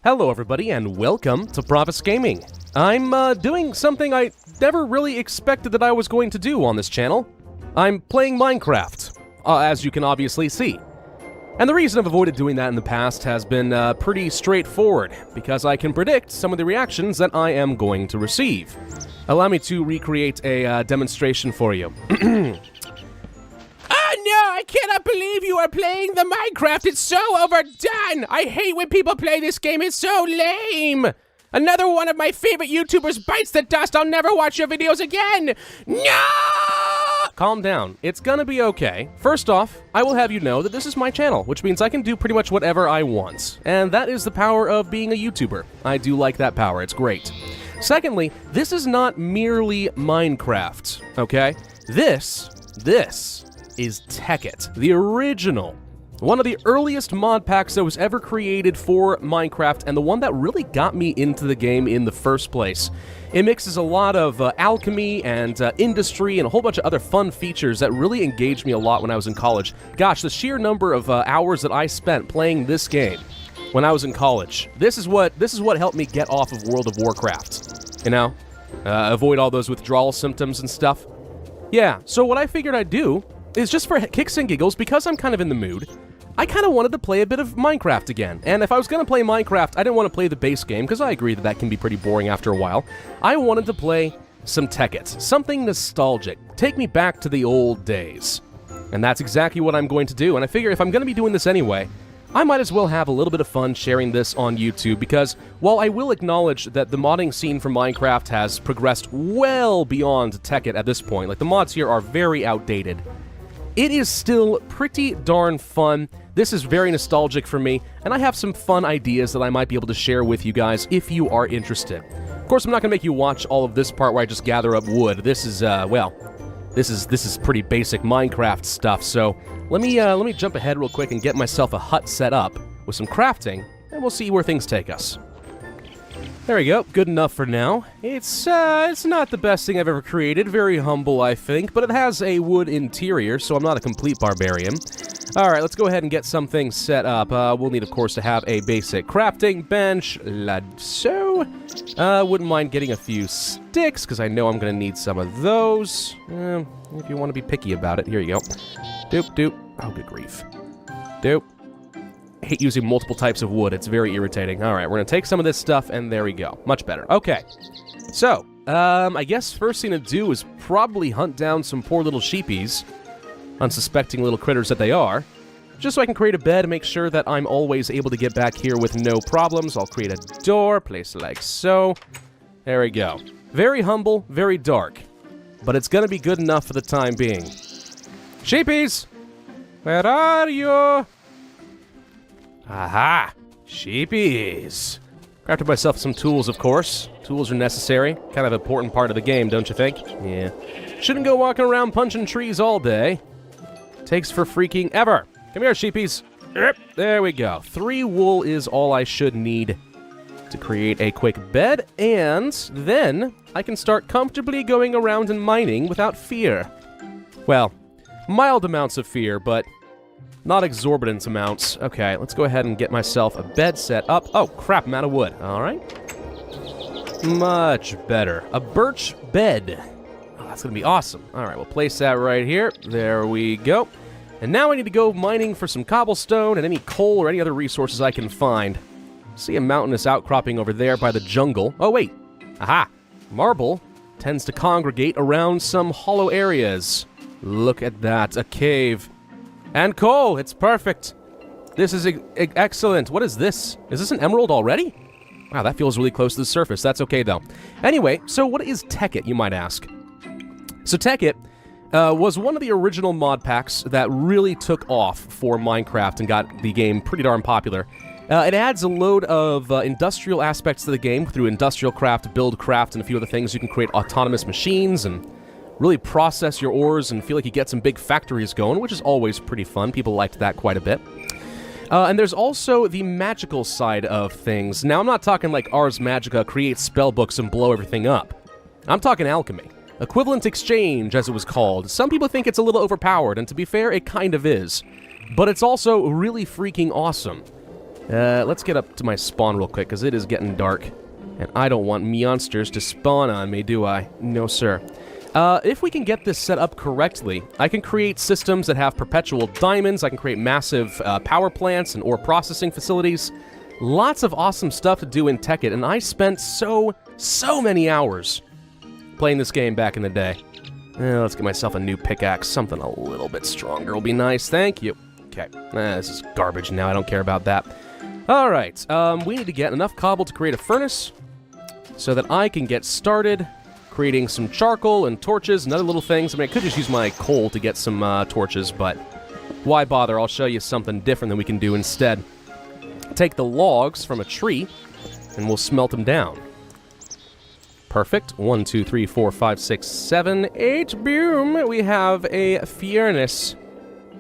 Hello everybody and welcome to Pravus Gaming. I'm doing something I never really expected that I was going to do on this channel. I'm playing Minecraft, as you can obviously see. And the reason I've avoided doing that in the past has been pretty straightforward, because I can predict some of the reactions that I am going to receive. Allow me to recreate a demonstration for you. No, I cannot believe you are playing the Minecraft. It's so overdone. I hate when people play this game. It's so lame. Another one of my favorite YouTubers bites the dust. I'll never watch your videos again. No! Calm down. It's gonna be okay. First off, I will have you know that this is my channel, which means I can do pretty much whatever I want. And that is the power of being a YouTuber. I do like that power. It's great. Secondly, this is not merely Minecraft, okay? This is Tekkit, the original. One of the earliest mod packs that was ever created for Minecraft, and the one that really got me into the game in the first place. It mixes a lot of alchemy and industry and a whole bunch of other fun features that really engaged me a lot when I was in college. Gosh, the sheer number of hours that I spent playing this game when I was in college. This is what helped me get off of World of Warcraft. You know, avoid all those withdrawal symptoms and stuff. Yeah, so what I figured I'd do is just for kicks and giggles, because I'm kind of in the mood, I kind of wanted to play a bit of Minecraft again. And if I was going to play Minecraft, I didn't want to play the base game, because I agree that that can be pretty boring after a while. I wanted to play some Tekkit, something nostalgic. Take me back to the old days. And that's exactly what I'm going to do, and I figure if I'm going to be doing this anyway, I might as well have a little bit of fun sharing this on YouTube, because while I will acknowledge that the modding scene for Minecraft has progressed well beyond Tekkit at this point, like the mods here are very outdated, it is still pretty darn fun. This is very nostalgic for me, and I have some fun ideas that I might be able to share with you guys if you are interested. Of course, I'm not going to make you watch all of this part where I just gather up wood. This is, well, this is pretty basic Minecraft stuff, so let me jump ahead real quick and get myself a hut set up with some crafting, and we'll see where things take us. There we go, good enough for now. It's not the best thing I've ever created, very humble I think, but it has a wood interior, so I'm not a complete barbarian. Alright, let's go ahead and get some things set up. We'll need, of course, to have a basic crafting bench, like so. Wouldn't mind getting a few sticks, because I know I'm going to need some of those. If you want to be picky about it, here you go. Doop, doop. Oh, good grief. Doop. I hate using multiple types of wood. It's very irritating. Alright, we're going to take some of this stuff, and there we go. Much better. Okay. So, I guess first thing to do is probably hunt down some poor little sheepies, unsuspecting little critters that they are, just so I can create a bed and make sure that I'm always able to get back here with no problems. I'll create a door, place it like so. There we go. Very humble, very dark, but it's going to be good enough for the time being. Sheepies! Where are you? Aha! Sheepies! Crafted myself some tools, of course. Tools are necessary. Kind of an important part of the game, don't you think? Yeah. Shouldn't go walking around punching trees all day. Takes for freaking ever. Come here, sheepies. Yep. There we go. 3 wool is all I should need to create a quick bed, and then I can start comfortably going around and mining without fear. Well, mild amounts of fear, but not exorbitant amounts. Okay, let's go ahead and get myself a bed set up. Oh, crap, I'm out of wood. All right. Much better. A birch bed. Oh, that's going to be awesome. All right, we'll place that right here. There we go. And now I need to go mining for some cobblestone and any coal or any other resources I can find. See a mountainous outcropping over there by the jungle. Oh, wait. Aha. Marble tends to congregate around some hollow areas. Look at that. A cave. And coal! It's perfect! This is excellent. What is this? Is this an emerald already? Wow, that feels really close to the surface. That's okay, though. Anyway, so what is Tekkit, you might ask? So Tekkit was one of the original mod packs that really took off for Minecraft and got the game pretty darn popular. It adds a load of industrial aspects to the game through industrial craft, build craft, and a few other things. You can create autonomous machines and really process your ores and feel like you get some big factories going, which is always pretty fun. People liked that quite a bit. And there's also the magical side of things. Now, I'm not talking like Ars Magica, create spellbooks and blow everything up. I'm talking alchemy. Equivalent exchange, as it was called. Some people think it's a little overpowered, and to be fair, it kind of is. But it's also really freaking awesome. Let's get up to my spawn real quick, because it is getting dark. And I don't want monsters to spawn on me, do I? No, sir. If we can get this set up correctly, I can create systems that have perpetual diamonds, I can create massive power plants and ore processing facilities. Lots of awesome stuff to do in Tekkit, and I spent so many hours playing this game back in the day. Let's get myself a new pickaxe. Something a little bit stronger will be nice. Thank you. Okay. This is garbage now. I don't care about that. Alright. We need to get enough cobble to create a furnace so that I can get started creating some charcoal and torches and other little things. I mean, I could just use my coal to get some torches, but why bother? I'll show you something different that we can do instead. Take the logs from a tree, and we'll smelt them down. Perfect. 1, 2, 3, 4, 5, 6, 7, 8. Boom! We have a furnace.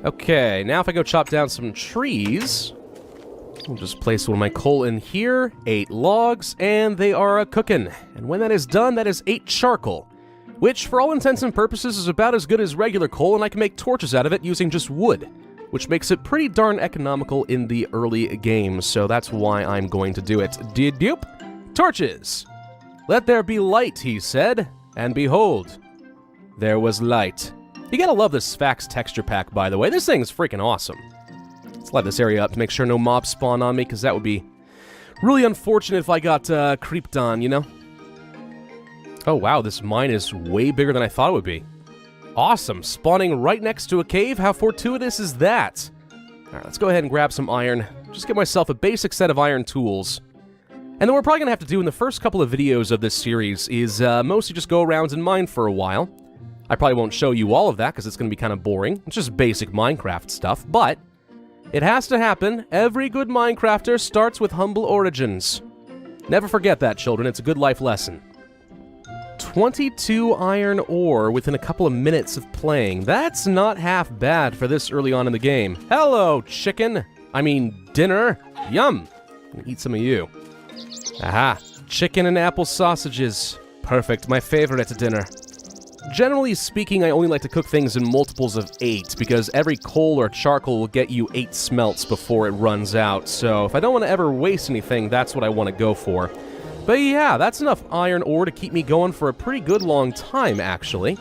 Okay, now if I go chop down some trees, I'll just place one of my coal in here, 8 logs, and they are cooking. And when that is done, that is 8 charcoal, which for all intents and purposes is about as good as regular coal, and I can make torches out of it using just wood, which makes it pretty darn economical in the early game, so that's why I'm going to do it. Doop! Torches! Let there be light, he said, and behold, there was light. You gotta love this Sphax texture pack, by the way. This thing is freaking awesome. Let's light this area up to make sure no mobs spawn on me, because that would be really unfortunate if I got creeped on, you know? Oh, wow, this mine is way bigger than I thought it would be. Awesome, spawning right next to a cave. How fortuitous is that? Alright, let's go ahead and grab some iron. Just get myself a basic set of iron tools. And then what we're probably going to have to do in the first couple of videos of this series is mostly just go around and mine for a while. I probably won't show you all of that because it's going to be kind of boring. It's just basic Minecraft stuff, but it has to happen. Every good Minecrafter starts with humble origins. Never forget that, children. It's a good life lesson. 22 iron ore within a couple of minutes of playing. That's not half bad for this early on in the game. Hello, chicken. I mean, dinner. Yum. I'm gonna eat some of you. Aha. Chicken and apple sausages. Perfect. My favorite at dinner. Generally speaking, I only like to cook things in multiples of 8, because every coal or charcoal will get you 8 smelts before it runs out, so if I don't want to ever waste anything, that's what I want to go for. But yeah, that's enough iron ore to keep me going for a pretty good long time, actually.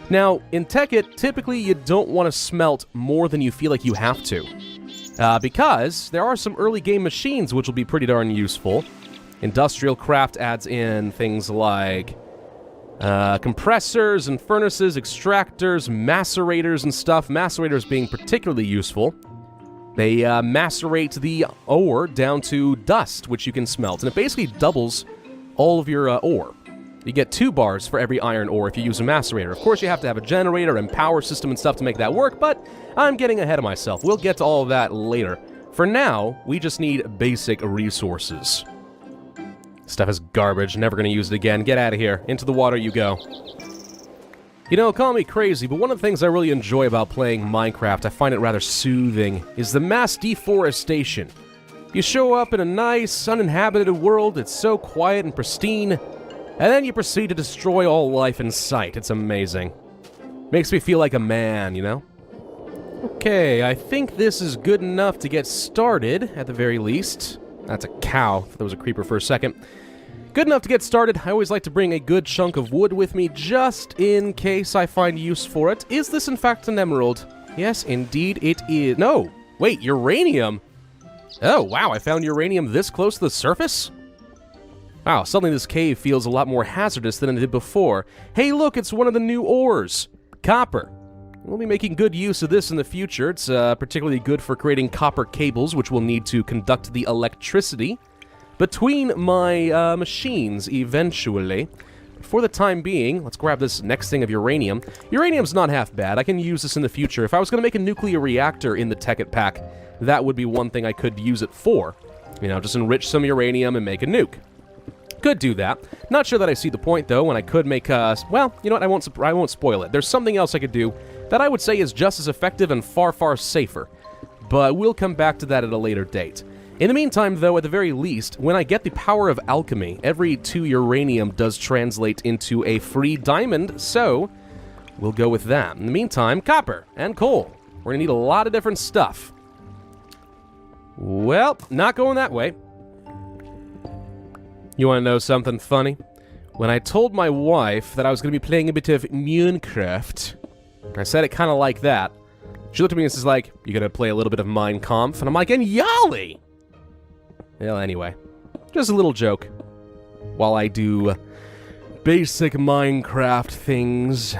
Now, in Tekkit, typically you don't want to smelt more than you feel like you have to, because there are some early game machines which will be pretty darn useful. Industrial Craft adds in things like compressors and furnaces, extractors, macerators and stuff. Macerators being particularly useful. They macerate the ore down to dust, which you can smelt, and it basically doubles all of your ore. You get 2 bars for every iron ore if you use a macerator. Of course, you have to have a generator and power system and stuff to make that work, but I'm getting ahead of myself. We'll get to all of that later. For now, we just need basic resources. Stuff is garbage, never gonna use it again. Get out of here. Into the water you go. You know, call me crazy, but one of the things I really enjoy about playing Minecraft, I find it rather soothing, is the mass deforestation. You show up in a nice, uninhabited world, it's so quiet and pristine, and then you proceed to destroy all life in sight. It's amazing. Makes me feel like a man, you know? Okay, I think this is good enough to get started, at the very least. That's a cow. I thought that was a creeper for a second. Good enough to get started. I always like to bring a good chunk of wood with me, just in case I find use for it. Is this in fact an emerald? Yes, indeed it is. No! Wait, uranium? Oh, wow, I found uranium this close to the surface? Wow, suddenly this cave feels a lot more hazardous than it did before. Hey, look, it's one of the new ores. Copper. We'll be making good use of this in the future. It's particularly good for creating copper cables, which we'll need to conduct the electricity between my machines eventually. For the time being, let's grab this next thing of uranium. Uranium's not half bad. I can use this in the future. If I was going to make a nuclear reactor in the Tekkit pack, that would be one thing I could use it for. You know, just enrich some uranium and make a nuke. Could do that. Not sure that I see the point, though, when I could make, well, you know what, I won't spoil it. There's something else I could do that I would say is just as effective and far, far safer. But we'll come back to that at a later date. In the meantime, though, at the very least, when I get the power of alchemy, every 2 uranium does translate into a free diamond, so we'll go with that. In the meantime, copper and coal. We're gonna need a lot of different stuff. Well, not going that way. You want to know something funny? When I told my wife that I was going to be playing a bit of Minecraft, I said it kind of like that. She looked at me and says like, you gonna play a little bit of Mein Kampf? And I'm like, and Yali! Well, anyway. Just a little joke. While I do basic Minecraft things.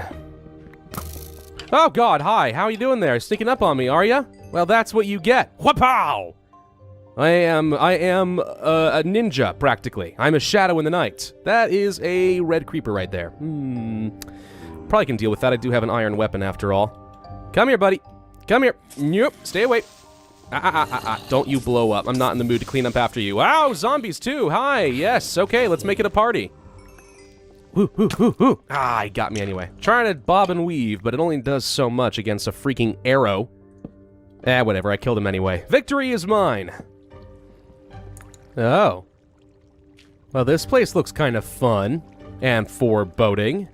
Oh god, hi, how are you doing there? Sneaking up on me, are ya? Well, that's what you get. Whapow! I am a ninja, practically. I'm a shadow in the night. That is a red creeper right there. Probably can deal with that. I do have an iron weapon after all. Come here, buddy. Come here. Nope. Stay away. Don't you blow up. I'm not in the mood to clean up after you. Wow, zombies too. Hi. Yes. Okay, let's make it a party. Woo, woo, woo, woo. Ah, he got me anyway. Trying to bob and weave, but it only does so much against a freaking arrow. Whatever. I killed him anyway. Victory is mine. Oh. Well, this place looks kind of fun. And foreboding.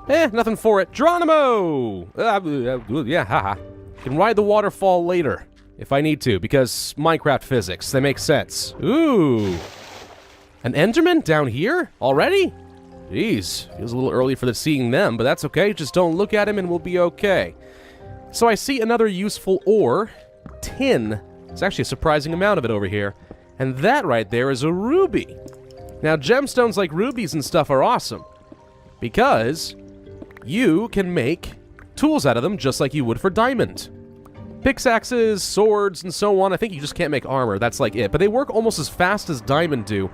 Nothing for it. Geronimo! Yeah, haha. Can ride the waterfall later, if I need to, because Minecraft physics, they make sense. Ooh. An Enderman down here? Already? Jeez, feels a little early for seeing them, but that's okay. Just don't look at him and we'll be okay. So I see another useful ore. Tin. There's actually a surprising amount of it over here. And that right there is a ruby. Now, gemstones like rubies and stuff are awesome. Because you can make tools out of them just like you would for diamond. Pickaxes, swords, and so on. I think you just can't make armor. That's like it. But they work almost as fast as diamond do.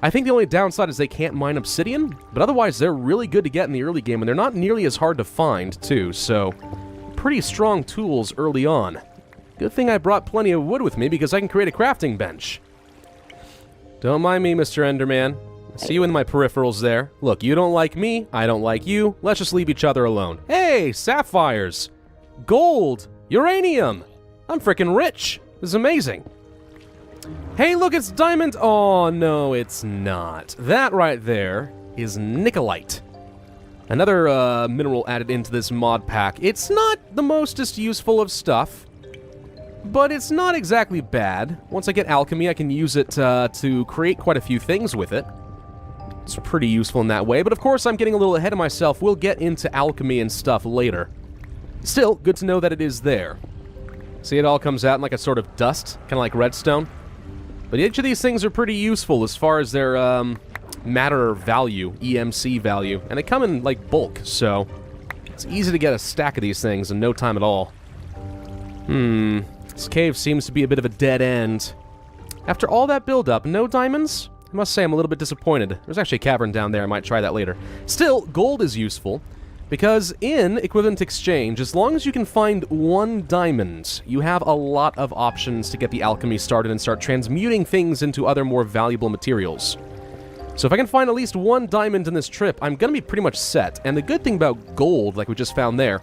I think the only downside is they can't mine obsidian. But otherwise, they're really good to get in the early game. And they're not nearly as hard to find, too. So, pretty strong tools early on. Good thing I brought plenty of wood with me because I can create a crafting bench. Don't mind me, Mr. Enderman. I see you in my peripherals there. Look, you don't like me, I don't like you. Let's just leave each other alone. Hey, sapphires! Gold! Uranium! I'm freaking rich! This is amazing. Hey, look, it's diamond! Oh, no, it's not. That right there is nickelite. Another mineral added into this mod pack. It's not the mostest useful of stuff, but it's not exactly bad. Once I get alchemy, I can use it to create quite a few things with it. It's pretty useful in that way, but of course I'm getting a little ahead of myself. We'll get into alchemy and stuff later. Still, good to know that it is there. See, it all comes out in like a sort of dust, kind of like redstone. But each of these things are pretty useful as far as their matter value, EMC value, and they come in like bulk, so it's easy to get a stack of these things in no time at all. This cave seems to be a bit of a dead end. After all that build-up, no diamonds? I must say I'm a little bit disappointed. There's actually a cavern down there. I might try that later. Still, gold is useful, because in equivalent exchange, as long as you can find one diamond, you have a lot of options to get the alchemy started and start transmuting things into other more valuable materials. So if I can find at least one diamond in this trip, I'm going to be pretty much set. And the good thing about gold, like we just found there,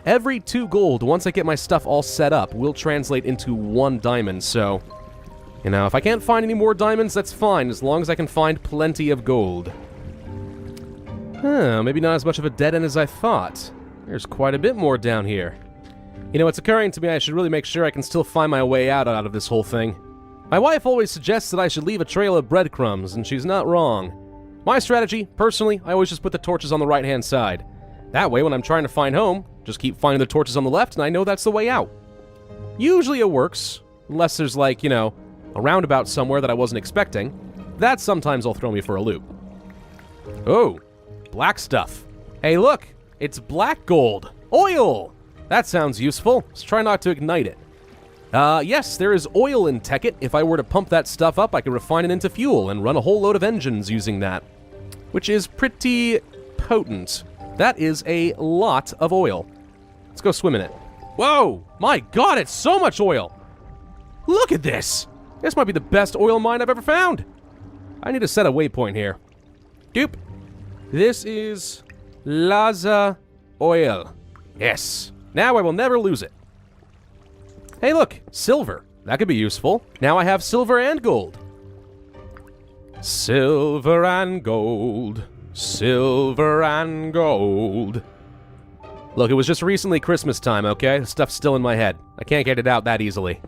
every 2 gold, once I get my stuff all set up, will translate into 1 diamond, so you know, if I can't find any more diamonds, that's fine, as long as I can find plenty of gold. Maybe not as much of a dead end as I thought. There's quite a bit more down here. You know, it's occurring to me I should really make sure I can still find my way out of this whole thing. My wife always suggests that I should leave a trail of breadcrumbs, and she's not wrong. My strategy, personally, I always just put the torches on the right-hand side. That way, when I'm trying to find home, just keep finding the torches on the left, and I know that's the way out. Usually it works, unless there's like, you know, a roundabout somewhere that I wasn't expecting. That sometimes will throw me for a loop. Oh, black stuff. Hey, look, it's black gold. Oil! That sounds useful. Let's try not to ignite it. Yes, there is oil in Tekkit. If I were to pump that stuff up, I could refine it into fuel and run a whole load of engines using that, which is pretty potent. That is a lot of oil. Let's go swim in it. Whoa! My god, it's so much oil! Look at this! This might be the best oil mine I've ever found. I need to set a waypoint here. Doop. This is Laza oil. Yes. Now I will never lose it. Hey look, silver. That could be useful. Now I have silver and gold. Silver and gold. Silver and gold. Look, it was just recently Christmas time, okay? The stuff's still in my head. I can't get it out that easily.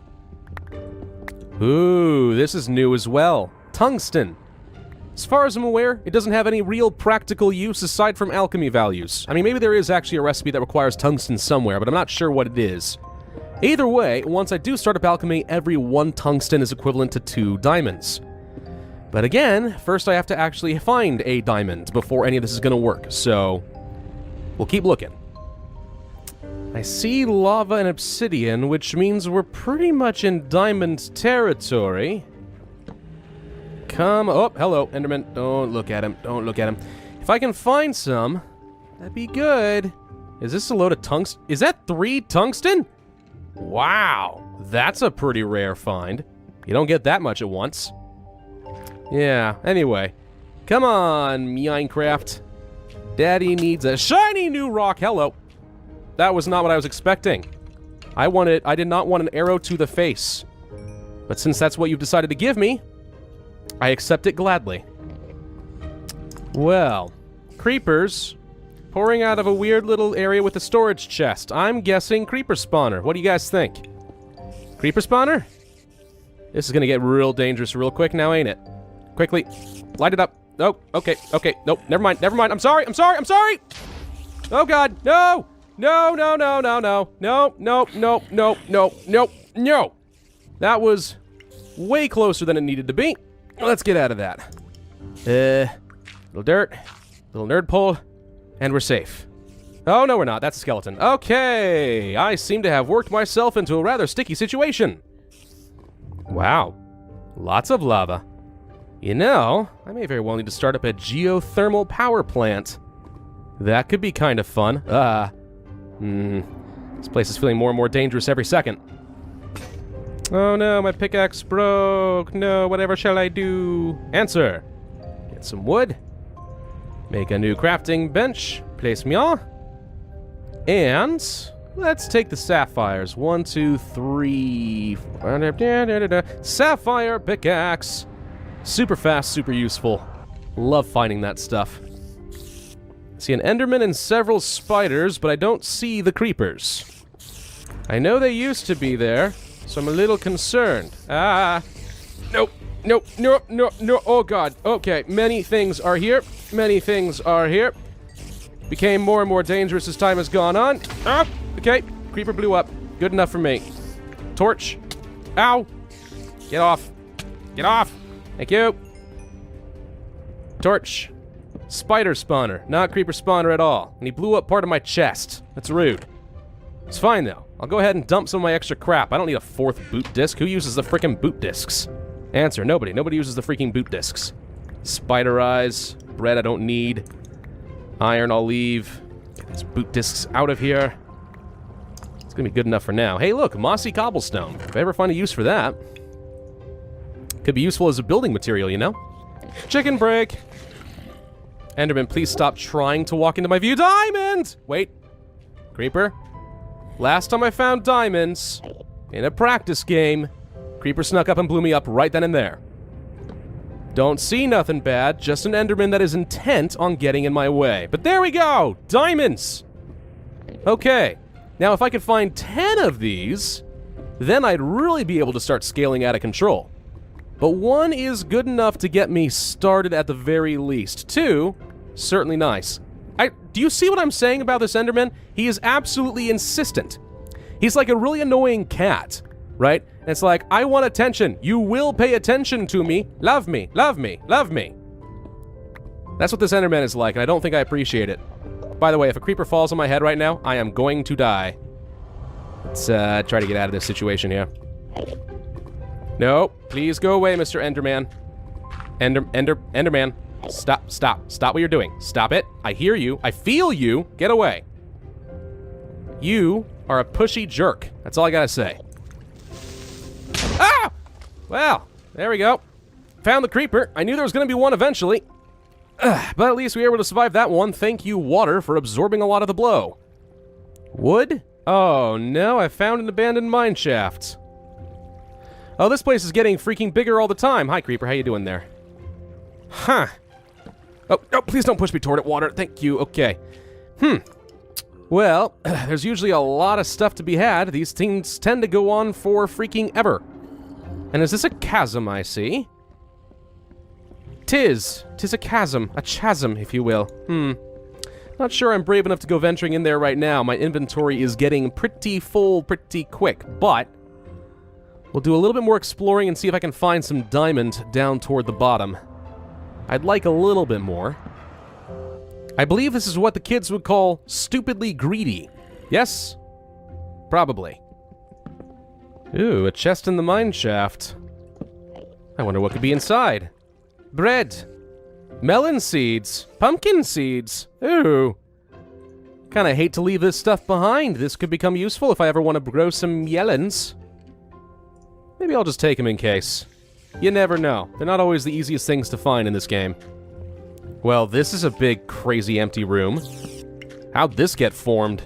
Ooh, this is new as well. Tungsten. As far as I'm aware, it doesn't have any real practical use aside from alchemy values. I mean, maybe there is actually a recipe that requires tungsten somewhere, but I'm not sure what it is. Either way, once I do start up alchemy, every 1 tungsten is equivalent to 2 diamonds. But again, first I have to actually find a diamond before any of this is going to work, so we'll keep looking. I see lava and obsidian, which means we're pretty much in diamond territory. Oh, hello, Enderman. Don't look at him. Don't look at him. If I can find some, that'd be good. Is this a load of tungsten? Is that 3 tungsten? Wow, that's a pretty rare find. You don't get that much at once. Yeah, anyway. Come on, Minecraft. Daddy needs a shiny new rock. Hello. That was not what I was expecting. I did not want an arrow to the face. But since that's what you've decided to give me, I accept it gladly. Well, creepers pouring out of a weird little area with a storage chest. I'm guessing creeper spawner. What do you guys think? Creeper spawner? This is gonna get real dangerous real quick now, ain't it? Quickly, light it up. Oh, okay, nope, never mind. I'm sorry. Oh God, no! No. That was way closer than it needed to be. Let's get out of that. Little dirt, little nerd pole, and we're safe. Oh, no, we're not. That's a skeleton. Okay, I seem to have worked myself into a rather sticky situation. Wow, lots of lava. You know, I may very well need to start up a geothermal power plant. That could be kind of fun. This place is feeling more and more dangerous every second. Oh no, my pickaxe broke. No, whatever shall I do? Answer. Get some wood. Make a new crafting bench. Place me on. And let's take the sapphires. 1, 2, 3. Sapphire pickaxe. Super fast, super useful. Love finding that stuff. See an enderman and several spiders, but I don't see the creepers. I know they used to be there, so I'm a little concerned. Nope. Oh God. Okay, many things are here. Became more and more dangerous as time has gone on. Okay, creeper blew up. Good enough for me. Torch. Ow. Get off. Thank you. Torch. Spider spawner, not creeper spawner at all. And he blew up part of my chest. That's rude. It's fine though. I'll go ahead and dump some of my extra crap. I don't need a 4th boot disc. Who uses the frickin' boot discs? Answer, nobody. Nobody uses the freaking boot discs. Spider eyes. Bread I don't need. Iron I'll leave. Get these boot discs out of here. It's gonna be good enough for now. Hey look, mossy cobblestone. If I ever find a use for that. Could be useful as a building material, you know? Chicken break. Enderman, please stop trying to walk into my view. Diamond! Wait. Creeper? Last time I found diamonds, in a practice game, creeper snuck up and blew me up right then and there. Don't see nothing bad, just an enderman that is intent on getting in my way. But there we go! Diamonds! Okay. Now if I could find 10 of these, then I'd really be able to start scaling out of control. But 1 is good enough to get me started at the very least. 2, certainly nice. Do you see what I'm saying about this Enderman? He is absolutely insistent. He's like a really annoying cat, right? And it's like, I want attention. You will pay attention to me. Love me, love me, love me. That's what this Enderman is like, and I don't think I appreciate it. By the way, if a creeper falls on my head right now, I am going to die. Let's try to get out of this situation here. No, please go away, Mr. Enderman. Enderman. Stop what you're doing. Stop it. I hear you. I feel you. Get away. You are a pushy jerk. That's all I gotta say. Ah! Well, there we go. Found the creeper. I knew there was gonna be one eventually. But at least we were able to survive that one. Thank you, water, for absorbing a lot of the blow. Wood? Oh, no, I found an abandoned mine shaft. Oh, this place is getting freaking bigger all the time. Hi, creeper. How you doing there? Huh. Oh, please don't push me toward it, water. Thank you. Okay. Well, there's usually a lot of stuff to be had. These things tend to go on for freaking ever. And is this a chasm I see? Tis a chasm, if you will. Not sure I'm brave enough to go venturing in there right now. My inventory is getting pretty full pretty quick, but we'll do a little bit more exploring and see if I can find some diamond down toward the bottom. I'd like a little bit more. I believe this is what the kids would call stupidly greedy. Yes? Probably. Ooh, a chest in the mine shaft. I wonder what could be inside. Bread. Melon seeds. Pumpkin seeds. Ooh. Kinda hate to leave this stuff behind. This could become useful if I ever want to grow some yellens. Maybe I'll just take them in case. You never know. They're not always the easiest things to find in this game. Well, this is a big, crazy empty room. How'd this get formed?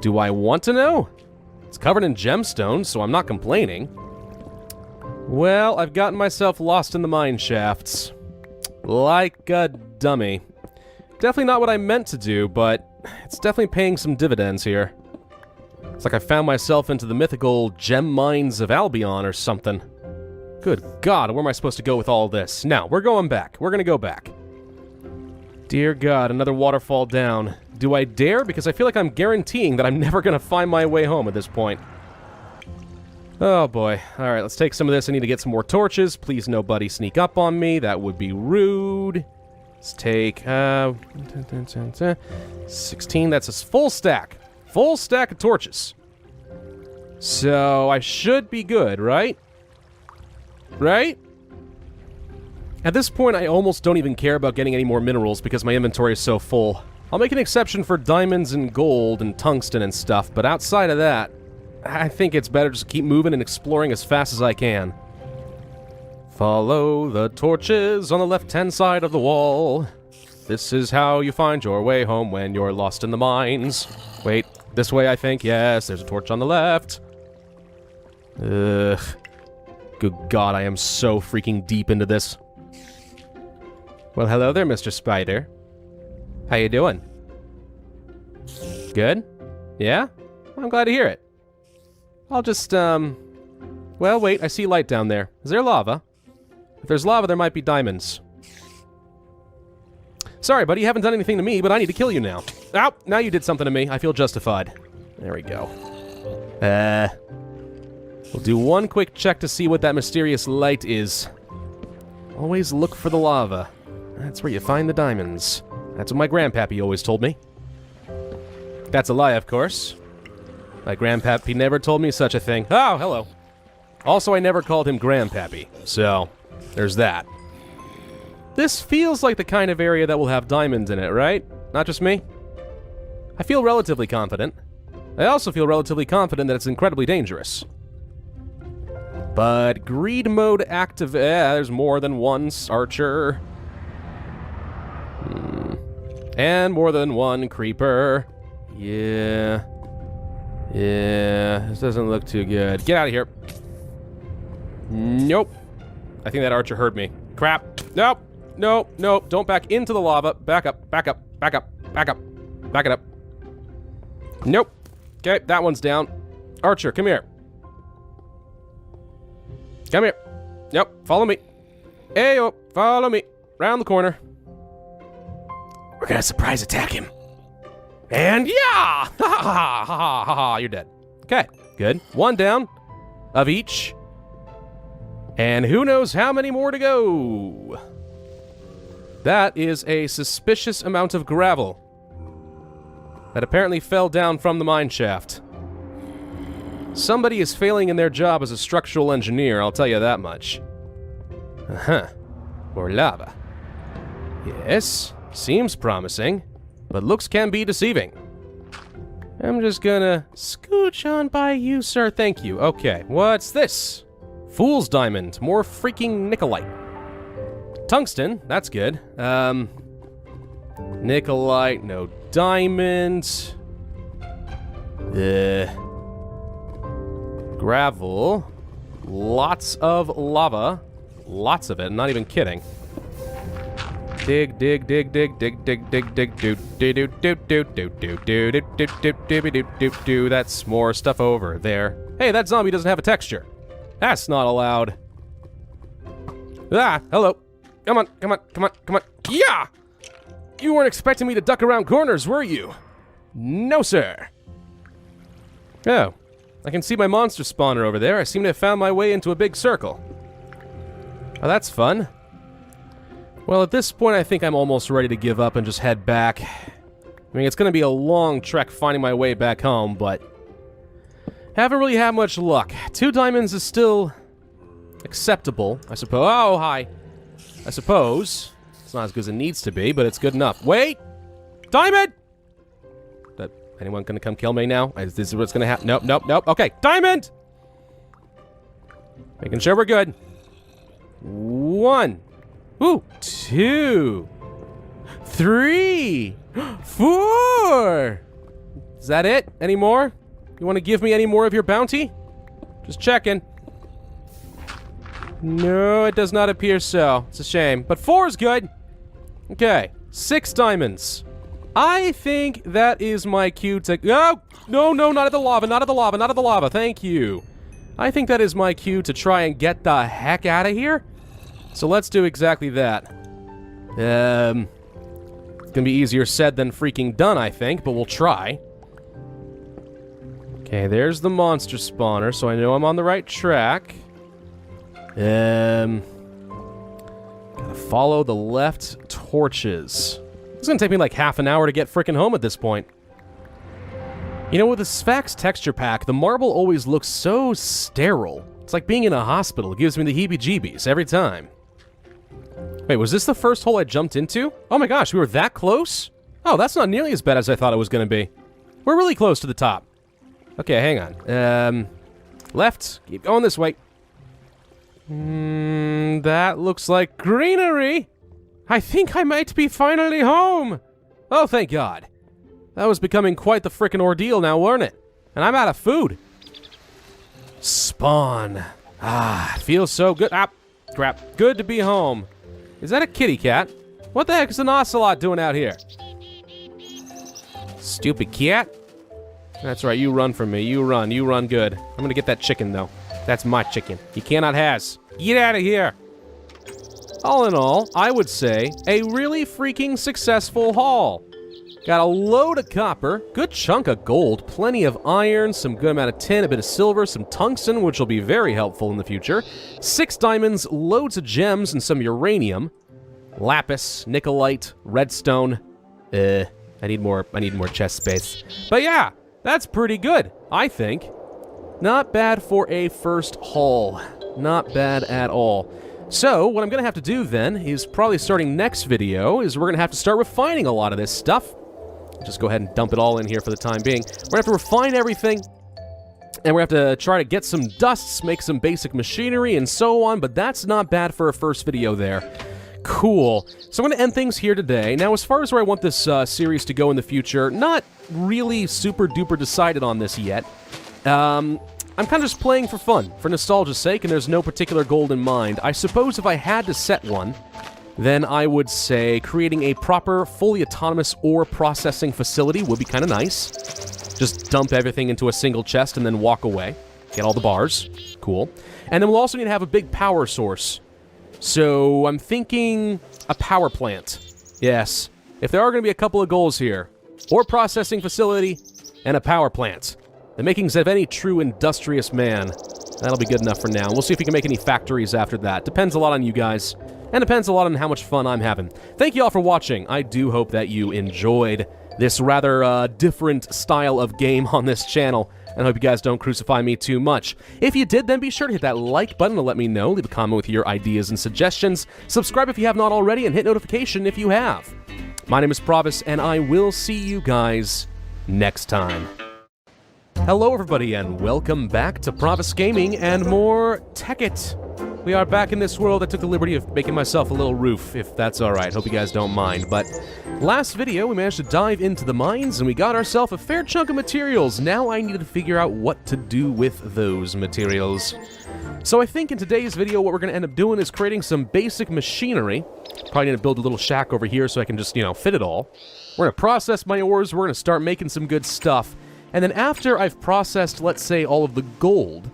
Do I want to know? It's covered in gemstones, so I'm not complaining. Well, I've gotten myself lost in the mine shafts. Like a dummy. Definitely not what I meant to do, but it's definitely paying some dividends here. It's like I found myself into the mythical gem mines of Albion or something. Good God, where am I supposed to go with all this? Now, we're going back. We're gonna go back. Dear God, another waterfall down. Do I dare? Because I feel like I'm guaranteeing that I'm never gonna find my way home at this point. Oh boy. Alright, let's take some of this. I need to get some more torches. Please nobody sneak up on me. That would be rude. Let's take, 16. That's a full stack. Full stack of torches. So, I should be good, right? Right? At this point, I almost don't even care about getting any more minerals because my inventory is so full. I'll make an exception for diamonds and gold and tungsten and stuff, but outside of that, I think it's better just to keep moving and exploring as fast as I can. Follow the torches on the left-hand side of the wall. This is how you find your way home when you're lost in the mines. Wait, this way I think. Yes, there's a torch on the left. Ugh. Good God, I am so freaking deep into this. Well, hello there, Mr. Spider. How you doing? Good? Yeah? I'm glad to hear it. I'll just, well, wait, I see light down there. Is there lava? If there's lava, there might be diamonds. Sorry, buddy, you haven't done anything to me, but I need to kill you now. Ow! Now you did something to me. I feel justified. There we go. We'll do one quick check to see what that mysterious light is. Always look for the lava. That's where you find the diamonds. That's what my grandpappy always told me. That's a lie, of course. My grandpappy never told me such a thing. Oh, hello. Also, I never called him grandpappy, so there's that. This feels like the kind of area that will have diamonds in it, right? Not just me? I feel relatively confident. I also feel relatively confident that it's incredibly dangerous. But greed mode active... there's more than one archer. And more than one creeper. Yeah, this doesn't look too good. Get out of here. Nope. I think that archer heard me. Crap. Nope. Nope. Nope. Don't back into the lava. Back up. Back up. Back up. Back up. Back it up. Nope. Okay, that one's down. Archer, come here. Come here. Yep, follow me. Ayo, follow me. Round the corner. We're gonna surprise attack him. And yeah! Ha ha ha ha ha ha, you're dead. Okay, good. One down of each. And who knows how many more to go. That is a suspicious amount of gravel that apparently fell down from the mine shaft. Somebody is failing in their job as a structural engineer, I'll tell you that much. Uh-huh. Or lava. Yes, seems promising, but looks can be deceiving. I'm just gonna scooch on by you, sir. Thank you. Okay, what's this? Fool's Diamond. More freaking Nicolite. Tungsten. That's good. Nicolite. No diamond. Gravel. Lots of lava. Lots of it. I'm not even kidding. Dig, dig, dig, dig, dig, dig, dig, dig, do, do, do, do, do, do, do, do, do, do, do, do, do, do. That's more stuff over there. Hey, that zombie doesn't have a texture. That's not allowed. Ah, hello. Come on, come on, come on, come on. Yeah! You weren't expecting me to duck around corners, were you? No, sir. Oh, I can see my monster spawner over there. I seem to have found my way into a big circle. Oh, that's fun. Well, at this point, I think I'm almost ready to give up and just head back. I mean, it's going to be a long trek finding my way back home, but haven't really had much luck. 2 diamonds is still acceptable, I suppose. Oh, hi. I suppose. It's not as good as it needs to be, but it's good enough. Wait! Diamond! Anyone going to come kill me now? Is this what's going to happen? Nope, nope, nope. Okay, diamond! Making sure we're good. 1. Ooh, 2. 3. 4. Is that it? Any more? You want to give me any more of your bounty? Just checking. No, it does not appear so. It's a shame. But 4 is good. Okay, 6 diamonds. I think that is my cue to... Oh! No, no, not at the lava, not at the lava, not at the lava. Thank you. I think that is my cue to try and get the heck out of here. So let's do exactly that. It's gonna be easier said than freaking done, I think, but we'll try. Okay, there's the monster spawner, so I know I'm on the right track. Gotta follow the left torches. It's gonna take me like half an hour to get frickin' home at this point. You know, with the Sphax texture pack, the marble always looks so sterile. It's like being in a hospital. It gives me the heebie-jeebies every time. Wait, was this the first hole I jumped into? Oh my gosh, we were that close? Oh, that's not nearly as bad as I thought it was gonna be. We're really close to the top. Okay, hang on. Left. Keep going this way. That looks like greenery. I think I might be finally home. Oh, thank God. That was becoming quite the frickin' ordeal now, weren't it? And I'm out of food. Spawn. Ah, feels so good. Ah, crap. Good to be home. Is that a kitty cat? What the heck is an ocelot doing out here? Stupid cat. That's right, you run from me. You run good. I'm gonna get that chicken, though. That's my chicken. You cannot has. Get out of here. All in all, I would say a really freaking successful haul. Got a load of copper, good chunk of gold, plenty of iron, some good amount of tin, a bit of silver, some tungsten, which will be very helpful in the future, 6 diamonds, loads of gems, and some uranium, lapis, nickelite, redstone. I need more chest space. But yeah, that's pretty good, I think. Not bad for a first haul. Not bad at all. So, what I'm going to have to do then is probably starting next video is we're going to have to start refining a lot of this stuff. Just go ahead and dump it all in here for the time being. We're going to have to refine everything, and we're going to have to try to get some dusts, make some basic machinery, and so on, but that's not bad for a first video there. Cool. So I'm going to end things here today. Now, as far as where I want this series to go in the future, not really super duper decided on this yet. I'm kind of just playing for fun, for nostalgia's sake, and there's no particular goal in mind. I suppose if I had to set one, then I would say creating a proper, fully autonomous ore processing facility would be kind of nice. Just dump everything into a single chest and then walk away. Get all the bars. Cool. And then we'll also need to have a big power source. So I'm thinking a power plant. Yes. If there are going to be a couple of goals here, ore processing facility and a power plant. The makings of any true industrious man. That'll be good enough for now. We'll see if we can make any factories after that. Depends a lot on you guys. And depends a lot on how much fun I'm having. Thank you all for watching. I do hope that you enjoyed this rather different style of game on this channel. And I hope you guys don't crucify me too much. If you did, then be sure to hit that like button to let me know. Leave a comment with your ideas and suggestions. Subscribe if you have not already, and hit notification if you have. My name is Pravus, and I will see you guys next time. Hello everybody, and welcome back to Pravus Gaming and more Tekkit. We are back in this world. I took the liberty of making myself a little roof, if that's alright. Hope you guys don't mind. But last video, we managed to dive into the mines, and we got ourselves a fair chunk of materials. Now I need to figure out what to do with those materials. So I think in today's video, what we're going to end up doing is creating some basic machinery. Probably need to build a little shack over here so I can just, fit it all. We're going to process my ores. We're going to start making some good stuff. And then after I've processed, let's say, all of the gold,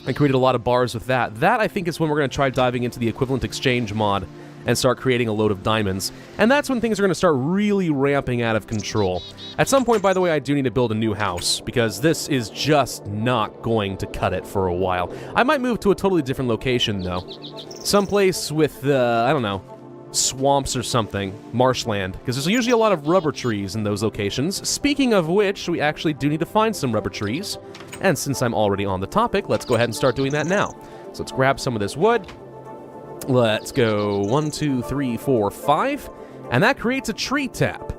I created a lot of bars with that. That, I think, is when we're going to try diving into the equivalent exchange mod and start creating a load of diamonds. And that's when things are going to start really ramping out of control. At some point, by the way, I do need to build a new house, because this is just not going to cut it for a while. I might move to a totally different location, though. Someplace with, I don't know, swamps or something, marshland, because there's usually a lot of rubber trees in those locations. Speaking of which, we actually do need to find some rubber trees, and since I'm already on the topic, let's go ahead and start doing that now. So let's grab some of this wood. Let's go 1, 2, 3, 4, 5, and that creates a tree tap.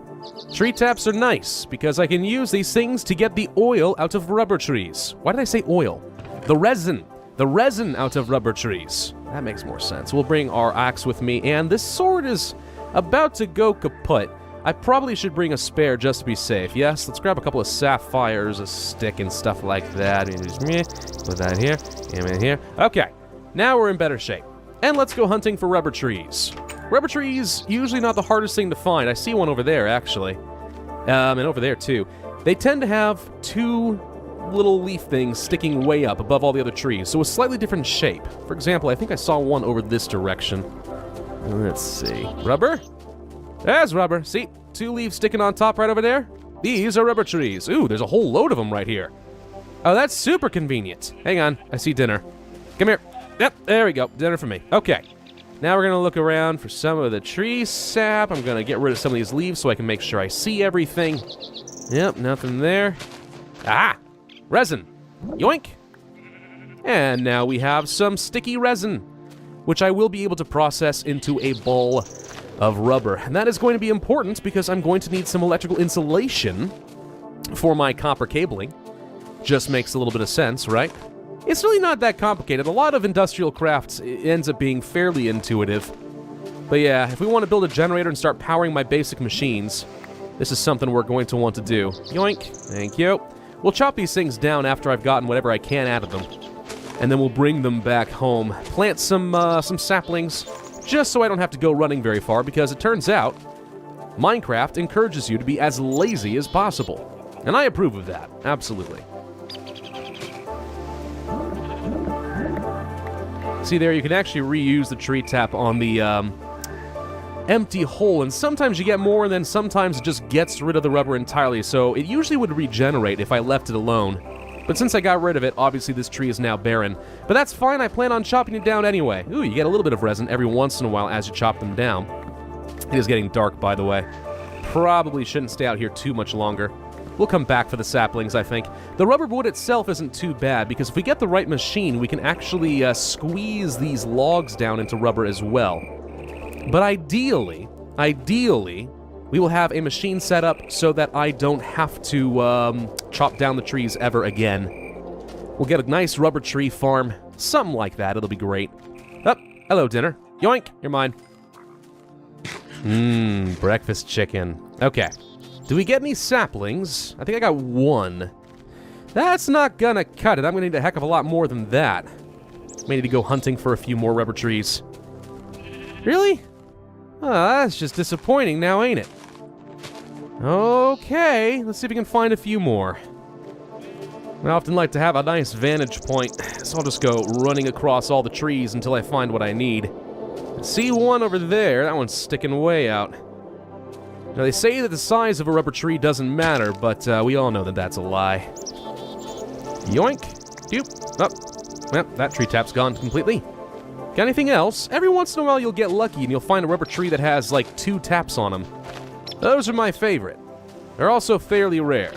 Tree taps are nice, because I can use these things to get the oil out of rubber trees. Why did I say oil? The resin out of rubber trees. That makes more sense. We'll bring our axe with me, and this sword is about to go kaput. I probably should bring a spare just to be safe. Yes, let's grab a couple of sapphires, a stick, and stuff like that. Put that here, and here. Okay, now we're in better shape. And let's go hunting for rubber trees. Rubber trees, usually not the hardest thing to find. I see one over there, actually. And over there, too. They tend to have two little leaf things sticking way up above all the other trees, so a slightly different shape. For example, I think I saw one over this direction. Let's see. Rubber? There's rubber. See? Two leaves sticking on top right over there? These are rubber trees. Ooh, there's a whole load of them right here. Oh, that's super convenient. Hang on. I see dinner. Come here. Yep, there we go. Dinner for me. Okay. Now we're going to look around for some of the tree sap. I'm going to get rid of some of these leaves so I can make sure I see everything. Yep, nothing there. Ah! Resin. Yoink! And now we have some sticky resin, which I will be able to process into a ball of rubber. And that is going to be important because I'm going to need some electrical insulation for my copper cabling. Just makes a little bit of sense, right? It's really not that complicated. A lot of industrial crafts ends up being fairly intuitive. But yeah, if we want to build a generator and start powering my basic machines, this is something we're going to want to do. Yoink. Thank you. We'll chop these things down after I've gotten whatever I can out of them. And then we'll bring them back home. Plant some saplings, just so I don't have to go running very far, because it turns out Minecraft encourages you to be as lazy as possible. And I approve of that, absolutely. See there, you can actually reuse the tree tap on the empty hole, and sometimes you get more, and then sometimes it just gets rid of the rubber entirely, so it usually would regenerate if I left it alone. But since I got rid of it, obviously this tree is now barren. But that's fine, I plan on chopping it down anyway. Ooh, you get a little bit of resin every once in a while as you chop them down. It is getting dark, by the way. Probably shouldn't stay out here too much longer. We'll come back for the saplings, I think. The rubber wood itself isn't too bad, because if we get the right machine, we can actually squeeze these logs down into rubber as well. But ideally, we will have a machine set up so that I don't have to chop down the trees ever again. We'll get a nice rubber tree farm, something like that. It'll be great. Oh, hello, dinner. Yoink, you're mine. Breakfast chicken. Okay. Do we get any saplings? I think I got one. That's not gonna cut it. I'm gonna need a heck of a lot more than that. May need to go hunting for a few more rubber trees. Really? Oh, that's just disappointing now, ain't it? Okay, let's see if we can find a few more. I often like to have a nice vantage point, so I'll just go running across all the trees until I find what I need. See one over there, that one's sticking way out. Now, they say that the size of a rubber tree doesn't matter, but we all know that that's a lie. Yoink. Doop. Oh, yep, that tree tap's gone completely. Got anything else? Every once in a while you'll get lucky and you'll find a rubber tree that has, like, 2 taps on them. Those are my favorite. They're also fairly rare.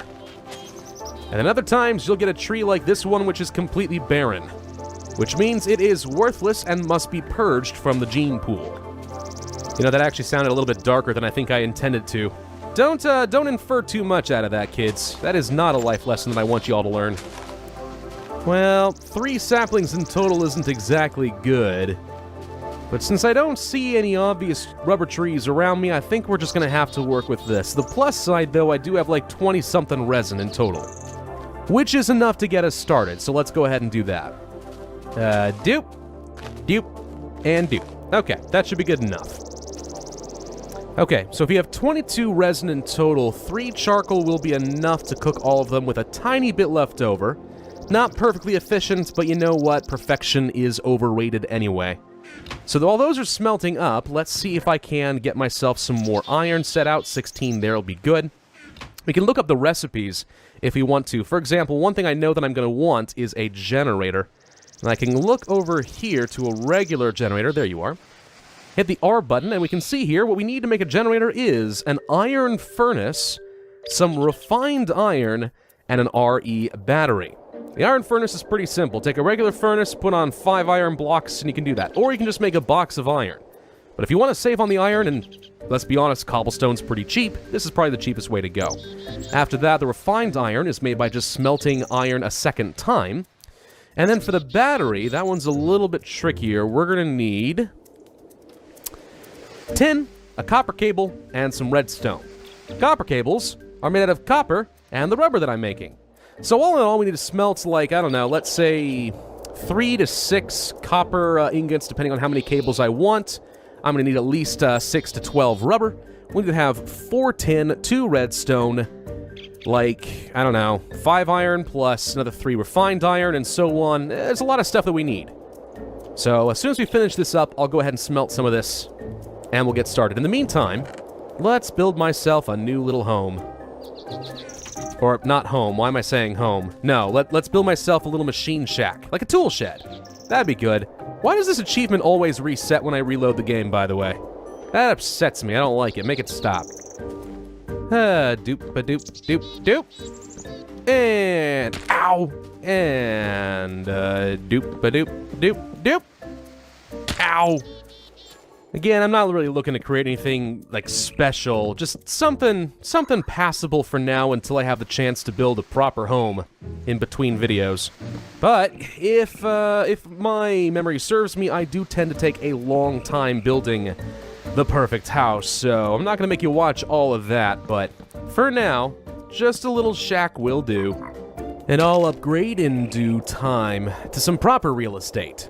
And then other times you'll get a tree like this one which is completely barren, which means it is worthless and must be purged from the gene pool. You know, that actually sounded a little bit darker than I think I intended to. Don't infer too much out of that, kids. That is not a life lesson that I want you all to learn. Well, 3 saplings in total isn't exactly good. But since I don't see any obvious rubber trees around me, I think we're just gonna have to work with this. The plus side, though, I do have like 20-something resin in total, which is enough to get us started, so let's go ahead and do that. Doop, doop, and doop. Okay, that should be good enough. Okay, so if you have 22 resin in total, 3 charcoal will be enough to cook all of them with a tiny bit left over. Not perfectly efficient, but you know what? Perfection is overrated anyway. So while those are smelting up, let's see if I can get myself some more iron set out. 16 there will be good. We can look up the recipes if we want to. For example, one thing I know that I'm going to want is a generator. And I can look over here to a regular generator. There you are. Hit the R button, and we can see here what we need to make a generator is an iron furnace, some refined iron, and an RE battery. The iron furnace is pretty simple. Take a regular furnace, put on 5 iron blocks, and you can do that. Or you can just make a box of iron. But if you want to save on the iron, and let's be honest, cobblestone's pretty cheap, this is probably the cheapest way to go. After that, the refined iron is made by just smelting iron a second time. And then for the battery, that one's a little bit trickier. We're going to need tin, a copper cable, and some redstone. Copper cables are made out of copper and the rubber that I'm making. So all in all, we need to smelt like, I don't know, let's say 3 to 6 copper ingots, depending on how many cables I want. I'm going to need at least 6 to 12 rubber. We need to have 4 tin, 2 redstone, like, I don't know, 5 iron plus another 3 refined iron, and so on. There's a lot of stuff that we need. So as soon as we finish this up, I'll go ahead and smelt some of this, and we'll get started. In the meantime, let's build myself a new little home. Or, not home. Why am I saying home? No, let's build myself a little machine shack. Like a tool shed. That'd be good. Why does this achievement always reset when I reload the game, by the way? That upsets me. I don't like it. Make it stop. Doop-a-doop-a-doop-doop-doop. And... Ow! And... Doop-a-doop-doop-doop. Ow! Again, I'm not really looking to create anything, like, special. Just something passable for now until I have the chance to build a proper home in between videos. But if my memory serves me, I do tend to take a long time building the perfect house, so I'm not going to make you watch all of that, but for now, just a little shack will do. And I'll upgrade in due time to some proper real estate.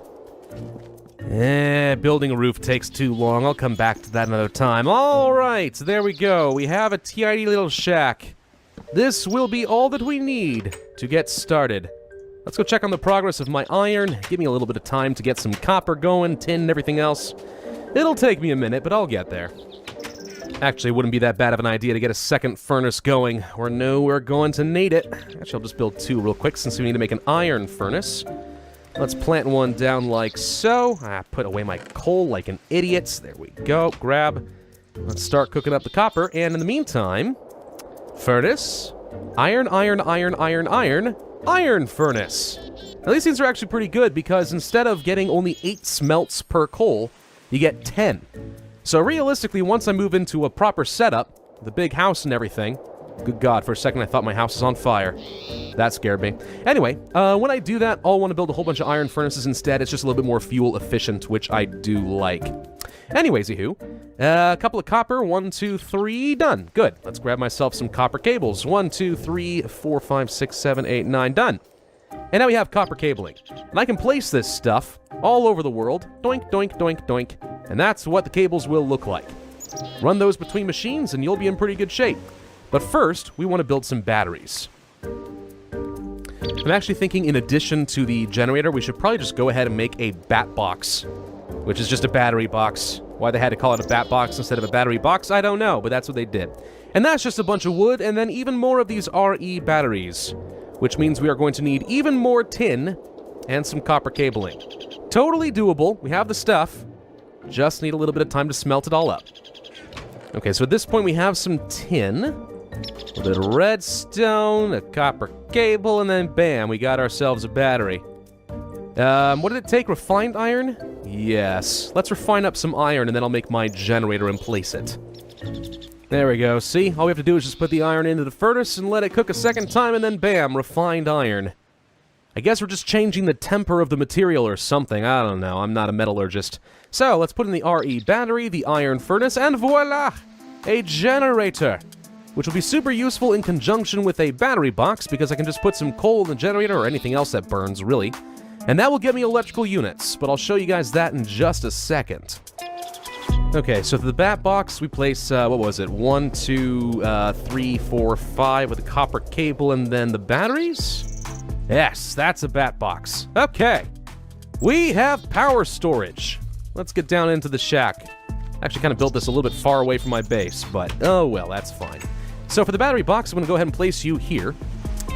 Building a roof takes too long. I'll come back to that another time. Alright, there we go. We have a tidy little shack. This will be all that we need to get started. Let's go check on the progress of my iron. Give me a little bit of time to get some copper going, tin and everything else. It'll take me a minute, but I'll get there. Actually, it wouldn't be that bad of an idea to get a second furnace going. Or no, we're going to need it. Actually, I'll just build 2 real quick since we need to make an iron furnace. Let's plant one down like so. Put away my coal like an idiot. There we go. Grab. Let's start cooking up the copper. And in the meantime, furnace, iron, iron, iron, iron, iron, iron furnace. Now these things are actually pretty good because instead of getting only 8 smelts per coal, you get 10. So realistically, once I move into a proper setup, the big house and everything, good God, for a second I thought my house was on fire. That scared me. Anyway, when I do that, I'll want to build a whole bunch of iron furnaces instead. It's just a little bit more fuel efficient, which I do like. Anyways, a couple of copper. 1, 2, 3. Done. Good. Let's grab myself some copper cables. 1, 2, 3, 4, 5, 6, 7, 8, 9. Done. And now we have copper cabling. And I can place this stuff all over the world. Doink, doink, doink, doink. And that's what the cables will look like. Run those between machines and you'll be in pretty good shape. But first, we want to build some batteries. I'm actually thinking in addition to the generator, we should probably just go ahead and make a bat box, which is just a battery box. Why they had to call it a bat box instead of a battery box, I don't know, but that's what they did. And that's just a bunch of wood, and then even more of these RE batteries, which means we are going to need even more tin and some copper cabling. Totally doable. We have the stuff. Just need a little bit of time to smelt it all up. Okay, so at this point we have some tin, a little bit of redstone, a copper cable, and then bam, we got ourselves a battery. What did it take? Refined iron? Yes. Let's refine up some iron, and then I'll make my generator and place it. There we go. See? All we have to do is just put the iron into the furnace and let it cook a second time, and then bam, refined iron. I guess we're just changing the temper of the material or something. I don't know. I'm not a metallurgist. So, let's put in the RE battery, the iron furnace, and voila! A generator! Which will be super useful in conjunction with a battery box, because I can just put some coal in the generator, or anything else that burns, really. And that will get me electrical units, but I'll show you guys that in just a second. Okay, so for the bat box, we place, what was it? 1, 2, 3, 4, 5 with a copper cable, and then the batteries? Yes, that's a bat box. Okay. We have power storage. Let's get down into the shack. Actually kind of built this a little bit far away from my base, but oh well, that's fine. So for the battery box, I'm going to go ahead and place you here.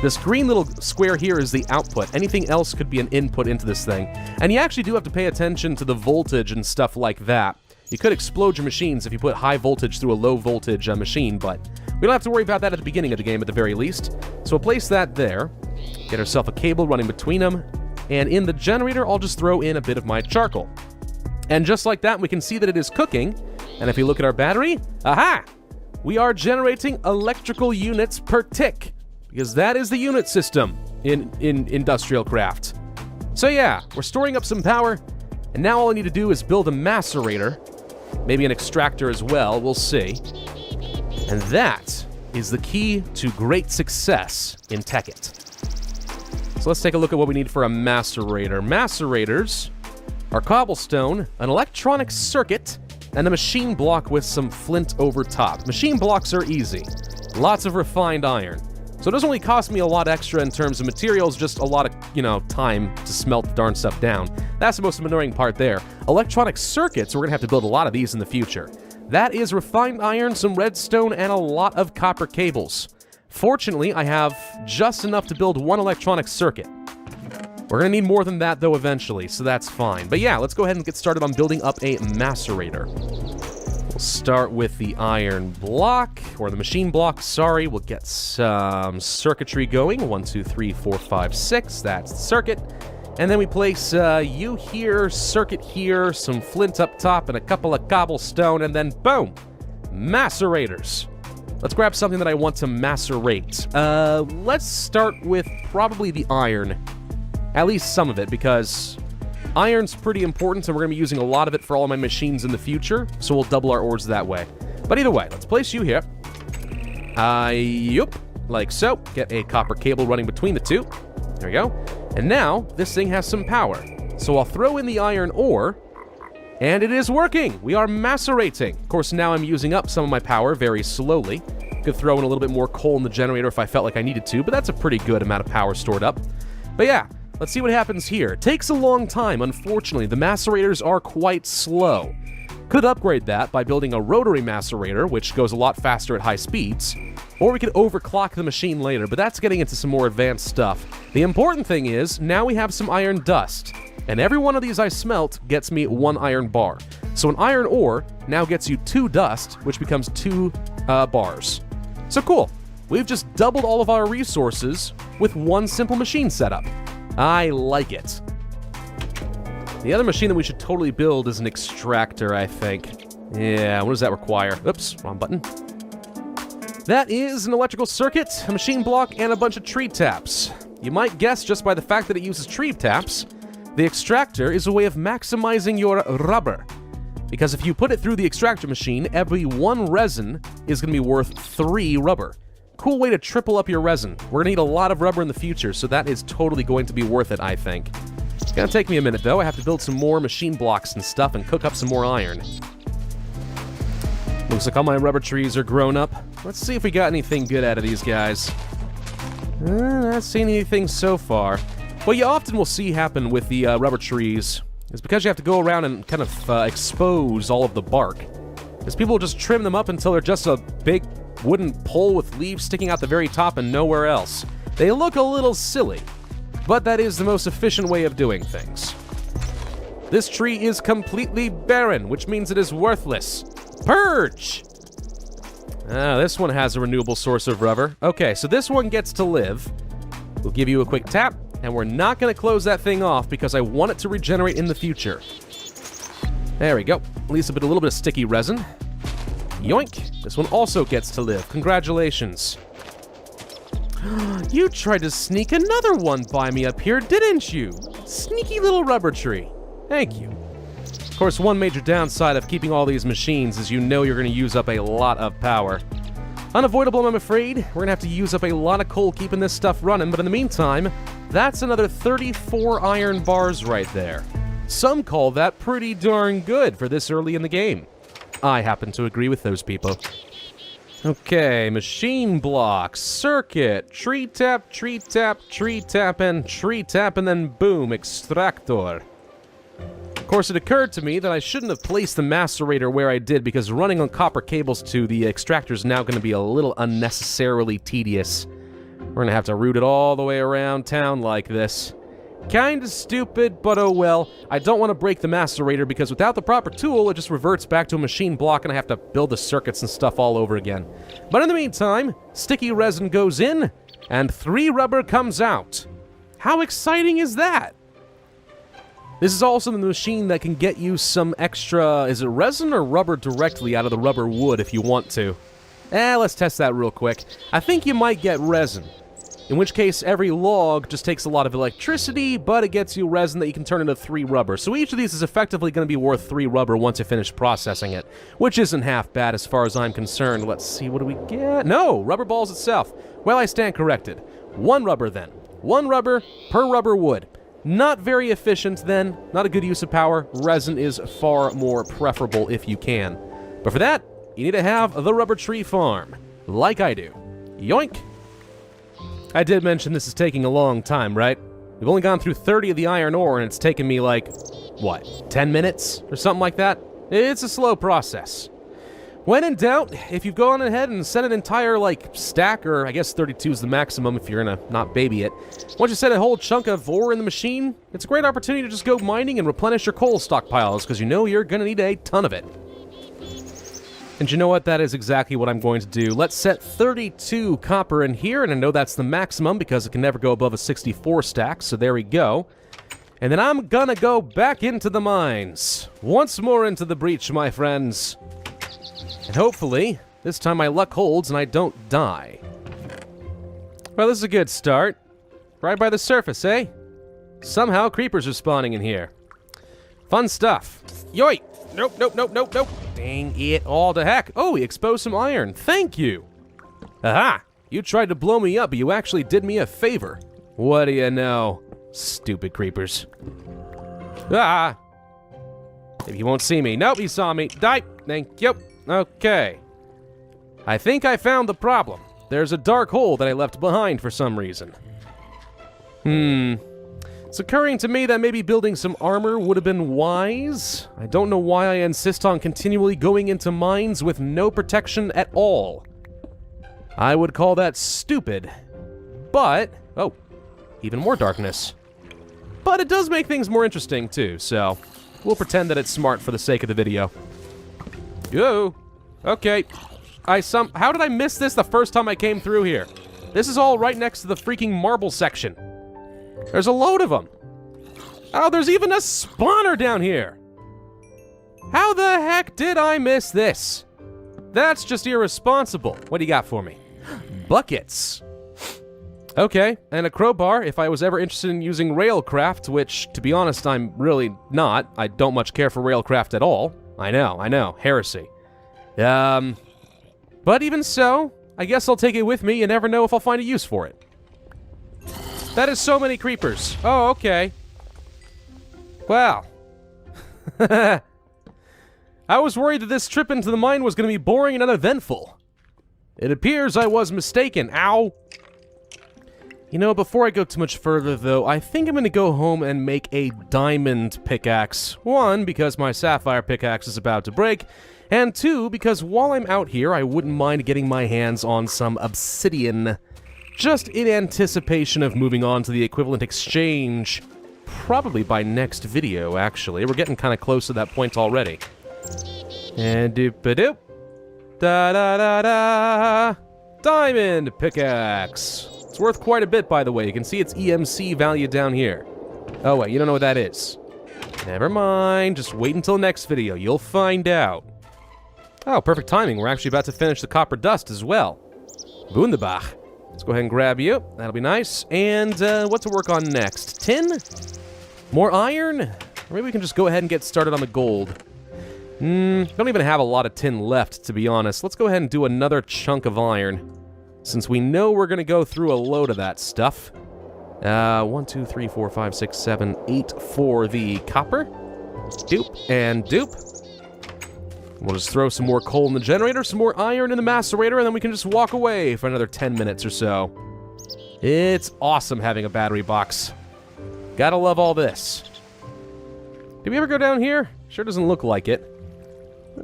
This green little square here is the output. Anything else could be an input into this thing. And you actually do have to pay attention to the voltage and stuff like that. You could explode your machines if you put high voltage through a low voltage machine, but we don't have to worry about that at the beginning of the game at the very least. So we'll place that there. Get ourselves a cable running between them. And in the generator, I'll just throw in a bit of my charcoal. And just like that, we can see that it is cooking. And if you look at our battery, aha! We are generating electrical units per tick. Because that is the unit system in industrial craft. So yeah, we're storing up some power. And now all I need to do is build a macerator. Maybe an extractor as well, we'll see. And that is the key to great success in Tekkit. So let's take a look at what we need for a macerator. Macerators are cobblestone, an electronic circuit, and a machine block with some flint over top. Machine blocks are easy. Lots of refined iron. So it doesn't really cost me a lot extra in terms of materials, just a lot of, time to smelt the darn stuff down. That's the most annoying part there. Electronic circuits, we're going to have to build a lot of these in the future. That is refined iron, some redstone, and a lot of copper cables. Fortunately, I have just enough to build one electronic circuit. We're going to need more than that, though, eventually, so that's fine. But yeah, let's go ahead and get started on building up a macerator. We'll start with the iron block, or the machine block, sorry. We'll get some circuitry going. 1, 2, 3, 4, 5, 6. That's the circuit. And then we place you here, circuit here, some flint up top, and a couple of cobblestone, and then boom! Macerators. Let's grab something that I want to macerate. Let's start with probably the iron. At least some of it, because iron's pretty important, and we're going to be using a lot of it for all of my machines in the future, so we'll double our ores that way. But either way, let's place you here. Yup, like so. Get a copper cable running between the two. There we go. And now, this thing has some power. So I'll throw in the iron ore, and it is working! We are macerating. Of course, now I'm using up some of my power very slowly. Could throw in a little bit more coal in the generator if I felt like I needed to, but that's a pretty good amount of power stored up. But yeah, let's see what happens here. It takes a long time, unfortunately. The macerators are quite slow. Could upgrade that by building a rotary macerator, which goes a lot faster at high speeds. Or we could overclock the machine later, but that's getting into some more advanced stuff. The important thing is, now we have some iron dust. And every one of these I smelt gets me 1 iron bar. So an iron ore now gets you 2 dust, which becomes 2 bars. So cool. We've just doubled all of our resources with one simple machine setup. I like it. The other machine that we should totally build is an extractor, I think. Yeah, what does that require? Oops, wrong button. That is an electrical circuit, a machine block, and a bunch of tree taps. You might guess just by the fact that it uses tree taps, the extractor is a way of maximizing your rubber. Because if you put it through the extractor machine, every 1 resin is going to be worth 3 rubber. Cool way to triple up your resin. We're going to need a lot of rubber in the future, so that is totally going to be worth it, I think. It's going to take me a minute, though. I have to build some more machine blocks and stuff and cook up some more iron. Looks like all my rubber trees are grown up. Let's see if we got anything good out of these guys. Not seeing anything so far. What you often will see happen with the rubber trees is because you have to go around and kind of expose all of the bark. Is people will just trim them up until they're just a big wooden pole with leaves sticking out the very top and nowhere else. They look a little silly, but that is the most efficient way of doing things. This tree is completely barren, which means it is worthless. Purge! This one has a renewable source of rubber. Okay, so this one gets to live. We'll give you a quick tap, and we're not going to close that thing off because I want it to regenerate in the future. There we go. At least a little bit of sticky resin. Yoink! This one also gets to live. Congratulations. You tried to sneak another one by me up here, didn't you? Sneaky little rubber tree. Thank you. Of course, one major downside of keeping all these machines is you know you're going to use up a lot of power. Unavoidable, I'm afraid. We're going to have to use up a lot of coal keeping this stuff running, but in the meantime, that's another 34 iron bars right there. Some call that pretty darn good for this early in the game. I happen to agree with those people. Okay, machine block, circuit, tree tap, tree tap, tree tap, and tree tap, and then boom, extractor. Of course, it occurred to me that I shouldn't have placed the macerator where I did because running on copper cables to the extractor is now going to be a little unnecessarily tedious. We're going to have to route it all the way around town like this. Kinda stupid, but oh well. I don't want to break the macerator because without the proper tool, it just reverts back to a machine block and I have to build the circuits and stuff all over again. But in the meantime, sticky resin goes in, and 3 rubber comes out. How exciting is that? This is also the machine that can get you some extra, is it resin or rubber directly out of the rubber wood if you want to? Let's test that real quick. I think you might get resin. In which case, every log just takes a lot of electricity, but it gets you resin that you can turn into 3 rubber. So each of these is effectively going to be worth 3 rubber once you finish processing it, which isn't half bad as far as I'm concerned. Let's see, what do we get? No, rubber balls itself. Well, I stand corrected. 1 rubber then. 1 rubber per rubber wood. Not very efficient then, not a good use of power. Resin is far more preferable if you can. But for that, you need to have the rubber tree farm, like I do. Yoink! I did mention this is taking a long time, right? We've only gone through 30 of the iron ore and it's taken me like, what, 10 minutes or something like that? It's a slow process. When in doubt, if you've gone ahead and set an entire, stack, or I guess 32 is the maximum if you're gonna not baby it. Once you set a whole chunk of ore in the machine, it's a great opportunity to just go mining and replenish your coal stockpiles, because you know you're gonna need a ton of it. And you know what? That is exactly what I'm going to do. Let's set 32 copper in here, and I know that's the maximum because it can never go above a 64 stack, so there we go. And then I'm gonna go back into the mines. Once more into the breach, my friends. And hopefully, this time my luck holds and I don't die. Well, this is a good start. Right by the surface, eh? Somehow creepers are spawning in here. Fun stuff. Yoy! Nope, nope, nope, nope, nope. Dang it all to heck. Oh, he exposed some iron. Thank you. Aha! You tried to blow me up, but you actually did me a favor. What do you know? Stupid creepers. Ah! Maybe he won't see me. Nope, he saw me. Die! Thank you. Okay. I think I found the problem. There's a dark hole that I left behind for some reason. It's occurring to me that maybe building some armor would have been wise. I don't know why I insist on continually going into mines with no protection at all. I would call that stupid. But, oh, even more darkness. But it does make things more interesting too, so we'll pretend that it's smart for the sake of the video. Yo, okay. How did I miss this the first time I came through here? This is all right next to the freaking marble section. There's a load of them. Oh, there's even a spawner down here. How the heck did I miss this? That's just irresponsible. What do you got for me? Buckets. Okay, and a crowbar if I was ever interested in using railcraft, which, to be honest, I'm really not. I don't much care for railcraft at all. I know, heresy. But even so, I guess I'll take it with me. You never know if I'll find a use for it. That is so many creepers. Oh, okay. Wow. I was worried that this trip into the mine was going to be boring and uneventful. It appears I was mistaken. Ow. You know, before I go too much further, though, I think I'm going to go home and make a diamond pickaxe. 1, because my sapphire pickaxe is about to break, and 2, because while I'm out here, I wouldn't mind getting my hands on some obsidian, just in anticipation of moving on to the equivalent exchange, probably by next video, actually. We're getting kind of close to that point already. And doop-a-doop. Da-da-da-da. Diamond pickaxe. It's worth quite a bit, by the way. You can see its EMC value down here. Oh, wait, you don't know what that is. Never mind. Just wait until next video. You'll find out. Oh, perfect timing. We're actually about to finish the copper dust as well. Wunderbar. Let's go ahead and grab you. That'll be nice. And what to work on next? Tin? More iron? Or maybe we can just go ahead and get started on the gold. Don't even have a lot of tin left, to be honest. Let's go ahead and do another chunk of iron, since we know we're going to go through a load of that stuff. 1, 2, 3, 4, 5, 6, 7, 8 for the copper. Doop and doop. We'll just throw some more coal in the generator, some more iron in the macerator, and then we can just walk away for another 10 minutes or so. It's awesome having a battery box. Gotta love all this. Did we ever go down here? Sure doesn't look like it.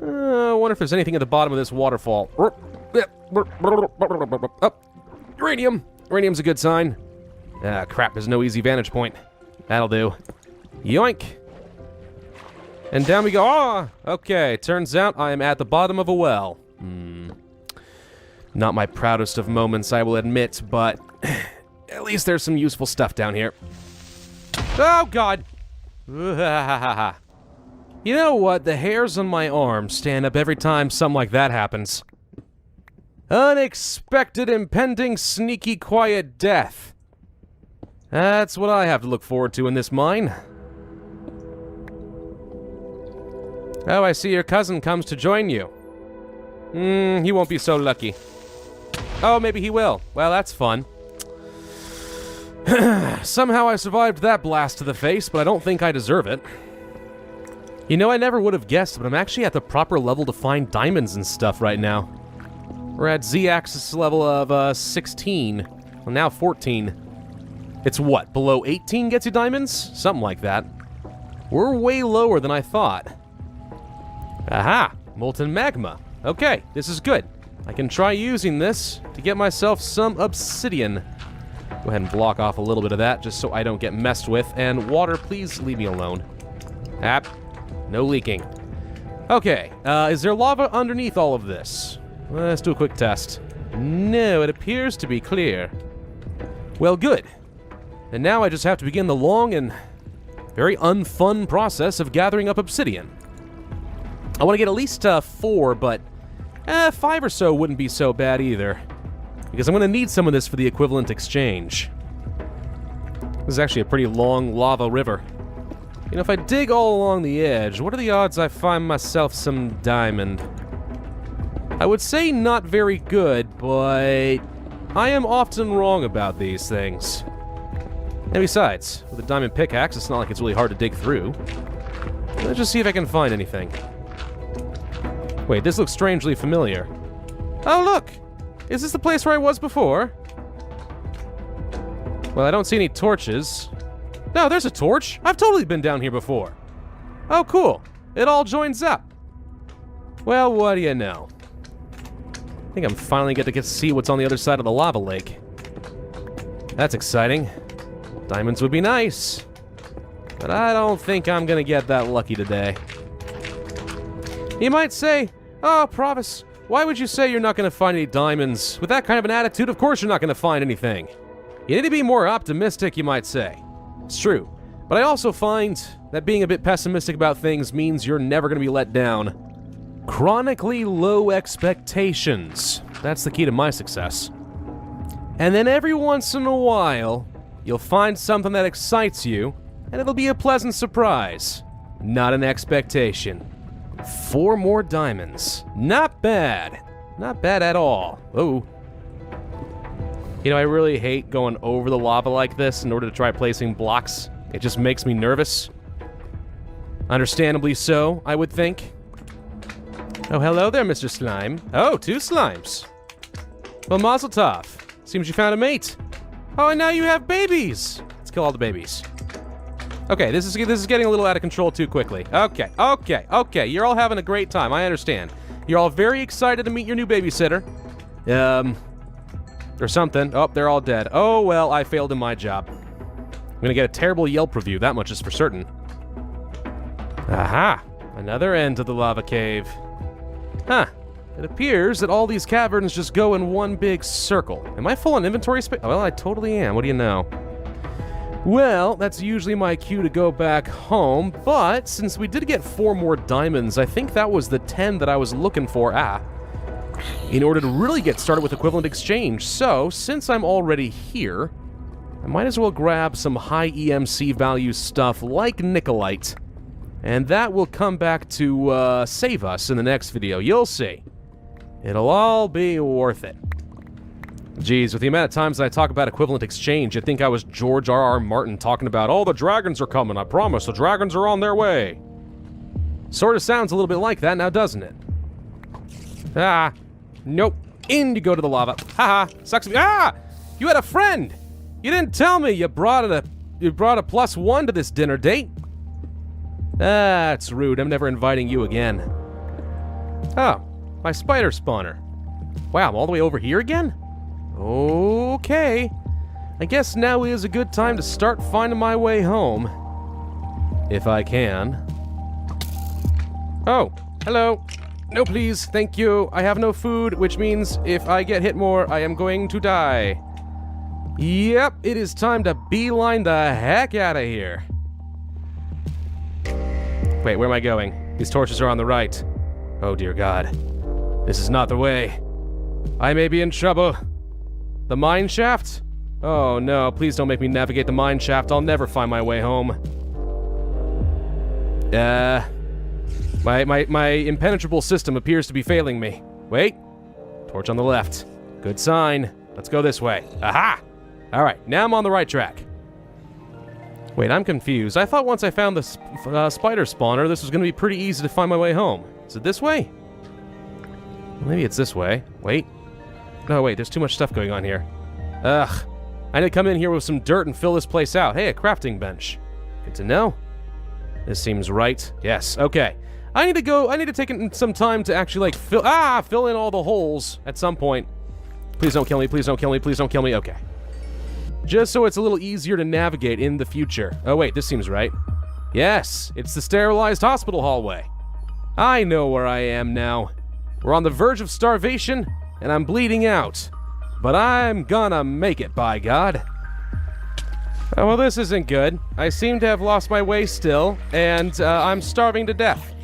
I wonder if there's anything at the bottom of this waterfall. Oh, uranium! Uranium's a good sign. Ah, crap, there's no easy vantage point. That'll do. Yoink! And down we go. Ah! Okay, turns out I am at the bottom of a well. Not my proudest of moments, I will admit, but at least there's some useful stuff down here. Oh, God! You know what? The hairs on my arm stand up every time something like that happens. Unexpected, impending, sneaky, quiet death. That's what I have to look forward to in this mine. Oh, I see your cousin comes to join you. He won't be so lucky. Oh, maybe he will. Well, that's fun. Somehow I survived that blast to the face, but I don't think I deserve it. You know, I never would have guessed, but I'm actually at the proper level to find diamonds and stuff right now. We're at Z-axis level of 16. Well, now 14. It's what, below 18 gets you diamonds? Something like that. We're way lower than I thought. Aha! Molten magma. Okay, this is good. I can try using this to get myself some obsidian. Go ahead and block off a little bit of that just so I don't get messed with. And water, please leave me alone. No leaking. Okay, is there lava underneath all of this? Let's do a quick test. No, it appears to be clear. Well, good. And now I just have to begin the long and very unfun process of gathering up obsidian. I want to get at least 4, but 5 or so wouldn't be so bad either. Because I'm going to need some of this for the equivalent exchange. This is actually a pretty long lava river. You know, if I dig all along the edge, what are the odds I find myself some diamond? I would say not very good, but I am often wrong about these things. And besides, with a diamond pickaxe, it's not like it's really hard to dig through. Let's just see if I can find anything. Wait, this looks strangely familiar. Oh, look! Is this the place where I was before? Well, I don't see any torches. No, there's a torch. I've totally been down here before. Oh, cool. It all joins up. Well, what do you know? I think I'm finally get to see what's on the other side of the lava lake. That's exciting. Diamonds would be nice. But I don't think I'm gonna get that lucky today. You might say, oh, Pravus, why would you say you're not gonna find any diamonds? With that kind of an attitude, of course you're not gonna find anything. You need to be more optimistic, you might say. It's true. But I also find that being a bit pessimistic about things means you're never gonna be let down. Chronically low expectations. That's the key to my success. And then every once in a while, you'll find something that excites you, and it'll be a pleasant surprise. Not an expectation. 4 more diamonds. Not bad. Not bad at all. Oh. You know, I really hate going over the lava like this in order to try placing blocks. It just makes me nervous. Understandably so, I would think. Oh, hello there, Mr. Slime. Oh, 2 slimes. Well, mazel tov. Seems you found a mate. Oh, and now you have babies. Let's kill all the babies. Okay, this is getting a little out of control too quickly. Okay. You're all having a great time. I understand. You're all very excited to meet your new babysitter. Or something. Oh, they're all dead. Oh, well, I failed in my job. I'm gonna get a terrible Yelp review. That much is for certain. Aha! Another end to the lava cave. Huh. It appears that all these caverns just go in one big circle. Am I full on inventory space? Well, I totally am. What do you know? Well, that's usually my cue to go back home, but since we did get 4 more diamonds, I think that was the 10 that I was looking for, in order to really get started with equivalent exchange. So, since I'm already here, I might as well grab some high EMC value stuff like Nicolite, and that will come back to save us in the next video. You'll see. It'll all be worth it. Geez, with the amount of times I talk about equivalent exchange, you'd think I was George R.R. Martin talking about, oh, the dragons are coming, I promise, the dragons are on their way. Sort of sounds a little bit like that now, doesn't it? Ah, nope. In you go to the lava. Haha, sucks to be. Ah! You had a friend! You didn't tell me you brought a +1 to this dinner date. That's rude. I'm never inviting you again. Oh, my spider spawner. Wow, I'm all the way over here again? Okay. I guess now is a good time to start finding my way home. If I can. Oh, hello. No, please, thank you. I have no food, which means if I get hit more, I am going to die. Yep, it is time to beeline the heck out of here. Wait, where am I going? These torches are on the right. Oh, dear God. This is not the way. I may be in trouble. The mine shaft? Oh, no, please don't make me navigate the mine shaft. I'll never find my way home. My impenetrable system appears to be failing me. Wait. Torch on the left. Good sign. Let's go this way. Aha! Alright, now I'm on the right track. Wait, I'm confused. I thought once I found the spider spawner, this was going to be pretty easy to find my way home. Is it this way? Maybe it's this way. Wait. No, wait, there's too much stuff going on here. Ugh. I need to come in here with some dirt and fill this place out. Hey, a crafting bench. Good to know. This seems right. Yes, okay. I need to take some time to actually, like, fill in all the holes at some point. Please don't kill me, please don't kill me, please don't kill me. Okay. Just so it's a little easier to navigate in the future. Oh, wait, this seems right. Yes, it's the sterilized hospital hallway. I know where I am now. We're on the verge of starvation, and I'm bleeding out. But I'm gonna make it, by God. Oh, well, this isn't good. I seem to have lost my way still, and I'm starving to death.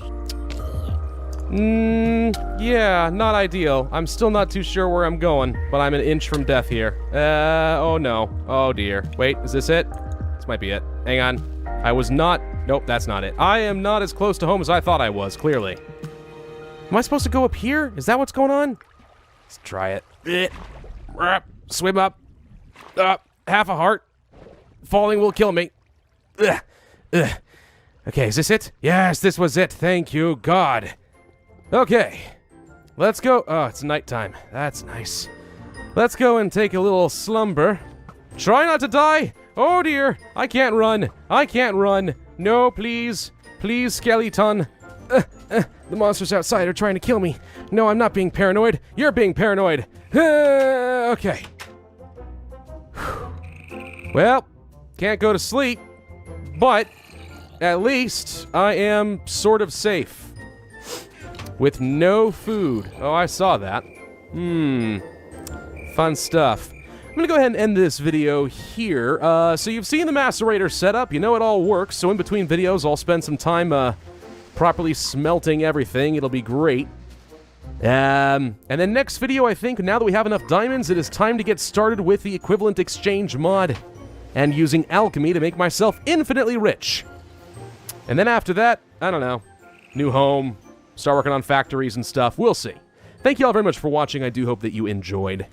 Yeah, not ideal. I'm still not too sure where I'm going, but I'm an inch from death here. Oh no. Oh dear. Wait, is this it? This might be it. Hang on. I was not... Nope, that's not it. I am not as close to home as I thought I was, clearly. Am I supposed to go up here? Is that what's going on? Let's try it. Swim up. Half a heart. Falling will kill me. Okay, is this it? Yes, this was it. Thank you, God. Okay, let's go. Oh, it's nighttime. That's nice. Let's go and take a little slumber. Try not to die. Oh dear, I can't run. I can't run. No, please. Please, skeleton. The monsters outside are trying to kill me. No, I'm not being paranoid. You're being paranoid. Okay. Well, can't go to sleep, but at least I am sort of safe. With no food. Oh, I saw that. Fun stuff. I'm gonna go ahead and end this video here. So you've seen the macerator setup. You know it all works. So in between videos, I'll spend some time properly smelting everything. It'll be great. And then next video, I think, now that we have enough diamonds, it is time to get started with the equivalent exchange mod and using alchemy to make myself infinitely rich. And then after that, I don't know, new home, start working on factories and stuff. We'll see. Thank you all very much for watching. I do hope that you enjoyed.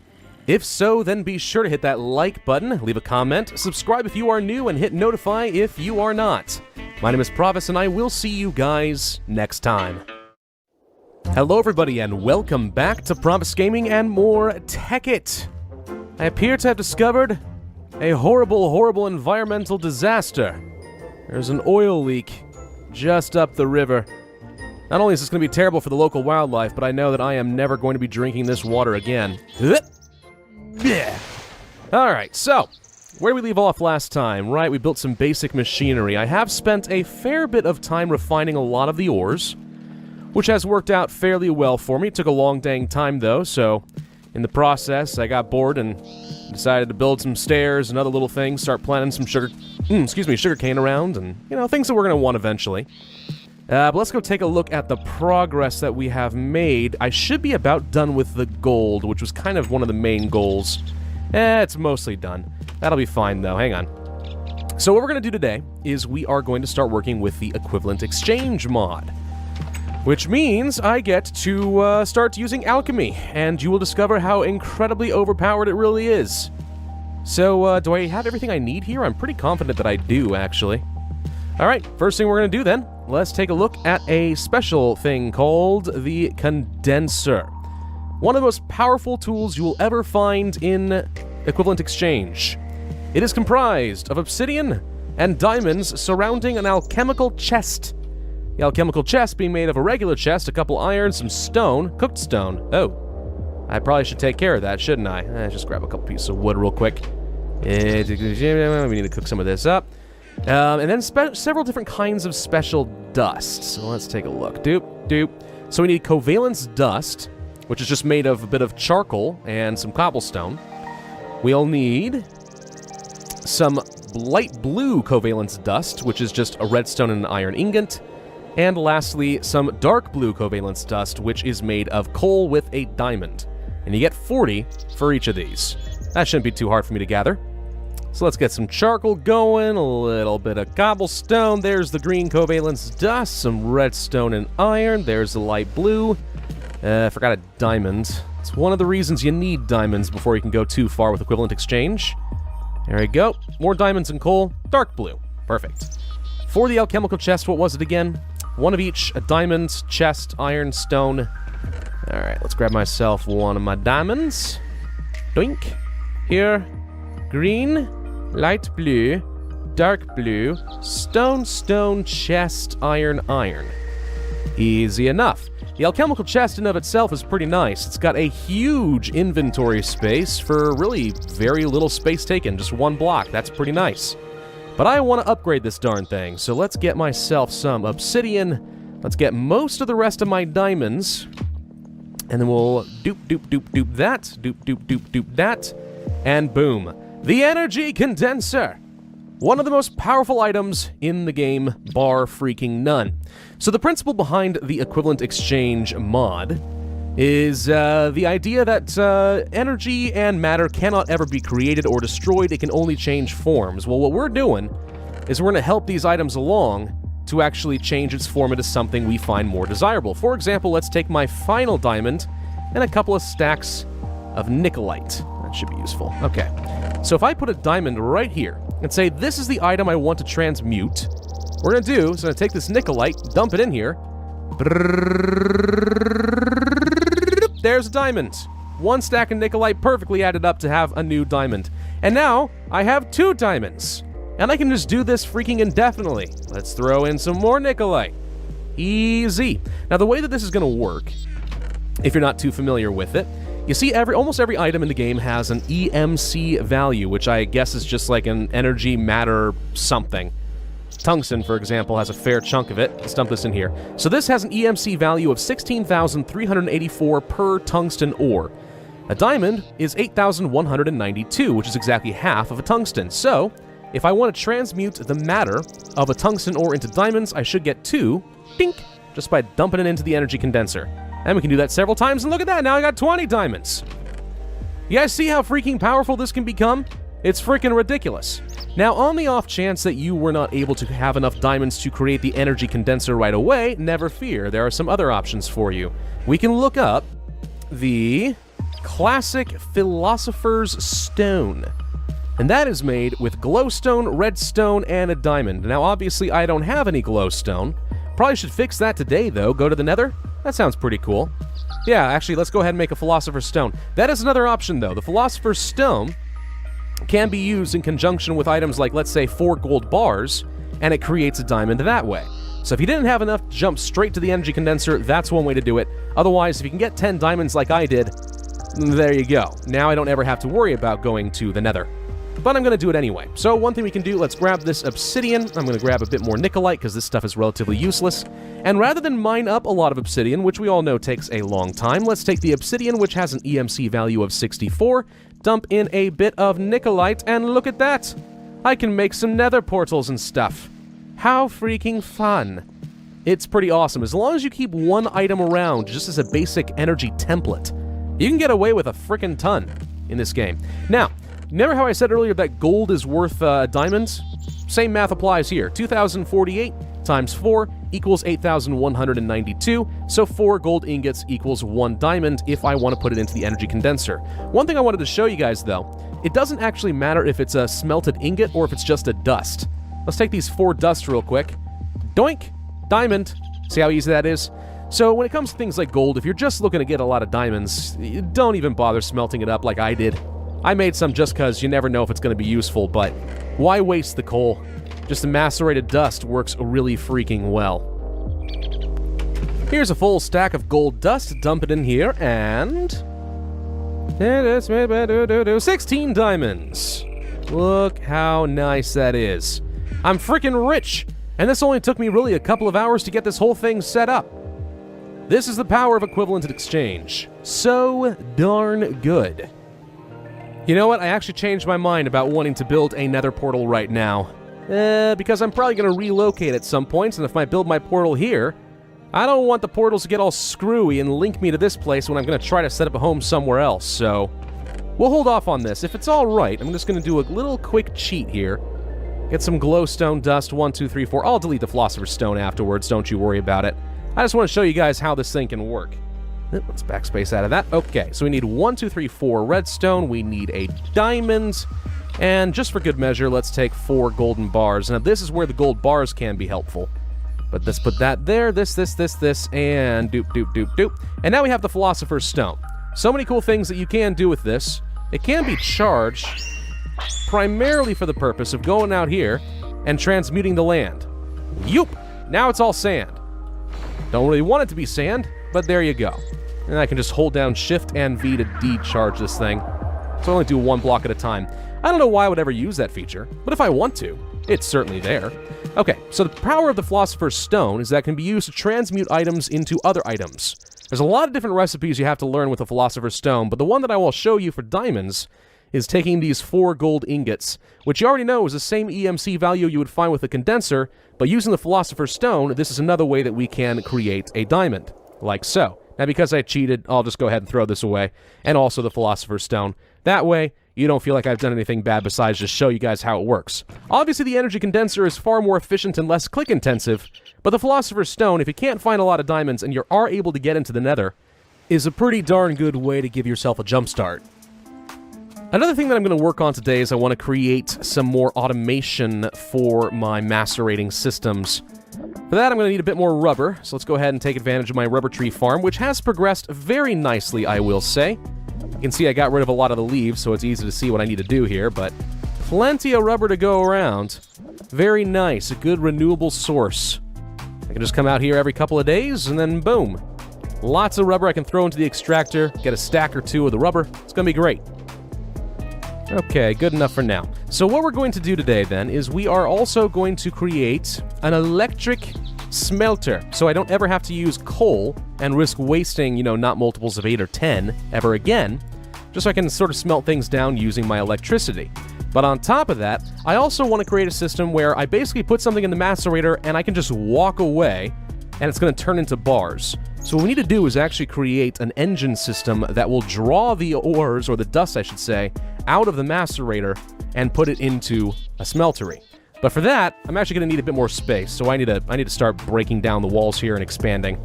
If so, then be sure to hit that like button, leave a comment, subscribe if you are new, and hit notify if you are not. My name is Pravus, and I will see you guys next time. Hello everybody, and welcome back to Pravus Gaming and more Tekkit. I appear to have discovered a horrible, horrible environmental disaster. There's an oil leak just up the river. Not only is this going to be terrible for the local wildlife, but I know that I am never going to be drinking this water again. Alright, so, where did we leave off last time? Right, we built some basic machinery. I have spent a fair bit of time refining a lot of the ores, which has worked out fairly well for me. It took a long dang time, though, so in the process, I got bored and decided to build some stairs and other little things, start planting some sugarcane around, and, you know, things that we're going to want eventually. But let's go take a look at the progress that we have made. I should be about done with the gold, which was kind of one of the main goals. It's mostly done. That'll be fine, though. Hang on. So what we're going to do today is we are going to start working with the equivalent exchange mod, which means I get to start using alchemy, and you will discover how incredibly overpowered it really is. So, do I have everything I need here? I'm pretty confident that I do, actually. Alright, first thing we're going to do then, let's take a look at a special thing called the condenser. One of the most powerful tools you will ever find in equivalent exchange. It is comprised of obsidian and diamonds surrounding an alchemical chest. The alchemical chest being made of a regular chest, a couple iron, some stone, cooked stone. Oh, I probably should take care of that, shouldn't I? Just grab a couple pieces of wood real quick. We need to cook some of this up. And then several different kinds of special dust. So let's take a look. Doop. So we need covalence dust, which is just made of a bit of charcoal and some cobblestone. We'll need some light blue covalence dust, which is just a redstone and an iron ingot. And lastly, some dark blue covalence dust, which is made of coal with a diamond. And you get 40 for each of these. That shouldn't be too hard for me to gather. So let's get some charcoal going, a little bit of cobblestone. There's the green covalence dust, some redstone and iron. There's the light blue. Forgot a diamond. It's one of the reasons you need diamonds before you can go too far with equivalent exchange. There we go. More diamonds and coal. Dark blue. Perfect. For the alchemical chest, what was it again? One of each, a diamond, chest, iron, stone. Alright, let's grab myself one of my diamonds. Doink. Here. Green, light blue, dark blue, stone, chest, iron. Easy enough. The alchemical chest in of itself is pretty nice. It's got a huge inventory space for really very little space taken, just one block. That's pretty nice. But I want to upgrade this darn thing, so let's get myself some obsidian. Let's get most of the rest of my diamonds. And then we'll doop that, and boom. The energy condenser! One of the most powerful items in the game, bar freaking none. So the principle behind the equivalent exchange mod is the idea that energy and matter cannot ever be created or destroyed, it can only change forms. Well, what we're doing is we're going to help these items along to actually change its form into something we find more desirable. For example, let's take my final diamond and a couple of stacks of nickelite. That should be useful. Okay, so if I put a diamond right here and say this is the item I want to transmute, what we're going to do is I'm going to take this nickelite, dump it in here. There's a diamond. One stack of nickelite perfectly added up to have a new diamond. And now I have 2 diamonds. And I can just do this freaking indefinitely. Let's throw in some more nickelite. Easy. Now the way that this is going to work, if you're not too familiar with it, you see almost every item in the game has an EMC value, which I guess is just like an energy matter something. Tungsten, for example, has a fair chunk of it. Let's dump this in here. So this has an EMC value of 16,384 per tungsten ore. A diamond is 8,192, which is exactly half of a tungsten. So if I want to transmute the matter of a tungsten ore into diamonds, I should get 2, dink, just by dumping it into the energy condenser. And we can do that several times, and look at that, now I got 20 diamonds. You guys see how freaking powerful this can become? It's freaking ridiculous. Now, on the off chance that you were not able to have enough diamonds to create the energy condenser right away, never fear, there are some other options for you. We can look up the classic Philosopher's Stone. And that is made with glowstone, redstone, and a diamond. Now, obviously, I don't have any glowstone. Probably should fix that today, though. Go to the nether? That sounds pretty cool. Yeah, actually, let's go ahead and make a Philosopher's Stone. That is another option, though. The Philosopher's Stone can be used in conjunction with items like, let's say, 4 gold bars, and it creates a diamond that way. So if you didn't have enough to jump straight to the energy condenser, that's one way to do it. Otherwise, if you can get 10 diamonds like I did, there you go. Now I don't ever have to worry about going to the nether. But I'm going to do it anyway. So one thing we can do, let's grab this obsidian. I'm going to grab a bit more nickelite because this stuff is relatively useless. And rather than mine up a lot of obsidian, which we all know takes a long time, let's take the obsidian, which has an EMC value of 64, dump in a bit of nickelite, and look at that! I can make some nether portals and stuff. How freaking fun. It's pretty awesome. As long as you keep one item around just as a basic energy template, you can get away with a frickin' ton in this game. Now, remember how I said earlier that gold is worth diamonds? Same math applies here. 2,048 times 4 equals 8,192, so 4 gold ingots equals 1 diamond if I want to put it into the energy condenser. One thing I wanted to show you guys, though, it doesn't actually matter if it's a smelted ingot or if it's just a dust. Let's take these 4 dust real quick. Doink! diamond. See how easy that is? So when it comes to things like gold, if you're just looking to get a lot of diamonds, don't even bother smelting it up like I did. I made some just because you never know if it's going to be useful, but why waste the coal? Just the macerated dust works really freaking well. Here's a full stack of gold dust, dump it in here, and 16 diamonds. Look how nice that is. I'm freaking rich, and this only took me really a couple of hours to get this whole thing set up. This is the power of equivalent exchange. So darn good. You know what? I actually changed my mind about wanting to build a nether portal right now. Because I'm probably going to relocate at some point, and if I build my portal here, I don't want the portals to get all screwy and link me to this place when I'm going to try to set up a home somewhere else, so we'll hold off on this. If it's alright, I'm just going to do a little quick cheat here. Get some glowstone dust, 1, 2, 3, 4. I'll delete the philosopher's stone afterwards, don't you worry about it. I just want to show you guys how this thing can work. Let's backspace out of that. Okay, so we need 1, 2, 3, 4 redstone. We need a diamond. And just for good measure, let's take 4 golden bars. Now, this is where the gold bars can be helpful. But let's put that there, this, and doop. And now we have the philosopher's stone. So many cool things that you can do with this. It can be charged primarily for the purpose of going out here and transmuting the land. Yoop! Now it's all sand. Don't really want it to be sand, but there you go. And I can just hold down Shift and V to decharge this thing. So I only do 1 block at a time. I don't know why I would ever use that feature, but if I want to, it's certainly there. Okay, so the power of the Philosopher's Stone is that it can be used to transmute items into other items. There's a lot of different recipes you have to learn with the Philosopher's Stone, but the one that I will show you for diamonds is taking these 4 gold ingots, which you already know is the same EMC value you would find with the condenser, but using the Philosopher's Stone, this is another way that we can create a diamond, like so. Now, because I cheated, I'll just go ahead and throw this away, and also the Philosopher's Stone. That way, you don't feel like I've done anything bad besides just show you guys how it works. Obviously, the energy condenser is far more efficient and less click-intensive, but the Philosopher's Stone, if you can't find a lot of diamonds and you are able to get into the nether, is a pretty darn good way to give yourself a jump start. Another thing that I'm going to work on today is I want to create some more automation for my macerating systems. For that, I'm going to need a bit more rubber, so let's go ahead and take advantage of my rubber tree farm, which has progressed very nicely, I will say. You can see I got rid of a lot of the leaves, so it's easy to see what I need to do here, but plenty of rubber to go around. Very nice, a good renewable source. I can just come out here every couple of days, and then boom. Lots of rubber I can throw into the extractor, get a stack or 2 of the rubber. It's going to be great. Okay, good enough for now. So what we're going to do today, then, is we are also going to create an electric smelter, so I don't ever have to use coal and risk wasting, not multiples of 8 or 10 ever again, just so I can sort of smelt things down using my electricity. But on top of that, I also want to create a system where I basically put something in the macerator and I can just walk away, and it's going to turn into bars. So what we need to do is actually create an engine system that will draw the ores, or the dust I should say, out of the macerator and put it into a smeltery. But for that, I'm actually going to need a bit more space, so I need to start breaking down the walls here and expanding.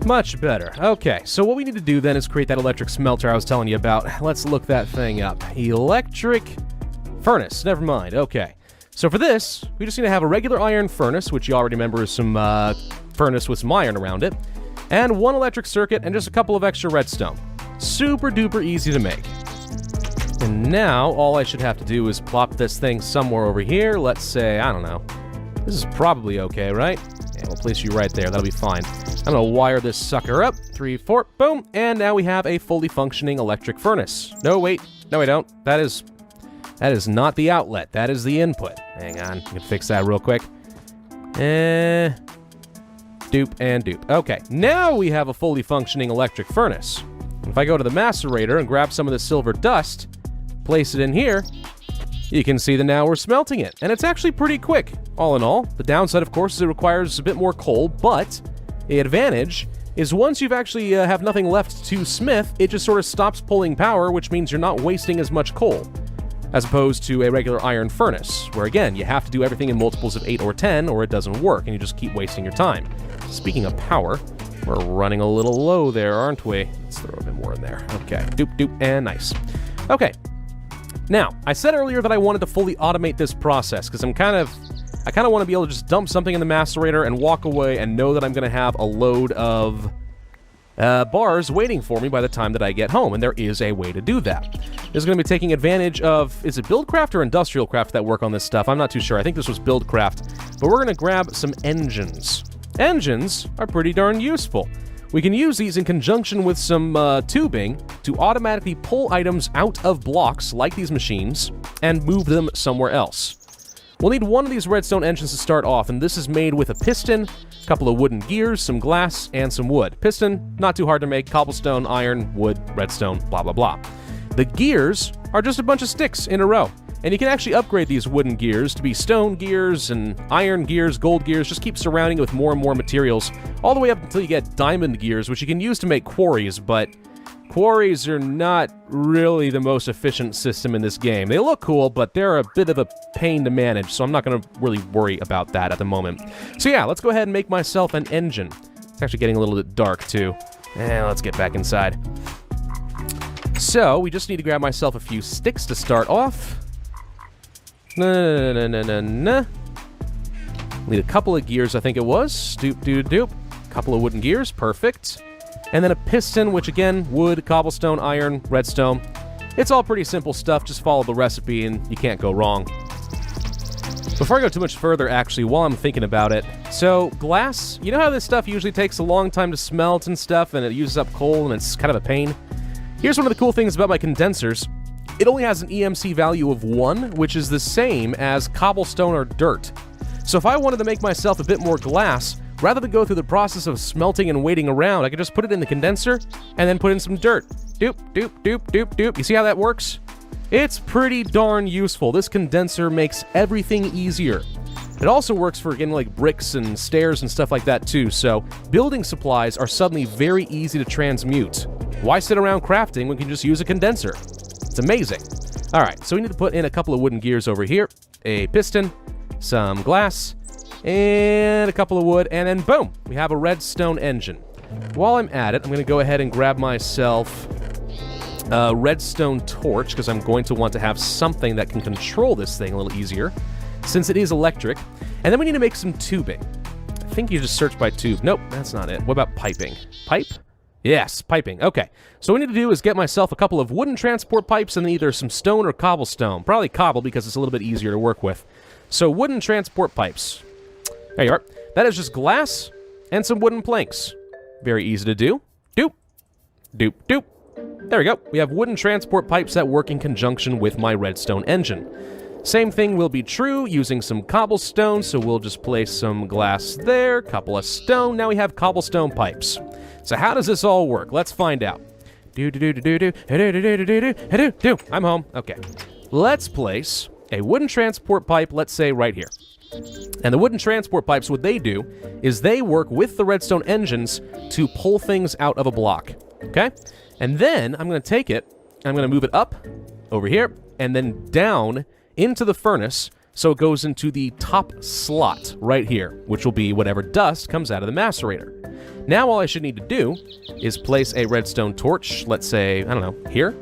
Much better. Okay, so what we need to do then is create that electric smelter I was telling you about. Let's look that thing up. Electric furnace. Never mind. Okay. So for this, we just need to have a regular iron furnace, which you already remember is some furnace with some iron around it, and 1 electric circuit and just a couple of extra redstone. Super duper easy to make. And now, all I should have to do is plop this thing somewhere over here. Let's say, I don't know. This is probably okay, right? Yeah, we'll place you right there. That'll be fine. I'm gonna wire this sucker up. 3, 4, boom. And now we have a fully functioning electric furnace. No, wait. No, I don't. That is not the outlet. That is the input. Hang on. I can fix that real quick. Doop and doop. Okay, now we have a fully functioning electric furnace. If I go to the macerator and grab some of the silver dust, place it in here, you can see that now we're smelting it. And it's actually pretty quick, all in all. The downside, of course, is it requires a bit more coal, but the advantage is once you've actually have nothing left to smith, it just sort of stops pulling power, which means you're not wasting as much coal, as opposed to a regular iron furnace, where again, you have to do everything in multiples of 8 or 10, or it doesn't work, and you just keep wasting your time. Speaking of power, we're running a little low there, aren't we? Let's throw a bit more in there. Okay, doop, doop, and nice. Okay, now, I said earlier that I wanted to fully automate this process, because I'm kind of I kind of want to be able to just dump something in the macerator and walk away and know that I'm going to have a load of bars waiting for me by the time that I get home, and there is a way to do that. This is going to be taking advantage of, is it Buildcraft or Industrial Craft that work on this stuff? I'm not too sure. I think this was Buildcraft, but we're going to grab some engines. Engines are pretty darn useful. We can use these in conjunction with some tubing to automatically pull items out of blocks, like these machines, and move them somewhere else. We'll need one of these redstone engines to start off, and this is made with a piston, a couple of wooden gears, some glass, and some wood. Piston, not too hard to make, cobblestone, iron, wood, redstone, blah, blah, blah. The gears are just a bunch of sticks in a row, and you can actually upgrade these wooden gears to be stone gears and iron gears, gold gears, just keep surrounding it with more and more materials, all the way up until you get diamond gears, which you can use to make quarries, but quarries are not really the most efficient system in this game. They look cool, but they're a bit of a pain to manage, so I'm not going to really worry about that at the moment. So yeah, let's go ahead and make myself an engine. It's actually getting a little bit dark, too. And let's get back inside. So, we just need to grab myself a few sticks to start off. Need a couple of gears, I think it was. Doop. Couple of wooden gears, perfect. And then a piston, which again, wood, cobblestone, iron, redstone. It's all pretty simple stuff, just follow the recipe and you can't go wrong. Before I go too much further, actually, while I'm thinking about it, so glass, you know how this stuff usually takes a long time to smelt and stuff, and it uses up coal and it's kind of a pain? Here's one of the cool things about my condensers. It only has an EMC value of 1, which is the same as cobblestone or dirt. So if I wanted to make myself a bit more glass, rather than go through the process of smelting and waiting around, I could just put it in the condenser and then put in some dirt. Doop. You see how that works? It's pretty darn useful. This condenser makes everything easier. It also works for getting like bricks and stairs and stuff like that too, so building supplies are suddenly very easy to transmute. Why sit around crafting when we can just use a condenser? It's amazing. Alright, so we need to put in a couple of wooden gears over here, a piston, some glass, and a couple of wood, and then boom, we have a redstone engine. While I'm at it, I'm going to go ahead and grab myself a redstone torch, because I'm going to want to have something that can control this thing a little easier, since it is electric. And then we need to make some tubing. I think you just search by tube. Nope, that's not it. What about piping? Pipe? Yes, piping. Okay. So what we need to do is get myself a couple of wooden transport pipes and either some stone or cobblestone. Probably cobble because it's a little bit easier to work with. So wooden transport pipes. There you are. That is just glass and some wooden planks. Very easy to do. Doop. There we go. We have wooden transport pipes that work in conjunction with my redstone engine. Same thing will be true using some cobblestone, so we'll just place some glass there, couple of stone. Now we have cobblestone pipes. So how does this all work? Let's find out. I'm home. Okay. Let's place a wooden transport pipe, let's say right here. And the wooden transport pipes, what they do is they work with the redstone engines to pull things out of a block. Okay? And then I'm going to take it, I'm going to move it up over here, and then down into the furnace, so it goes into the top slot right here, which will be whatever dust comes out of the macerator. Now all I should need to do is place a redstone torch, let's say, I don't know, here,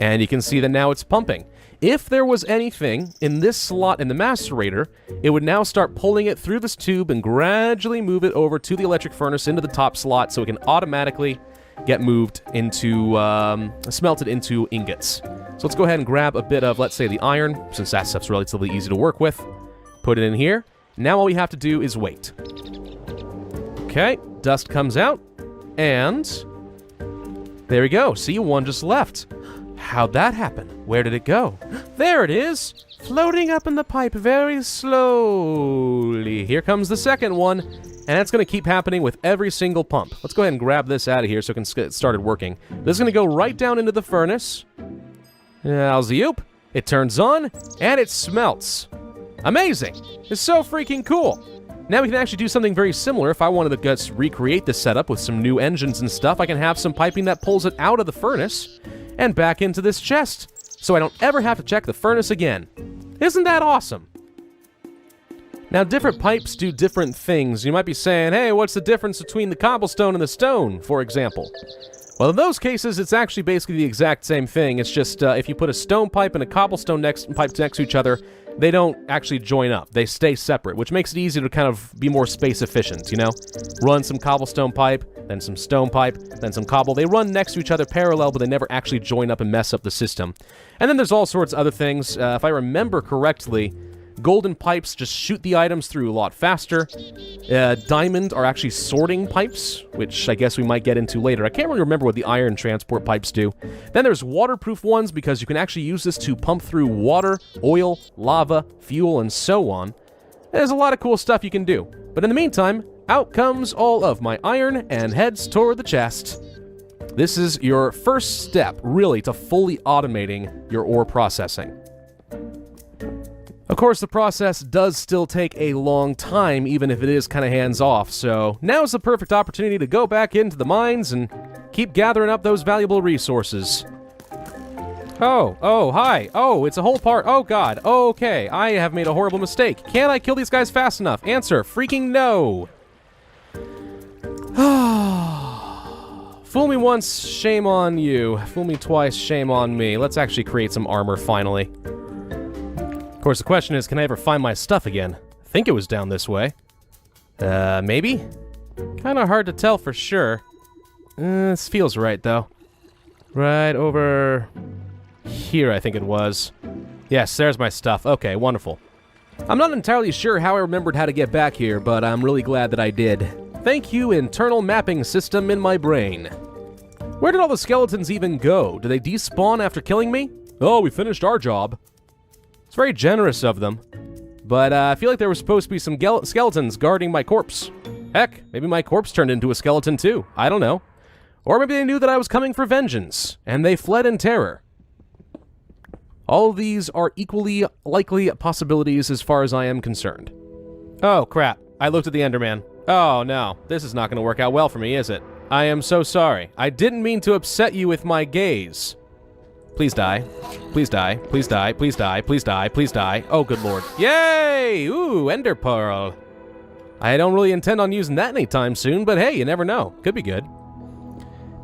and you can see that now it's pumping. If there was anything in this slot in the macerator, it would now start pulling it through this tube and gradually move it over to the electric furnace into the top slot so it can automatically get moved into, smelted into ingots. So let's go ahead and grab a bit of, let's say, the iron, since that stuff's relatively easy to work with. Put it in here. Now all we have to do is wait. Okay, dust comes out, and there we go. See, one just left. How'd that happen? Where did it go? There it is, floating up in the pipe very slowly. Here comes the second one, and it's going to keep happening with every single pump. Let's go ahead and grab this out of here so it can get started working. This is going to go right down into the furnace. Zoop. It turns on, and it smelts. Amazing. It's so freaking cool. Now we can actually do something very similar. If I wanted to just recreate this setup with some new engines and stuff, I can have some piping that pulls it out of the furnace and back into this chest, so I don't ever have to check the furnace again. Isn't that awesome? Now, different pipes do different things. You might be saying, hey, what's the difference between the cobblestone and the stone, for example? Well, in those cases, it's actually basically the exact same thing. It's just if you put a stone pipe and a cobblestone pipe next to each other, they don't actually join up. They stay separate, which makes it easier to kind of be more space efficient, you know? Run some cobblestone pipe, then some stone pipe, then some cobble. They run next to each other parallel, but they never actually join up and mess up the system. And then there's all sorts of other things. If I remember correctly, golden pipes just shoot the items through a lot faster. Diamond are actually sorting pipes, which I guess we might get into later. I can't really remember what the iron transport pipes do. Then there's waterproof ones, because you can actually use this to pump through water, oil, lava, fuel, and so on. There's a lot of cool stuff you can do. But in the meantime, out comes all of my iron and heads toward the chest. This is your first step, really, to fully automating your ore processing. Of course, the process does still take a long time, even if it is kind of hands-off, so now's the perfect opportunity to go back into the mines and keep gathering up those valuable resources. Oh, hi. Oh, it's a whole part. Oh, God. Okay, I have made a horrible mistake. Can I kill these guys fast enough? Answer, freaking no. Fool me once, shame on you. Fool me twice, shame on me. Let's actually create some armor, finally. Of course, the question is, can I ever find my stuff again? I think it was down this way. Maybe? Kinda hard to tell for sure. This feels right, though. Right over here, I think it was. Yes, there's my stuff. Okay, wonderful. I'm not entirely sure how I remembered how to get back here, but I'm really glad that I did. Thank you, internal mapping system in my brain. Where did all the skeletons even go? Did they despawn after killing me? Oh, we finished our job. It's very generous of them. But I feel like there was supposed to be some skeletons guarding my corpse. Heck, maybe my corpse turned into a skeleton too. I don't know. Or maybe they knew that I was coming for vengeance, and they fled in terror. All of these are equally likely possibilities as far as I am concerned. Oh, crap. I looked at the Enderman. Oh, no. This is not going to work out well for me, is it? I am so sorry. I didn't mean to upset you with my gaze. Please die. Please die. Please die. Please die. Please die. Please die. Oh, good lord. Yay! Ooh, Ender Pearl. I don't really intend on using that anytime soon, but hey, you never know. Could be good.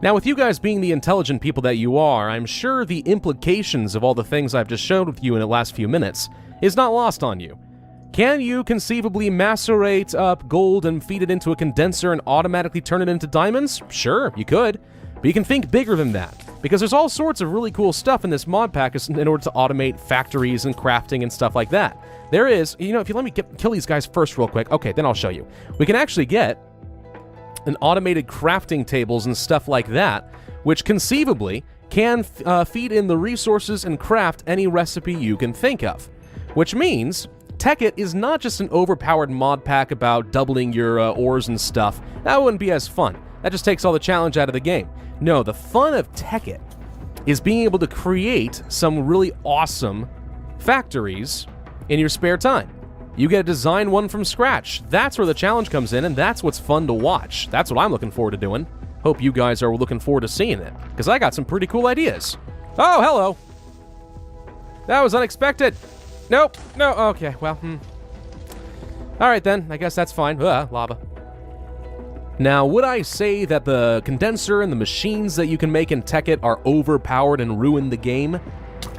Now, with you guys being the intelligent people that you are, I'm sure the implications of all the things I've just showed with you in the last few minutes is not lost on you. Can you conceivably macerate up gold and feed it into a condenser and automatically turn it into diamonds? Sure, you could. But you can think bigger than that, because there's all sorts of really cool stuff in this mod pack in order to automate factories and crafting and stuff like that. There is, you know, if you let me kill these guys first real quick, okay, then I'll show you. We can actually get an automated crafting tables and stuff like that, which conceivably can feed in the resources and craft any recipe you can think of. Which means Tekkit is not just an overpowered mod pack about doubling your ores and stuff. That wouldn't be as fun. That just takes all the challenge out of the game. No, the fun of Tekkit is being able to create some really awesome factories in your spare time. You get to design one from scratch. That's where the challenge comes in, and that's what's fun to watch. That's what I'm looking forward to doing. Hope you guys are looking forward to seeing it, because I got some pretty cool ideas. Oh, hello. That was unexpected. Nope. No. Okay, well, All right, then. I guess that's fine. Lava. Now, would I say that the condenser and the machines that you can make in Tekkit are overpowered and ruin the game?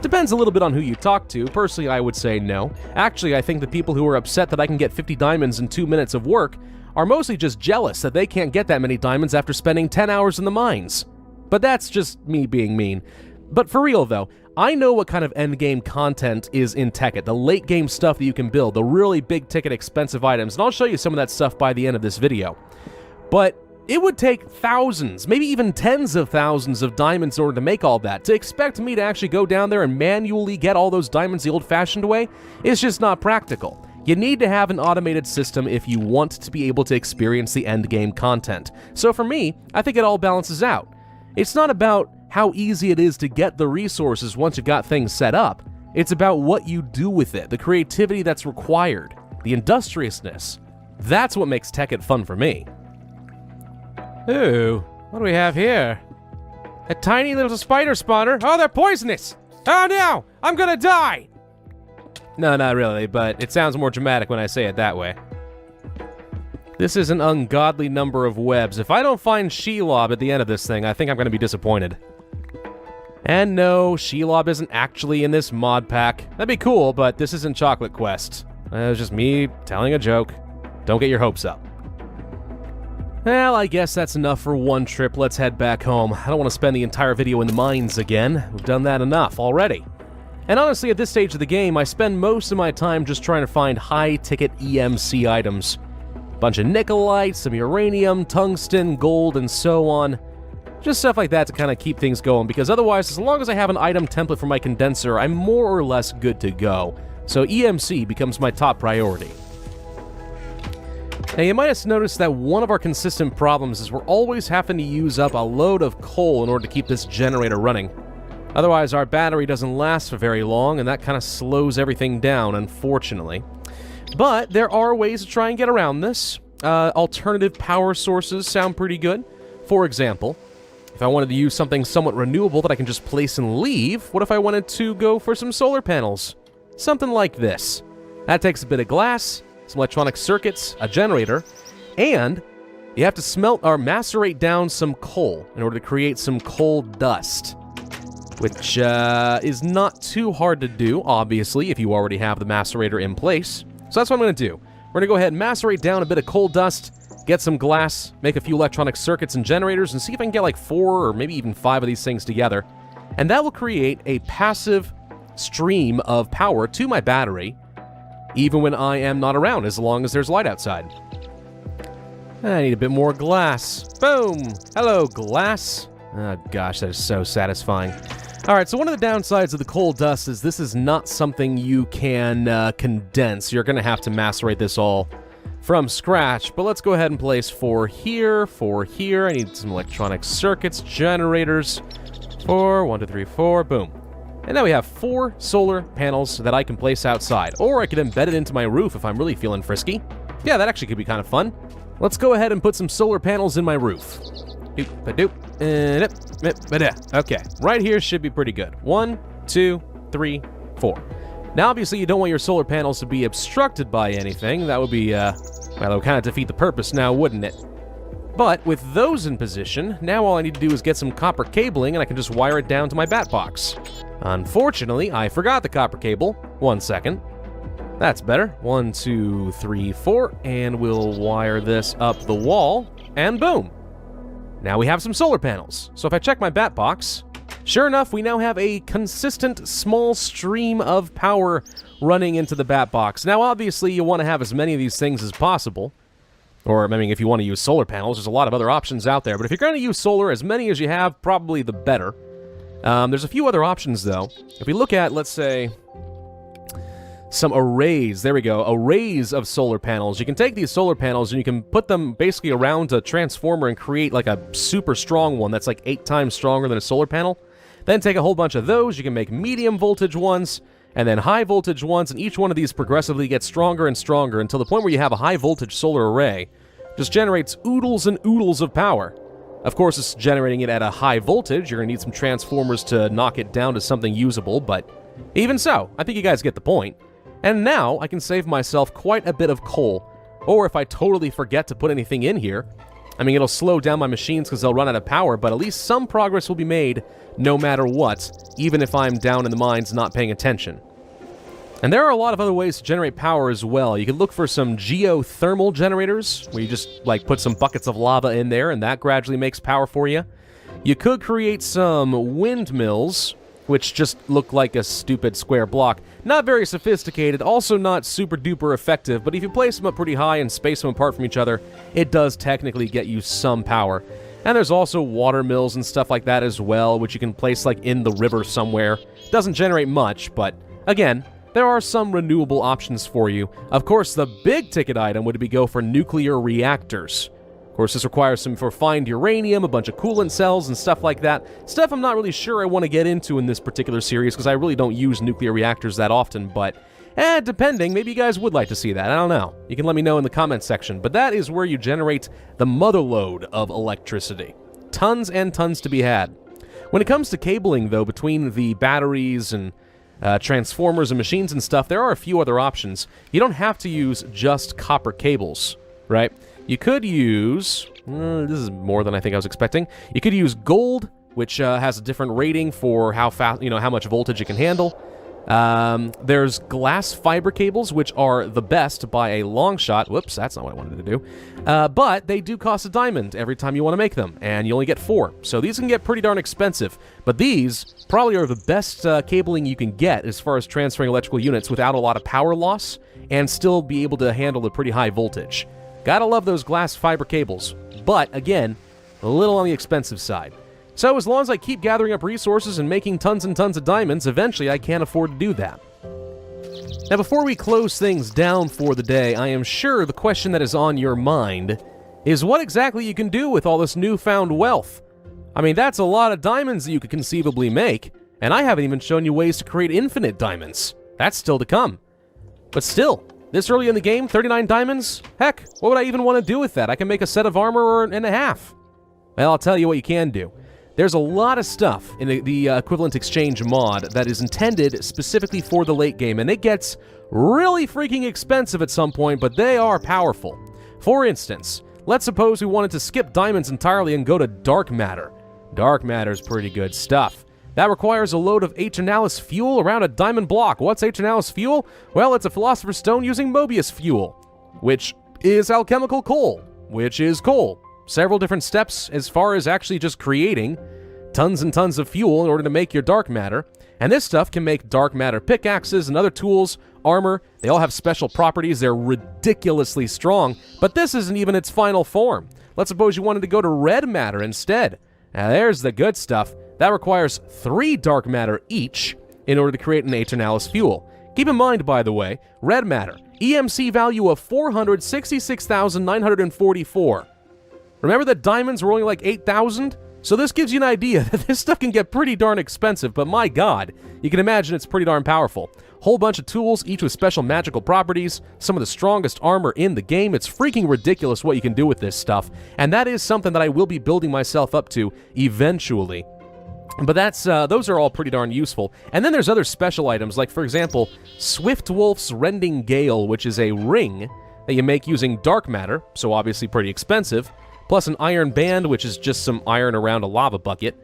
Depends a little bit on who you talk to. Personally, I would say no. Actually, I think the people who are upset that I can get 50 diamonds in 2 minutes of work are mostly just jealous that they can't get that many diamonds after spending 10 hours in the mines. But that's just me being mean. But for real, though, I know what kind of endgame content is in Tekkit, the late-game stuff that you can build, the really big-ticket expensive items, and I'll show you some of that stuff by the end of this video. But it would take thousands, maybe even tens of thousands of diamonds in order to make all that. To expect me to actually go down there and manually get all those diamonds the old-fashioned way is just not practical. You need to have an automated system if you want to be able to experience the endgame content. So for me, I think it all balances out. It's not about how easy it is to get the resources once you've got things set up. It's about what you do with it, the creativity that's required, the industriousness. That's what makes Tekkit fun for me. Ooh, what do we have here? A tiny little spider spawner. Oh, they're poisonous! Oh no! I'm gonna die! No, not really, but it sounds more dramatic when I say it that way. This is an ungodly number of webs. If I don't find Shelob at the end of this thing, I think I'm going to be disappointed. And no, Shelob isn't actually in this mod pack. That'd be cool, but this isn't Chocolate Quest. It was just me telling a joke. Don't get your hopes up. Well, I guess that's enough for one trip. Let's head back home. I don't want to spend the entire video in the mines again. We've done that enough already. And honestly, at this stage of the game, I spend most of my time just trying to find high-ticket EMC items. Bunch of nickelite, some uranium, tungsten, gold, and so on. Just stuff like that to kind of keep things going, because otherwise, as long as I have an item template for my condenser, I'm more or less good to go. So EMC becomes my top priority. Now, you might have noticed that one of our consistent problems is we're always having to use up a load of coal in order to keep this generator running. Otherwise, our battery doesn't last for very long, and that kind of slows everything down, unfortunately. But there are ways to try and get around this. Alternative power sources sound pretty good. For example, if I wanted to use something somewhat renewable that I can just place and leave, what if I wanted to go for some solar panels? Something like this. That takes a bit of glass, some electronic circuits, a generator, and you have to smelt or macerate down some coal in order to create some coal dust. Which is not too hard to do, obviously, if you already have the macerator in place. So that's what I'm going to do. We're going to go ahead and macerate down a bit of coal dust, get some glass, make a few electronic circuits and generators, and see if I can get like 4 or maybe even 5 of these things together. And that will create a passive stream of power to my battery, even when I am not around, as long as there's light outside. I need a bit more glass. Boom! Hello, glass. Oh gosh, that is so satisfying. Alright, so one of the downsides of the coal dust is this is not something you can condense. You're going to have to macerate this all from scratch, but let's go ahead and place 4 here, 4 here. I need some electronic circuits, generators. 4, 1, 2, 3, 4, boom. And now we have 4 solar panels that I can place outside, or I could embed it into my roof if I'm really feeling frisky. Yeah, that actually could be kind of fun. Let's go ahead and put some solar panels in my roof. Okay, right here should be pretty good. 1, 2, 3, 4. Now, obviously, you don't want your solar panels to be obstructed by anything. That would be, well, that would kind of defeat the purpose now, wouldn't it? But with those in position, now all I need to do is get some copper cabling and I can just wire it down to my bat box. Unfortunately, I forgot the copper cable. 1 second. That's better. 1, 2, 3, 4, and we'll wire this up the wall, and boom! Now we have some solar panels. So if I check my bat box, sure enough, we now have a consistent small stream of power running into the bat box. Now, obviously, you want to have as many of these things as possible. Or, I mean, if you want to use solar panels, there's a lot of other options out there. But if you're going to use solar, as many as you have, probably the better. There's a few other options, though. If we look at, let's say, some arrays. There we go. Arrays of solar panels. You can take these solar panels and you can put them basically around a transformer and create like a super strong one that's like 8 times stronger than a solar panel. Then take a whole bunch of those. You can make medium voltage ones and then high voltage ones, and each one of these progressively gets stronger and stronger until the point where you have a high voltage solar array. Just generates oodles and oodles of power. Of course, it's generating it at a high voltage. You're going to need some transformers to knock it down to something usable, but even so, I think you guys get the point. And now, I can save myself quite a bit of coal. Or if I totally forget to put anything in here, I mean, it'll slow down my machines because they'll run out of power, but at least some progress will be made no matter what, even if I'm down in the mines not paying attention. And there are a lot of other ways to generate power as well. You can look for some geothermal generators, where you just, like, put some buckets of lava in there, and that gradually makes power for you. You could create some windmills, which just look like a stupid square block. Not very sophisticated, also not super duper effective, but if you place them up pretty high and space them apart from each other, it does technically get you some power. And there's also water mills and stuff like that as well, which you can place like in the river somewhere. Doesn't generate much, but again, there are some renewable options for you. Of course, the big ticket item would be go for nuclear reactors. Of course, this requires some refined uranium, a bunch of coolant cells, and stuff like that. Stuff I'm not really sure I want to get into in this particular series, because I really don't use nuclear reactors that often, but depending, maybe you guys would like to see that. I don't know. You can let me know in the comments section, but that is where you generate the motherlode of electricity. Tons and tons to be had. When it comes to cabling, though, between the batteries and transformers and machines and stuff, there are a few other options. You don't have to use just copper cables, right? You could use... this is more than I think I was expecting. You could use gold, which has a different rating for how fast, how much voltage it can handle. There's glass fiber cables, which are the best by a long shot. Whoops, that's not what I wanted to do. But they do cost a diamond every time you want to make them, and you only get 4. So these can get pretty darn expensive. But these probably are the best cabling you can get as far as transferring electrical units without a lot of power loss and still be able to handle a pretty high voltage. Gotta love those glass fiber cables. But, again, a little on the expensive side. So as long as I keep gathering up resources and making tons and tons of diamonds, eventually I can afford to do that. Now before we close things down for the day, I am sure the question that is on your mind is what exactly you can do with all this newfound wealth. I mean, that's a lot of diamonds that you could conceivably make, and I haven't even shown you ways to create infinite diamonds. That's still to come. But still, this early in the game, 39 diamonds? Heck, what would I even want to do with that? I can make a set of armor and a half. Well, I'll tell you what you can do. There's a lot of stuff in the equivalent exchange mod that is intended specifically for the late game, and it gets really freaking expensive at some point, but they are powerful. For instance, let's suppose we wanted to skip diamonds entirely and go to dark matter. Dark matter's pretty good stuff. That requires a load of H-analysis fuel around a diamond block. What's H-analysis fuel? Well, it's a philosopher's stone using Mobius fuel, which is alchemical coal, which is coal. Several different steps as far as actually just creating tons and tons of fuel in order to make your dark matter. And this stuff can make dark matter pickaxes and other tools, armor. They all have special properties. They're ridiculously strong, but this isn't even its final form. Let's suppose you wanted to go to red matter instead. Now there's the good stuff. That requires 3 dark matter each in order to create an H-analysis fuel. Keep in mind, by the way, red matter, EMC value of 466,944. Remember that diamonds were only like 8,000? So this gives you an idea that this stuff can get pretty darn expensive, but my god, you can imagine it's pretty darn powerful. Whole bunch of tools, each with special magical properties, some of the strongest armor in the game. It's freaking ridiculous what you can do with this stuff, and that is something that I will be building myself up to eventually. But those are all pretty darn useful. And then there's other special items, like for example, Swift Wolf's Rending Gale, which is a ring that you make using dark matter, so obviously pretty expensive, plus an iron band, which is just some iron around a lava bucket,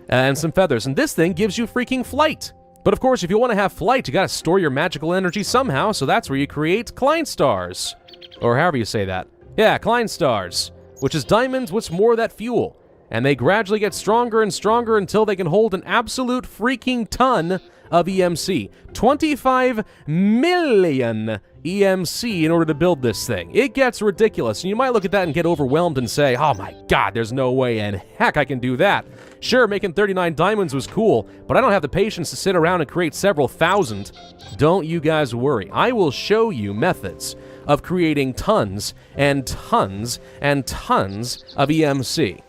and some feathers. And this thing gives you freaking flight. But of course, if you want to have flight, you gotta store your magical energy somehow, so that's where you create Klein Stars. Or however you say that. Yeah, Klein Stars, which is diamonds with more of that fuel. And they gradually get stronger and stronger until they can hold an absolute freaking ton of EMC. 25 million EMC in order to build this thing. It gets ridiculous, and you might look at that and get overwhelmed and say, oh my god, there's no way in heck I can do that. Sure, making 39 diamonds was cool, but I don't have the patience to sit around and create several thousand. Don't you guys worry. I will show you methods of creating tons and tons and tons of EMC.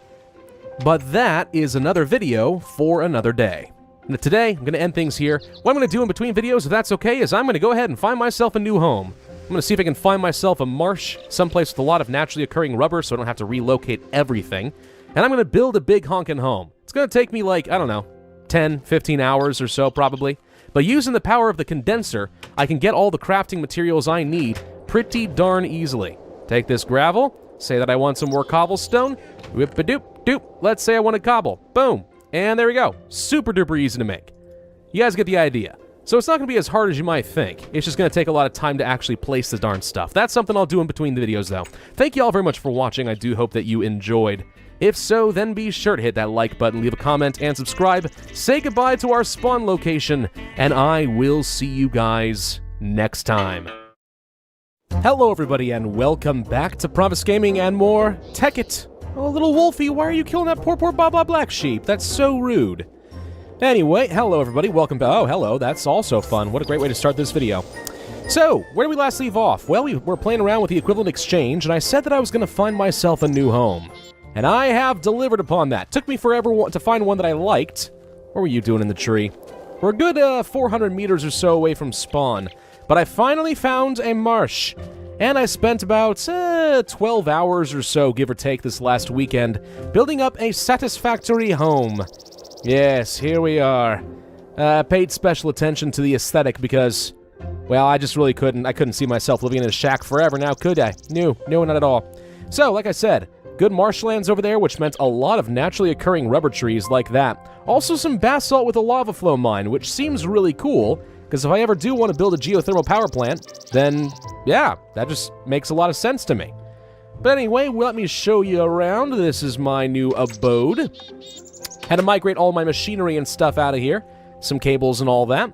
But that is another video for another day. Now today, I'm going to end things here. What I'm going to do in between videos, if that's okay, is I'm going to go ahead and find myself a new home. I'm going to see if I can find myself a marsh, someplace with a lot of naturally occurring rubber so I don't have to relocate everything. And I'm going to build a big honkin' home. It's going to take me like, I don't know, 10, 15 hours or so probably. But using the power of the condenser, I can get all the crafting materials I need pretty darn easily. Take this gravel, say that I want some more cobblestone, whip-a-doop-doop, let's say I want a cobble, boom, and there we go. Super duper easy to make. You guys get the idea. So it's not going to be as hard as you might think. It's just going to take a lot of time to actually place the darn stuff. That's something I'll do in between the videos though. Thank you all very much for watching. I do hope that you enjoyed. If so, then be sure to hit that like button, leave a comment, and subscribe. Say goodbye to our spawn location, and I will see you guys next time. Hello everybody, and welcome back to Pravus Gaming and more Tekkit. Oh, little Wolfie, why are you killing that poor blah blah black sheep? That's so rude. Anyway, hello everybody, welcome back. Oh, hello, that's also fun. What a great way to start this video. So, where did we last leave off? Well, we were playing around with the equivalent exchange, and I said that I was going to find myself a new home. And I have delivered upon that. Took me forever to find one that I liked. What were you doing in the tree? We're a good 400 meters or so away from spawn. But I finally found a marsh. And I spent about 12 hours or so, give or take, this last weekend, building up a satisfactory home. Yes, here we are. Paid special attention to the aesthetic because, well, I just really couldn't. I couldn't see myself living in a shack forever now, could I? No, not at all. So, like I said, good marshlands over there, which meant a lot of naturally occurring rubber trees like that. Also some basalt with a lava flow mine, which seems really cool, because if I ever do want to build a geothermal power plant, then, yeah, that just makes a lot of sense to me. But anyway, let me show you around. This is my new abode. Had to migrate all my machinery and stuff out of here. Some cables and all that.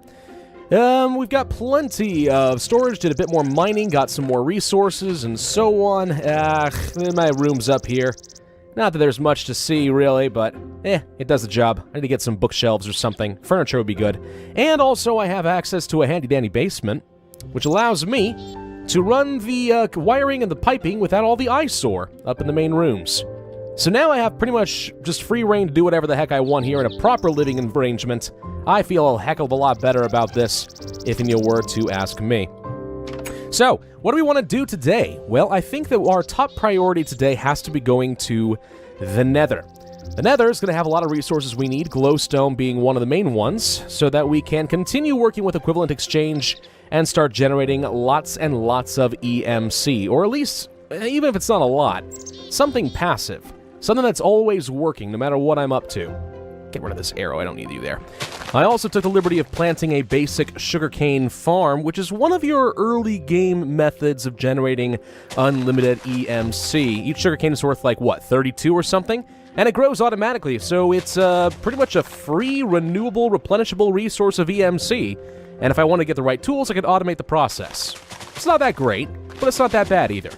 We've got plenty of storage, did a bit more mining, got some more resources, and so on. My room's up here. Not that there's much to see, really, but, it does the job. I need to get some bookshelves or something. Furniture would be good. And also, I have access to a handy-dandy basement, which allows me to run the wiring and the piping without all the eyesore up in the main rooms. So now I have pretty much just free reign to do whatever the heck I want here in a proper living arrangement. I feel a heck of a lot better about this, if you were to ask me. So, what do we want to do today? Well, I think that our top priority today has to be going to the Nether. The Nether is going to have a lot of resources we need, glowstone being one of the main ones, so that we can continue working with equivalent exchange and start generating lots and lots of EMC, or at least, even if it's not a lot, something passive. Something that's always working, no matter what I'm up to. Get rid of this arrow, I don't need you there. I also took the liberty of planting a basic sugarcane farm, which is one of your early game methods of generating unlimited EMC. Each sugarcane is worth, like, what, 32 or something? And it grows automatically, so it's pretty much a free, renewable, replenishable resource of EMC. And if I want to get the right tools, I could automate the process. It's not that great, but it's not that bad either.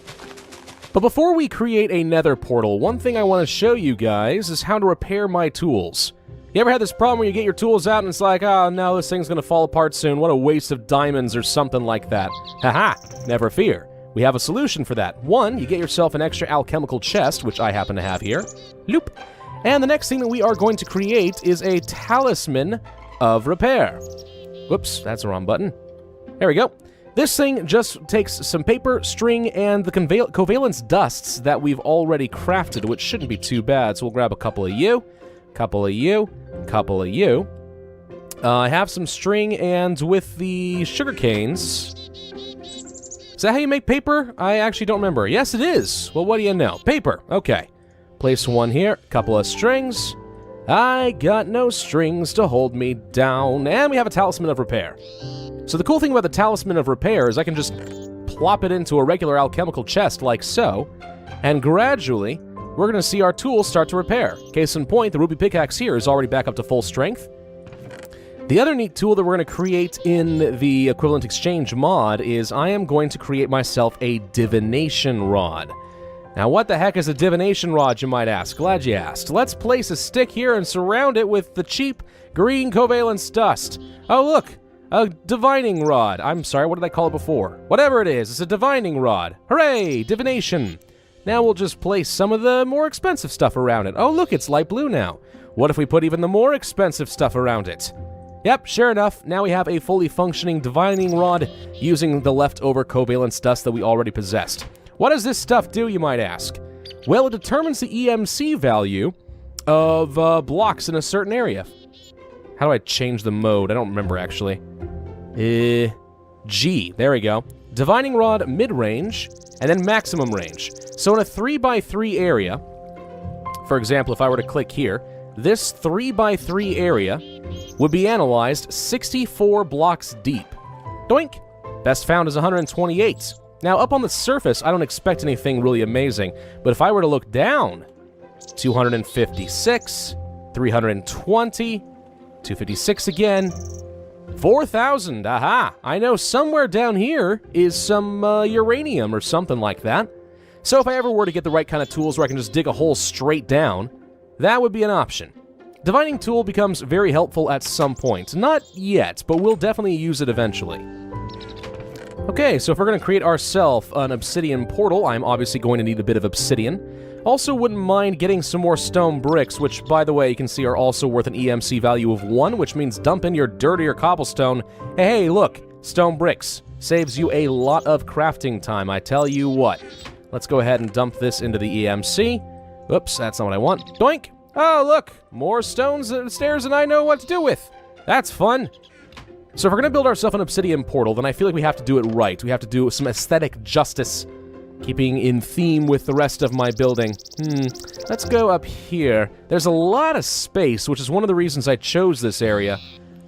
But before we create a nether portal, one thing I want to show you guys is how to repair my tools. You ever had this problem where you get your tools out and it's like, oh no, this thing's gonna fall apart soon, what a waste of diamonds or something like that? Haha, never fear. We have a solution for that. One, you get yourself an extra alchemical chest, which I happen to have here. Loop. And the next thing that we are going to create is a talisman of repair. Whoops, that's the wrong button. There we go. This thing just takes some paper, string, and the covalence dusts that we've already crafted, which shouldn't be too bad. So we'll grab a couple of you, couple of you, couple of you. I have some string, and with the sugar canes... Is that how you make paper? I actually don't remember. Yes, it is. Well, what do you know? Paper. Okay. Place one here, couple of strings. I got no strings to hold me down. And we have a talisman of repair. So the cool thing about the Talisman of Repair is I can just plop it into a regular alchemical chest like so, and gradually, we're going to see our tools start to repair. Case in point, the ruby pickaxe here is already back up to full strength. The other neat tool that we're going to create in the equivalent exchange mod is I am going to create myself a divination rod. Now, what the heck is a divination rod, you might ask? Glad you asked. Let's place a stick here and surround it with the cheap green covalence dust. Oh, look! A divining rod. I'm sorry, what did I call it before? Whatever it is, it's a divining rod. Hooray! Divination. Now we'll just place some of the more expensive stuff around it. Oh, look, it's light blue now. What if we put even the more expensive stuff around it? Yep, sure enough, now we have a fully functioning divining rod using the leftover covalence dust that we already possessed. What does this stuff do, you might ask? Well, it determines the EMC value of blocks in a certain area. How do I change the mode? I don't remember, actually. G. There we go. Divining rod mid-range, and then maximum range. So in a 3x3 area, for example, if I were to click here, this 3x3 area would be analyzed 64 blocks deep. Doink! Best found is 128. Now, up on the surface, I don't expect anything really amazing, but if I were to look down, 256, 320, 256 again, 4,000, aha! I know somewhere down here is some uranium or something like that. So if I ever were to get the right kind of tools where I can just dig a hole straight down, that would be an option. Divining tool becomes very helpful at some point. Not yet, but we'll definitely use it eventually. Okay, so if we're going to create ourselves an obsidian portal, I'm obviously going to need a bit of obsidian. Also wouldn't mind getting some more stone bricks, which, by the way, you can see are also worth an EMC value of 1, which means dump in your dirtier cobblestone. Hey, look, stone bricks. Saves you a lot of crafting time, I tell you what. Let's go ahead and dump this into the EMC. Oops, that's not what I want. Doink! Oh, look, more stones and stairs than I know what to do with. That's fun. So if we're going to build ourselves an obsidian portal, then I feel like we have to do it right. We have to do some aesthetic justice, keeping in theme with the rest of my building. Let's go up here. There's a lot of space, which is one of the reasons I chose this area.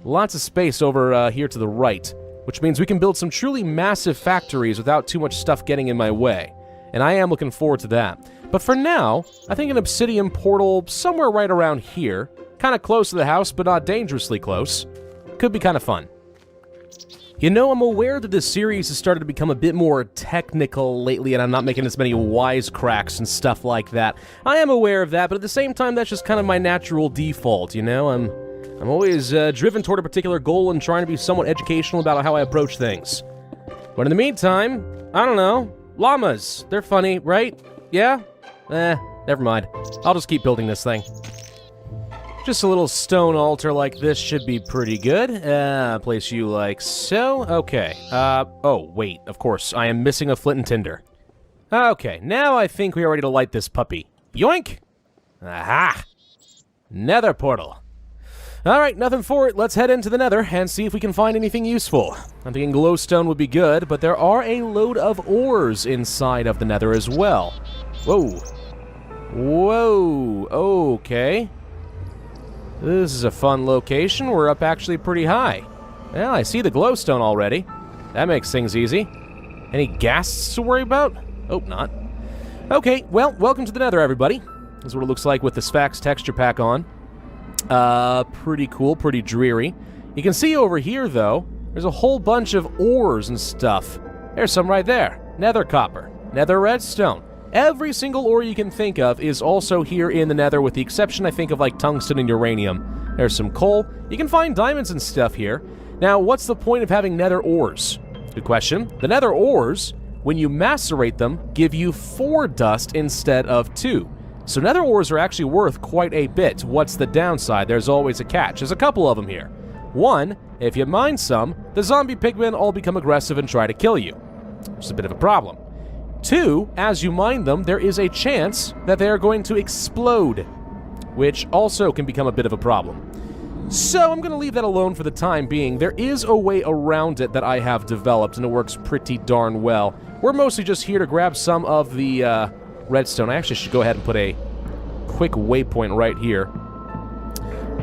Lots of space over here to the right, which means we can build some truly massive factories without too much stuff getting in my way. And I am looking forward to that. But for now, I think an obsidian portal somewhere right around here, kind of close to the house, but not dangerously close, could be kind of fun. You know, I'm aware that this series has started to become a bit more technical lately, and I'm not making as many wisecracks and stuff like that. I am aware of that, but at the same time, that's just kind of my natural default, you know? I'm always driven toward a particular goal and trying to be somewhat educational about how I approach things. But in the meantime, I don't know, llamas. They're funny, right? Yeah? Never mind. I'll just keep building this thing. Just a little stone altar like this should be pretty good. Place you like so. Okay. Oh, wait. Of course, I am missing a flint and tinder. Okay, now I think we are ready to light this puppy. Yoink! Aha! Nether portal. Alright, nothing for it. Let's head into the nether and see if we can find anything useful. I'm thinking glowstone would be good, but there are a load of ores inside of the nether as well. Whoa. Whoa. Okay. This is a fun location. We're up actually pretty high. Well, I see the glowstone already. That makes things easy. Any ghasts to worry about? Oh, not. Okay, well, welcome to the nether, everybody. This is what it looks like with the Sphax texture pack on. Pretty cool, pretty dreary. You can see over here, though, there's a whole bunch of ores and stuff. There's some right there. Nether copper, nether redstone. Every single ore you can think of is also here in the nether, with the exception, I think, of like tungsten and uranium. There's some coal. You can find diamonds and stuff here. Now, what's the point of having nether ores? Good question. The nether ores, when you macerate them, give you 4 dust instead of 2. So nether ores are actually worth quite a bit. What's the downside? There's always a catch. There's a couple of them here. 1, if you mine some, the zombie pigmen all become aggressive and try to kill you. Which is a bit of a problem. 2, as you mine them, there is a chance that they are going to explode, which also can become a bit of a problem. So I'm going to leave that alone for the time being. There is a way around it that I have developed, and it works pretty darn well. We're mostly just here to grab some of the redstone. I actually should go ahead and put a quick waypoint right here.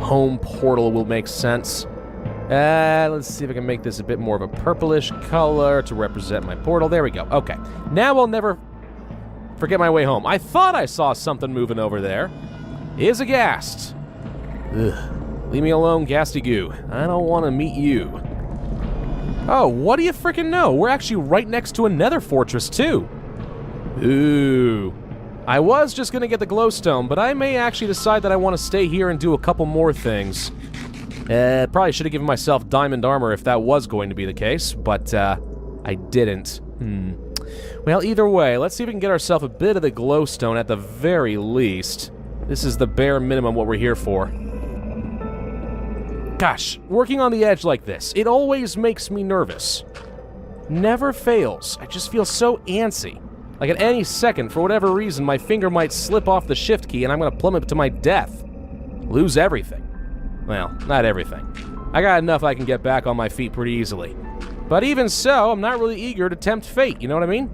Home portal will make sense. Let's see if I can make this a bit more of a purplish color to represent my portal. There we go. Okay. Now I'll never forget my way home. I thought I saw something moving over there. Is a ghast. Ugh. Leave me alone, ghasty goo. I don't want to meet you. Oh, what do you frickin' know? We're actually right next to a nether fortress, too. Ooh. I was just gonna get the glowstone, but I may actually decide that I want to stay here and do a couple more things. Probably should have given myself diamond armor if that was going to be the case, but I didn't. Well, either way, let's see if we can get ourselves a bit of the glowstone at the very least. This is the bare minimum what we're here for. Gosh, working on the edge like this, it always makes me nervous. Never fails. I just feel so antsy. Like at any second, for whatever reason, my finger might slip off the shift key and I'm gonna plummet to my death. Lose everything. Well, not everything. I got enough I can get back on my feet pretty easily. But even so, I'm not really eager to tempt fate, you know what I mean?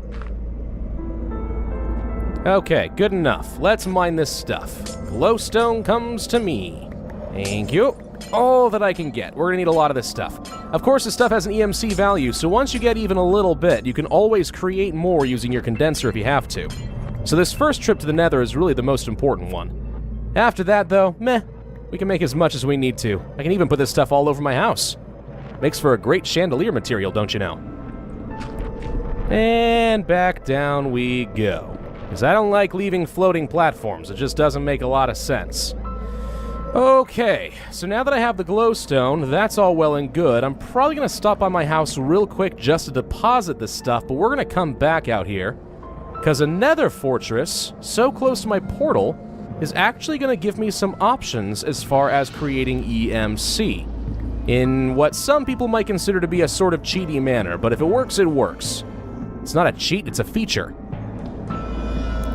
Okay, good enough. Let's mine this stuff. Glowstone comes to me. Thank you. All that I can get. We're gonna need a lot of this stuff. Of course, this stuff has an EMC value, so once you get even a little bit, you can always create more using your condenser if you have to. So this first trip to the nether is really the most important one. After that, though, meh. We can make as much as we need to. I can even put this stuff all over my house. Makes for a great chandelier material, don't you know? And back down we go. Because I don't like leaving floating platforms. It just doesn't make a lot of sense. Okay, so now that I have the glowstone, that's all well and good. I'm probably going to stop by my house real quick just to deposit this stuff, but we're going to come back out here. Because a nether fortress, so close to my portal, is actually going to give me some options as far as creating EMC. In what some people might consider to be a sort of cheaty manner, but if it works, it works. It's not a cheat, it's a feature.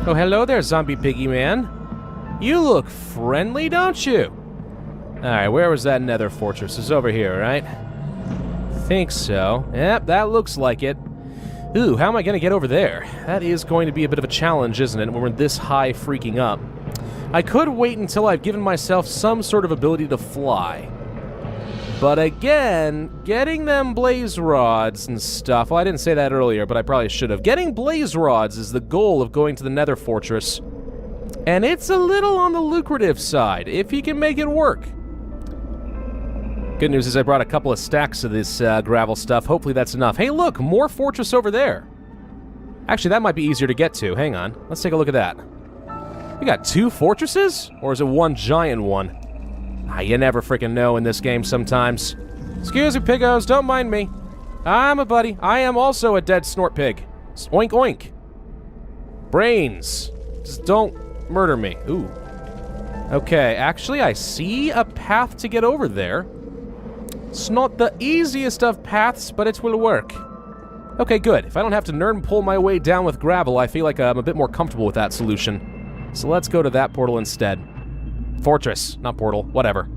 Oh, hello there, zombie piggy man. You look friendly, don't you? Alright, where was that nether fortress? It's over here, right? Think so. Yep, that looks like it. Ooh, how am I gonna get over there? That is going to be a bit of a challenge, isn't it, when we're this high freaking up. I could wait until I've given myself some sort of ability to fly. But again, getting them blaze rods and stuff... Well, I didn't say that earlier, but I probably should have. Getting blaze rods is the goal of going to the nether fortress. And it's a little on the lucrative side, if you can make it work. Good news is I brought a couple of stacks of this gravel stuff. Hopefully that's enough. Hey, look! More fortress over there. Actually, that might be easier to get to. Hang on. Let's take a look at that. We got 2 fortresses? Or is it one giant one? Ah, you never freaking know in this game sometimes. Excuse me, piggos. Don't mind me. I'm a buddy. I am also a dead snort pig. Oink, oink. Brains. Just don't murder me. Ooh. Okay, actually, I see a path to get over there. It's not the easiest of paths, but it will work. Okay, good. If I don't have to nerd and pull my way down with gravel, I feel like I'm a bit more comfortable with that solution. So let's go to that portal instead. Fortress, not portal, whatever.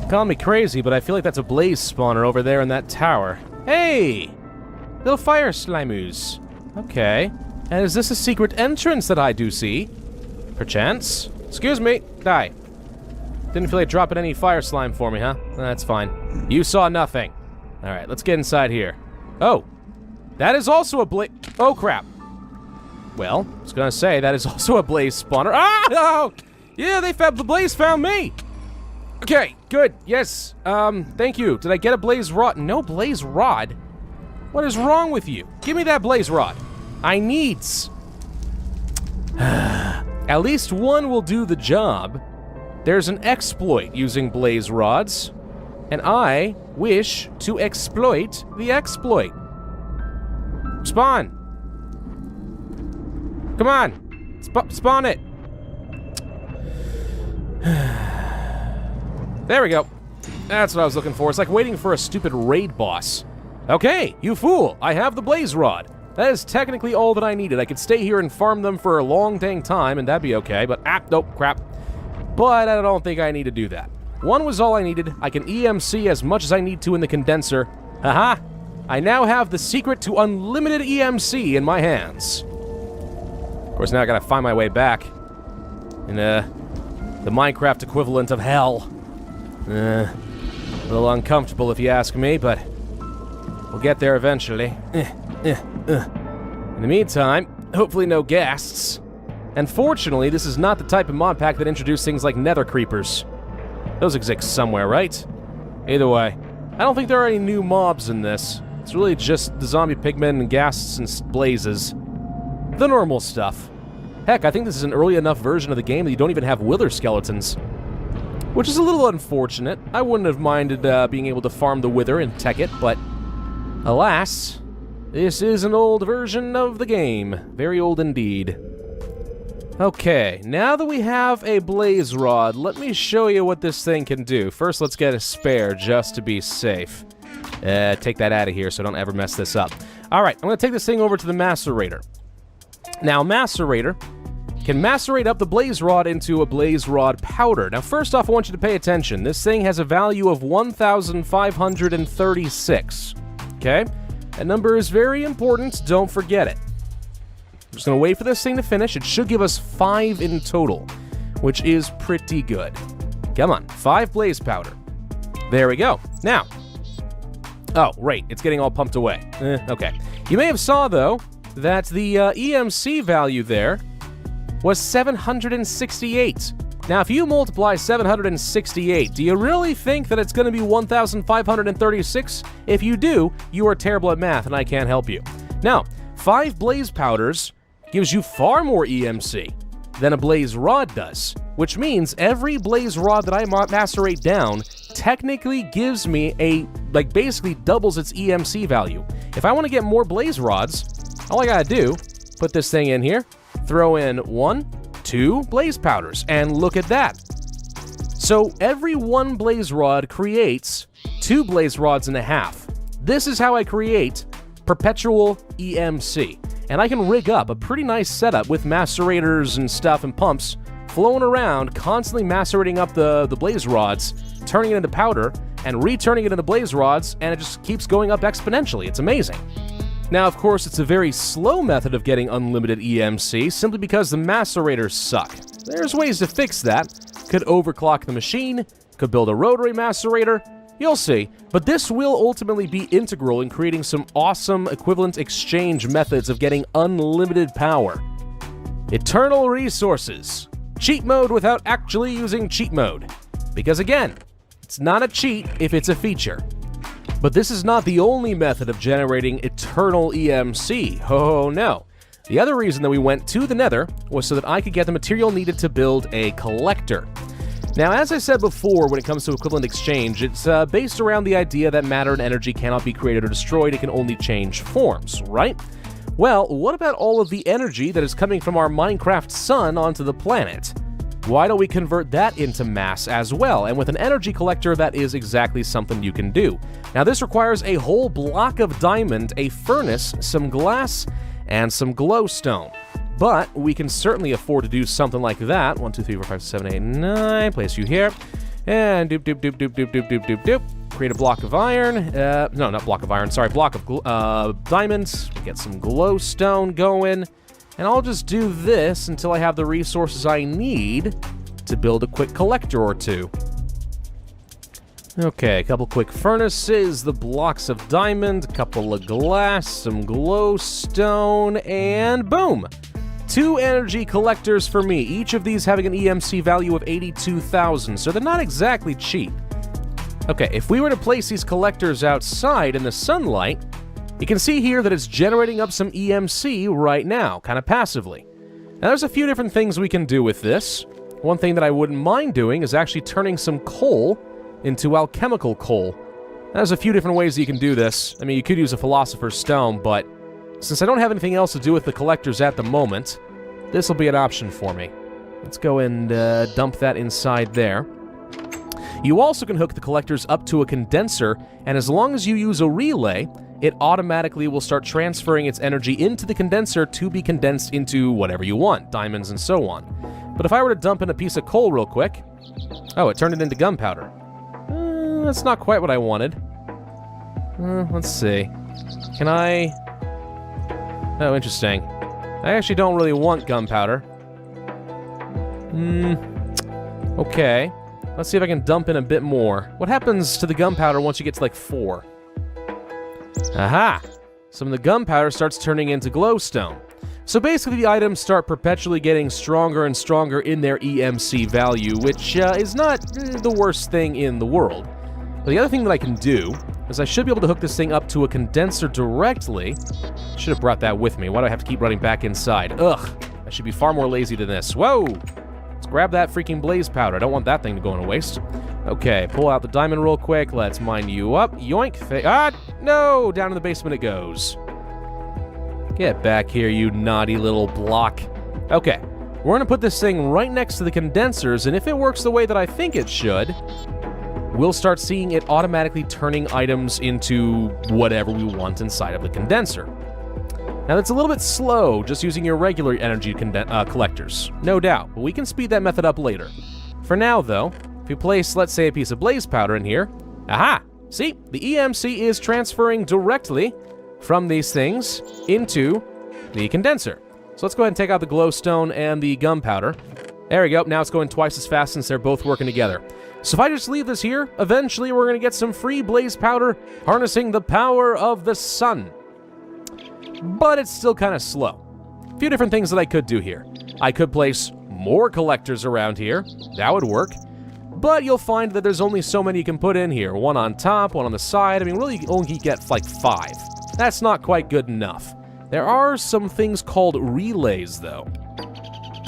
Call me crazy, but I feel like that's a blaze spawner over there in that tower. Hey! Little fire slimeus. Okay. And is this a secret entrance that I do see? Perchance? Excuse me. Die. Didn't feel like dropping any fire slime for me, huh? That's fine. You saw nothing. Alright, let's get inside here. Oh! That is also a blaze... Oh, crap. Well, I was gonna say, that is also a blaze spawner. Ah! Oh! Yeah, the blaze found me! Okay, good. Yes. Thank you. Did I get a blaze rod? No blaze rod? What is wrong with you? Give me that blaze rod. I needs. At least one will do the job. There's an exploit using blaze rods, and I wish to exploit the exploit. Spawn. Come on. Spawn it. There we go. That's what I was looking for. It's like waiting for a stupid raid boss. Okay, you fool. I have the blaze rod. That is technically all that I needed. I could stay here and farm them for a long dang time, and that'd be okay, but nope, crap. But I don't think I need to do that. One was all I needed. I can EMC as much as I need to in the condenser. Haha! I now have the secret to unlimited EMC in my hands. Of course, now I gotta find my way back. In, the Minecraft equivalent of hell. A little uncomfortable if you ask me, but we'll get there eventually. In the meantime, hopefully no ghasts. And fortunately, this is not the type of mod pack that introduced things like nether creepers. Those exist somewhere, right? Either way, I don't think there are any new mobs in this. It's really just the zombie pigmen and ghasts and blazes. The normal stuff. Heck, I think this is an early enough version of the game that you don't even have wither skeletons. Which is a little unfortunate. I wouldn't have minded being able to farm the wither in Tekkit, but alas, this is an old version of the game. Very old indeed. Okay, now that we have a blaze rod, let me show you what this thing can do. First, let's get a spare just to be safe. Take that out of here so I don't ever mess this up. Alright, I'm going to take this thing over to the macerator. Now, macerator can macerate up the blaze rod into a blaze rod powder. Now, first off, I want you to pay attention. This thing has a value of 1,536. Okay? That number is very important. Don't forget it. I'm just going to wait for this thing to finish. It should give us 5 in total, which is pretty good. Come on, 5 blaze powder. There we go. Now, oh, right, it's getting all pumped away. Okay. You may have saw, though, that the EMC value there was 768. Now, if you multiply 768, do you really think that it's going to be 1,536? If you do, you are terrible at math, and I can't help you. Now, 5 blaze powders gives you far more EMC than a blaze rod does, which means every blaze rod that I macerate down technically gives me basically doubles its EMC value. If I want to get more blaze rods, all I gotta do, put this thing in here, throw in 1, 2 blaze powders, and look at that. So every 1 blaze rod creates 2 blaze rods and a half. This is how I create perpetual EMC. And I can rig up a pretty nice setup with macerators and stuff and pumps flowing around, constantly macerating up the blaze rods, turning it into powder, and returning it into blaze rods, and it just keeps going up exponentially. It's amazing. Now, of course, it's a very slow method of getting unlimited EMC, simply because the macerators suck. There's ways to fix that. Could overclock the machine, could build a rotary macerator, you'll see. But this will ultimately be integral in creating some awesome equivalent exchange methods of getting unlimited power. Eternal resources. Cheat mode without actually using cheat mode. Because again, it's not a cheat if it's a feature. But this is not the only method of generating eternal EMC. Oh no. The other reason that we went to the Nether was so that I could get the material needed to build a collector. Now, as I said before, when it comes to equivalent exchange, it's based around the idea that matter and energy cannot be created or destroyed, it can only change forms, right? Well, what about all of the energy that is coming from our Minecraft sun onto the planet? Why don't we convert that into mass as well? And with an energy collector, that is exactly something you can do. Now, this requires a whole block of diamond, a furnace, some glass, and some glowstone. But we can certainly afford to do something like that. 1, 2, 3, 4, 5, 6, 7, 8, 9. Place you here. And doop, doop, doop, doop, doop, doop, doop, doop, doop. Create a block of iron. No, not block of iron. Sorry, block of diamonds. Get some glowstone going. And I'll just do this until I have the resources I need to build a quick collector or two. Okay, a couple quick furnaces, the blocks of diamond, a couple of glass, some glowstone, and boom! 2 energy collectors for me, each of these having an EMC value of 82,000, so they're not exactly cheap. Okay, if we were to place these collectors outside in the sunlight, you can see here that it's generating up some EMC right now, kind of passively. Now there's a few different things we can do with this. One thing that I wouldn't mind doing is actually turning some coal into alchemical coal. There's a few different ways that you can do this. I mean, you could use a philosopher's stone, but since I don't have anything else to do with the collectors at the moment, this will be an option for me. Let's go and dump that inside there. You also can hook the collectors up to a condenser, and as long as you use a relay, it automatically will start transferring its energy into the condenser to be condensed into whatever you want, diamonds and so on. But if I were to dump in a piece of coal real quick... Oh, it turned it into gunpowder. That's not quite what I wanted. Let's see. Can I... Oh, interesting. I actually don't really want gunpowder. Okay. Let's see if I can dump in a bit more. What happens to the gunpowder once you get to like 4? Aha! Some of the gunpowder starts turning into glowstone. So basically the items start perpetually getting stronger and stronger in their EMC value, which is not the worst thing in the world. But the other thing that I can do is I should be able to hook this thing up to a condenser directly. Should have brought that with me. Why do I have to keep running back inside? Ugh! I should be far more lazy than this. Whoa! Let's grab that freaking blaze powder. I don't want that thing to go to waste. Okay, pull out the diamond real quick. Let's mine you up. Yoink! No! Down in the basement it goes. Get back here, you naughty little block. Okay, we're gonna put this thing right next to the condensers, and if it works the way that I think it should, we'll start seeing it automatically turning items into whatever we want inside of the condenser. Now, that's a little bit slow, just using your regular energy collectors, no doubt, but we can speed that method up later. For now, though, if we place, let's say, a piece of blaze powder in here, aha! See, the EMC is transferring directly from these things into the condenser. So let's go ahead and take out the glowstone and the gunpowder. There we go, now it's going twice as fast since they're both working together. So if I just leave this here, eventually we're going to get some free blaze powder harnessing the power of the sun. But it's still kind of slow. A few different things that I could do here. I could place more collectors around here. That would work. But you'll find that there's only so many you can put in here. One on top, one on the side. I mean, really, you only get like 5. That's not quite good enough. There are some things called relays, though.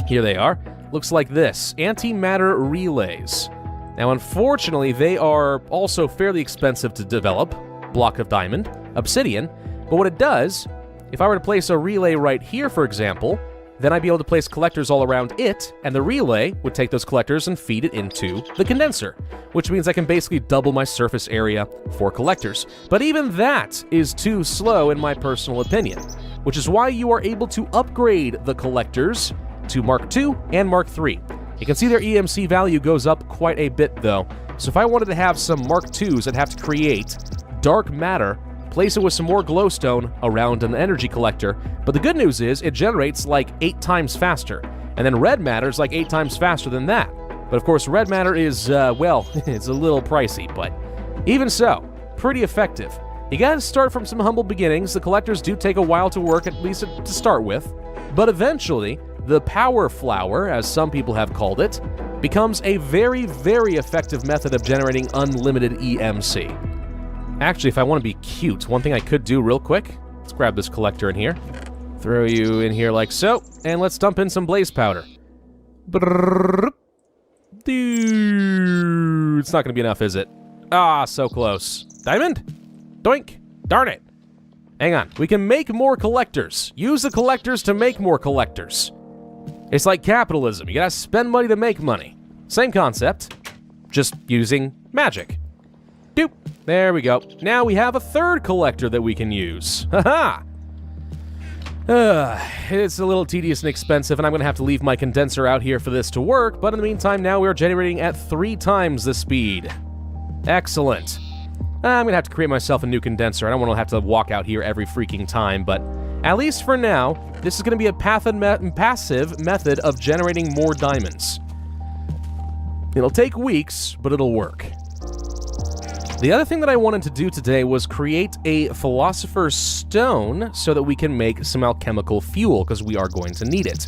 Here they are. Looks like this. Antimatter relays. Now, unfortunately, they are also fairly expensive to develop. Block of diamond, obsidian. But what it does, if I were to place a relay right here, for example, then I'd be able to place collectors all around it, and the relay would take those collectors and feed it into the condenser, which means I can basically double my surface area for collectors. But even that is too slow in my personal opinion, which is why you are able to upgrade the collectors to Mark II and Mark III. You can see their EMC value goes up quite a bit, though. So if I wanted to have some Mark IIs, I'd have to create dark matter, place it with some more glowstone around an energy collector. But the good news is it generates like 8 times faster. And then red matter is like 8 times faster than that. But of course, red matter is, well, it's a little pricey, but even so, pretty effective. You gotta start from some humble beginnings. The collectors do take a while to work, at least to start with. But eventually, the power flower, as some people have called it, becomes a very, very effective method of generating unlimited EMC. Actually, if I want to be cute, one thing I could do real quick, let's grab this collector in here, throw you in here like so, and let's dump in some blaze powder. Dude, it's not going to be enough, is it? Ah, so close. Diamond? Doink. Darn it. Hang on. We can make more collectors. Use the collectors to make more collectors. It's like capitalism. You gotta spend money to make money. Same concept, just using magic. Doop. There we go. Now we have a third collector that we can use. Haha! It's a little tedious and expensive, and I'm going to have to leave my condenser out here for this to work, but in the meantime, now we're generating at 3 times the speed. Excellent. I'm going to have to create myself a new condenser. I don't want to have to walk out here every freaking time, but at least for now, this is going to be a passive method of generating more diamonds. It'll take weeks, but it'll work. The other thing that I wanted to do today was create a philosopher's stone so that we can make some alchemical fuel, because we are going to need it.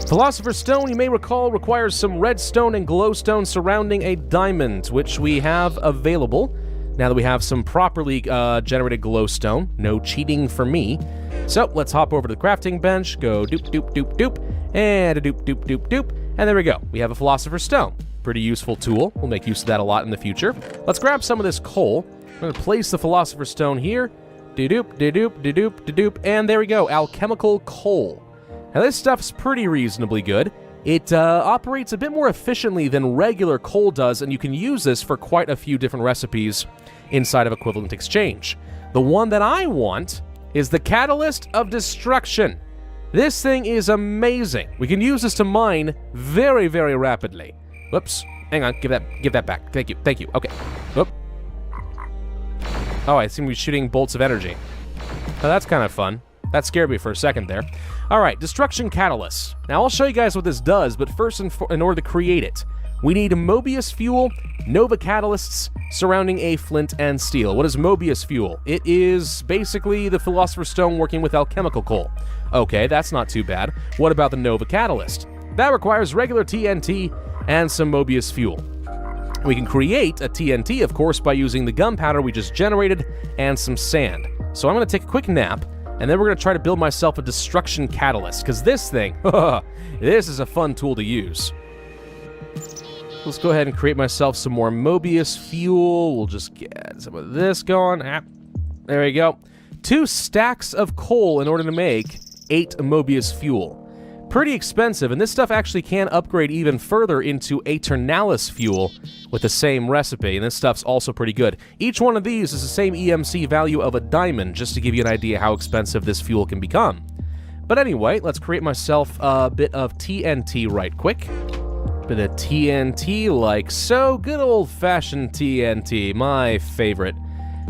Philosopher's stone, you may recall, requires some redstone and glowstone surrounding a diamond, which we have available now that we have some properly generated glowstone. No cheating for me. So let's hop over to the crafting bench, go doop doop doop doop, and a doop doop doop doop, and there we go. We have a philosopher's stone. Pretty useful tool. We'll make use of that a lot in the future. Let's grab some of this coal. I'm going to place the philosopher's stone here. De-doop, de-doop, de-doop, de-doop, and there we go. Alchemical coal. Now this stuff's pretty reasonably good. It operates a bit more efficiently than regular coal does, and you can use this for quite a few different recipes inside of Equivalent Exchange. The one that I want is the Catalyst of Destruction. This thing is amazing. We can use this to mine very, very rapidly. Whoops. Hang on. Give that back. Thank you. Thank you. Okay. Whoop. Oh, I seem to be shooting bolts of energy. Oh, that's kind of fun. That scared me for a second there. All right, Destruction Catalyst. Now, I'll show you guys what this does, but first, in order to create it, we need Mobius fuel, Nova catalysts surrounding a flint and steel. What is Mobius fuel? It is basically the Philosopher's Stone working with alchemical coal. Okay, that's not too bad. What about the Nova catalyst? That requires regular TNT and some Mobius fuel. We can create a TNT, of course, by using the gunpowder we just generated and some sand. So I'm going to take a quick nap, and then we're going to try to build myself a destruction catalyst, because this thing, this is a fun tool to use. Let's go ahead and create myself some more Mobius fuel. We'll just get some of this going. There we go. 2 stacks of coal in order to make 8 Mobius fuel. Pretty expensive, and this stuff actually can upgrade even further into Aeternalis fuel with the same recipe, and this stuff's also pretty good. Each one of these is the same EMC value of a diamond, just to give you an idea how expensive this fuel can become. But anyway, let's create myself a bit of TNT right quick. Bit of TNT like so. Good old-fashioned TNT, my favorite.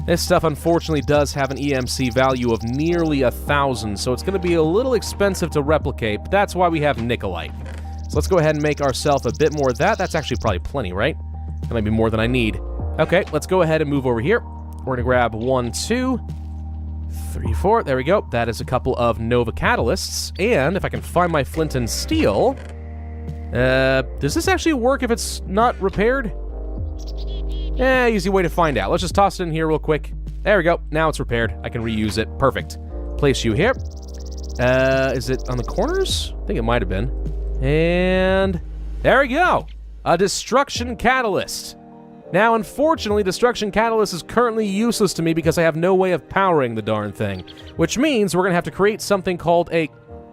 This stuff, unfortunately, does have an EMC value of nearly 1,000, so it's going to be a little expensive to replicate, but that's why we have Nikolite. So let's go ahead and make ourselves a bit more of that. That's actually probably plenty, right? That might be more than I need. Okay, let's go ahead and move over here. We're going to grab 1, 2, 3, 4. There we go. That is a couple of Nova Catalysts, and if I can find my flint and steel... does this actually work if it's not repaired? Easy way to find out. Let's just toss it in here real quick. There we go. Now it's repaired. I can reuse it. Perfect. Place you here. Is it on the corners? I think it might have been. And there we go. A Destruction Catalyst. Now, unfortunately, Destruction Catalyst is currently useless to me because I have no way of powering the darn thing. Which means we're going to have to create something called a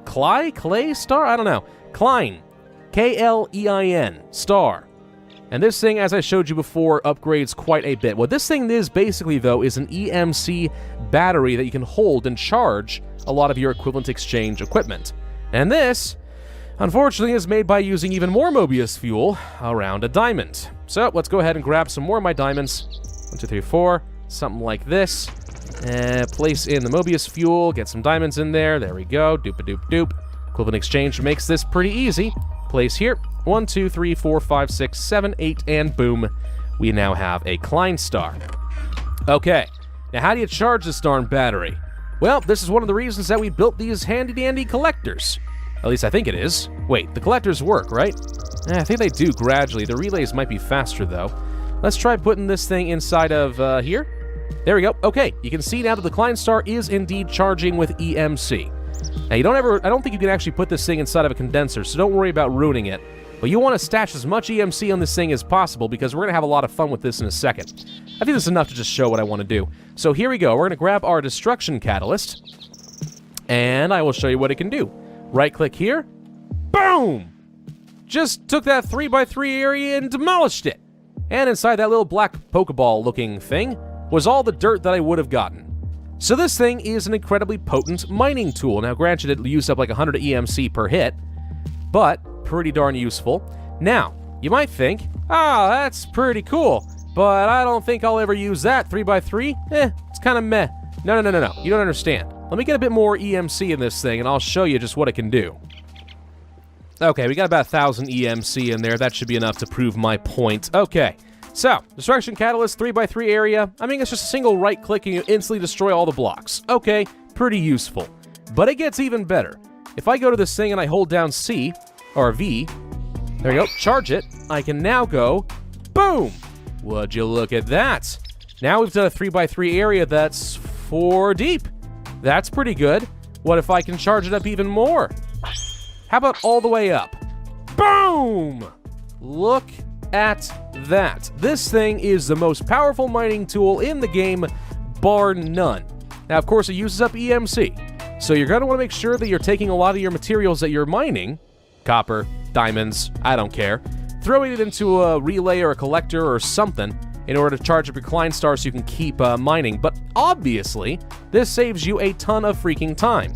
Clay star? I don't know. Klein. K-L-E-I-N. Star. And this thing, as I showed you before, upgrades quite a bit. What this thing is basically, though, is an EMC battery that you can hold and charge a lot of your Equivalent Exchange equipment. And this, Unfortunately, it's made by using even more Mobius fuel around a diamond. So let's go ahead and grab some more of my diamonds. 1, 2, 3, 4, something like this. Place in the Mobius fuel, get some diamonds in there. There we go. Doop-a-doop-doop. Equivalent exchange makes this pretty easy. Place here. 1, 2, 3, 4, 5, 6, 7, 8, and boom. We now have a Klein star. Okay, now how do you charge this darn battery? Well, this is one of the reasons that we built these handy-dandy collectors. At least I think it is. Wait, the collectors work, right? I think they do gradually. The relays might be faster, though. Let's try putting this thing inside of here. There we go. Okay, you can see now that the Klein star is indeed charging with EMC. Now, I don't think you can actually put this thing inside of a condenser, so don't worry about ruining it. But you want to stash as much EMC on this thing as possible because we're going to have a lot of fun with this in a second. I think this is enough to just show what I want to do. So here we go. We're going to grab our destruction catalyst, and I will show you what it can do. Right-click here. Boom! Just took that 3x3 area and demolished it. And inside that little black Pokeball-looking thing was all the dirt that I would have gotten. So this thing is an incredibly potent mining tool. Now, granted, it used up like 100 EMC per hit, but pretty darn useful. Now, you might think, that's pretty cool, but I don't think I'll ever use that 3x3. It's kind of meh. No. You don't understand. Let me get a bit more EMC in this thing, and I'll show you just what it can do. Okay, we got about 1,000 EMC in there. That should be enough to prove my point. Okay, so, destruction catalyst, 3x3 area. I mean, it's just a single right-click and you instantly destroy all the blocks. Okay, pretty useful. But it gets even better. If I go to this thing and I hold down C, or V, there we go, charge it, I can now go, boom! Would you look at that? Now we've done a 3x3 area that's 4 deep. That's pretty good. What if I can charge it up even more? How about all the way up? Boom! Look at that. This thing is the most powerful mining tool in the game, bar none. Now, of course, it uses up EMC. So you're going to want to make sure that you're taking a lot of your materials that you're mining, copper, diamonds, I don't care, throwing it into a relay or a collector or something in order to charge up your Klein star so you can keep mining. But obviously, this saves you a ton of freaking time.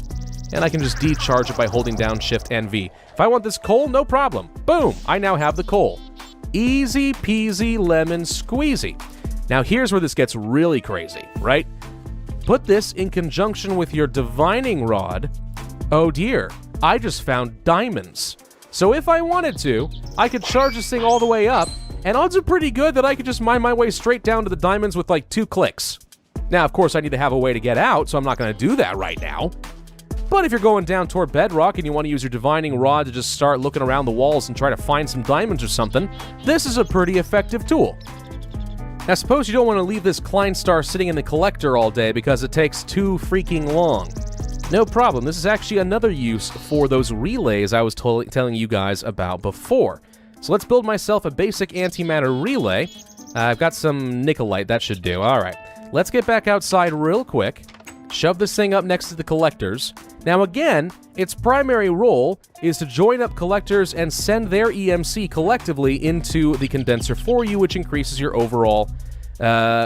And I can just decharge it by holding down Shift and V. If I want this coal, no problem. Boom, I now have the coal. Easy peasy lemon squeezy. Now here's where this gets really crazy, right? Put this in conjunction with your divining rod. Oh dear, I just found diamonds. So if I wanted to, I could charge this thing all the way up, and odds are pretty good that I could just mine my way straight down to the diamonds with like 2 clicks. Now, of course, I need to have a way to get out, so I'm not going to do that right now. But if you're going down toward bedrock and you want to use your divining rod to just start looking around the walls and try to find some diamonds or something, this is a pretty effective tool. Now, suppose you don't want to leave this Klein star sitting in the collector all day because it takes too freaking long. No problem. This is actually another use for those relays I was telling you guys about before. So let's build myself a basic antimatter relay. I've got some nickelite. That should do. All right. Let's get back outside real quick. Shove this thing up next to the collectors. Now again, its primary role is to join up collectors and send their EMC collectively into the condenser for you, which increases your overall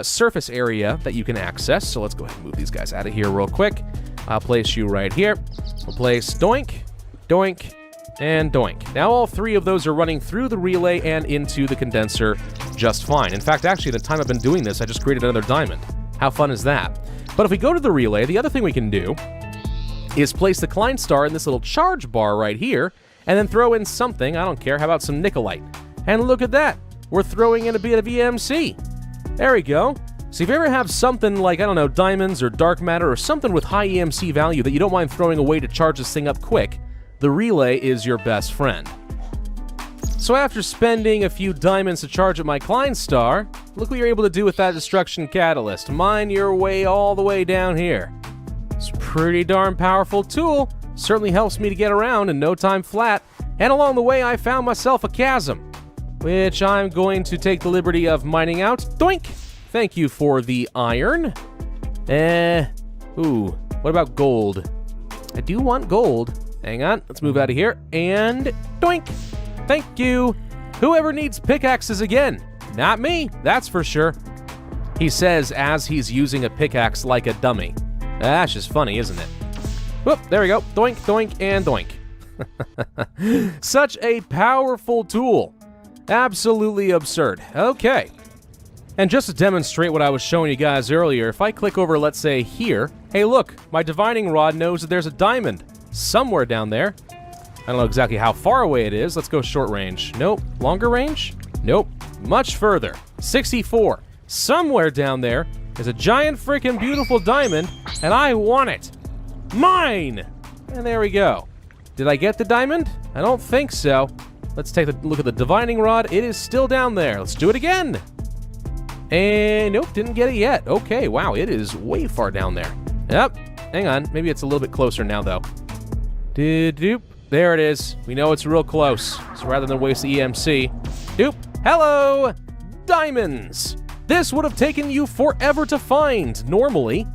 surface area that you can access. So let's go ahead and move these guys out of here real quick. I'll place you right here. We'll place doink, doink, and doink. Now all 3 of those are running through the relay and into the condenser just fine. In fact, actually, the time I've been doing this, I just created another diamond. How fun is that? But if we go to the relay, the other thing we can do is place the Klein star in this little charge bar right here, and then throw in something, I don't care, how about some nickelite? And look at that, we're throwing in a bit of EMC. There we go. So if you ever have something like, I don't know, diamonds or dark matter or something with high EMC value that you don't mind throwing away to charge this thing up quick, the relay is your best friend. So after spending a few diamonds to charge up my Klein star, look what you're able to do with that destruction catalyst. Mine your way all the way down here. It's a pretty darn powerful tool. Certainly helps me to get around in no time flat. And along the way, I found myself a chasm, which I'm going to take the liberty of mining out. Doink! Thank you for the iron. Ooh, what about gold? I do want gold. Hang on, let's move out of here. And doink! Thank you. Whoever needs pickaxes again? Not me, that's for sure. He says as he's using a pickaxe like a dummy. That's just funny, isn't it? Whoop, there we go. Doink, doink, and doink. Such a powerful tool. Absolutely absurd. Okay. And just to demonstrate what I was showing you guys earlier, if I click over, let's say, here, hey look, my divining rod knows that there's a diamond somewhere down there. I don't know exactly how far away it is. Let's go short range. Nope. Longer range? Nope. Much further. 64. Somewhere down there is a giant freaking beautiful diamond, and I want it. Mine! And there we go. Did I get the diamond? I don't think so. Let's take a look at the divining rod. It is still down there. Let's do it again. And nope, didn't get it yet. Okay, wow, it is way far down there. Yep, hang on. Maybe it's a little bit closer now, though. Doop. There it is. We know it's real close. So rather than waste the EMC, doop. Hello, diamonds. This would have taken you forever to find, normally.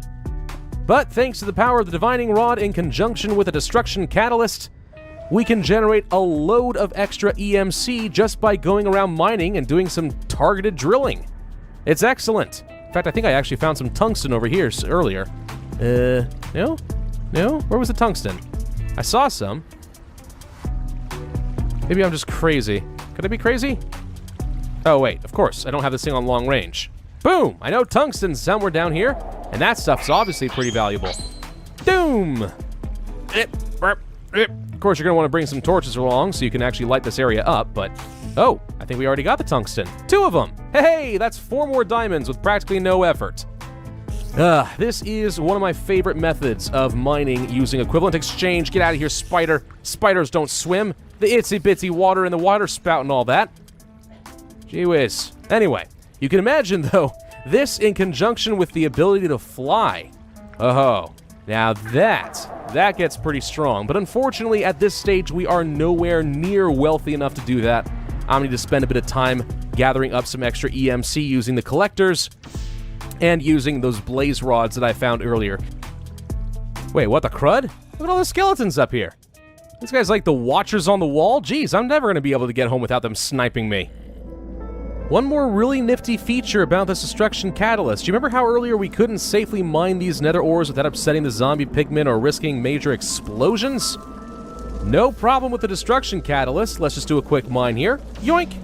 But thanks to the power of the divining rod in conjunction with a destruction catalyst, we can generate a load of extra EMC just by going around mining and doing some targeted drilling. It's excellent. In fact, I think I actually found some tungsten over here earlier. No? Where was the tungsten? I saw some. Maybe I'm just crazy. Could I be crazy? Oh, wait, of course. I don't have this thing on long range. Boom! I know tungsten's somewhere down here, and that stuff's obviously pretty valuable. Doom! Of course, you're going to want to bring some torches along so you can actually light this area up, but... Oh, I think we already got the tungsten. 2 of them! Hey, that's 4 more diamonds with practically no effort. This is one of my favorite methods of mining using equivalent exchange. Get out of here, spider. Spiders don't swim. The itsy-bitsy water in the water spout and all that. Gee whiz. Anyway, you can imagine, though, this in conjunction with the ability to fly. Oh, now that gets pretty strong. But unfortunately, at this stage, we are nowhere near wealthy enough to do that. I'm going to spend a bit of time gathering up some extra EMC using the collectors and using those blaze rods that I found earlier. Wait, what the crud? Look at all the skeletons up here. These guys like the watchers on the wall? Geez, I'm never going to be able to get home without them sniping me. One more really nifty feature about this destruction catalyst. Do you remember how earlier we couldn't safely mine these nether ores without upsetting the zombie pigmen or risking major explosions? No problem with the destruction catalyst. Let's just do a quick mine here. Yoink!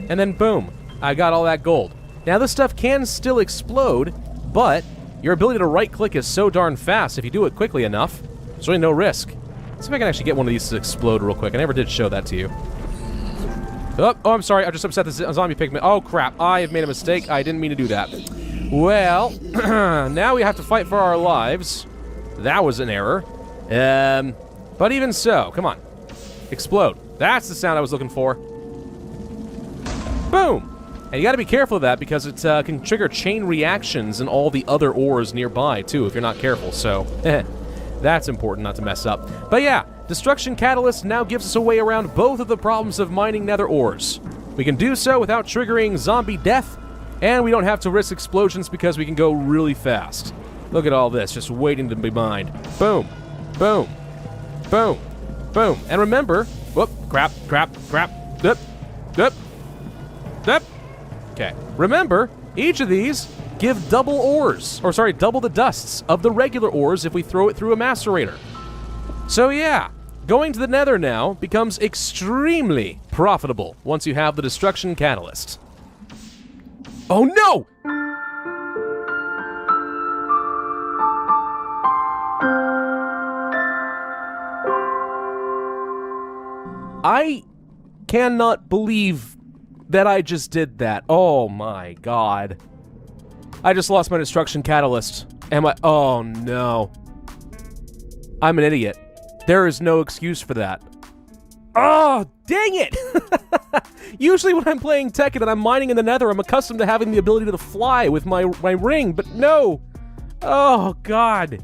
And then boom, I got all that gold. Now this stuff can still explode, but your ability to right-click is so darn fast if you do it quickly enough. There's really no risk. Let's see if I can actually get one of these to explode real quick. I never did show that to you. Oh, I'm sorry. I just upset the zombie pigman. Oh, crap. I have made a mistake. I didn't mean to do that. Well, now we have to fight for our lives. That was an error. But even so, come on. Explode. That's the sound I was looking for. Boom! And you gotta be careful of that because it can trigger chain reactions in all the other ores nearby, too, if you're not careful. So, that's important not to mess up. But yeah, Destruction Catalyst now gives us a way around both of the problems of mining nether ores. We can do so without triggering zombie death, and we don't have to risk explosions because we can go really fast. Look at all this, just waiting to be mined. Boom, boom, boom, boom. And remember, whoop, crap. Okay, remember, each of these give double the dusts of the regular ores if we throw it through a macerator. So yeah, going to the nether now becomes extremely profitable once you have the destruction catalyst. Oh no! I cannot believe that I just did that. Oh my god. I just lost my destruction catalyst. Oh no. I'm an idiot. There is no excuse for that. Oh, dang it! Usually when I'm playing Tekkit and I'm mining in the nether, I'm accustomed to having the ability to fly with my ring, but no! Oh, God.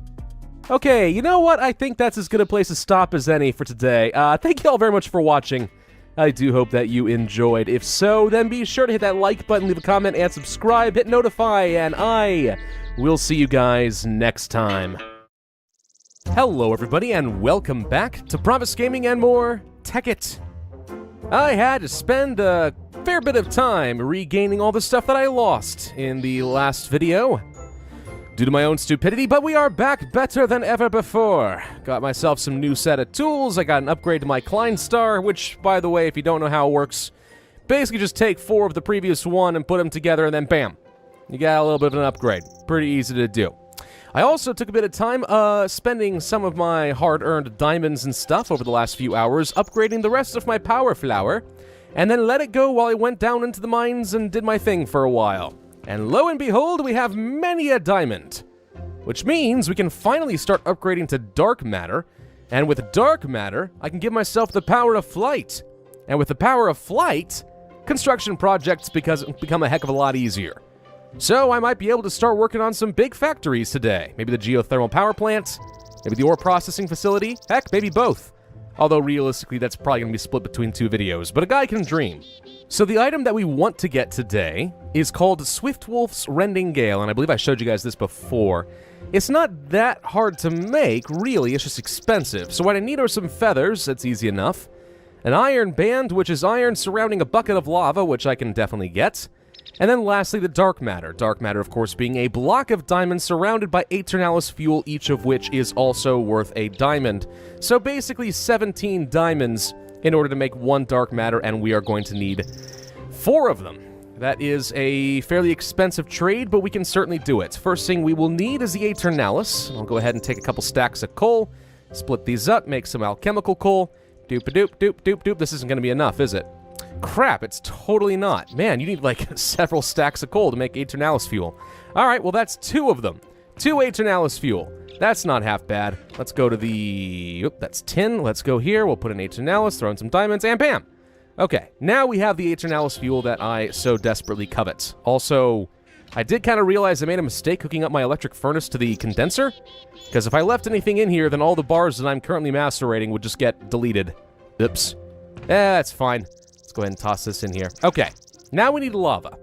Okay, you know what? I think that's as good a place to stop as any for today. Thank you all very much for watching. I do hope that you enjoyed. If so, then be sure to hit that like button, leave a comment, and subscribe, hit notify, and I will see you guys next time. Hello everybody, and welcome back to Pravus Gaming and more Tekkit. I had to spend a fair bit of time regaining all the stuff that I lost in the last video. due to my own stupidity, but we are back better than ever before. Got myself some new set of tools. I got an upgrade to my Klein Star, which, by the way, if you don't know how it works, basically just take 4 of the previous one and put them together, and then bam, you got a little bit of an upgrade. Pretty easy to do. I also took a bit of time spending some of my hard-earned diamonds and stuff over the last few hours, upgrading the rest of my power flower, and then let it go while I went down into the mines and did my thing for a while. And lo and behold, we have many a diamond, which means we can finally start upgrading to dark matter, and with dark matter, I can give myself the power of flight. And with the power of flight, construction projects become a heck of a lot easier. So I might be able to start working on some big factories today. Maybe the geothermal power plant, maybe the ore processing facility, heck, maybe both. Although realistically, that's probably going to be split between 2 videos, but a guy can dream. So the item that we want to get today is called Swiftwolf's Rending Gale, and I believe I showed you guys this before. It's not that hard to make, really, it's just expensive. So what I need are some feathers, that's easy enough. An iron band, which is iron surrounding a bucket of lava, which I can definitely get. And then lastly, the dark matter. Dark matter, of course, being a block of diamonds surrounded by Aeternalis fuel, each of which is also worth a diamond. So basically 17 diamonds in order to make 1 dark matter, and we are going to need 4 of them. That is a fairly expensive trade, but we can certainly do it. First thing we will need is the Aeternalis. I'll go ahead and take a couple stacks of coal, split these up, make some alchemical coal. Doop-a-doop, doop, doop, doop. This isn't going to be enough, is it? Crap, it's totally not. Man, you need like several stacks of coal to make Aeternalis fuel. Alright, well that's 2 of them. 2 Aeternalis fuel. That's not half bad. Let's go to the... Oop, that's tin. Let's go here. We'll put an Aeternalis, throw in some diamonds, and bam! Okay, now we have the Aeternalis fuel that I so desperately covet. Also, I did kind of realize I made a mistake hooking up my electric furnace to the condenser, because if I left anything in here, then all the bars that I'm currently macerating would just get deleted. Oops. That's fine. Go ahead and toss this in here. Okay, now we need lava.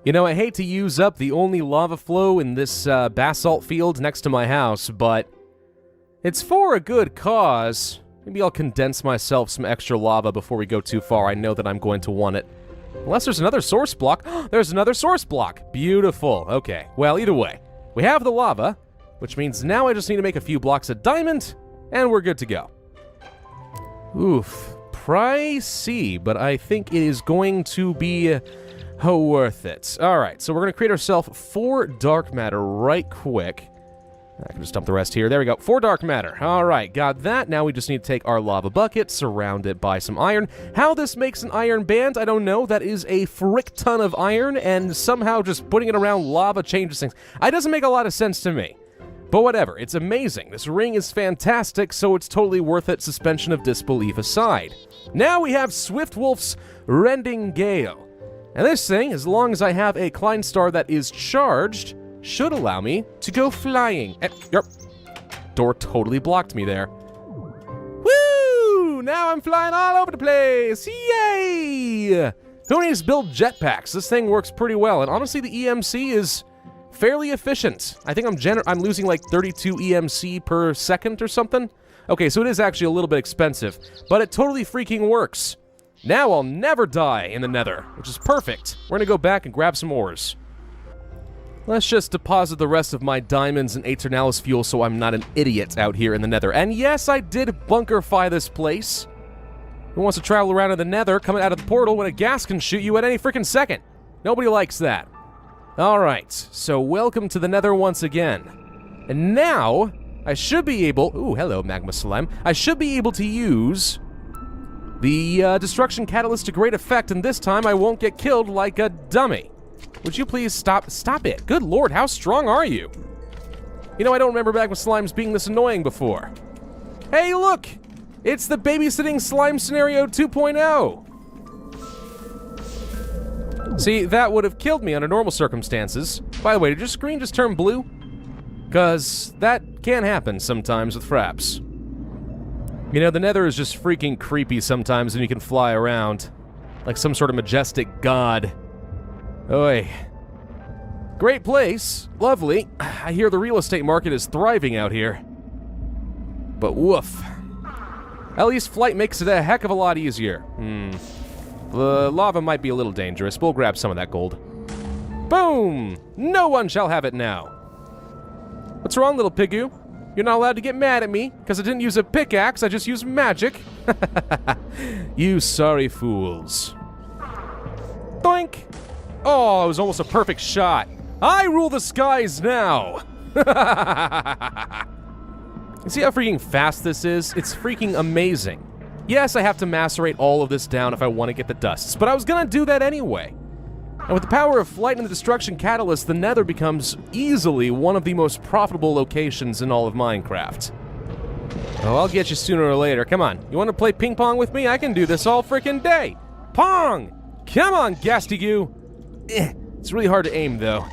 You know, I hate to use up the only lava flow in this basalt field next to my house, but it's for a good cause. Maybe I'll condense myself some extra lava before we go too far. I know that I'm going to want it. Unless there's another source block. There's another source block. Beautiful. Okay, well, either way, we have the lava, which means now I just need to make a few blocks of diamond, and we're good to go. Oof. Pricey, but I think it is going to be worth it. Alright, so we're going to create ourselves 4 dark matter right quick. I can just dump the rest here. There we go. 4 dark matter. Alright, got that. Now we just need to take our lava bucket, surround it by some iron. How this makes an iron band, I don't know. That is a frick ton of iron, and somehow just putting it around lava changes things. It doesn't make a lot of sense to me. But whatever, it's amazing. This ring is fantastic, so it's totally worth it, suspension of disbelief aside. Now we have Swiftwolf's Rending Gale. And this thing, as long as I have a Klein Star that is charged, should allow me to go flying. Yep. Door totally blocked me there. Woo! Now I'm flying all over the place! Yay! Who needs to build jetpacks? This thing works pretty well, and honestly, the EMC is fairly efficient. I think I'm losing like 32 EMC per second or something. Okay, so it is actually a little bit expensive, but it totally freaking works. Now I'll never die in the nether, which is perfect. We're gonna go back and grab some ores. Let's just deposit the rest of my diamonds and Aeternalis fuel so I'm not an idiot out here in the nether. And yes, I did bunkerify this place. Who wants to travel around in the nether coming out of the portal when a gas can shoot you at any freaking second? Nobody likes that. Alright, so welcome to the nether once again. And now, I should be able... Ooh, hello, magma slime. I should be able to use the destruction catalyst to great effect, and this time I won't get killed like a dummy. Would you please stop it? Good lord, how strong are you? You know, I don't remember magma slimes being this annoying before. Hey, look! It's the babysitting slime scenario 2.0. See, that would have killed me under normal circumstances. By the way, did your screen just turn blue? Because that can happen sometimes with fraps. You know, the nether is just freaking creepy sometimes when you can fly around. Like some sort of majestic god. Oi. Great place. Lovely. I hear the real estate market is thriving out here. But woof. At least flight makes it a heck of a lot easier. The lava might be a little dangerous. We'll grab some of that gold. Boom! No one shall have it now. What's wrong, little pigoo? You're not allowed to get mad at me, because I didn't use a pickaxe, I just used magic. You sorry fools. Doink! Oh, it was almost a perfect shot. I rule the skies now! You see how freaking fast this is? It's freaking amazing. Yes, I have to macerate all of this down if I want to get the dusts, but I was gonna do that anyway. And with the power of flight and the destruction catalyst, the Nether becomes easily one of the most profitable locations in all of Minecraft. Oh, I'll get you sooner or later. Come on, you want to play ping pong with me? I can do this all freaking day. Pong! Come on, Gastigoo! It's really hard to aim, though.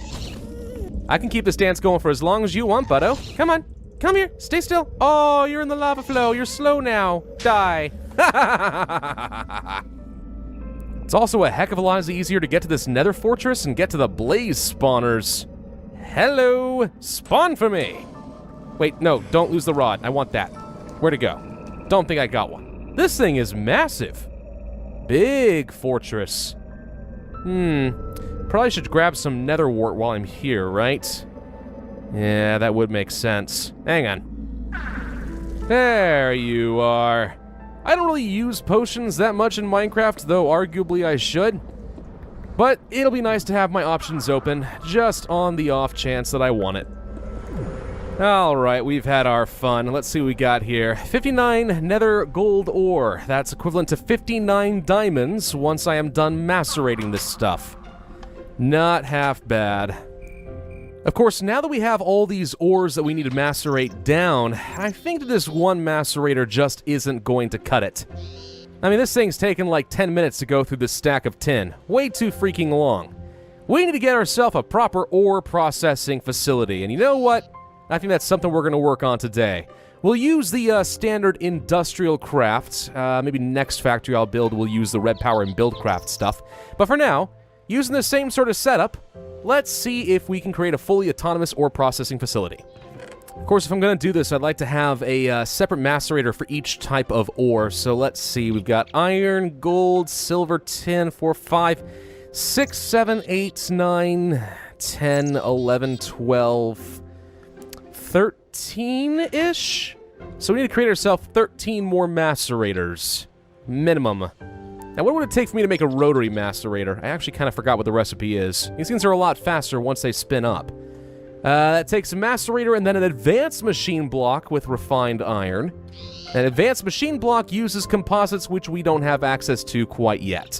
I can keep this dance going for as long as you want, buddo. Come on, come here, stay still. Oh, you're in the lava flow. You're slow now. Die. It's also a heck of a lot easier to get to this nether fortress and get to the blaze spawners. Hello, spawn for me. Wait, no, don't lose the rod. I want that. Where'd it go? Don't think I got one. This thing is massive. Big fortress. Probably should grab some nether wart while I'm here, right? Yeah, that would make sense. Hang on. There you are. I don't really use potions that much in Minecraft, though arguably I should. But it'll be nice to have my options open, just on the off chance that I want it. Alright, we've had our fun. Let's see what we got here. 59 nether gold ore. That's equivalent to 59 diamonds once I am done macerating this stuff. Not half bad. Of course, now that we have all these ores that we need to macerate down, I think that this one macerator just isn't going to cut it. I mean, this thing's taken like 10 minutes to go through this stack of tin. Way too freaking long. We need to get ourselves a proper ore processing facility, and you know what? I think that's something we're going to work on today. We'll use the standard industrial craft. Maybe next factory I'll build will use the red power and buildcraft stuff. But for now, using the same sort of setup, let's see if we can create a fully autonomous ore processing facility. Of course, if I'm going to do this, I'd like to have a separate macerator for each type of ore. So let's see, we've got iron, gold, silver, tin, 4, 5, 6, 7, 8, 9, 10, 11, 12, 13-ish? So we need to create ourselves 13 more macerators. Minimum. Now, what would it take for me to make a rotary macerator? I actually kind of forgot what the recipe is. These things are a lot faster once they spin up. That takes a macerator and then an advanced machine block with refined iron. An advanced machine block uses composites, which we don't have access to quite yet.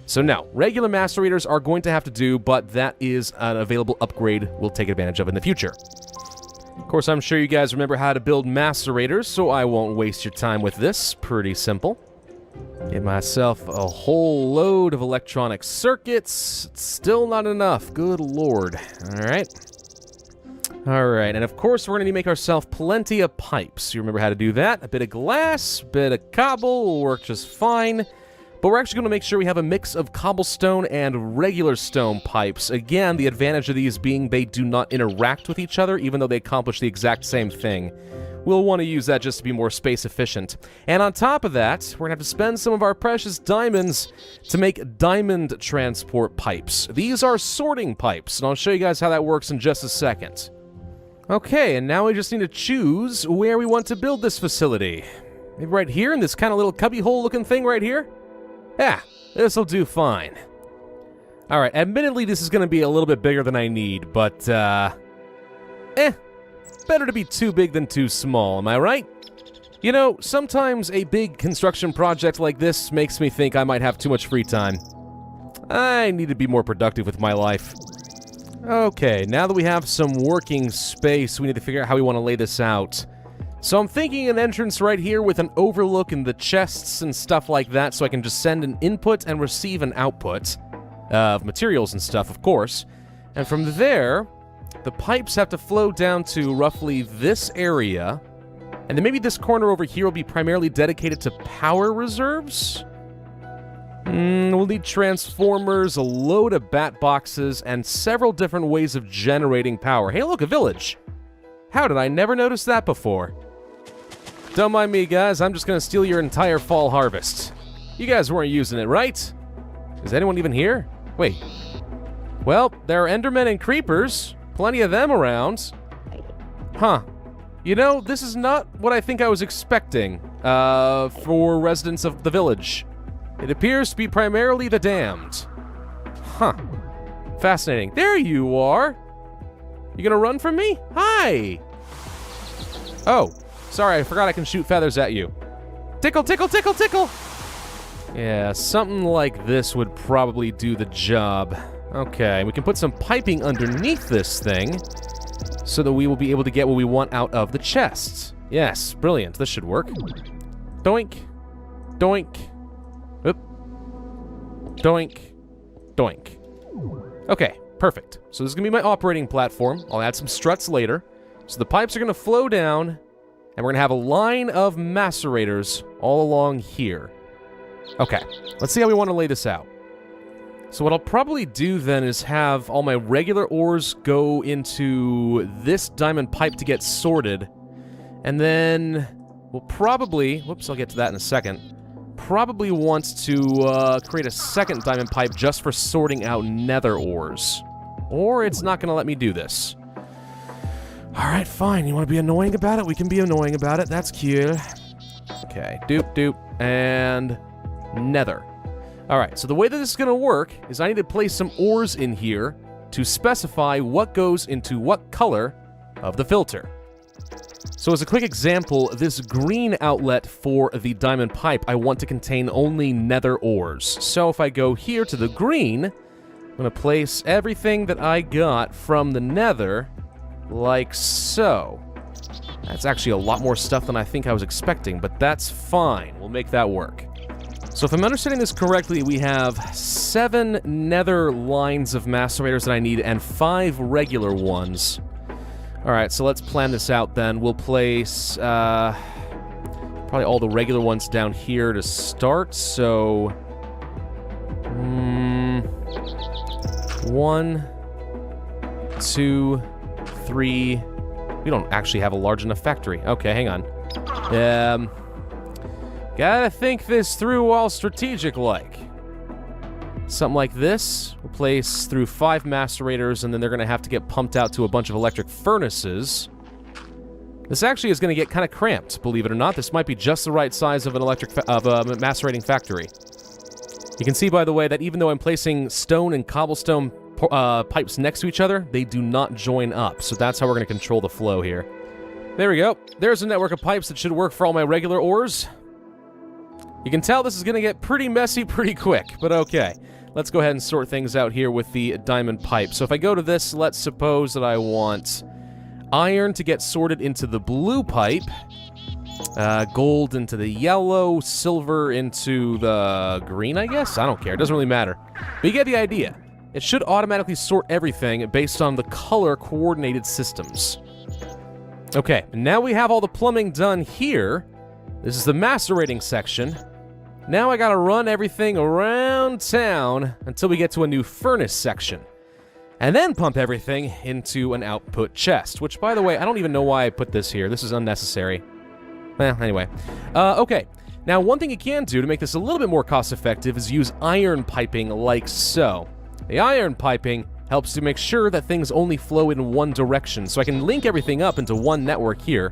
So no, regular macerators are going to have to do, but that is an available upgrade we'll take advantage of in the future. Of course, I'm sure you guys remember how to build macerators, so I won't waste your time with this. Pretty simple. Get myself a whole load of electronic circuits. It's still not enough. Good lord. Alright. Alright, and of course we're going to make ourselves plenty of pipes. You remember how to do that. A bit of glass, a bit of cobble will work just fine. But we're actually going to make sure we have a mix of cobblestone and regular stone pipes. Again, the advantage of these being they do not interact with each other, even though they accomplish the exact same thing. We'll want to use that just to be more space efficient. And on top of that, we're going to have to spend some of our precious diamonds to make diamond transport pipes. These are sorting pipes, and I'll show you guys how that works in just a second. Okay, and now we just need to choose where we want to build this facility. Maybe right here in this kind of little cubbyhole looking thing right here? Yeah, this'll do fine. Alright, admittedly this is going to be a little bit bigger than I need, but better to be too big than too small, am I right? You know, sometimes a big construction project like this makes me think I might have too much free time. I need to be more productive with my life. Okay, now that we have some working space, we need to figure out how we want to lay this out. So I'm thinking an entrance right here with an overlook in the chests and stuff like that, so I can just send an input and receive an output of materials and stuff, of course. And from there, the pipes have to flow down to roughly this area, and then maybe this corner over here will be primarily dedicated to power reserves? We'll need transformers, a load of bat boxes, and several different ways of generating power. Hey, look, a village! How did I never notice that before? Don't mind me, guys. I'm just gonna steal your entire fall harvest. You guys weren't using it, right? Is anyone even here? Wait. Well, there are endermen and creepers. Plenty of them around. Huh. You know, this is not what I think I was expecting for residents of the village. It appears to be primarily the damned. Huh. Fascinating. There you are! You gonna run from me? Hi! Oh, sorry, I forgot I can shoot feathers at you. Tickle, tickle, tickle, tickle! Yeah, something like this would probably do the job. Okay, we can put some piping underneath this thing so that we will be able to get what we want out of the chests. Yes, brilliant. This should work. Doink. Doink. Oop. Doink. Doink. Okay, perfect. So this is going to be my operating platform. I'll add some struts later. So the pipes are going to flow down, and we're going to have a line of macerators all along here. Okay, let's see how we want to lay this out. So what I'll probably do then is have all my regular ores go into this diamond pipe to get sorted. And then we'll probably, whoops, I'll get to that in a second, probably want to create a second diamond pipe just for sorting out nether ores. Or it's not going to let me do this. Alright, fine. You want to be annoying about it? We can be annoying about it. That's cute. Okay, doop, doop, and nether. Alright, so the way that this is going to work is I need to place some ores in here to specify what goes into what color of the filter. So as a quick example, this green outlet for the diamond pipe, I want to contain only nether ores. So if I go here to the green, I'm going to place everything that I got from the nether like so. That's actually a lot more stuff than I think I was expecting, but that's fine. We'll make that work. So if I'm understanding this correctly, we have 7 nether lines of macerators that I need and 5 regular ones. Alright, so let's plan this out then. We'll place probably all the regular ones down here to start, so 1, 2, 3. We don't actually have a large enough factory. Okay, hang on. Gotta think this through all strategic-like. Something like this. We'll place through 5 macerators, and then they're gonna have to get pumped out to a bunch of electric furnaces. This actually is gonna get kind of cramped, believe it or not. This might be just the right size of an macerating factory. You can see, by the way, that even though I'm placing stone and cobblestone pipes next to each other, they do not join up. So that's how we're gonna control the flow here. There we go. There's a network of pipes that should work for all my regular ores. You can tell this is going to get pretty messy pretty quick, but okay. Let's go ahead and sort things out here with the diamond pipe. So if I go to this, let's suppose that I want iron to get sorted into the blue pipe, gold into the yellow, silver into the green, I guess? I don't care. It doesn't really matter. But you get the idea. It should automatically sort everything based on the color-coordinated systems. Okay, now we have all the plumbing done here. This is the macerating section. Now I gotta run everything around town until we get to a new furnace section. And then pump everything into an output chest, which, by the way, I don't even know why I put this here. This is unnecessary. Well, anyway. Okay. Now, one thing you can do to make this a little bit more cost-effective is use iron piping like so. The iron piping helps to make sure that things only flow in one direction, so I can link everything up into one network here.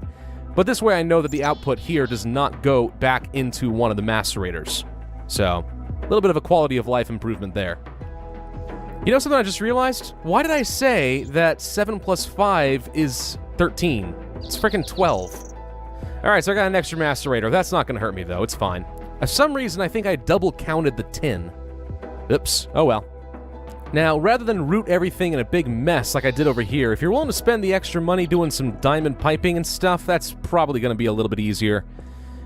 But this way I know that the output here does not go back into one of the macerators. So, a little bit of a quality of life improvement there. You know something I just realized? Why did I say that 7 plus 5 is 13? It's freaking 12. Alright, so I got an extra macerator. That's not going to hurt me, though. It's fine. For some reason, I think I double counted the tin. Oops. Oh well. Now, rather than root everything in a big mess like I did over here, if you're willing to spend the extra money doing some diamond piping and stuff, that's probably going to be a little bit easier.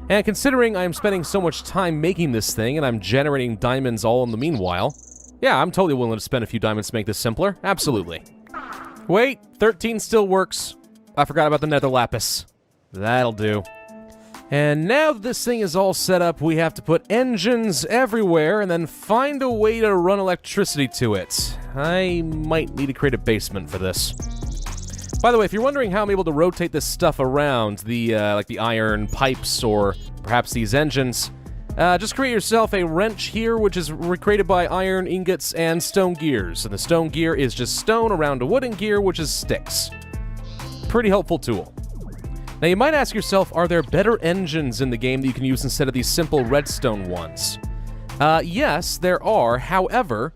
And considering I'm spending so much time making this thing and I'm generating diamonds all in the meanwhile, yeah, I'm totally willing to spend a few diamonds to make this simpler. Absolutely. Wait, 13 still works. I forgot about the nether lapis. That'll do. And now that this thing is all set up, we have to put engines everywhere and then find a way to run electricity to it. I might need to create a basement for this. By the way, if you're wondering how I'm able to rotate this stuff around, like the iron pipes or perhaps these engines, just create yourself a wrench here, which is created by iron ingots and stone gears. And the stone gear is just stone around a wooden gear, which is sticks. Pretty helpful tool. Now you might ask yourself, are there better engines in the game that you can use instead of these simple redstone ones? Yes, there are. However,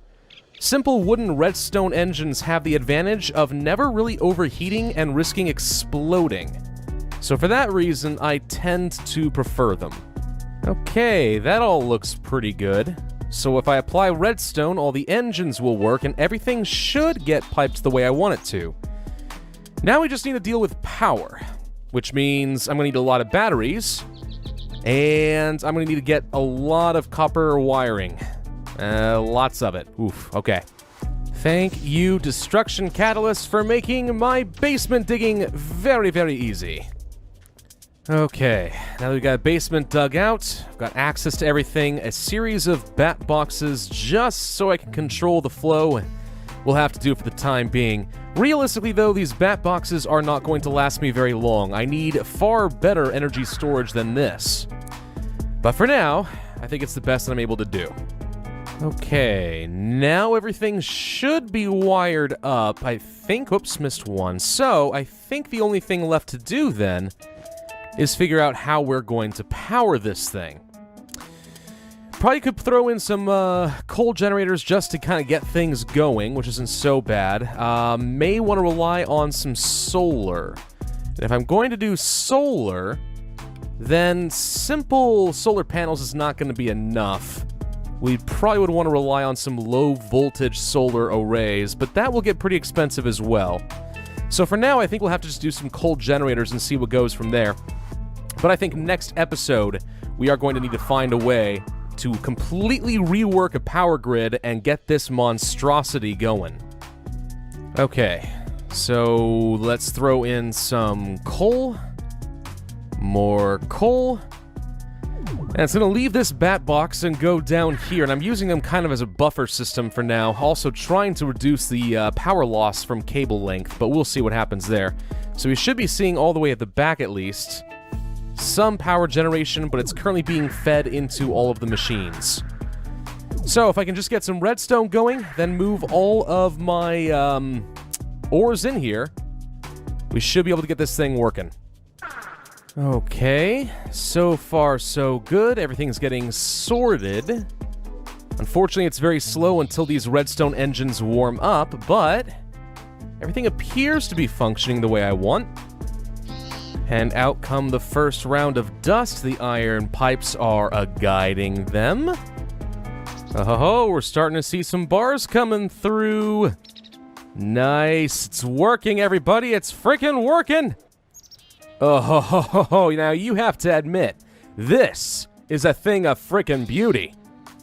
simple wooden redstone engines have the advantage of never really overheating and risking exploding. So for that reason, I tend to prefer them. Okay, that all looks pretty good. So if I apply redstone, all the engines will work and everything should get piped the way I want it to. Now we just need to deal with power, which means I'm going to need a lot of batteries, and I'm going to need to get a lot of copper wiring. Lots of it. Oof, okay. Thank you, Destruction Catalyst, for making my basement digging very, very easy. Okay, now that we've got a basement dug out, I've got access to everything, a series of bat boxes just so I can control the flow. We'll have to do for the time being. Realistically, though, these bat boxes are not going to last me very long. I need far better energy storage than this. But for now, I think it's the best that I'm able to do. Okay, now everything should be wired up. I think, oops, missed one. So, I think the only thing left to do then is figure out how we're going to power this thing. Probably could throw in some coal generators just to kind of get things going, which isn't so bad. May want to rely on some solar. And if I'm going to do solar, then simple solar panels is not going to be enough. We probably would want to rely on some low voltage solar arrays, but that will get pretty expensive as well. So for now, I think we'll have to just do some coal generators and see what goes from there. But I think next episode, we are going to need to find a way to completely rework a power grid and get this monstrosity going. Okay, so let's throw in some coal. More coal. And it's going to leave this bat box and go down here, and I'm using them kind of as a buffer system for now, also trying to reduce the power loss from cable length, but we'll see what happens there. So we should be seeing all the way at the back at least some power generation, but it's currently being fed into all of the machines. So if I can just get some redstone going, then move all of my ores in here, we should be able to get this thing working. Okay, so far so good. Everything's getting sorted. Unfortunately, it's very slow until these redstone engines warm up, but everything appears to be functioning the way I want. And out come the first round of dust. The iron pipes are guiding them. Oh, we're starting to see some bars coming through. Nice. It's working, everybody. It's freaking working. Oh, now you have to admit, this is a thing of frickin' beauty.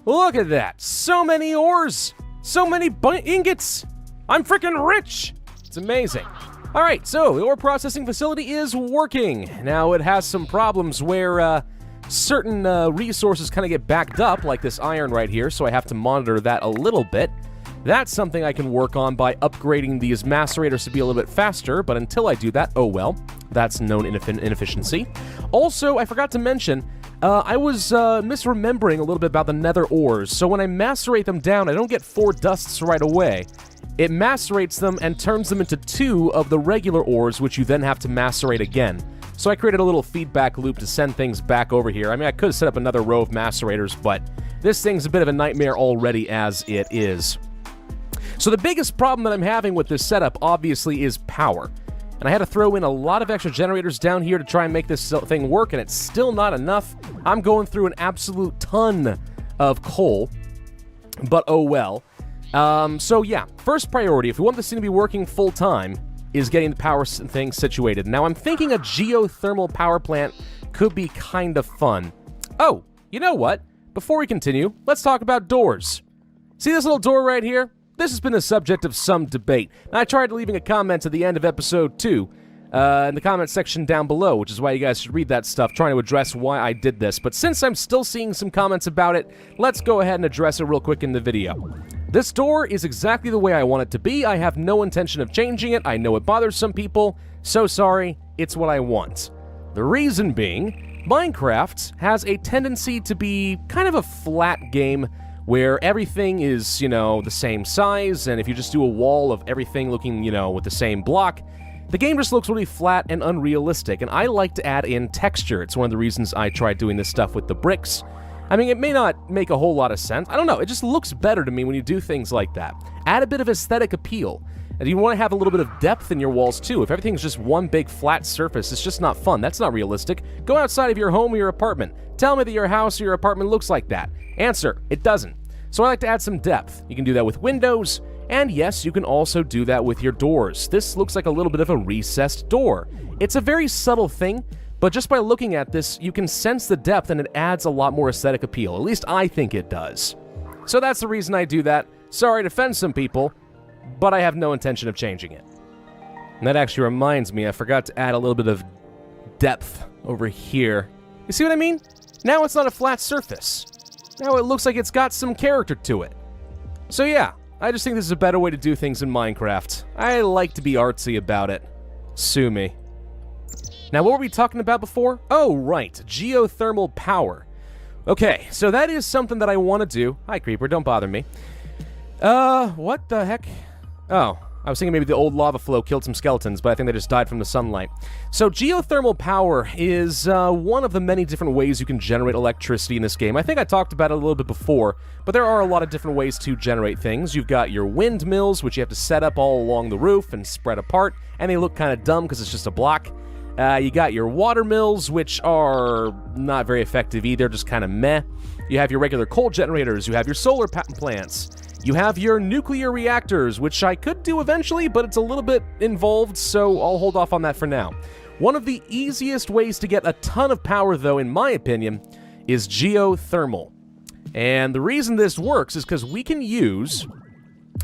Look at that. So many ores. So many ingots. I'm frickin' rich. It's amazing. All right, so the ore processing facility is working. Now it has some problems where certain resources kind of get backed up, like this iron right here, so I have to monitor that a little bit. That's something I can work on by upgrading these macerators to be a little bit faster, but until I do that, oh well, that's known inefficiency. Also, I forgot to mention, I was misremembering a little bit about the nether ores, so when I macerate them down, I don't get 4 dusts right away. It macerates them and turns them into 2 of the regular ores, which you then have to macerate again. So I created a little feedback loop to send things back over here. I mean, I could have set up another row of macerators, but this thing's a bit of a nightmare already as it is. So the biggest problem that I'm having with this setup, obviously, is power. And I had to throw in a lot of extra generators down here to try and make this thing work, and it's still not enough. I'm going through an absolute ton of coal, but oh well. So yeah, first priority, if we want this thing to be working full-time, is getting the power thing situated. Now, I'm thinking a geothermal power plant could be kind of fun. Oh, you know what? Before we continue, let's talk about doors. See this little door right here? This has been the subject of some debate. And I tried leaving a comment at the end of episode 2 in the comment section down below, which is why you guys should read that stuff, trying to address why I did this. But since I'm still seeing some comments about it, let's go ahead and address it real quick in the video. This door is exactly the way I want it to be. I have no intention of changing it. I know it bothers some people. So sorry, it's what I want. The reason being, Minecraft has a tendency to be kind of a flat game where everything is, you know, the same size, and if you just do a wall of everything looking, you know, with the same block, The game just looks really flat and unrealistic, and I like to add in texture. It's one of the reasons I tried doing this stuff with the bricks. I mean, it may not make a whole lot of sense. I don't know, it just looks better to me when you do things like that. Add a bit of aesthetic appeal. And you want to have a little bit of depth in your walls too. If everything's just one big flat surface, it's just not fun. That's not realistic. Go outside of your home or your apartment. Tell me that your house or your apartment looks like that. Answer, it doesn't. So I like to add some depth. You can do that with windows, and yes, you can also do that with your doors. This looks like a little bit of a recessed door. It's a very subtle thing, but just by looking at this, you can sense the depth and it adds a lot more aesthetic appeal. At least I think it does. So that's the reason I do that. Sorry to offend some people, but I have no intention of changing it. And that actually reminds me, I forgot to add a little bit of depth over here. You see what I mean? Now it's not a flat surface. Now it looks like it's got some character to it. So yeah, I just think this is a better way to do things in Minecraft. I like to be artsy about it. Sue me. Now what were we talking about before? Oh right, geothermal power. Okay, so that is something that I want to do. Hi Creeper, don't bother me. What the heck? Oh, I was thinking maybe the old lava flow killed some skeletons, but I think they just died from the sunlight. So geothermal power is one of the many different ways you can generate electricity in this game. I think I talked about it a little bit before, but there are a lot of different ways to generate things. You've got your windmills, which you have to set up all along the roof and spread apart, and they look kind of dumb because it's just a block. You got your water mills, which are not very effective either, just kind of meh. You have your regular coal generators, you have your solar plants. You have your nuclear reactors, which I could do eventually, but it's a little bit involved, so I'll hold off on that for now. One of the easiest ways to get a ton of power, though, in my opinion, is geothermal. And the reason this works is because we can use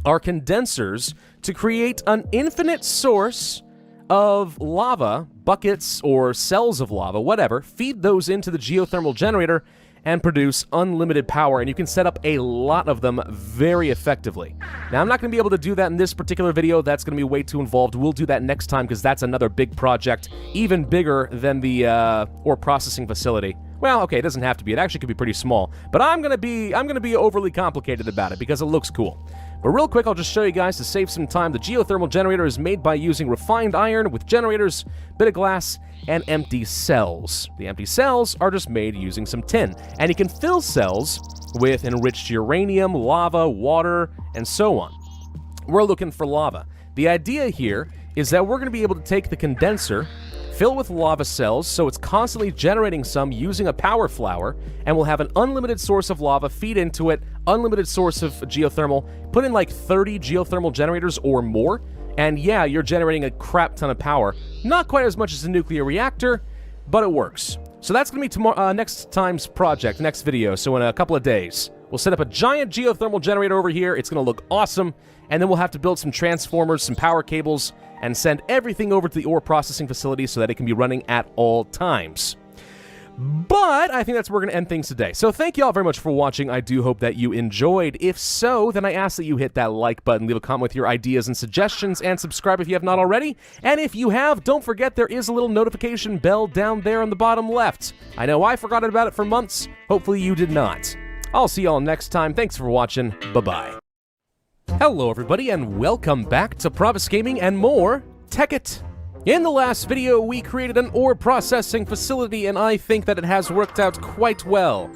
our condensers to create an infinite source of lava, buckets or cells of lava, whatever, feed those into the geothermal generator, and produce unlimited power, and you can set up a lot of them very effectively. Now, I'm not going to be able to do that in this particular video. That's going to be way too involved. We'll do that next time, because that's another big project, even bigger than the ore processing facility. Well, okay, it doesn't have to be. It actually could be pretty small, but I'm gonna be overly complicated about it because it looks cool. But real quick, I'll just show you guys to save some time. The geothermal generator is made by using refined iron with generators, bit of glass, and empty cells. The empty cells are just made using some tin, and you can fill cells with enriched uranium, lava, water, and so on. We're looking for lava. The idea here is that we're going to be able to take the condenser, fill with lava cells, so it's constantly generating some using a power flower, and we'll have an unlimited source of lava, feed into it, unlimited source of geothermal, put in like 30 geothermal generators or more, and yeah, you're generating a crap ton of power. Not quite as much as a nuclear reactor, but it works. So that's going to be next time's project, next video, so in a couple of days. We'll set up a giant geothermal generator over here, it's going to look awesome, and then we'll have to build some transformers, some power cables, and send everything over to the ore processing facility so that it can be running at all times. But I think that's where we're going to end things today. So thank you all very much for watching. I do hope that you enjoyed. If so, then I ask that you hit that like button, leave a comment with your ideas and suggestions, and subscribe if you have not already. And if you have, don't forget there is a little notification bell down there on the bottom left. I know I forgot about it for months. Hopefully you did not. I'll see y'all next time. Thanks for watching. Bye-bye. Hello everybody, and welcome back to Pravus Gaming and more Tekkit. In the last video, we created an ore processing facility, and I think that it has worked out quite well.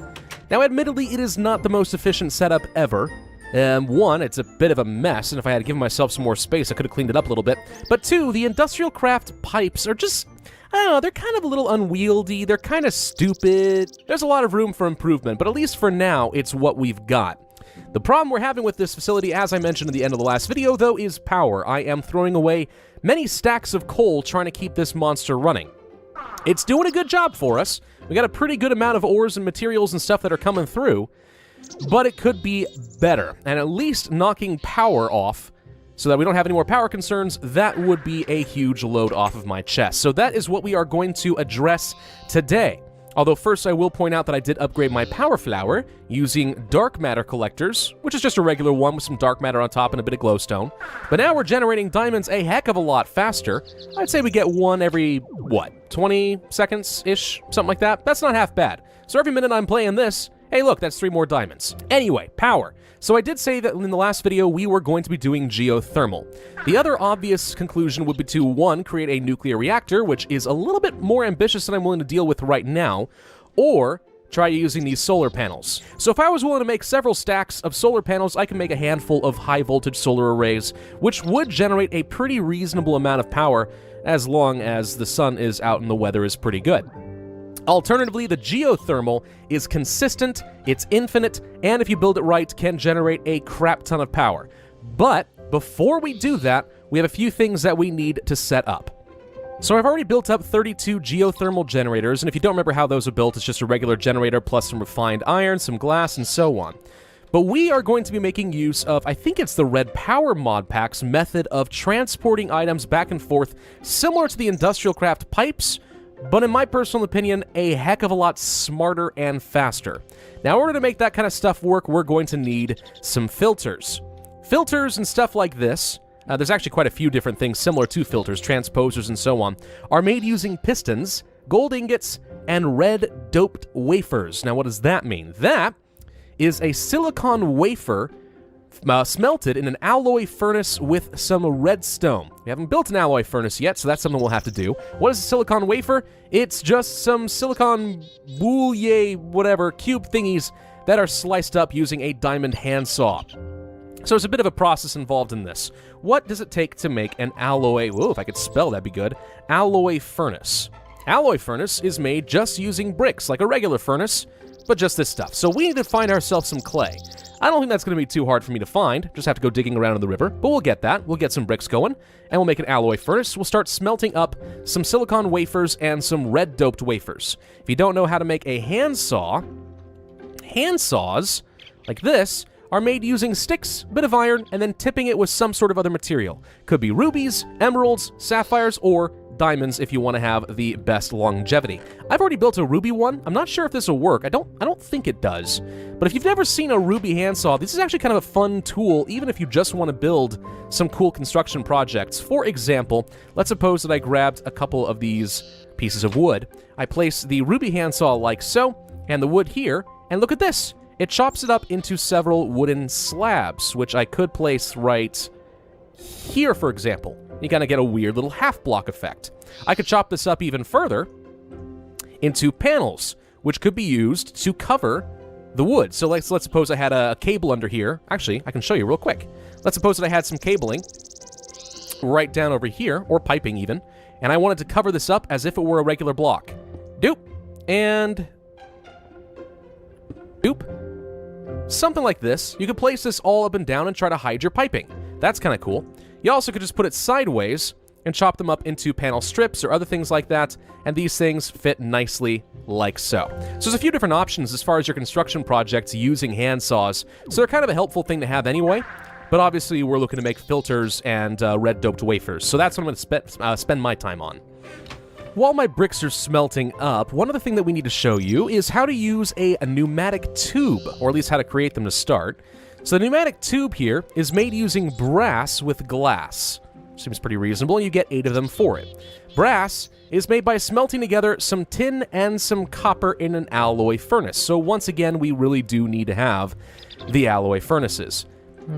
Now, admittedly, it is not the most efficient setup ever. One, it's a bit of a mess, and if I had given myself some more space, I could have cleaned it up a little bit. But two, the industrial craft pipes are just, I don't know, they're kind of a little unwieldy, they're kind of stupid. There's a lot of room for improvement, but at least for now, it's what we've got. The problem we're having with this facility, as I mentioned at the end of the last video, though, is power. I am throwing away many stacks of coal trying to keep this monster running. It's doing a good job for us. We got a pretty good amount of ores and materials and stuff that are coming through, but it could be better. And at least knocking power off so that we don't have any more power concerns, that would be a huge load off of my chest. So that is what we are going to address today. Although first I will point out that I did upgrade my power flower using dark matter collectors, which is just a regular one with some dark matter on top and a bit of glowstone. But now we're generating diamonds a heck of a lot faster. I'd say we get one every, what, 20 seconds-ish? Something like that? That's not half bad. So every minute I'm playing this, hey look, that's 3 more diamonds. Anyway, power. So I did say that in the last video we were going to be doing geothermal. The other obvious conclusion would be to, one, create a nuclear reactor, which is a little bit more ambitious than I'm willing to deal with right now, or try using these solar panels. So if I was willing to make several stacks of solar panels, I can make a handful of high-voltage solar arrays, which would generate a pretty reasonable amount of power as long as the sun is out and the weather is pretty good. Alternatively, the geothermal is consistent, it's infinite, and if you build it right, can generate a crap ton of power. But before we do that, we have a few things that we need to set up. So I've already built up 32 geothermal generators, and if you don't remember how those are built, it's just a regular generator plus some refined iron, some glass, and so on. But we are going to be making use of, I think it's the Red Power mod pack's method of transporting items back and forth, similar to the industrial craft pipes, but in my personal opinion, a heck of a lot smarter and faster. Now, in order to make that kind of stuff work, we're going to need some filters. Filters and stuff like this, there's actually quite a few different things similar to filters, transposers and so on, are made using pistons, gold ingots, and red doped wafers. Now, what does that mean? That is a silicon wafer smelted in an alloy furnace with some redstone. We haven't built an alloy furnace yet, so that's something we'll have to do. What is a silicon wafer? It's just some silicon bouillie, whatever, cube thingies that are sliced up using a diamond handsaw. So there's a bit of a process involved in this. What does it take to make an alloy, whoa, if I could spell, that'd be good, alloy furnace? Alloy furnace is made just using bricks, like a regular furnace, but just this stuff. So we need to find ourselves some clay. I don't think that's going to be too hard for me to find. Just have to go digging around in the river, but we'll get that. We'll get some bricks going, and we'll make an alloy furnace. We'll start smelting up some silicon wafers and some red-doped wafers. If you don't know how to make a handsaw, handsaws, like this, are made using sticks, a bit of iron, and then tipping it with some sort of other material. Could be rubies, emeralds, sapphires, or diamonds if you want to have the best longevity. I've already built a ruby one. I'm not sure if this will work. I don't think it does. But if you've never seen a ruby handsaw, this is actually kind of a fun tool, even if you just want to build some cool construction projects. For example, let's suppose that I grabbed a couple of these pieces of wood. I place the ruby handsaw like so, and the wood here, and look at this. It chops it up into several wooden slabs, which I could place right here, for example. You kind of get a weird little half-block effect. I could chop this up even further into panels, which could be used to cover the wood. So let's suppose I had a cable under here. Actually, I can show you real quick. Let's suppose that I had some cabling right down over here, or piping even, and I wanted to cover this up as if it were a regular block. Doop. And doop. Something like this. You could place this all up and down and try to hide your piping. That's kind of cool. You also could just put it sideways and chop them up into panel strips or other things like that, and these things fit nicely like so. So there's a few different options as far as your construction projects using handsaws, so they're kind of a helpful thing to have anyway, but obviously we're looking to make filters and red-doped wafers, so that's what I'm going to spend my time on. While my bricks are smelting up, one other thing that we need to show you is how to use a pneumatic tube, or at least how to create them to start. So the pneumatic tube here is made using brass with glass. Seems pretty reasonable, and you get 8 of them for it. Brass is made by smelting together some tin and some copper in an alloy furnace. So once again, we really do need to have the alloy furnaces.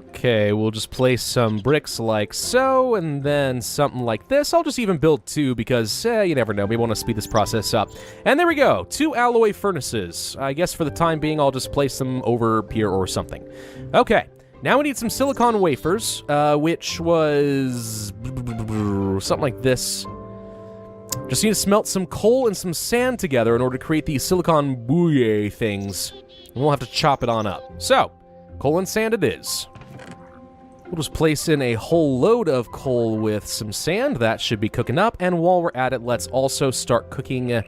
Okay, we'll just place some bricks like so, and then something like this. I'll just even build 2 because, you never know, we want to speed this process up. And there we go, 2 alloy furnaces. I guess for the time being, I'll just place them over here or something. Okay, now we need some silicon wafers, which was something like this. Just need to smelt some coal and some sand together in order to create these silicon bouillie things. And we'll have to chop it on up. So, coal and sand it is. We'll just place in a whole load of coal with some sand. That should be cooking up. And while we're at it, let's also start cooking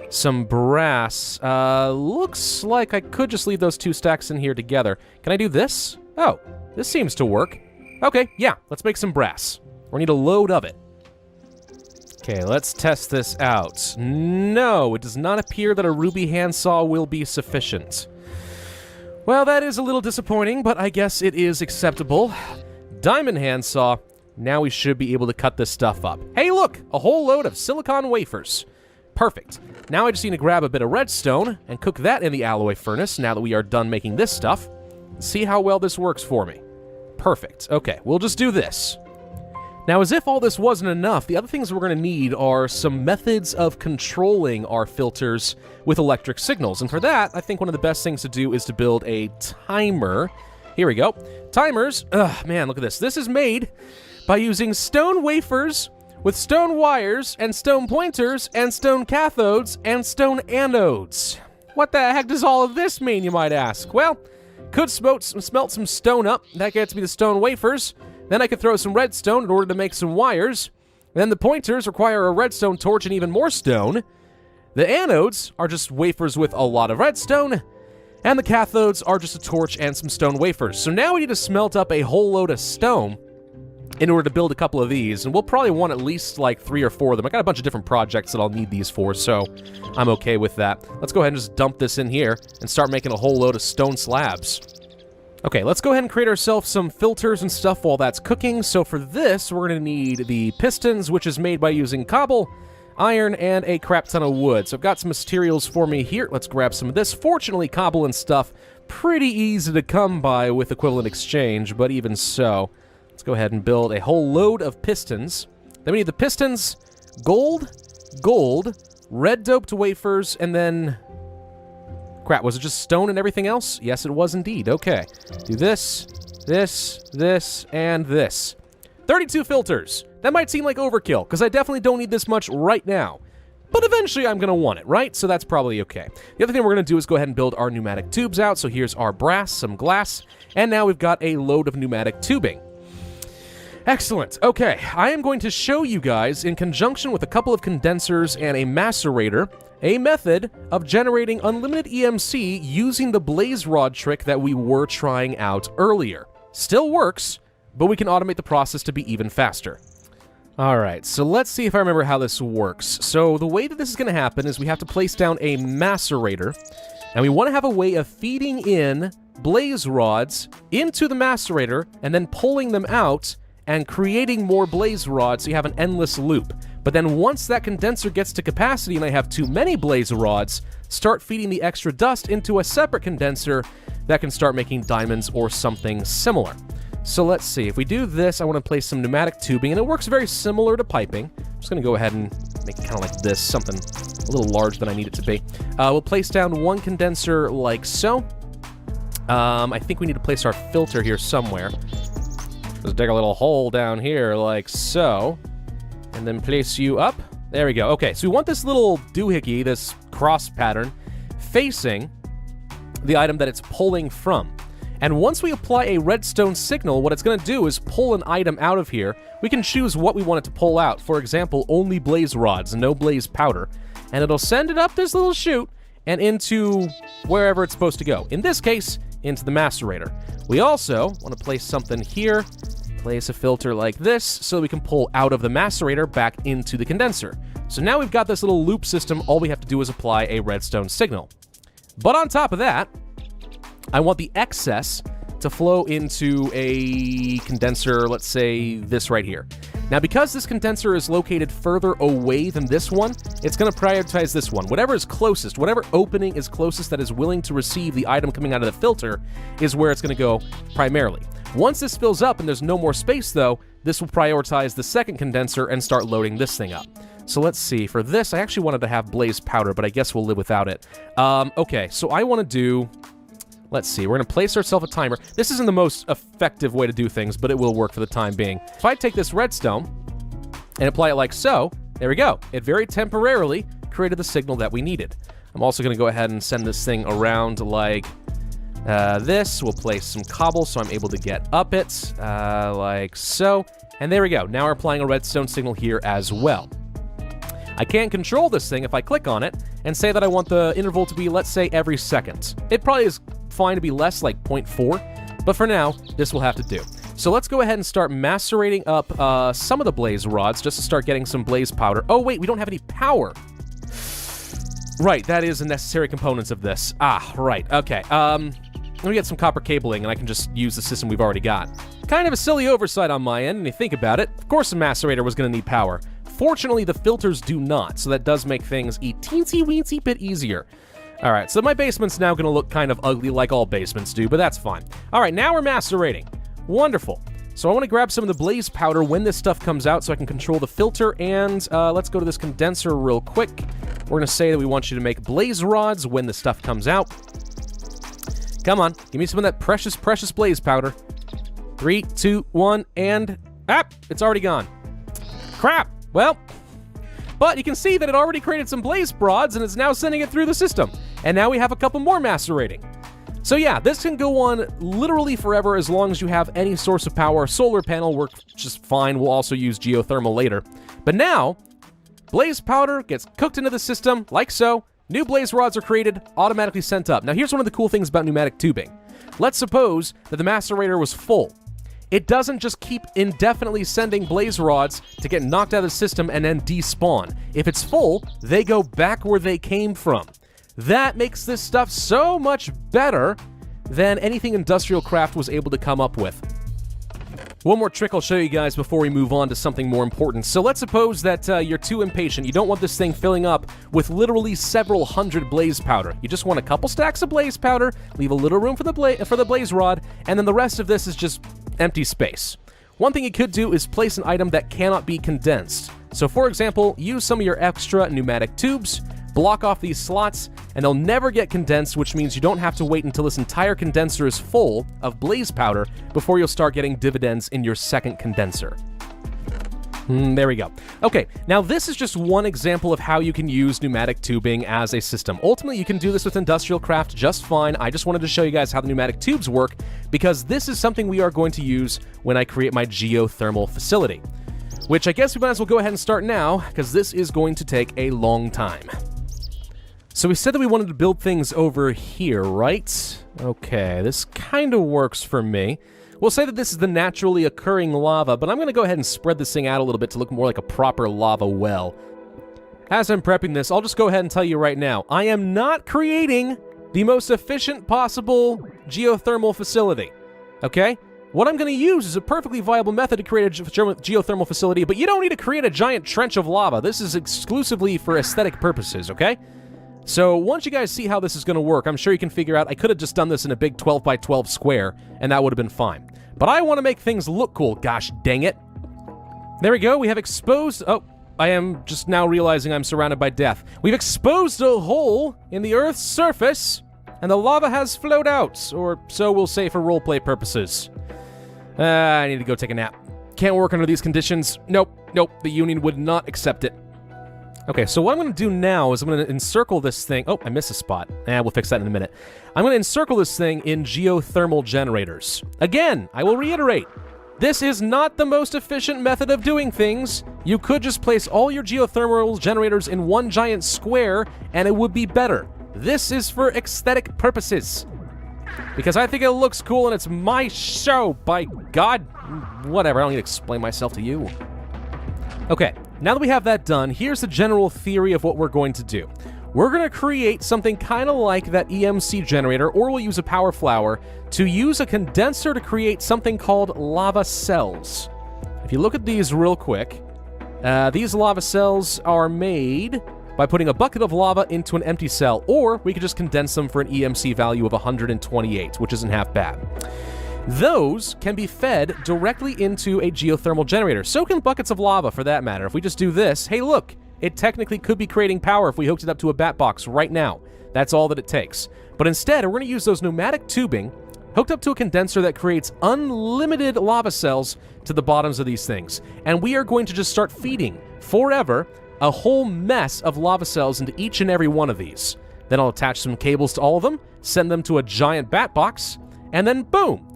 some brass. Looks like I could just leave those 2 stacks in here together. Can I do this? Oh, this seems to work. Okay, yeah, let's make some brass. We need a load of it. Okay, let's test this out. No, it does not appear that a ruby handsaw will be sufficient. Well, that is a little disappointing, but I guess it is acceptable. Diamond handsaw. Now we should be able to cut this stuff up. Hey, look! A whole load of silicon wafers. Perfect. Now I just need to grab a bit of redstone and cook that in the alloy furnace now that we are done making this stuff. see how well this works for me. Perfect. Okay, we'll just do this. Now, as if all this wasn't enough, the other things we're going to need are some methods of controlling our filters with electric signals. And for that, I think one of the best things to do is to build a timer. Here we go. Timers, man, look at this. This is made by using stone wafers with stone wires and stone pointers and stone cathodes and stone anodes. What the heck does all of this mean, you might ask? Well, could smelt some stone up. That gets me the stone wafers. Then I could throw some redstone in order to make some wires. Then the pointers require a redstone torch and even more stone. The anodes are just wafers with a lot of redstone. And the cathodes are just a torch and some stone wafers. So now we need to smelt up a whole load of stone in order to build a couple of these. And we'll probably want at least like 3 or 4 of them. I got a bunch of different projects that I'll need these for, so I'm okay with that. Let's go ahead and just dump this in here and start making a whole load of stone slabs. Okay, let's go ahead and create ourselves some filters and stuff while that's cooking. So for this, we're going to need the pistons, which is made by using cobble, iron, and a crap ton of wood. So I've got some materials for me here. Let's grab some of this. Fortunately, cobble and stuff, pretty easy to come by with equivalent exchange, but even so, let's go ahead and build a whole load of pistons. Then we need the pistons, gold, red doped wafers, and then... Crap, was it just stone and everything else? Yes, it was indeed. Okay. Do this, and this. 32 filters. That might seem like overkill, because I definitely don't need this much right now. But eventually I'm going to want it, right? So that's probably okay. The other thing we're going to do is go ahead and build our pneumatic tubes out. So here's our brass, some glass, and now we've got a load of pneumatic tubing. Excellent. Okay, I am going to show you guys, in conjunction with a couple of condensers and a macerator, a method of generating unlimited EMC using the blaze rod trick that we were trying out earlier. Still works, but we can automate the process to be even faster. Alright, so let's see if I remember how this works. So the way that this is going to happen is we have to place down a macerator, and we want to have a way of feeding in blaze rods into the macerator and then pulling them out and creating more blaze rods so you have an endless loop. But then once that condenser gets to capacity and I have too many blaze rods, start feeding the extra dust into a separate condenser that can start making diamonds or something similar. So let's see, if we do this, I want to place some pneumatic tubing, and it works very similar to piping. I'm just going to go ahead and make it kind of like this, something a little larger than I need it to be. We'll place down one condenser like so. I think we need to place our filter here somewhere. Let's dig a little hole down here like so. And then place you up. There we go. Okay, so we want this little doohickey, this cross pattern, facing the item that it's pulling from. And once we apply a redstone signal, what it's going to do is pull an item out of here. We can choose what we want it to pull out. For example, only blaze rods, no blaze powder. And it'll send it up this little chute and into wherever it's supposed to go. In this case, into the macerator. We also want to place something here. Place a filter like this so we can pull out of the macerator back into the condenser. So now we've got this little loop system. All we have to do is apply a redstone signal. But on top of that, I want the excess to flow into a condenser, let's say this right here. Now, because this condenser is located further away than this one, it's going to prioritize this one. Whatever is closest, whatever opening is closest that is willing to receive the item coming out of the filter is where it's going to go primarily. Once this fills up and there's no more space, though, this will prioritize the second condenser and start loading this thing up. So let's see. For this, I actually wanted to have blaze powder, but I guess we'll live without it. Okay, so I want to do... Let's see. We're going to place ourselves a timer. This isn't the most effective way to do things, but it will work for the time being. If I take this redstone and apply it like so, there we go. It very temporarily created the signal that we needed. I'm also going to go ahead and send this thing around like... this. We'll place some cobble so I'm able to get up it, like so. And there we go. Now we're applying a redstone signal here as well. I can control this thing if I click on it and say that I want the interval to be, let's say, every second. It probably is fine to be less, like 0.4, but for now, this will have to do. So let's go ahead and start macerating up some of the blaze rods just to start getting some blaze powder. Oh, wait, we don't have any power. Right, that is a necessary component of this. Ah, right, okay. Let me get some copper cabling, and I can just use the system we've already got. Kind of a silly oversight on my end, and you think about it. Of course the macerator was going to need power. Fortunately, the filters do not, so that does make things a teensy-weensy bit easier. All right, so my basement's now going to look kind of ugly like all basements do, but that's fine. All right, now we're macerating. Wonderful. So I want to grab some of the blaze powder when this stuff comes out so I can control the filter, and let's go to this condenser real quick. We're going to say that we want you to make blaze rods when the stuff comes out. Come on, give me some of that precious, precious blaze powder. 3, 2, 1, and... it's already gone. Crap! Well, but you can see that it already created some blaze rods, and it's now sending it through the system. And now we have a couple more macerating. So yeah, this can go on literally forever as long as you have any source of power. Solar panel works just fine. We'll also use geothermal later. But now, blaze powder gets cooked into the system, like so. New blaze rods are created, automatically sent up. Now here's one of the cool things about pneumatic tubing. Let's suppose that the macerator was full. It doesn't just keep indefinitely sending blaze rods to get knocked out of the system and then despawn. If it's full, they go back where they came from. That makes this stuff so much better than anything Industrial Craft was able to come up with. One more trick I'll show you guys before we move on to something more important. So let's suppose that you're too impatient. You don't want this thing filling up with literally several hundred blaze powder. You just want a couple stacks of blaze powder, leave a little room for the blaze rod, and then the rest of this is just empty space. One thing you could do is place an item that cannot be condensed. So for example, use some of your extra pneumatic tubes, block off these slots, and they'll never get condensed, which means you don't have to wait until this entire condenser is full of blaze powder before you'll start getting dividends in your second condenser. There we go. Okay, now this is just one example of how you can use pneumatic tubing as a system. Ultimately, you can do this with Industrial Craft just fine. I just wanted to show you guys how the pneumatic tubes work, because this is something we are going to use when I create my geothermal facility. Which I guess we might as well go ahead and start now, because this is going to take a long time. So we said that we wanted to build things over here, right? Okay, this kind of works for me. We'll say that this is the naturally occurring lava, but I'm going to go ahead and spread this thing out a little bit to look more like a proper lava well. As I'm prepping this, I'll just go ahead and tell you right now, I am not creating the most efficient possible geothermal facility, okay? What I'm going to use is a perfectly viable method to create a geothermal facility, but you don't need to create a giant trench of lava. This is exclusively for aesthetic purposes, okay? So once you guys see how this is going to work, I'm sure you can figure out I could have just done this in a big 12 by 12 square, and that would have been fine. But I want to make things look cool, gosh dang it. There we go, we have exposed... Oh, I am just now realizing I'm surrounded by death. We've exposed a hole in the Earth's surface, and the lava has flowed out, or so we'll say for roleplay purposes. I need to go take a nap. Can't work under these conditions. Nope, the Union would not accept it. Okay, so what I'm going to do now is I'm going to encircle this thing. Oh, I missed a spot. We'll fix that in a minute. I'm going to encircle this thing in geothermal generators. Again, I will reiterate, this is not the most efficient method of doing things. You could just place all your geothermal generators in one giant square, and it would be better. This is for aesthetic purposes. Because I think it looks cool, and it's my show, by God. Whatever, I don't need to explain myself to you. Okay, now that we have that done, here's the general theory of what we're going to do. We're going to create something kind of like that EMC generator, or we'll use a power flower, to use a condenser to create something called lava cells. If you look at these real quick, these lava cells are made by putting a bucket of lava into an empty cell, or we could just condense them for an EMC value of 128, which isn't half bad. Those can be fed directly into a geothermal generator. So can buckets of lava, for that matter. If we just do this, hey look, it technically could be creating power if we hooked it up to a bat box right now. That's all that it takes. But instead, we're going to use those pneumatic tubing hooked up to a condenser that creates unlimited lava cells to the bottoms of these things. And we are going to just start feeding, forever, a whole mess of lava cells into each and every one of these. Then I'll attach some cables to all of them, send them to a giant bat box, and then boom!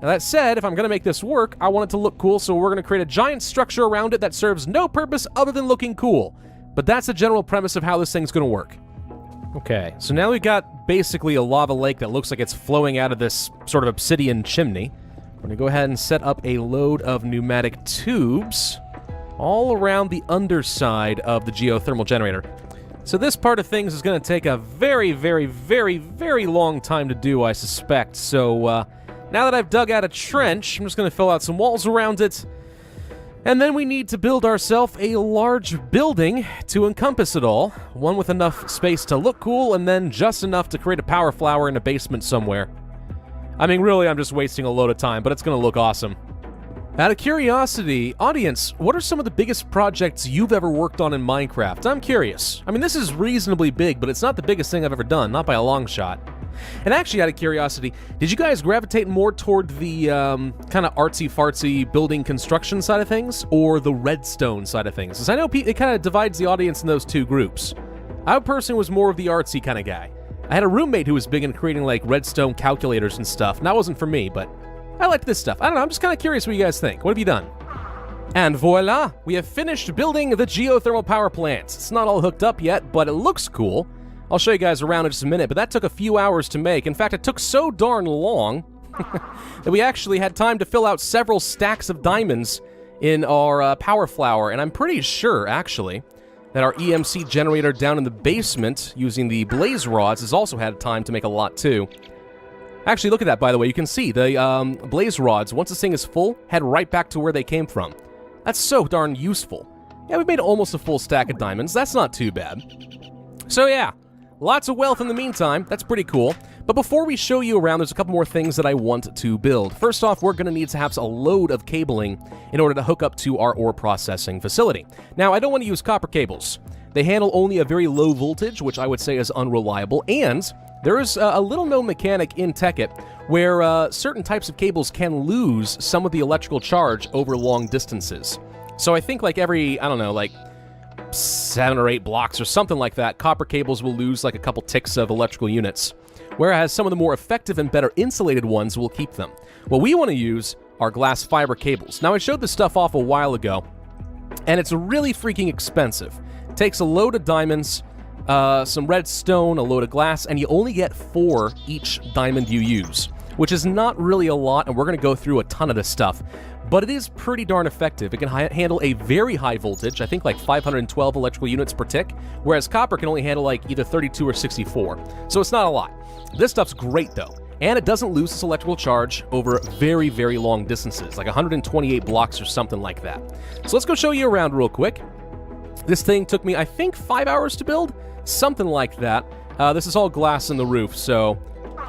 Now that said, if I'm going to make this work, I want it to look cool, so we're going to create a giant structure around it that serves no purpose other than looking cool. But that's the general premise of how this thing's going to work. Okay, so now we've got basically a lava lake that looks like it's flowing out of this sort of obsidian chimney. We're going to go ahead and set up a load of pneumatic tubes all around the underside of the geothermal generator. So this part of things is going to take a very, very, very, very long time to do, I suspect. So, now that I've dug out a trench, I'm just going to fill out some walls around it. And then we need to build ourselves a large building to encompass it all. One with enough space to look cool, and then just enough to create a power flower in a basement somewhere. I mean, really, I'm just wasting a load of time, but it's gonna look awesome. Out of curiosity, audience, what are some of the biggest projects you've ever worked on in Minecraft? I'm curious. I mean, this is reasonably big, but it's not the biggest thing I've ever done, not by a long shot. And actually, out of curiosity, did you guys gravitate more toward the kind of artsy-fartsy building construction side of things, or the redstone side of things? Because I know it kind of divides the audience in those two groups. I personally was more of the artsy kind of guy. I had a roommate who was big in creating like redstone calculators and stuff, and that wasn't for me, but I liked this stuff. I don't know, I'm just kind of curious what you guys think. What have you done? And voila, we have finished building the geothermal power plant. It's not all hooked up yet, but it looks cool. I'll show you guys around in just a minute, but that took a few hours to make. In fact, it took so darn long that we actually had time to fill out several stacks of diamonds in our power flower, and I'm pretty sure, actually, that our EMC generator down in the basement using the blaze rods has also had time to make a lot too. Actually, look at that, by the way. You can see the blaze rods, once this thing is full, head right back to where they came from. That's so darn useful. Yeah, we've made almost a full stack of diamonds. That's not too bad. So yeah, lots of wealth in the meantime. That's pretty cool. But before we show you around, there's a couple more things that I want to build. First off, we're going to need to have a load of cabling in order to hook up to our ore processing facility. Now, I don't want to use copper cables. They handle only a very low voltage, which I would say is unreliable, and there is a little-known mechanic in Tekkit where certain types of cables can lose some of the electrical charge over long distances. So I think like every, I don't know, like 7 or 8 blocks or something like that, copper cables will lose like a couple ticks of electrical units, whereas some of the more effective and better insulated ones will keep them. What we want to use are glass fiber cables. Now, I showed this stuff off a while ago, and it's really freaking expensive. It takes a load of diamonds, some redstone, a load of glass, and you only get 4 each diamond you use, which is not really a lot, and we're going to go through a ton of this stuff. But it is pretty darn effective. It can handle a very high voltage, I think like 512 electrical units per tick, whereas copper can only handle like either 32 or 64. So it's not a lot. This stuff's great though, and it doesn't lose its electrical charge over very, very long distances, like 128 blocks or something like that. So let's go show you around real quick. This thing took me, I think, 5 hours to build, something like that. This is all glass in the roof, so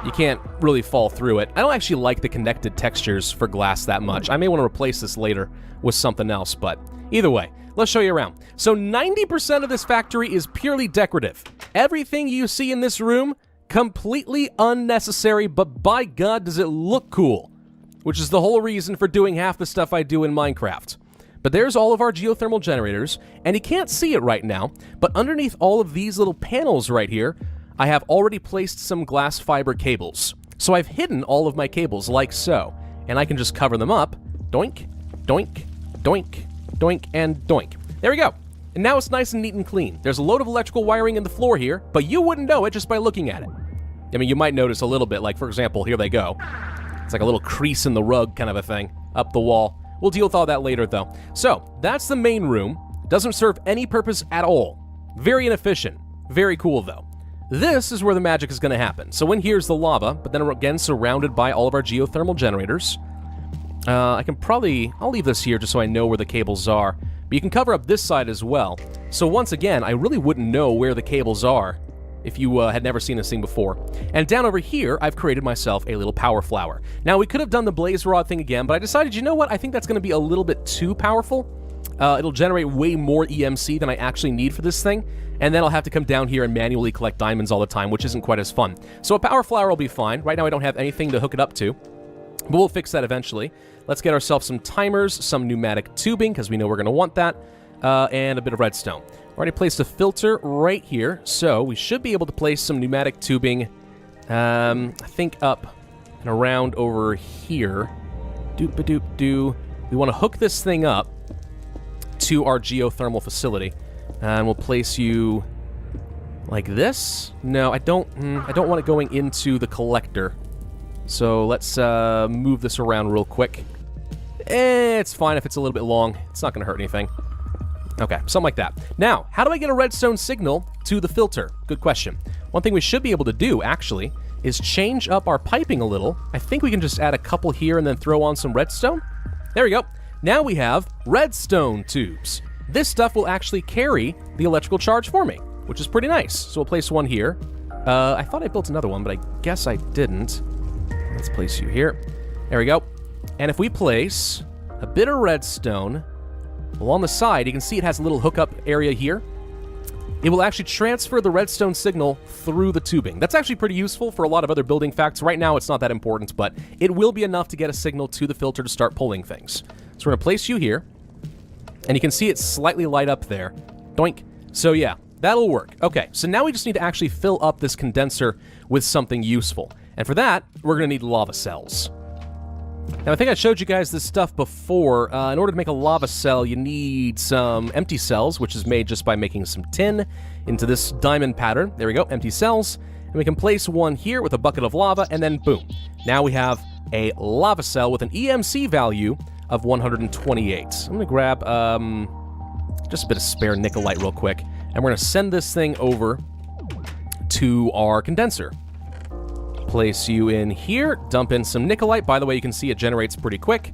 you can't really fall through it. I don't actually like the connected textures for glass that much. I may want to replace this later with something else, but either way, let's show you around. So 90% of this factory is purely decorative. Everything you see in this room, completely unnecessary, but by God, does it look cool. Which is the whole reason for doing half the stuff I do in Minecraft. But there's all of our geothermal generators, and you can't see it right now, but underneath all of these little panels right here, I have already placed some glass fiber cables. So I've hidden all of my cables like so, and I can just cover them up. Doink, doink, doink, doink, and doink. There we go. And now it's nice and neat and clean. There's a load of electrical wiring in the floor here, but you wouldn't know it just by looking at it. I mean, you might notice a little bit, like for example, here they go. It's like a little crease in the rug kind of a thing, up the wall. We'll deal with all that later though. So, that's the main room. Doesn't serve any purpose at all. Very inefficient. Very cool though. This is where the magic is going to happen. So in here's the lava, but then we're again surrounded by all of our geothermal generators. I'll leave this here just so I know where the cables are. But you can cover up this side as well. So once again, I really wouldn't know where the cables are if you had never seen this thing before. And down over here, I've created myself a little power flower. Now, we could have done the blaze rod thing again, but I decided, you know what? I think that's going to be a little bit too powerful. It'll generate way more EMC than I actually need for this thing, and then I'll have to come down here and manually collect diamonds all the time, which isn't quite as fun. So a power flower will be fine. Right now I don't have anything to hook it up to, but we'll fix that eventually. Let's get ourselves some timers, some pneumatic tubing, because we know we're going to want that, and a bit of redstone. Already placed a filter right here, so we should be able to place some pneumatic tubing, I think up and around over here. Doop-a-doop-doo. We want to hook this thing up to our geothermal facility, and we'll place you like this. No, I don't want it going into the collector. So let's move this around real quick. It's fine if it's a little bit long. It's not going to hurt anything. Okay, something like that. Now, how do I get a redstone signal to the filter? Good question. One thing we should be able to do, actually, is change up our piping a little. I think we can just add a couple here and then throw on some redstone. There we go. Now we have redstone tubes. This stuff will actually carry the electrical charge for me, which is pretty nice. So we'll place one here. I thought I built another one, but I guess I didn't. Let's place you here. There we go. And if we place a bit of redstone along the side, you can see it has a little hookup area here. It will actually transfer the redstone signal through the tubing. That's actually pretty useful for a lot of other building facts. Right now, it's not that important, but it will be enough to get a signal to the filter to start pulling things. So we're going to place you here, and you can see it slightly light up there. Doink. So yeah, that'll work. Okay, so now we just need to actually fill up this condenser with something useful. And for that, we're going to need lava cells. Now, I think I showed you guys this stuff before. In order to make a lava cell, you need some empty cells, which is made just by making some tin into this diamond pattern. There we go, empty cells. And we can place one here with a bucket of lava, and then boom. Now we have a lava cell with an EMC value of 128. I'm going to grab just a bit of spare nickelite real quick, and we're going to send this thing over to our condenser. Place you in here, dump in some nickelite. By the way, you can see it generates pretty quick.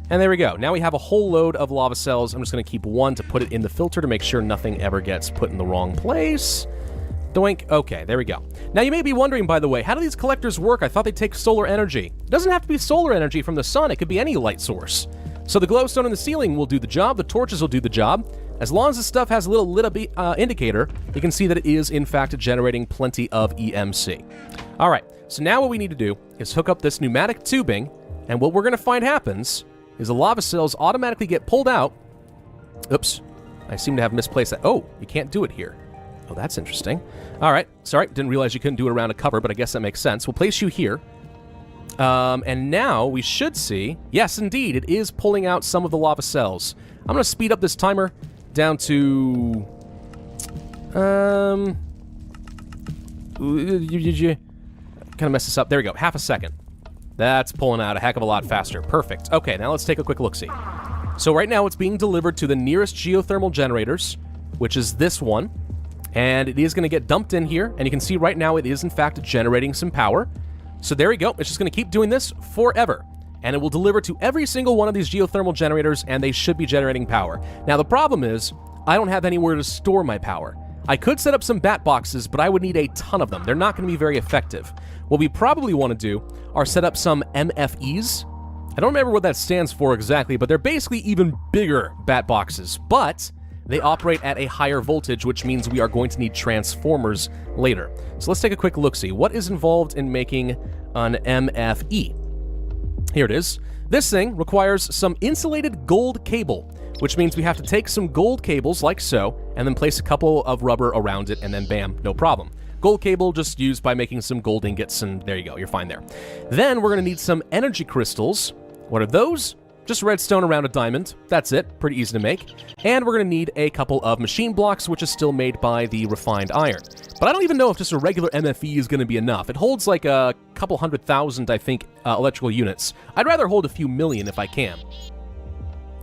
And there we go. Now we have a whole load of lava cells. I'm just going to keep one to put it in the filter to make sure nothing ever gets put in the wrong place. Doink. Okay, there we go. Now you may be wondering, by the way, how do these collectors work? I thought they take solar energy. It doesn't have to be solar energy from the sun. It could be any light source. So the glowstone in the ceiling will do the job. The torches will do the job. As long as this stuff has a little lit up indicator, you can see that it is, in fact, generating plenty of EMC. All right. So now what we need to do is hook up this pneumatic tubing, and what we're going to find happens is the lava cells automatically get pulled out. Oops, I seem to have misplaced that. Oh, you can't do it here. Oh, that's interesting. All right, sorry, didn't realize you couldn't do it around a cover, but I guess that makes sense. We'll place you here. And now we should see, yes, indeed, it is pulling out some of the lava cells. I'm going to speed up this timer down to... kind of mess this up. There we go. Half a second. That's pulling out a heck of a lot faster. Perfect. Okay, now let's take a quick look-see. So right now it's being delivered to the nearest geothermal generators, which is this one. And it is going to get dumped in here. And you can see right now it is, in fact, generating some power. So there we go. It's just going to keep doing this forever. And it will deliver to every single one of these geothermal generators, and they should be generating power. Now, the problem is, I don't have anywhere to store my power. I could set up some bat boxes, but I would need a ton of them. They're not going to be very effective. What we probably want to do are set up some MFEs. I don't remember what that stands for exactly, but they're basically even bigger bat boxes, but they operate at a higher voltage, which means we are going to need transformers later. So let's take a quick look-see. What is involved in making an MFE? Here it is. This thing requires some insulated gold cable, which means we have to take some gold cables like so, and then place a couple of rubber around it, and then bam, no problem. Gold cable just used by making some gold ingots, and there you go, you're fine there. Then we're going to need some energy crystals. What are those? Just redstone around a diamond. That's it. Pretty easy to make. And we're going to need a couple of machine blocks, which is still made by the refined iron. But I don't even know if just a regular MFE is going to be enough. It holds like a couple 100,000, I think, electrical units. I'd rather hold a few million if I can.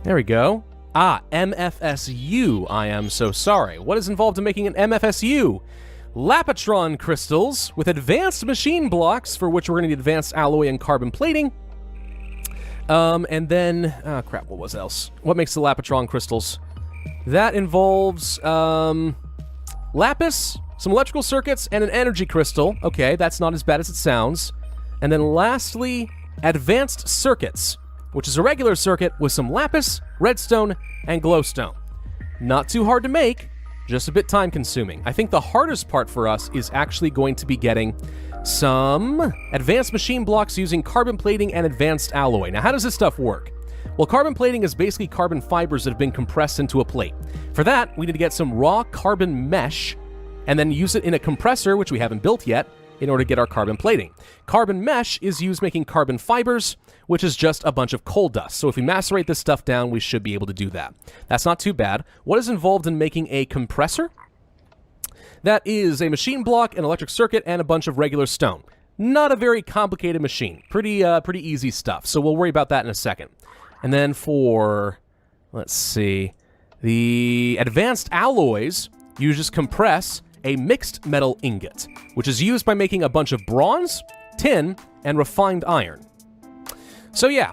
There we go. Ah, MFSU. I am so sorry. What is involved in making an MFSU? Lapotron crystals with advanced machine blocks, for which we're going to need advanced alloy and carbon plating. And then, crap, what was else? What makes the Lapotron crystals? That involves, lapis, some electrical circuits, and an energy crystal. Okay, that's not as bad as it sounds. And then lastly, advanced circuits, which is a regular circuit with some lapis, redstone, and glowstone. Not too hard to make, just a bit time-consuming. I think the hardest part for us is actually going to be getting some advanced machine blocks using carbon plating and advanced alloy. Now, how does this stuff work? Well, carbon plating is basically carbon fibers that have been compressed into a plate. For that, we need to get some raw carbon mesh and then use it in a compressor, which we haven't built yet, in order to get our carbon plating. Carbon mesh is used making carbon fibers, which is just a bunch of coal dust. So if we macerate this stuff down, we should be able to do that. That's not too bad. What is involved in making a compressor? That is a machine block, an electric circuit, and a bunch of regular stone. Not a very complicated machine. Pretty easy stuff. So we'll worry about that in a second. And then for, let's see, the advanced alloys, you just compress a mixed metal ingot, which is used by making a bunch of bronze, tin, and refined iron. So yeah,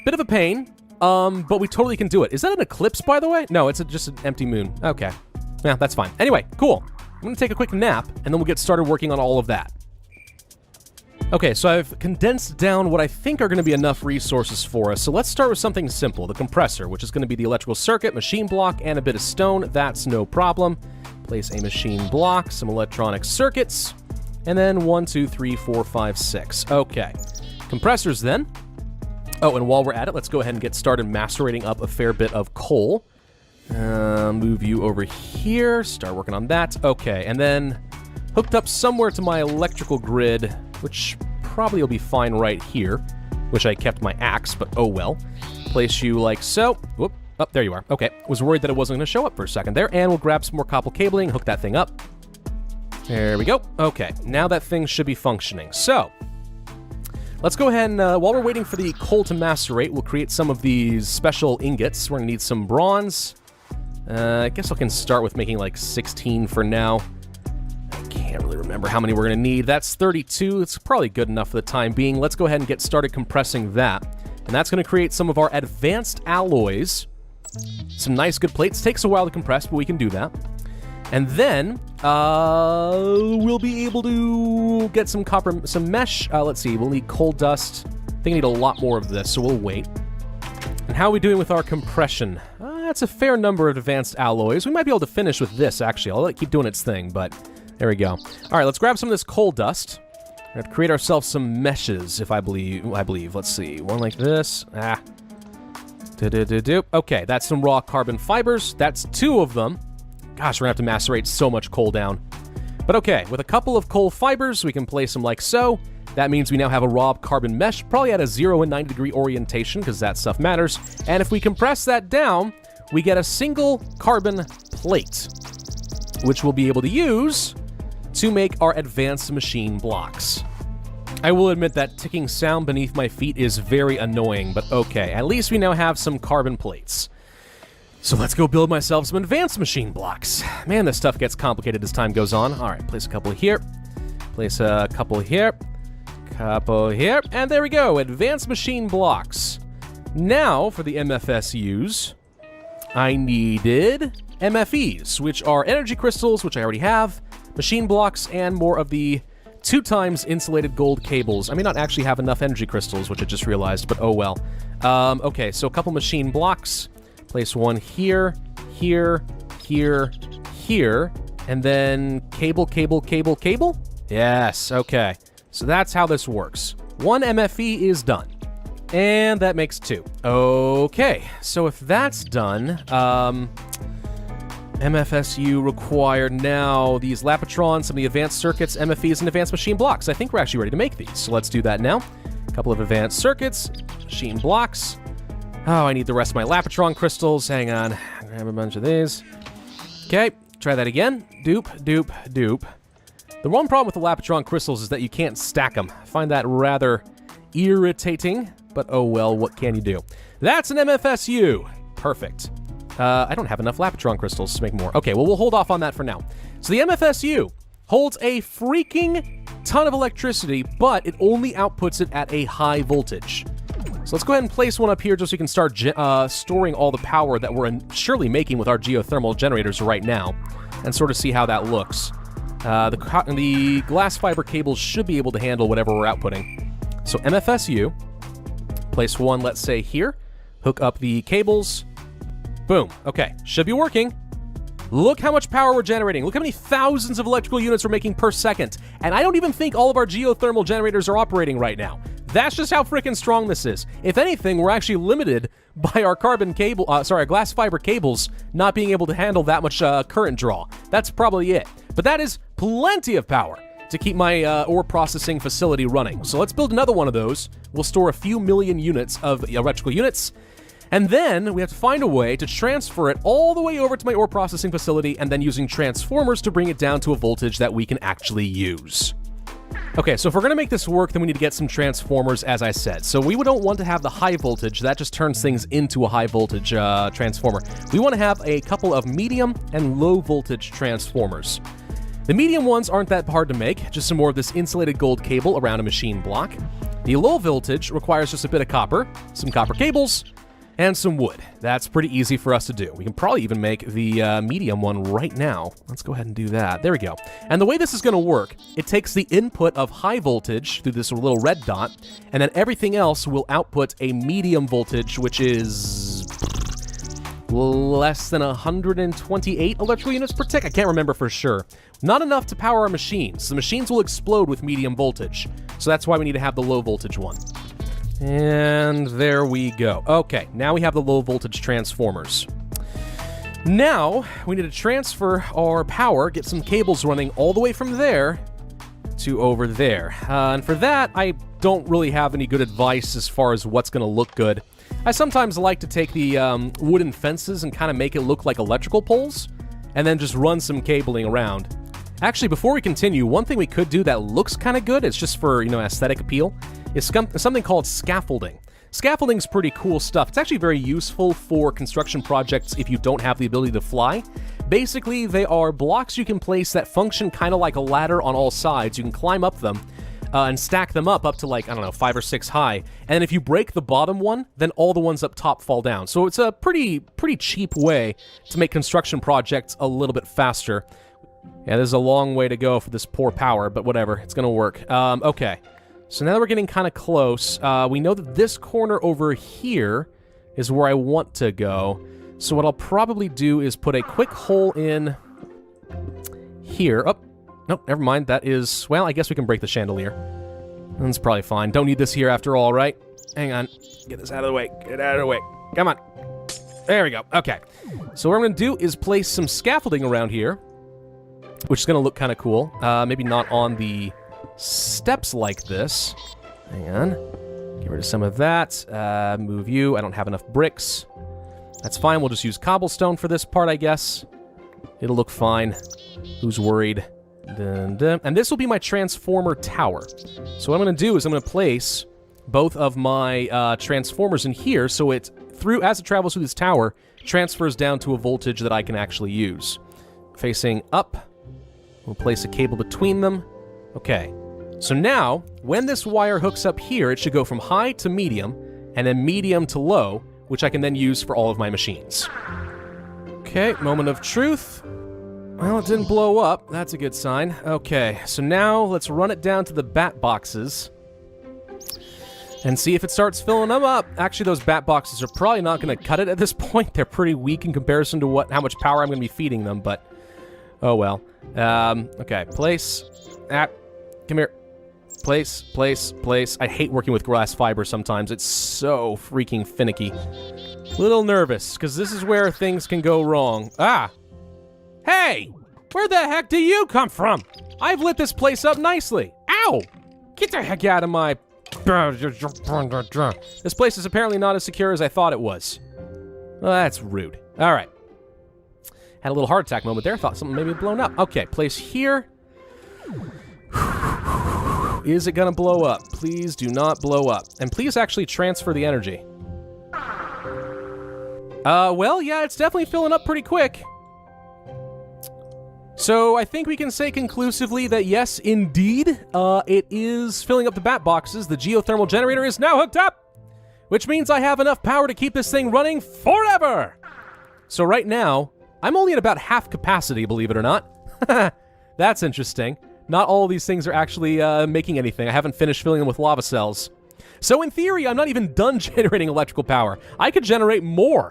bit of a pain, but we totally can do it. Is that an eclipse, by the way? No, it's just an empty moon. Okay. Yeah, that's fine. Anyway, cool. I'm going to take a quick nap, and then we'll get started working on all of that. Okay, so I've condensed down what I think are going to be enough resources for us. So let's start with something simple, the compressor, which is going to be the electrical circuit, machine block, and a bit of stone. That's no problem. Place a machine block, some electronic circuits, and then 1, 2, 3, 4, 5, 6. Okay. Compressors then. Oh, and while we're at it, let's go ahead and get started macerating up a fair bit of coal. Move you over here, start working on that. Okay, and then hooked up somewhere to my electrical grid, which probably will be fine right here. Wish I kept my axe, but oh well. Place you like so. Whoop. Oh, there you are. Okay, was worried that it wasn't going to show up for a second there, and we'll grab some more copper cabling, hook that thing up. There we go. Okay, now that thing should be functioning. So, let's go ahead and, while we're waiting for the coal to macerate, we'll create some of these special ingots. We're going to need some bronze. I guess I can start with making like 16 for now. I can't really remember how many we're going to need. That's 32. It's probably good enough for the time being. Let's go ahead and get started compressing that. And that's going to create some of our advanced alloys. Some nice good plates. Takes a while to compress, but we can do that. And then, we'll be able to get some copper, some mesh. Let's see, we'll need coal dust. I think I need a lot more of this, so we'll wait. And how are we doing with our compression? That's a fair number of advanced alloys. We might be able to finish with this, actually. I'll let it keep doing its thing, but there we go. All right, let's grab some of this coal dust. We're going to create ourselves some meshes, if I believe. Let's see, one like this. Okay, that's some raw carbon fibers. That's 2 of them. Gosh, we're going to have to macerate so much coal down. But okay, with a couple of coal fibers, we can place them like so. That means we now have a raw carbon mesh, probably at a 0 and 90 degree orientation, because that stuff matters. And if we compress that down, we get a single carbon plate, which we'll be able to use to make our advanced machine blocks. I will admit that ticking sound beneath my feet is very annoying, but okay, at least we now have some carbon plates. So let's go build myself some advanced machine blocks. Man, this stuff gets complicated as time goes on. All right, place a couple here, place a couple here, couple here, and there we go, advanced machine blocks. Now, for the MFSUs, I needed MFEs, which are energy crystals, which I already have, machine blocks, and more of the 2 times insulated gold cables. I may not actually have enough energy crystals, which I just realized, but oh well. Okay, so a couple machine blocks. Place one here, here, here, here, and then cable, cable, cable, cable? Yes, okay. So that's how this works. 1 MFE is done. And that makes 2. Okay, so if that's done, MFSU required now these Lapatrons, some of the advanced circuits, MFEs, and advanced machine blocks. I think we're actually ready to make these, so let's do that now. A couple of advanced circuits, machine blocks. Oh, I need the rest of my Lapatron crystals. Hang on, grab a bunch of these. Okay, try that again. Doop, doop, doop. The one problem with the Lapatron crystals is that you can't stack them. I find that rather irritating, but oh well, what can you do? That's an MFSU. Perfect. I don't have enough Lapatron crystals to make more. Okay, well, we'll hold off on that for now. So the MFSU holds a freaking ton of electricity, but it only outputs it at a high voltage. So let's go ahead and place one up here just so we can start storing all the power that we're surely making with our geothermal generators right now, and sort of see how that looks. The glass fiber cables should be able to handle whatever we're outputting. So MFSU, place one, let's say here, hook up the cables, boom. Okay, should be working. Look how much power we're generating. Look how many thousands of electrical units we're making per second. And I don't even think all of our geothermal generators are operating right now. That's just how freaking strong this is. If anything, we're actually limited by our our glass fiber cables not being able to handle that much current draw. That's probably it. But that is plenty of power to keep my ore processing facility running. So let's build another one of those. We'll store a few million units of electrical units. And then we have to find a way to transfer it all the way over to my ore processing facility, and then using transformers to bring it down to a voltage that we can actually use. Okay, so if we're going to make this work, then we need to get some transformers, as I said. So we don't want to have the high voltage. That just turns things into a high voltage transformer. We want to have a couple of medium and low voltage transformers. The medium ones aren't that hard to make, just some more of this insulated gold cable around a machine block. The low voltage requires just a bit of copper, some copper cables, and some wood. That's pretty easy for us to do. We can probably even make the medium one right now. Let's go ahead and do that. There we go. And the way this is going to work, it takes the input of high voltage through this little red dot, and then everything else will output a medium voltage, which is less than 128 electrical units per tick. I can't remember for sure. Not enough to power our machines. The machines will explode with medium voltage, so that's why we need to have the low voltage one. And there we go. Okay, now we have the low voltage transformers. Now, we need to transfer our power, get some cables running all the way from there to over there. And for that, I don't really have any good advice as far as what's going to look good. I sometimes like to take the wooden fences and kind of make it look like electrical poles, and then just run some cabling around. Actually, before we continue, one thing we could do that looks kind of good, it's just for, aesthetic appeal, is something called scaffolding. Scaffolding's pretty cool stuff. It's actually very useful for construction projects if you don't have the ability to fly. Basically, they are blocks you can place that function kind of like a ladder on all sides. You can climb up them and stack them up to like, I don't know, 5 or 6 high. And then if you break the bottom one, then all the ones up top fall down. So it's a pretty cheap way to make construction projects a little bit faster. Yeah, there's a long way to go for this poor power, but whatever, it's gonna work. Okay, so now that we're getting kind of close, we know that this corner over here is where I want to go. So what I'll probably do is put a quick hole in here. Oh, nope, never mind, that is, well, I guess we can break the chandelier. That's probably fine. Don't need this here after all, right? Hang on, get this out of the way, get out of the way. Come on. There we go, okay. So what I'm gonna do is place some scaffolding around here, which is going to look kind of cool. Maybe not on the steps like this. Hang on. Get rid of some of that. Move you. I don't have enough bricks. That's fine. We'll just use cobblestone for this part, I guess. It'll look fine. Who's worried? Dun, dun. And this will be my transformer tower. So what I'm going to do is I'm going to place both of my transformers in here, so it, as it travels through this tower, transfers down to a voltage that I can actually use. Facing up. We'll place a cable between them. Okay, so now, when this wire hooks up here, it should go from high to medium, and then medium to low, which I can then use for all of my machines. Okay, moment of truth. Well, it didn't blow up. That's a good sign. Okay, so now let's run it down to the bat boxes and see if it starts filling them up. Actually, those bat boxes are probably not going to cut it at this point. They're pretty weak in comparison to how much power I'm going to be feeding them, but oh well. Okay, place. Come here. Place, place, place. I hate working with glass fiber sometimes. It's so freaking finicky. Little nervous, because this is where things can go wrong. Ah! Hey! Where the heck do you come from? I've lit this place up nicely. Ow! Get the heck out of my... This place is apparently not as secure as I thought it was. Well, that's rude. Alright. Had a little heart attack moment there. Thought something maybe had blown up. Okay, place here. Is it gonna blow up? Please do not blow up. And please actually transfer the energy. Well, yeah, it's definitely filling up pretty quick. So I think we can say conclusively that yes, indeed, it is filling up the bat boxes. The geothermal generator is now hooked up, which means I have enough power to keep this thing running forever. So right now, I'm only at about half capacity, believe it or not. That's interesting. Not all of these things are actually making anything. I haven't finished filling them with lava cells. So in theory, I'm not even done generating electrical power. I could generate more.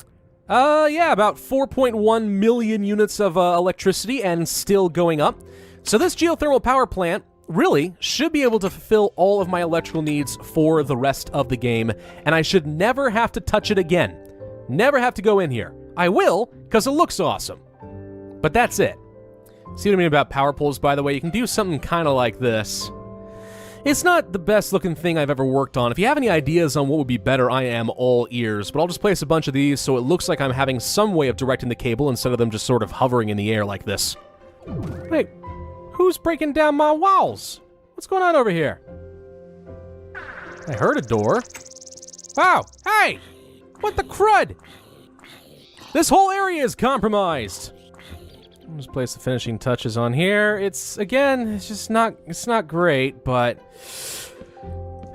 Yeah, about 4.1 million units of electricity and still going up. So this geothermal power plant really should be able to fulfill all of my electrical needs for the rest of the game, and I should never have to touch it again. Never have to go in here. I will, because it looks awesome. But that's it. See what I mean about power poles, by the way? You can do something kind of like this. It's not the best looking thing I've ever worked on. If you have any ideas on what would be better, I am all ears. But I'll just place a bunch of these so it looks like I'm having some way of directing the cable instead of them just sort of hovering in the air like this. Wait, who's breaking down my walls? What's going on over here? I heard a door. Oh, hey! What the crud? This whole area is compromised. I'll just place the finishing touches on here. It's just not great, but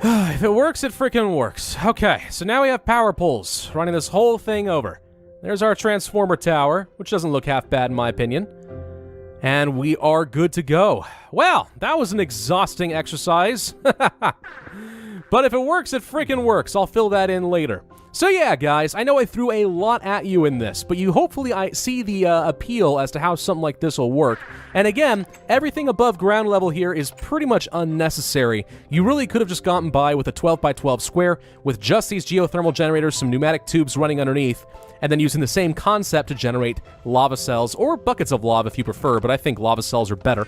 If it works, it freaking works. Okay, so now we have power poles running this whole thing over. There's our transformer tower, which doesn't look half bad in my opinion. And we are good to go. Well, that was an exhausting exercise. But if it works, it freaking works. I'll fill that in later. So yeah, guys, I know I threw a lot at you in this, but you hopefully see the appeal as to how something like this will work. And again, everything above ground level here is pretty much unnecessary. You really could have just gotten by with a 12x12 square with just these geothermal generators, some pneumatic tubes running underneath, and then using the same concept to generate lava cells, or buckets of lava if you prefer, but I think lava cells are better.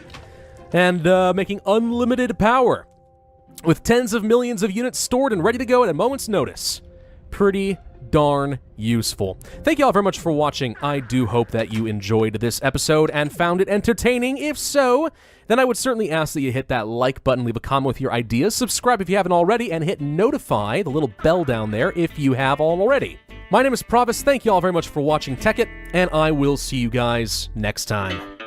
And making unlimited power with tens of millions of units stored and ready to go at a moment's notice. Pretty darn useful. Thank you all very much for watching. I do hope that you enjoyed this episode and found it entertaining. If so, then I would certainly ask that you hit that like button, leave a comment with your ideas, subscribe if you haven't already, and hit notify, the little bell down there, if you have already. My name is Pravus. Thank you all very much for watching Tekkit, and I will see you guys next time.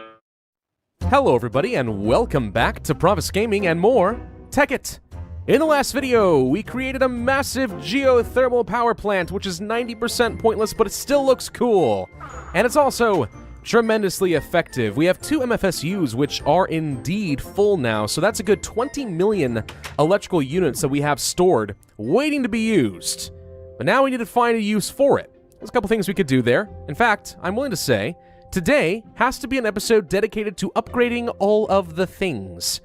Hello everybody, and welcome back to Pravus Gaming and more Tekkit. In the last video, we created a massive geothermal power plant, which is 90% pointless, but it still looks cool. And it's also tremendously effective. We have 2 MFSUs, which are indeed full now, so that's a good 20 million electrical units that we have stored, waiting to be used. But now we need to find a use for it. There's a couple things we could do there. In fact, I'm willing to say, today has to be an episode dedicated to upgrading all of the things.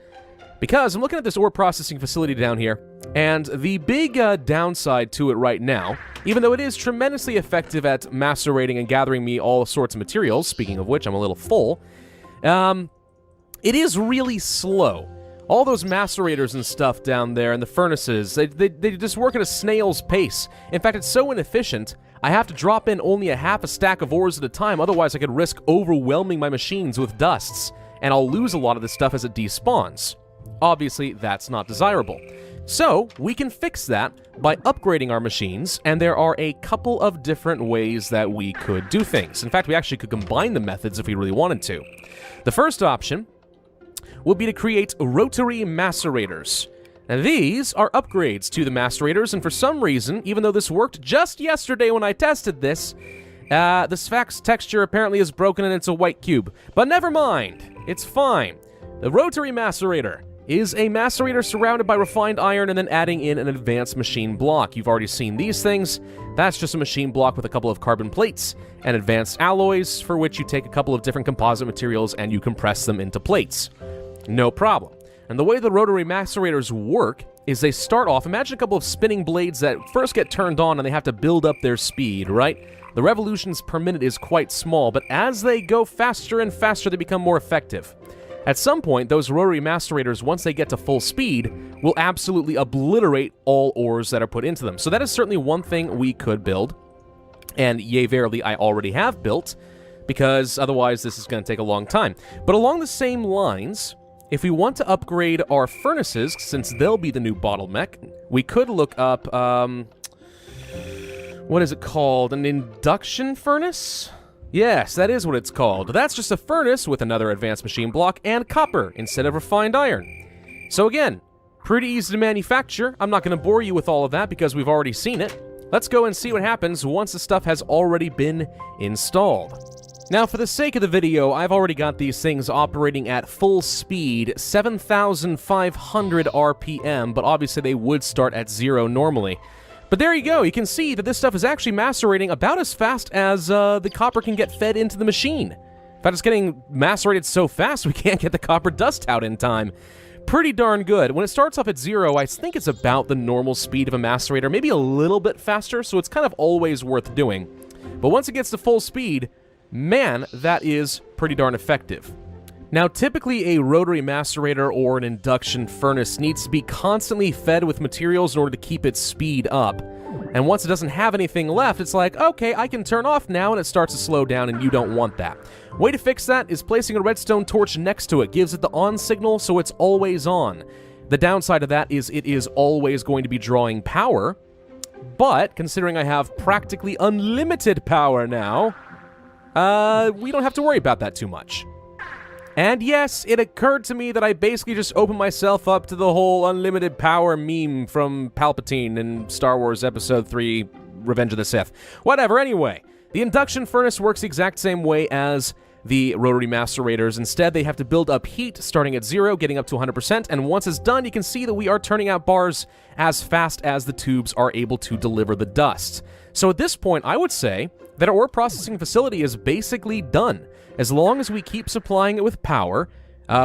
Because I'm looking at this ore processing facility down here, and the big downside to it right now, even though it is tremendously effective at macerating and gathering me all sorts of materials, speaking of which I'm a little full, it is really slow. All those macerators and stuff down there and the furnaces, they just work at a snail's pace. In fact, it's so inefficient, I have to drop in only a half a stack of ores at a time, otherwise I could risk overwhelming my machines with dusts, and I'll lose a lot of this stuff as it despawns. Obviously, that's not desirable. So, we can fix that by upgrading our machines, and there are a couple of different ways that we could do things. In fact, we actually could combine the methods if we really wanted to. The first option would be to create rotary macerators. Now, these are upgrades to the macerators, and for some reason, even though this worked just yesterday when I tested this, the Sphax texture apparently is broken and it's a white cube. But never mind, it's fine. The rotary macerator is a macerator surrounded by refined iron and then adding in an advanced machine block. You've already seen these things. That's just a machine block with a couple of carbon plates and advanced alloys for which you take a couple of different composite materials and you compress them into plates. No problem. And the way the rotary macerators work is they start off, imagine a couple of spinning blades that first get turned on and they have to build up their speed, right? The revolutions per minute is quite small, but as they go faster and faster, they become more effective. At some point, those rotary macerators, once they get to full speed, will absolutely obliterate all ores that are put into them. So that is certainly one thing we could build, and yea, verily, I already have built, because otherwise this is going to take a long time. But along the same lines, if we want to upgrade our furnaces, since they'll be the new bottleneck, we could look up, what is it called? An induction furnace? Yes, that is what it's called. That's just a furnace with another advanced machine block and copper instead of refined iron. So again, pretty easy to manufacture. I'm not going to bore you with all of that because we've already seen it. Let's go and see what happens once the stuff has already been installed. Now, for the sake of the video, I've already got these things operating at full speed, 7,500 RPM, but obviously they would start at 0 normally. But there you go, you can see that this stuff is actually macerating about as fast as the copper can get fed into the machine. In fact, it's getting macerated so fast we can't get the copper dust out in time. Pretty darn good. When it starts off at 0, I think it's about the normal speed of a macerator, maybe a little bit faster, so it's kind of always worth doing. But once it gets to full speed, man, that is pretty darn effective. Now, typically a rotary macerator or an induction furnace needs to be constantly fed with materials in order to keep its speed up. And once it doesn't have anything left, it's like, okay, I can turn off now, and it starts to slow down, and you don't want that. Way to fix that is placing a redstone torch next to it. Gives it the on signal, so it's always on. The downside of that is it is always going to be drawing power, but considering I have practically unlimited power now, we don't have to worry about that too much. And yes, it occurred to me that I basically just opened myself up to the whole unlimited power meme from Palpatine in Star Wars Episode 3, Revenge of the Sith. Whatever, anyway. The induction furnace works the exact same way as the rotary macerators. Instead, they have to build up heat, starting at 0, getting up to 100%, and once it's done, you can see that we are turning out bars as fast as the tubes are able to deliver the dust. So at this point, I would say that our ore processing facility is basically done. As long as we keep supplying it with power,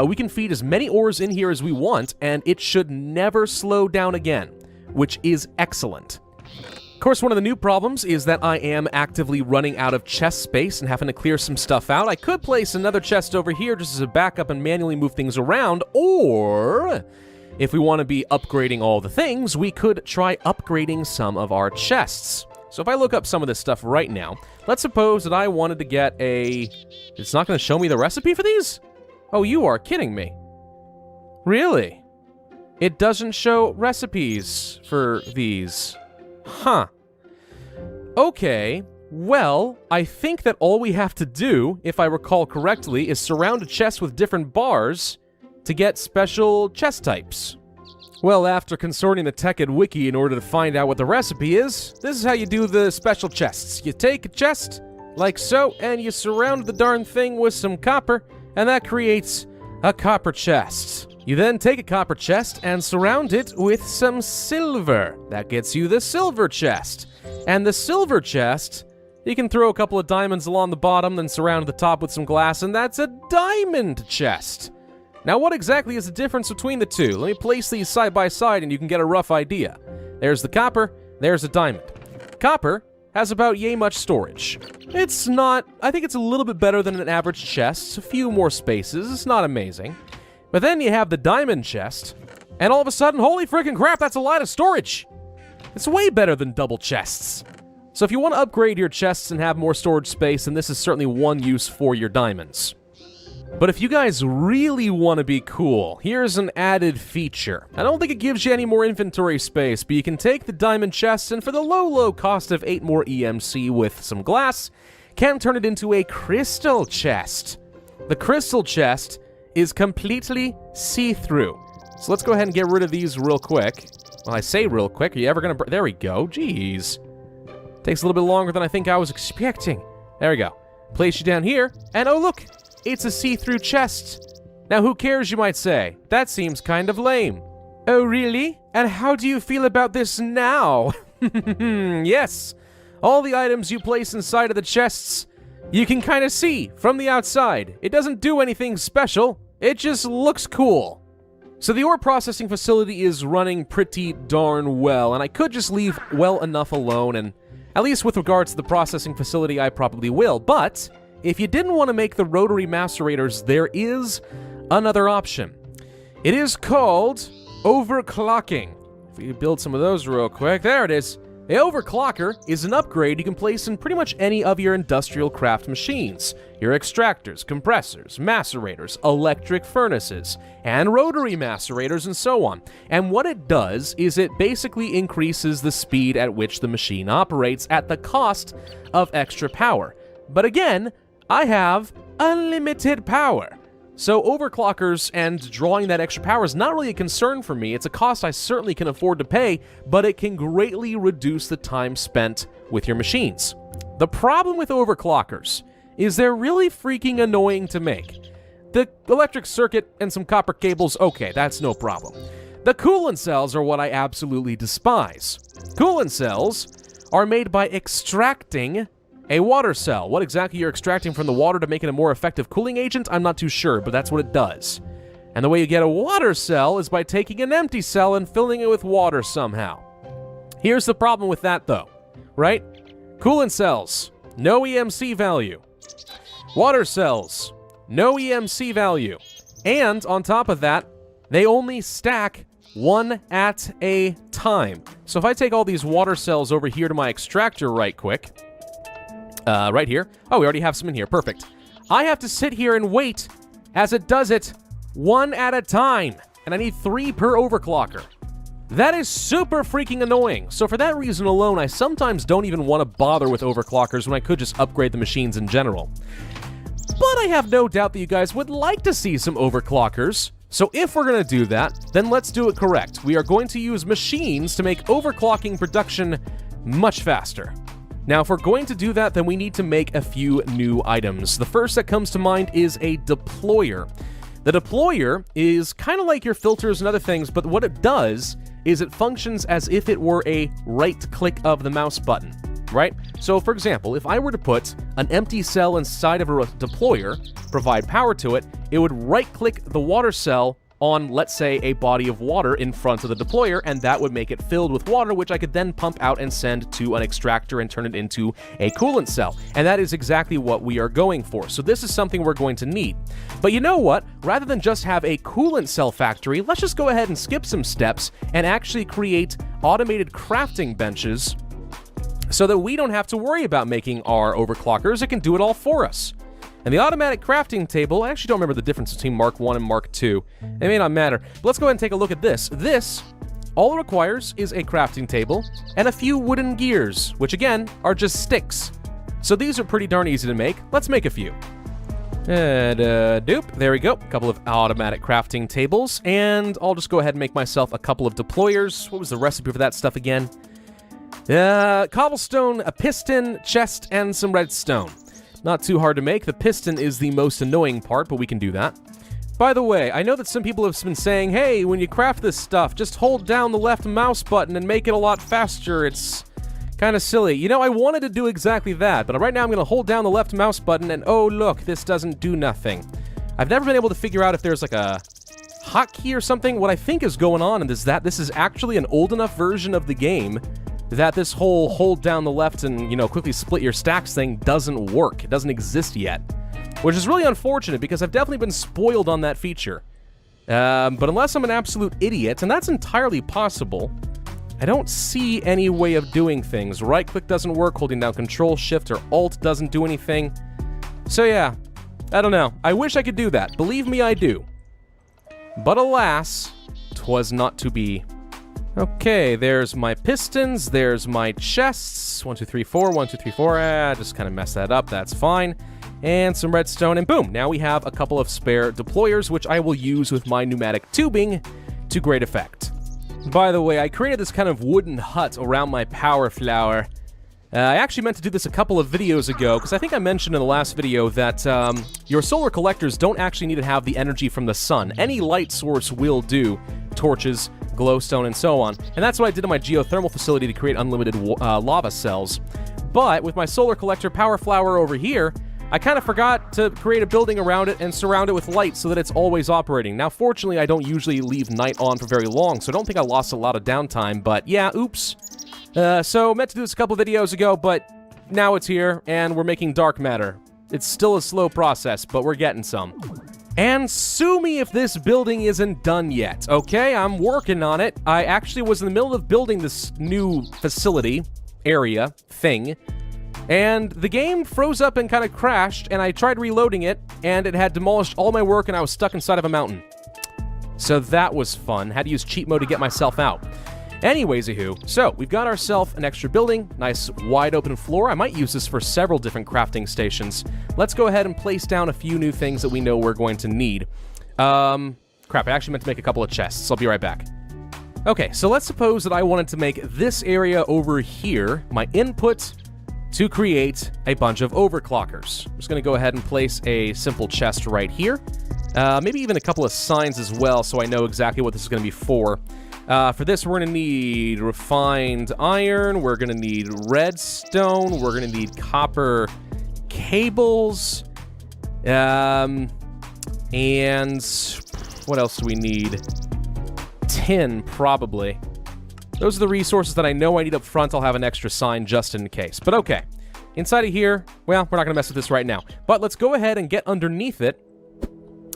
we can feed as many ores in here as we want, and it should never slow down again, which is excellent. Of course, one of the new problems is that I am actively running out of chest space and having to clear some stuff out. I could place another chest over here just as a backup and manually move things around, or if we want to be upgrading all the things, we could try upgrading some of our chests. So if I look up some of this stuff right now, let's suppose that I wanted to get a... It's not going to show me the recipe for these? Oh, you are kidding me. Really? It doesn't show recipes for these. Huh. Okay, well, I think that all we have to do, if I recall correctly, is surround a chest with different bars to get special chest types. Well, after consorting the Tekkit wiki in order to find out what the recipe is, this is how you do the special chests. You take a chest, like so, and you surround the darn thing with some copper, and that creates a copper chest. You then take a copper chest and surround it with some silver. That gets you the silver chest. And the silver chest, you can throw a couple of diamonds along the bottom, then surround the top with some glass, and that's a diamond chest. Now, what exactly is the difference between the two? Let me place these side by side and you can get a rough idea. There's the copper, there's a diamond. Copper has about yay much storage. It's not, I think it's a little bit better than an average chest, a few more spaces, it's not amazing. But then you have the diamond chest, and all of a sudden, holy freaking crap, that's a lot of storage! It's way better than double chests. So if you want to upgrade your chests and have more storage space, then this is certainly one use for your diamonds. But if you guys really want to be cool, here's an added feature. I don't think it gives you any more inventory space, but you can take the diamond chest and for the low cost of 8 more EMC with some glass, can turn it into a crystal chest. The crystal chest is completely see-through. So let's go ahead and get rid of these real quick. Well, I say real quick, are you ever gonna... There we go, jeez. Takes a little bit longer than I think I was expecting. There we go. Place you down here, and oh look! It's a see-through chest. Now who cares, you might say? That seems kind of lame. Oh really? And how do you feel about this now? Yes. All the items you place inside of the chests, you can kind of see from the outside. It doesn't do anything special. It just looks cool. So the ore processing facility is running pretty darn well, and I could just leave well enough alone, and at least with regards to the processing facility, I probably will. But if you didn't want to make the rotary macerators, there is another option. It is called overclocking. If we build some of those real quick, there it is. The overclocker is an upgrade you can place in pretty much any of your industrial craft machines. Your extractors, compressors, macerators, electric furnaces, and rotary macerators, and so on. And what it does is it basically increases the speed at which the machine operates at the cost of extra power. But again, I have unlimited power. So overclockers and drawing that extra power is not really a concern for me. It's a cost I certainly can afford to pay, but it can greatly reduce the time spent with your machines. The problem with overclockers is they're really freaking annoying to make. The electric circuit and some copper cables, okay, that's no problem. The coolant cells are what I absolutely despise. Coolant cells are made by extracting a water cell. What exactly you're extracting from the water to make it a more effective cooling agent, I'm not too sure, but that's what it does. And the way you get a water cell is by taking an empty cell and filling it with water somehow. Here's the problem with that though, right? Coolant cells, no EMC value. Water cells, no EMC value. And on top of that, they only stack one at a time. So if I take all these water cells over here to my extractor right quick, right here. Oh, we already have some in here. Perfect. I have to sit here and wait as it does it one at a time. And I need 3 per overclocker. That is super freaking annoying. So for that reason alone, I sometimes don't even want to bother with overclockers when I could just upgrade the machines in general. But I have no doubt that you guys would like to see some overclockers. So if we're going to do that, then let's do it correct. We are going to use machines to make overclocking production much faster. Now, if we're going to do that, then we need to make a few new items. The first that comes to mind is a deployer. The deployer is kind of like your filters and other things, but what it does is it functions as if it were a right click of the mouse button, right? So, for example, if I were to put an empty cell inside of a deployer, provide power to it, it would right-click the water cell on, let's say, a body of water in front of the deployer, and that would make it filled with water, which I could then pump out and send to an extractor and turn it into a coolant cell. And that is exactly what we are going for. So this is something we're going to need. But you know what? Rather than just have a coolant cell factory, let's just go ahead and skip some steps and actually create automated crafting benches so that we don't have to worry about making our overclockers. It can do it all for us. And the automatic crafting table, I actually don't remember the difference between Mark 1 and Mark 2. It may not matter. But let's go ahead and take a look at this. This, all it requires is a crafting table and a few wooden gears, which again, are just sticks. So these are pretty darn easy to make. Let's make a few. And, doop. There we go. A couple of automatic crafting tables. And I'll just go ahead and make myself a couple of deployers. What was the recipe for that stuff again? Cobblestone, a piston, chest, and some redstone. Not too hard to make. The piston is the most annoying part, but we can do that. By the way, I know that some people have been saying, hey, when you craft this stuff, just hold down the left mouse button and make it a lot faster. It's kind of silly. You know, I wanted to do exactly that, but right now I'm going to hold down the left mouse button and oh, look, this doesn't do nothing. I've never been able to figure out if there's like a hotkey or something. What I think is going on is that this is actually an old enough version of the game that this whole hold down the left and, you know, quickly split your stacks thing doesn't work. It doesn't exist yet, which is really unfortunate because I've definitely been spoiled on that feature. But unless I'm an absolute idiot, and that's entirely possible, I don't see any way of doing things. Right click doesn't work, holding down Control, Shift, or Alt doesn't do anything. So yeah, I don't know. I wish I could do that. Believe me, I do. But alas, 'twas not to be. Okay, there's my pistons, there's my chests. 1, 2, 3, 4, 1, 2, 3, 4. Just kind of mess that up, that's fine. And some redstone, and boom, now we have a couple of spare deployers, which I will use with my pneumatic tubing to great effect. By the way, I created this kind of wooden hut around my power flower. I actually meant to do this a couple of videos ago, because I think I mentioned in the last video that your solar collectors don't actually need to have the energy from the sun. Any light source will do. Torches, glowstone, and so on. And that's what I did in my geothermal facility to create unlimited lava cells. But with my solar collector power flower over here, I kind of forgot to create a building around it and surround it with light so that it's always operating. Now, fortunately, I don't usually leave night on for very long, so I don't think I lost a lot of downtime, but yeah, oops. So, meant to do this a couple videos ago, but now it's here, and we're making dark matter. It's still a slow process, but we're getting some. And sue me if this building isn't done yet, okay? I'm working on it. I actually was in the middle of building this new facility, area, thing, and the game froze up and kind of crashed, and I tried reloading it, and it had demolished all my work, and I was stuck inside of a mountain. So that was fun. Had to use cheat mode to get myself out. Anyways, so we've got ourselves an extra building, nice wide open floor. I might use this for several different crafting stations. Let's go ahead and place down a few new things that we know we're going to need. Crap, I actually meant to make a couple of chests. I'll be right back. Okay, so let's suppose that I wanted to make this area over here my input to create a bunch of overclockers. I'm just going to go ahead and place a simple chest right here. Maybe even a couple of signs as well so I know exactly what this is going to be for. For this, we're going to need refined iron, we're going to need redstone, we're going to need copper cables, and what else do we need? Tin, probably. Those are the resources that I know I need up front. I'll have an extra sign just in case. But okay, inside of here, well, we're not going to mess with this right now. But let's go ahead and get underneath it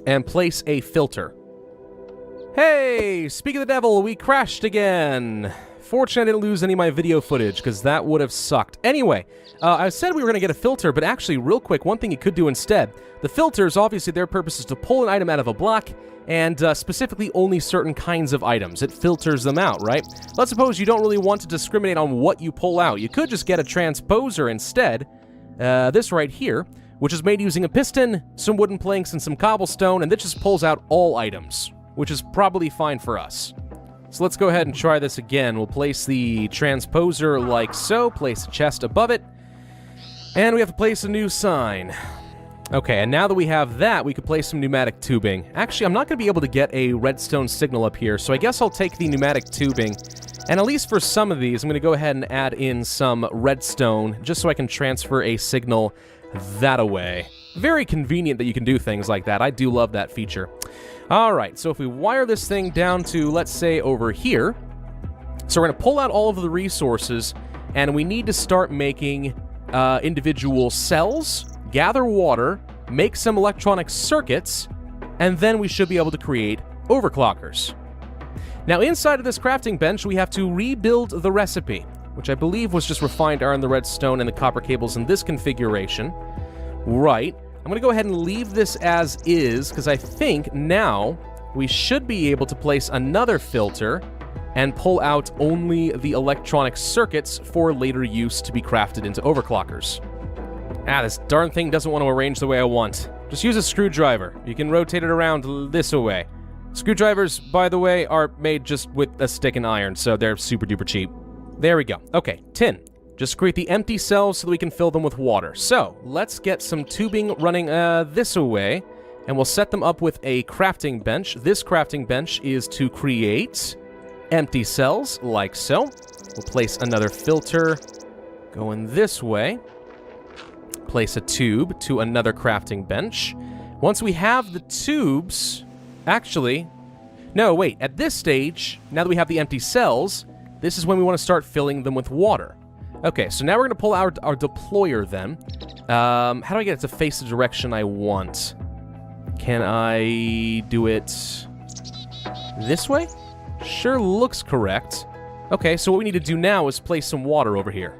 and place a filter. Hey, speak of the devil, we crashed again. Fortunately, I didn't lose any of my video footage, because that would have sucked. Anyway, I said we were going to get a filter, but actually, real quick, one thing you could do instead. The filters, obviously, their purpose is to pull an item out of a block, and specifically only certain kinds of items. It filters them out, right? Let's suppose you don't really want to discriminate on what you pull out. You could just get a transposer instead, this right here, which is made using a piston, some wooden planks, and some cobblestone, and this just pulls out all items, which is probably fine for us. So let's go ahead and try this again. We'll place the transposer like so, place a chest above it, and we have to place a new sign. Okay, and now that we have that, we could place some pneumatic tubing. Actually, I'm not going to be able to get a redstone signal up here, so I guess I'll take the pneumatic tubing, and at least for some of these, I'm going to go ahead and add in some redstone, just so I can transfer a signal that away. Very convenient that you can do things like that. I do love that feature. Alright, so if we wire this thing down to, let's say, over here, so we're going to pull out all of the resources, and we need to start making individual cells, gather water, make some electronic circuits, and then we should be able to create overclockers. Now, inside of this crafting bench, we have to rebuild the recipe, which I believe was just refined iron, the redstone, and the copper cables in this configuration. Right. I'm going to go ahead and leave this as is, because I think now we should be able to place another filter and pull out only the electronic circuits for later use to be crafted into overclockers. This darn thing doesn't want to arrange the way I want. Just use a screwdriver. You can rotate it around this way. Screwdrivers, by the way, are made just with a stick and iron, so they're super duper cheap. There we go. Okay, tin. Just create the empty cells so that we can fill them with water. So, let's get some tubing running this way, and we'll set them up with a crafting bench. This crafting bench is to create empty cells, like so. We'll place another filter going this way. Place a tube to another crafting bench. Once we have the tubes... Actually... No, wait. At this stage, now that we have the empty cells, this is when we want to start filling them with water. Okay, so now we're going to pull out our deployer then. How do I get it to face the direction I want? Can I do it this way? Sure looks correct. Okay, so what we need to do now is place some water over here.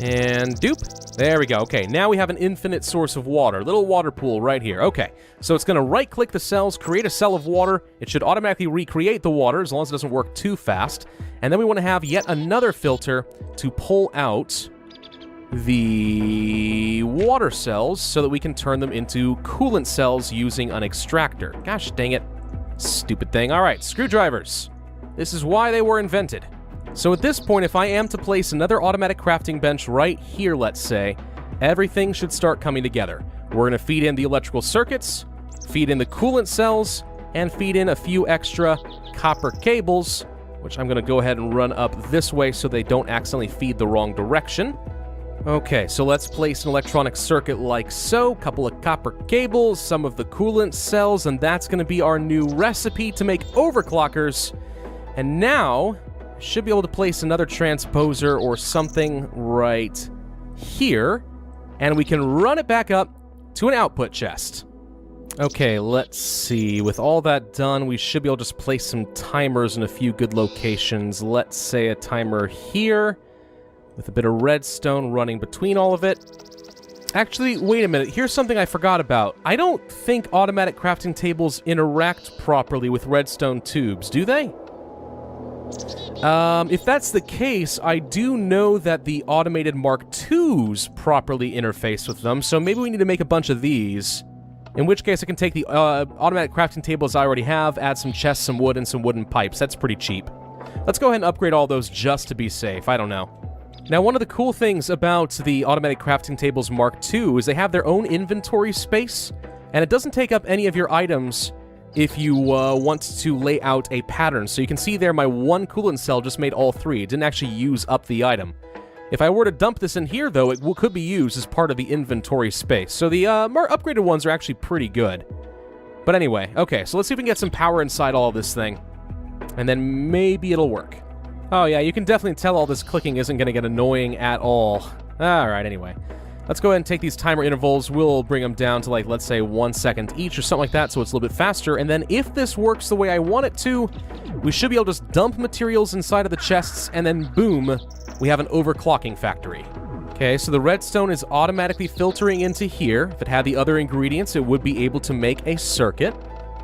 And doop. There we go. Okay, now we have an infinite source of water. Little water pool right here. Okay, so it's going to right-click the cells, create a cell of water. It should automatically recreate the water as long as it doesn't work too fast. And then we want to have yet another filter to pull out the water cells so that we can turn them into coolant cells using an extractor. Gosh dang it. Stupid thing. All right, screwdrivers. This is why they were invented. So at this point, if I am to place another automatic crafting bench right here, let's say, everything should start coming together. We're going to feed in the electrical circuits, feed in the coolant cells, and feed in a few extra copper cables, which I'm going to go ahead and run up this way so they don't accidentally feed the wrong direction. Okay, so let's place an electronic circuit like so, couple of copper cables, some of the coolant cells, and that's going to be our new recipe to make overclockers. And now, I should be able to place another transposer or something right here, and we can run it back up to an output chest. Okay, let's see. With all that done, we should be able to just place some timers in a few good locations. Let's say a timer here, with a bit of redstone running between all of it. Actually, wait a minute. Here's something I forgot about. I don't think automatic crafting tables interact properly with redstone tubes, do they? If that's the case, I do know that the automated Mark IIs properly interface with them, so maybe we need to make a bunch of these. In which case, I can take the automatic crafting tables I already have, add some chests, some wood, and some wooden pipes. That's pretty cheap. Let's go ahead and upgrade all those just to be safe. I don't know. Now, one of the cool things about the automatic crafting tables Mark II is they have their own inventory space, and it doesn't take up any of your items if you want to lay out a pattern. So you can see there my one coolant cell just made all three. It didn't actually use up the item. If I were to dump this in here, though, it could be used as part of the inventory space. So the more upgraded ones are actually pretty good. But anyway, okay, so let's see if we can get some power inside all of this thing. And then maybe it'll work. Oh yeah, you can definitely tell all this clicking isn't going to get annoying at all. Alright, anyway. Let's go ahead and take these timer intervals. We'll bring them down to, like, let's say 1 second each or something like that, so it's a little bit faster. And then if this works the way I want it to, we should be able to just dump materials inside of the chests, and then boom, we have an overclocking factory. Okay, so the redstone is automatically filtering into here. If it had the other ingredients, it would be able to make a circuit.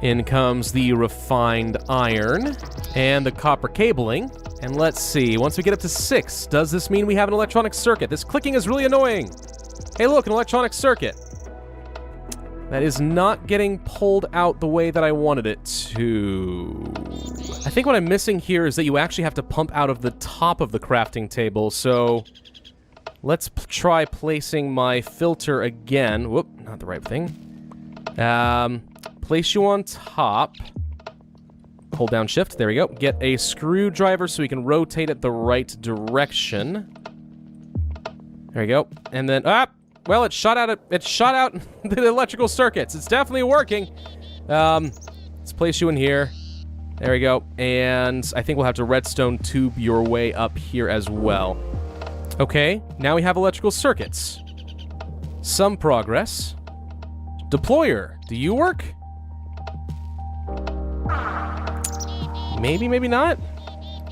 In comes the refined iron and the copper cabling. And let's see, once we get up to 6, does this mean we have an electronic circuit? This clicking is really annoying. Hey look, an electronic circuit. That is not getting pulled out the way that I wanted it to. I think what I'm missing here is that you actually have to pump out of the top of the crafting table, so let's try placing my filter again. Whoop, not the right thing. Place you on top. Hold down shift, there we go. Get a screwdriver so we can rotate it the right direction. There we go. And then, well, it shot out the electrical circuits. It's definitely working. Let's place you in here. There we go. And I think we'll have to redstone tube your way up here as well. Okay, now we have electrical circuits. Some progress. Deployer, do you work? Maybe, maybe not.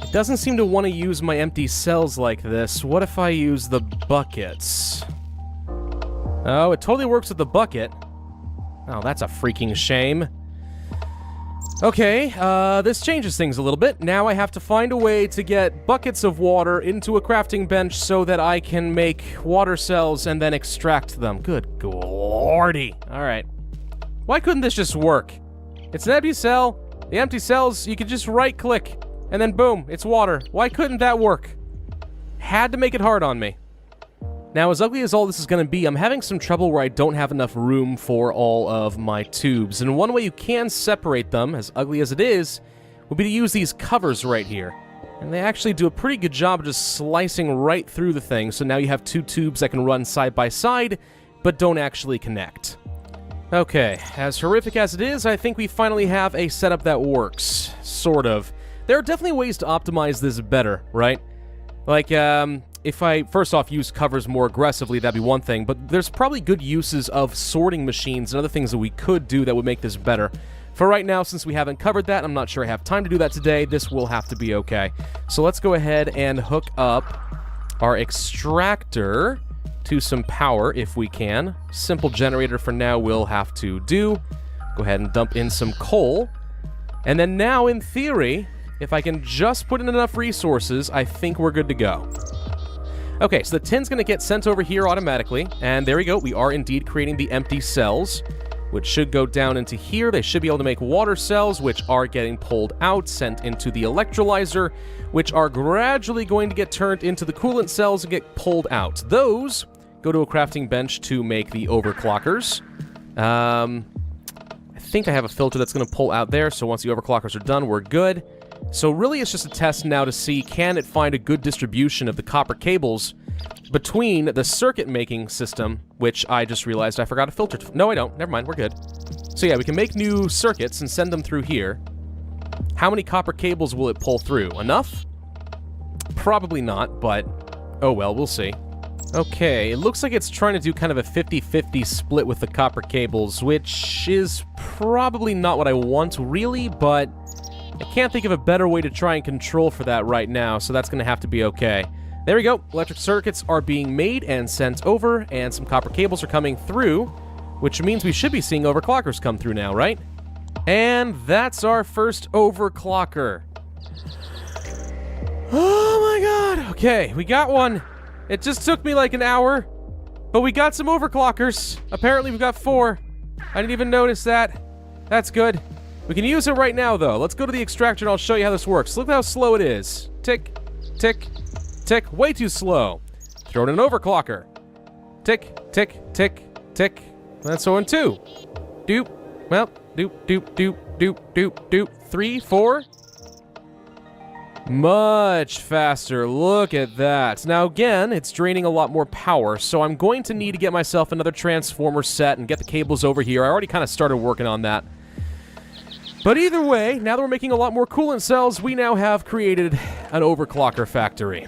It doesn't seem to want to use my empty cells like this. What if I use the buckets? Oh, it totally works with the bucket. Oh, that's a freaking shame. Okay, this changes things a little bit. Now I have to find a way to get buckets of water into a crafting bench so that I can make water cells and then extract them. Good lordy. Alright. Why couldn't this just work? It's an empty cell. The empty cells, you can just right-click, and then boom, it's water. Why couldn't that work? Had to make it hard on me. Now, as ugly as all this is going to be, I'm having some trouble where I don't have enough room for all of my tubes. And one way you can separate them, as ugly as it is, would be to use these covers right here. And they actually do a pretty good job of just slicing right through the thing, so now you have two tubes that can run side by side, but don't actually connect. Okay, as horrific as it is, I think we finally have a setup that works. Sort of. There are definitely ways to optimize this better, right? Like, if I, first off, use covers more aggressively, that'd be one thing, but there's probably good uses of sorting machines and other things that we could do that would make this better. For right now, since we haven't covered that, I'm not sure I have time to do that today, this will have to be okay. So let's go ahead and hook up our extractor to some power if we can. Simple generator for now we'll have to do. Go ahead and dump in some coal. And then now, in theory, if I can just put in enough resources, I think we're good to go. Okay, so the tin's going to get sent over here automatically, and there we go. We are indeed creating the empty cells, which should go down into here. They should be able to make water cells, which are getting pulled out, sent into the electrolyzer, which are gradually going to get turned into the coolant cells and get pulled out. Those go to a crafting bench to make the overclockers. I think I have a filter that's going to pull out there, so once the overclockers are done, we're good. So really it's just a test now to see, can it find a good distribution of the copper cables between the circuit making system, which I just realized I forgot a filter. No, I don't. Never mind, we're good. So yeah, we can make new circuits and send them through here. How many copper cables will it pull through? Enough? Probably not, but oh well, we'll see. Okay, it looks like it's trying to do kind of a 50-50 split with the copper cables, which is probably not what I want, really, but I can't think of a better way to try and control for that right now, so that's going to have to be okay. There we go. Electric circuits are being made and sent over, and some copper cables are coming through, which means we should be seeing overclockers come through now, right? And that's our first overclocker. Oh my god! Okay, we got one. It just took me like an hour, but we got some overclockers. Apparently we've got 4. I didn't even notice that. That's good. We can use it right now, though. Let's go to the extractor and I'll show you how this works. Look how slow it is. Tick, tick, tick. Way too slow. Throw in an overclocker. Tick, tick, tick, tick. That's one, 2. Doop. Well, doop, doop, doop, doop, doop, doop. 3, 4. Much faster. Look at that. Now again, it's draining a lot more power, so I'm going to need to get myself another transformer set and get the cables over here. I already kind of started working on that. But either way, now that we're making a lot more coolant cells, we now have created an overclocker factory.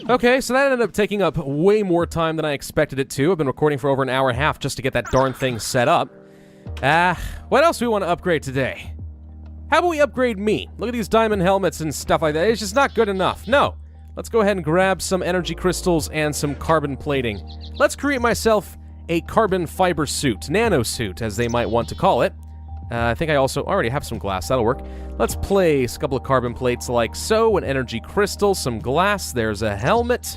Okay, so that ended up taking up way more time than I expected it to. I've been recording for over an hour and a half just to get that darn thing set up. What else do we want to upgrade today? How about we upgrade me? Look at these diamond helmets and stuff like that. It's just not good enough. No. Let's go ahead and grab some energy crystals and some carbon plating. Let's create myself a carbon fiber suit, nano suit, as they might want to call it. I think I also already have some glass. That'll work. Let's place a couple of carbon plates like so, an energy crystal, some glass. There's a helmet.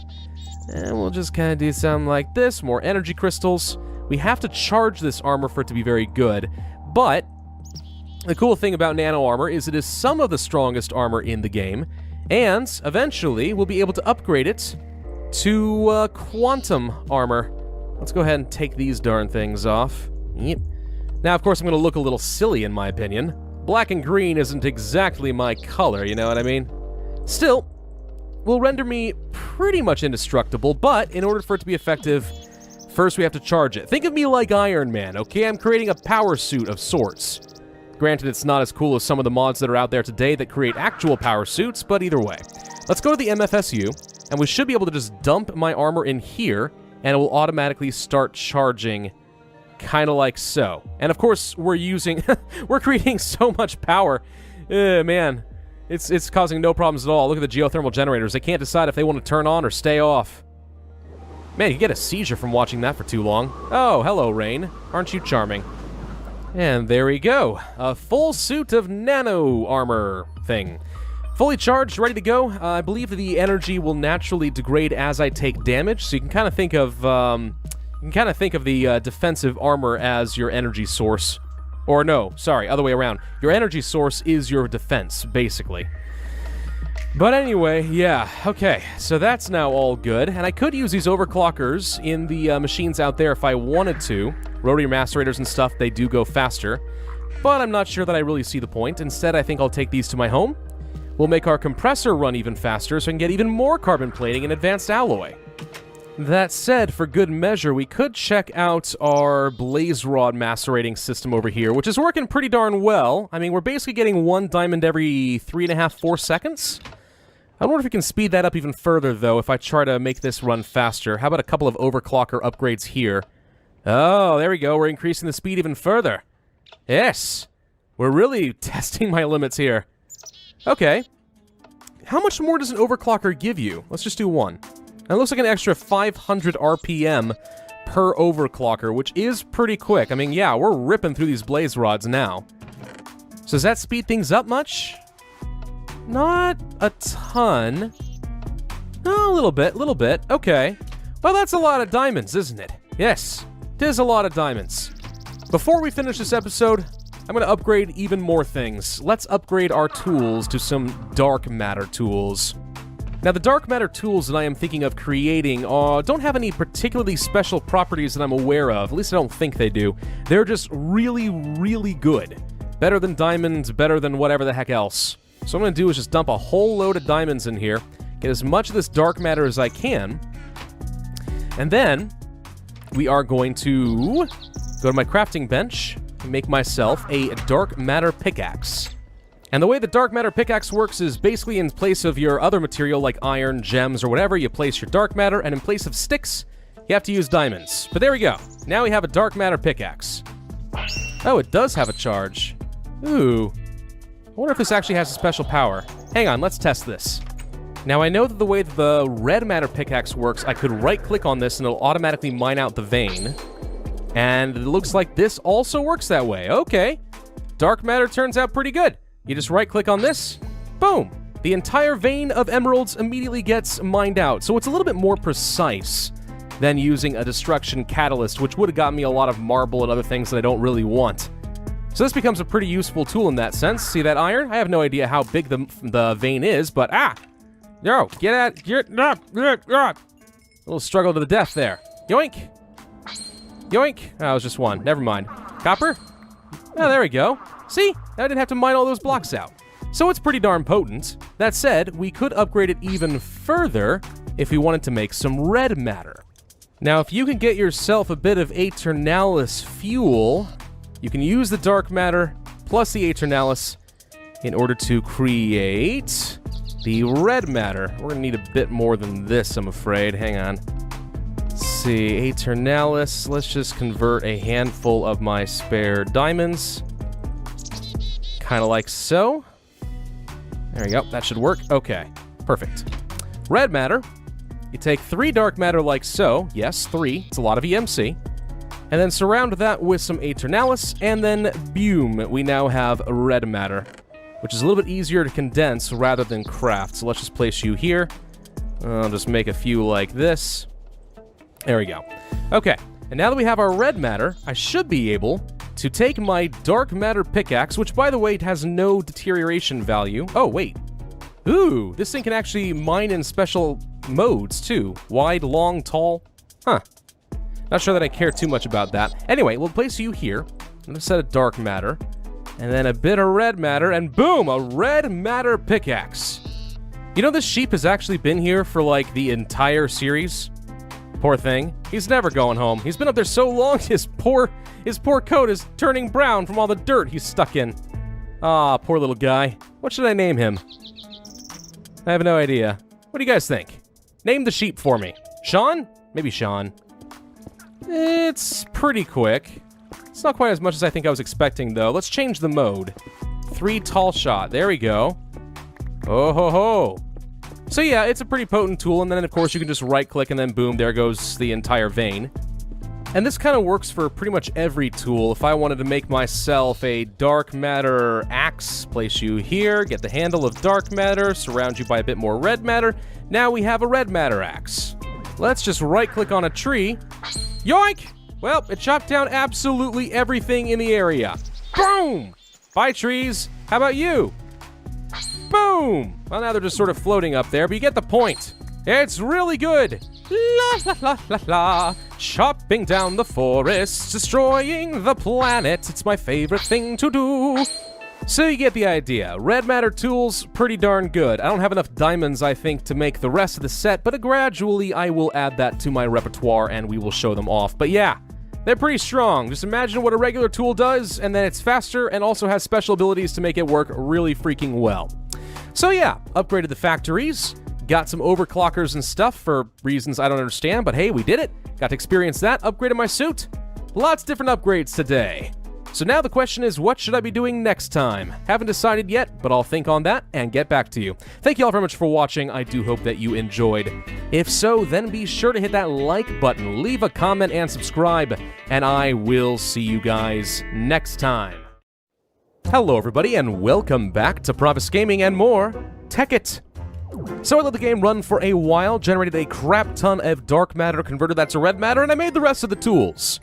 And we'll just kind of do something like this. More energy crystals. We have to charge this armor for it to be very good, but the cool thing about nano armor is it is some of the strongest armor in the game, and eventually we'll be able to upgrade it to quantum armor. Let's go ahead and take these darn things off. Yep. Now, of course, I'm going to look a little silly in my opinion. Black and green isn't exactly my color, you know what I mean? Still, will render me pretty much indestructible, but in order for it to be effective, first we have to charge it. Think of me like Iron Man, okay? I'm creating a power suit of sorts. Granted, it's not as cool as some of the mods that are out there today that create actual power suits, but either way. Let's go to the MFSU, and we should be able to just dump my armor in here, and it will automatically start charging, kind of like so. And of course, we're using... we're creating so much power. Man, it's causing no problems at all. Look at the geothermal generators. They can't decide if they want to turn on or stay off. Man, you get a seizure from watching that for too long. Oh, hello, Rain. Aren't you charming? And there we go. A full suit of nano armor thing. Fully charged, ready to go. I believe that the energy will naturally degrade as I take damage, so you can kind of think of the defensive armor as your energy source. Or no, sorry, other way around. Your energy source is your defense, basically. But anyway, yeah, okay, so that's now all good, and I could use these overclockers in the machines out there if I wanted to. Rotary macerators and stuff, they do go faster, but I'm not sure that I really see the point. Instead, I think I'll take these to my home. We'll make our compressor run even faster so I can get even more carbon plating and advanced alloy. That said, for good measure, we could check out our blaze rod macerating system over here, which is working pretty darn well. I mean, we're basically getting 1 diamond every 3.5, 4 seconds. I wonder if we can speed that up even further, though, if I try to make this run faster. How about a couple of overclocker upgrades here? Oh, there we go. We're increasing the speed even further. Yes! We're really testing my limits here. Okay. How much more does an overclocker give you? Let's just do one. And it looks like an extra 500 RPM per overclocker, which is pretty quick. I mean, yeah, we're ripping through these blaze rods now. So does that speed things up much? Not a ton. No, a little bit. Okay. Well, that's a lot of diamonds, isn't it? Yes, it is a lot of diamonds. Before we finish this episode, I'm going to upgrade even more things. Let's upgrade our tools to some dark matter tools. Now, the dark matter tools that I am thinking of creating don't have any particularly special properties that I'm aware of. At least I don't think they do. They're just really, really good. Better than diamonds, better than whatever the heck else. So what I'm going to do is just dump a whole load of diamonds in here, get as much of this dark matter as I can, and then we are going to go to my crafting bench and make myself a dark matter pickaxe. And the way the dark matter pickaxe works is basically in place of your other material like iron, gems, or whatever, you place your dark matter, and in place of sticks, you have to use diamonds. But there we go. Now we have a dark matter pickaxe. Oh, it does have a charge. Ooh. I wonder if this actually has a special power. Hang on, let's test this. Now, I know that the way that the red matter pickaxe works, I could right-click on this and it'll automatically mine out the vein. And it looks like this also works that way. Okay. Dark matter turns out pretty good. You just right-click on this, boom! The entire vein of emeralds immediately gets mined out, so it's a little bit more precise than using a destruction catalyst, which would have gotten me a lot of marble and other things that I don't really want. So this becomes a pretty useful tool in that sense. See that iron? I have no idea how big the vein is, but no, get a little struggle to the death there. Yoink! Yoink! Oh, it was just one. Never mind. Copper? Oh, there we go. See? I didn't have to mine all those blocks out. So it's pretty darn potent. That said, we could upgrade it even further if we wanted to make some red matter. Now, if you can get yourself a bit of Aeternalis fuel, you can use the dark matter plus the Aeternalis in order to create the red matter. We're gonna need a bit more than this, I'm afraid. Hang on. Let's see, Aeternalis. Let's just convert a handful of my spare diamonds. Kind of like so. There we go. That should work. Okay. Perfect. Red matter. You take 3 dark matter like so. Yes, 3. It's a lot of EMC. And then surround that with some Aeternalis, and then boom, we now have red matter, which is a little bit easier to condense rather than craft. So let's just place you here. I'll just make a few like this. There we go. Okay. And now that we have our red matter, I should be able to take my dark matter pickaxe, which by the way has no deterioration value. Oh, wait. Ooh, this thing can actually mine in special modes too. Wide, long, tall. Huh. Not sure that I care too much about that. Anyway, we'll place you here. I'm gonna set a dark matter. And then a bit of red matter, and boom, a red matter pickaxe. You know, this sheep has actually been here for like the entire series. Poor thing. He's never going home. He's been up there so long, his poor coat is turning brown from all the dirt he's stuck in. Ah, poor little guy. What should I name him? I have no idea. What do you guys think? Name the sheep for me. Sean? Maybe Sean. It's pretty quick. It's not quite as much as I think I was expecting, though. Let's change the mode. 3 tall shot. There we go. Oh ho ho. So yeah, it's a pretty potent tool, and then of course you can just right-click and then boom, there goes the entire vein. And this kind of works for pretty much every tool. If I wanted to make myself a dark matter axe, place you here, get the handle of dark matter, surround you by a bit more red matter. Now we have a red matter axe. Let's just right-click on a tree. Yoink! Well, it chopped down absolutely everything in the area. Boom! Bye, trees. How about you? Boom! Well, now they're just sort of floating up there, but you get the point. It's really good. La la la la la. Chopping down the forests, destroying the planet. It's my favorite thing to do. So you get the idea. Red matter tools, pretty darn good. I don't have enough diamonds, I think, to make the rest of the set, but gradually I will add that to my repertoire and we will show them off. But yeah, they're pretty strong. Just imagine what a regular tool does, and then it's faster and also has special abilities to make it work really freaking well. So yeah, upgraded the factories, got some overclockers and stuff for reasons I don't understand, but hey, we did it. Got to experience that, upgraded my suit. Lots of different upgrades today. So now the question is, what should I be doing next time? Haven't decided yet, but I'll think on that and get back to you. Thank you all very much for watching. I do hope that you enjoyed. If so, then be sure to hit that like button, leave a comment, and subscribe. And I will see you guys next time. Hello everybody, and welcome back to Pravus Gaming and more Tekkit. So I let the game run for a while, generated a crap ton of dark matter, converted that to red matter, and I made the rest of the tools.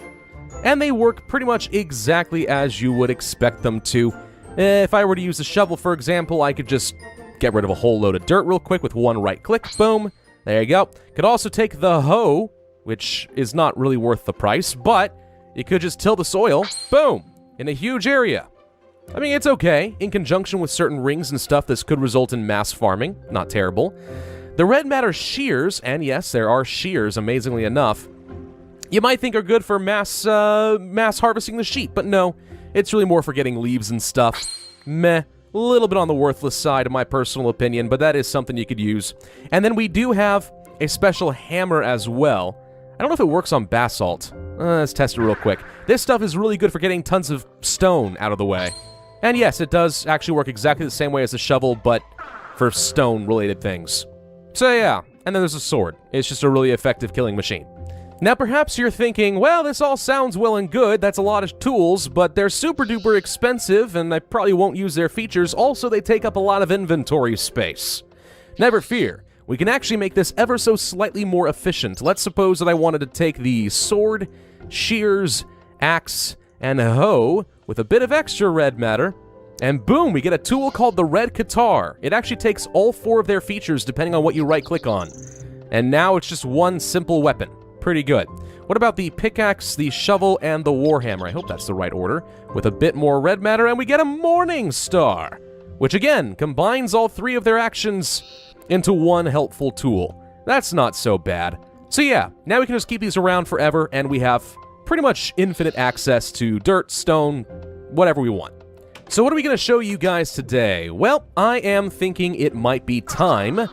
And they work pretty much exactly as you would expect them to. If I were to use a shovel, for example, I could just get rid of a whole load of dirt real quick with one right click, boom, there you go. Could also take the hoe, which is not really worth the price, but you could just till the soil, boom, in a huge area. I mean, it's okay. In conjunction with certain rings and stuff, this could result in mass farming. Not terrible. The red matter shears, and yes, there are shears, amazingly enough, you might think are good for mass harvesting the sheep, but no. It's really more for getting leaves and stuff. Meh. A little bit on the worthless side, in my personal opinion, but that is something you could use. And then we do have a special hammer as well. I don't know if it works on basalt. Let's test it real quick. This stuff is really good for getting tons of stone out of the way. And yes, it does actually work exactly the same way as a shovel, but for stone-related things. So yeah, and then there's a sword. It's just a really effective killing machine. Now perhaps you're thinking, well, this all sounds well and good, that's a lot of tools, but they're super duper expensive and I probably won't use their features. Also, they take up a lot of inventory space. Never fear, we can actually make this ever so slightly more efficient. Let's suppose that I wanted to take the sword, shears, axe, and hoe with a bit of extra red matter, and boom, we get a tool called the red guitar. It actually takes all 4 of their features depending on what you right click on. And now it's just one simple weapon. Pretty good. What about the pickaxe, the shovel, and the warhammer? I hope that's the right order. With a bit more red matter, and we get a morning star, which again combines all 3 of their actions into one helpful tool. That's not so bad. So yeah, now we can just keep these around forever, and we have pretty much infinite access to dirt, stone, whatever we want. So what are we going to show you guys today? Well, I am thinking it might be time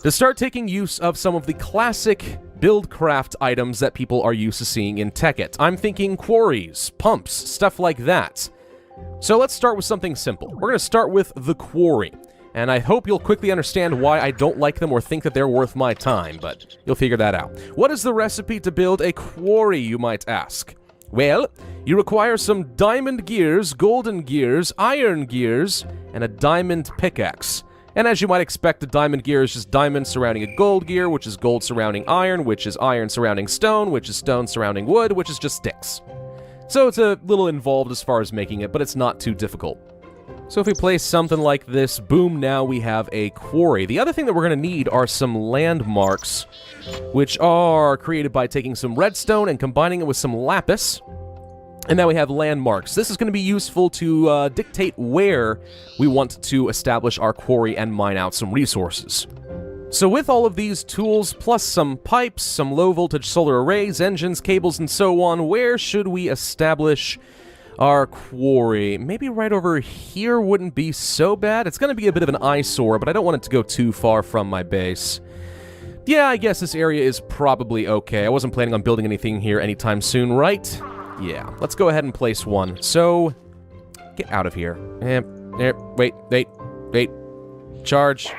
to start taking use of some of the classic buildcraft items that people are used to seeing in Tekkit. I'm thinking quarries, pumps, stuff like that. So let's start with something simple. We're going to start with the quarry. And I hope you'll quickly understand why I don't like them or think that they're worth my time, but you'll figure that out. What is the recipe to build a quarry, you might ask? Well, you require some diamond gears, golden gears, iron gears, and a diamond pickaxe. And as you might expect, the diamond gear is just diamond surrounding a gold gear, which is gold surrounding iron, which is iron surrounding stone, which is stone surrounding wood, which is just sticks. So it's a little involved as far as making it, but it's not too difficult. So if we place something like this, boom, now we have a quarry. The other thing that we're going to need are some landmarks, which are created by taking some redstone and combining it with some lapis. And now we have landmarks. This is going to be useful to dictate where we want to establish our quarry and mine out some resources. So with all of these tools, plus some pipes, some low-voltage solar arrays, engines, cables, and so on, where should we establish our quarry? Maybe right over here wouldn't be so bad. It's going to be a bit of an eyesore, but I don't want it to go too far from my base. Yeah, I guess this area is probably okay. I wasn't planning on building anything here anytime soon, right? Yeah, let's go ahead and place one. So, get out of here. Wait. Charge.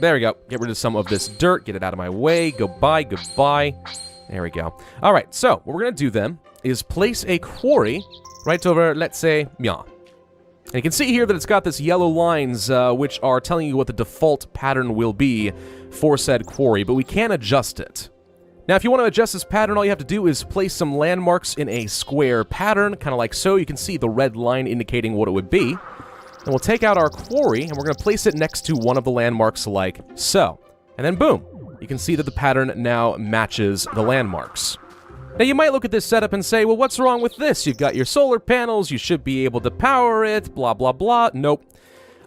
There we go. Get rid of some of this dirt. Get it out of my way. Goodbye. There we go. All right, so what we're going to do then is place a quarry right over, let's say, yeah. And you can see here that it's got this yellow lines, which are telling you what the default pattern will be for said quarry, but we can adjust it. Now, if you want to adjust this pattern, all you have to do is place some landmarks in a square pattern, kind of like so. You can see the red line indicating what it would be. And we'll take out our quarry, and we're going to place it next to one of the landmarks like so. And then boom, you can see that the pattern now matches the landmarks. Now, you might look at this setup and say, well, what's wrong with this? You've got your solar panels, you should be able to power it, blah, blah, blah. Nope.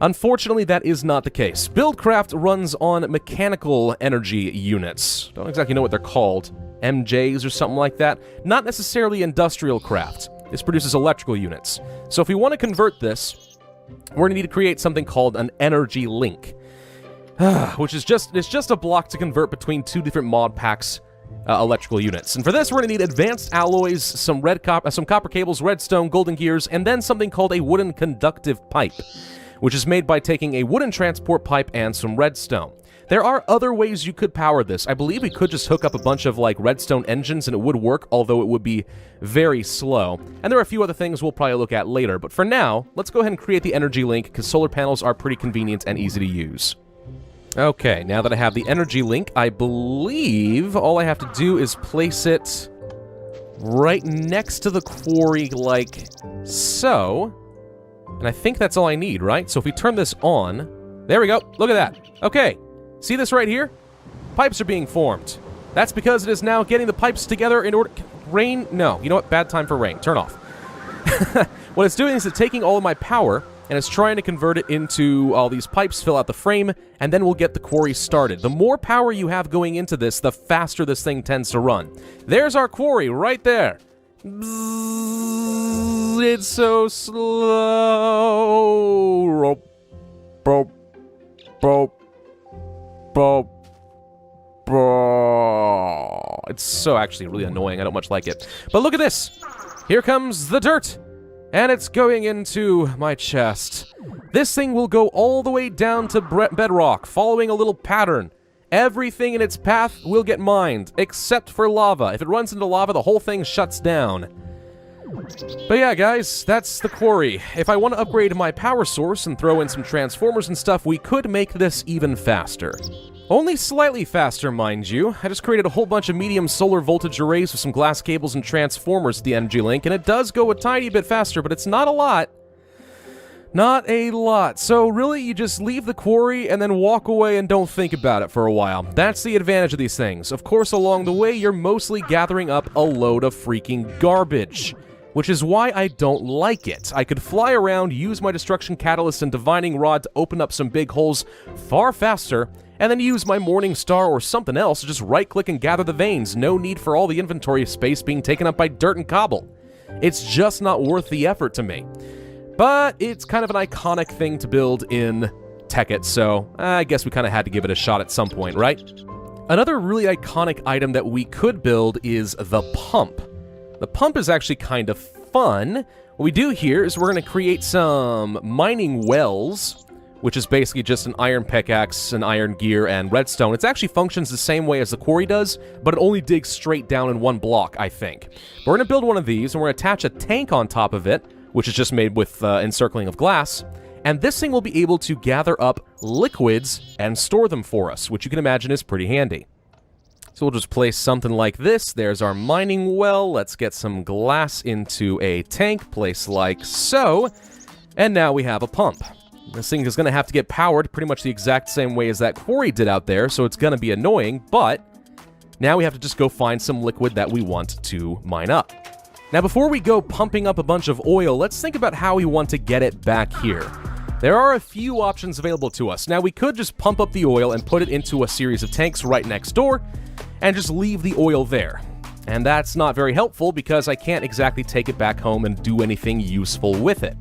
Unfortunately, that is not the case. Buildcraft runs on mechanical energy units. Don't exactly know what they're called. MJs or something like that. Not necessarily industrial craft. This produces electrical units. So if we want to convert this, we're going to need to create something called an energy link. Which is just a block to convert between two different mod packs electrical units. And for this, we're going to need advanced alloys, some copper cables, redstone, golden gears, and then something called a wooden conductive pipe, which is made by taking a wooden transport pipe and some redstone. There are other ways you could power this. I believe we could just hook up a bunch of, like, redstone engines and it would work, although it would be very slow. And there are a few other things we'll probably look at later. But for now, let's go ahead and create the energy link, because solar panels are pretty convenient and easy to use. Okay, now that I have the energy link, I believe all I have to do is place it right next to the quarry, like so. And I think that's all I need, right? So if we turn this on, there we go. Look at that. Okay, see this right here? Pipes are being formed. That's because it is now getting the pipes together in order... Rain? No. You know what? Bad time for rain. Turn off. What it's doing is it's taking all of my power, and it's trying to convert it into all these pipes, fill out the frame, and then we'll get the quarry started. The more power you have going into this, the faster this thing tends to run. There's our quarry right there. It's so slow. Rope, rope, rope, rope, rope. It's so actually really annoying. I don't much like it. But look at this. Here comes the dirt. And it's going into my chest. This thing will go all the way down to bedrock, following a little pattern. Everything in its path will get mined, except for lava. If it runs into lava, the whole thing shuts down. But yeah, guys, that's the quarry. If I want to upgrade my power source and throw in some transformers and stuff, we could make this even faster. Only slightly faster, mind you. I just created a whole bunch of medium solar voltage arrays with some glass cables and transformers at the energy link, and it does go a tiny bit faster, but it's not a lot. Not a lot. So really, you just leave the quarry and then walk away and don't think about it for a while. That's the advantage of these things. Of course, along the way, you're mostly gathering up a load of freaking garbage, which is why I don't like it. I could fly around, use my destruction catalyst and divining rod to open up some big holes far faster, and then use my Morning Star or something else to just right-click and gather the veins. No need for all the inventory space being taken up by dirt and cobble. It's just not worth the effort to me. But it's kind of an iconic thing to build in Tekkit, so I guess we kind of had to give it a shot at some point, right? Another really iconic item that we could build is the pump. The pump is actually kind of fun. What we do here is we're going to create some mining wells, which is basically just an iron pickaxe, an iron gear, and redstone. It actually functions the same way as the quarry does, but it only digs straight down in one block, I think. We're going to build one of these, and we're going to attach a tank on top of it, which is just made with encircling of glass. And this thing will be able to gather up liquids and store them for us, which you can imagine is pretty handy. So we'll just place something like this. There's our mining well. Let's get some glass into a tank, place like so. And now we have a pump. This thing is going to have to get powered pretty much the exact same way as that quarry did out there, so it's going to be annoying, but now we have to just go find some liquid that we want to mine up. Now, before we go pumping up a bunch of oil, let's think about how we want to get it back here. There are a few options available to us. Now, we could just pump up the oil and put it into a series of tanks right next door, and just leave the oil there. And that's not very helpful because I can't exactly take it back home and do anything useful with it.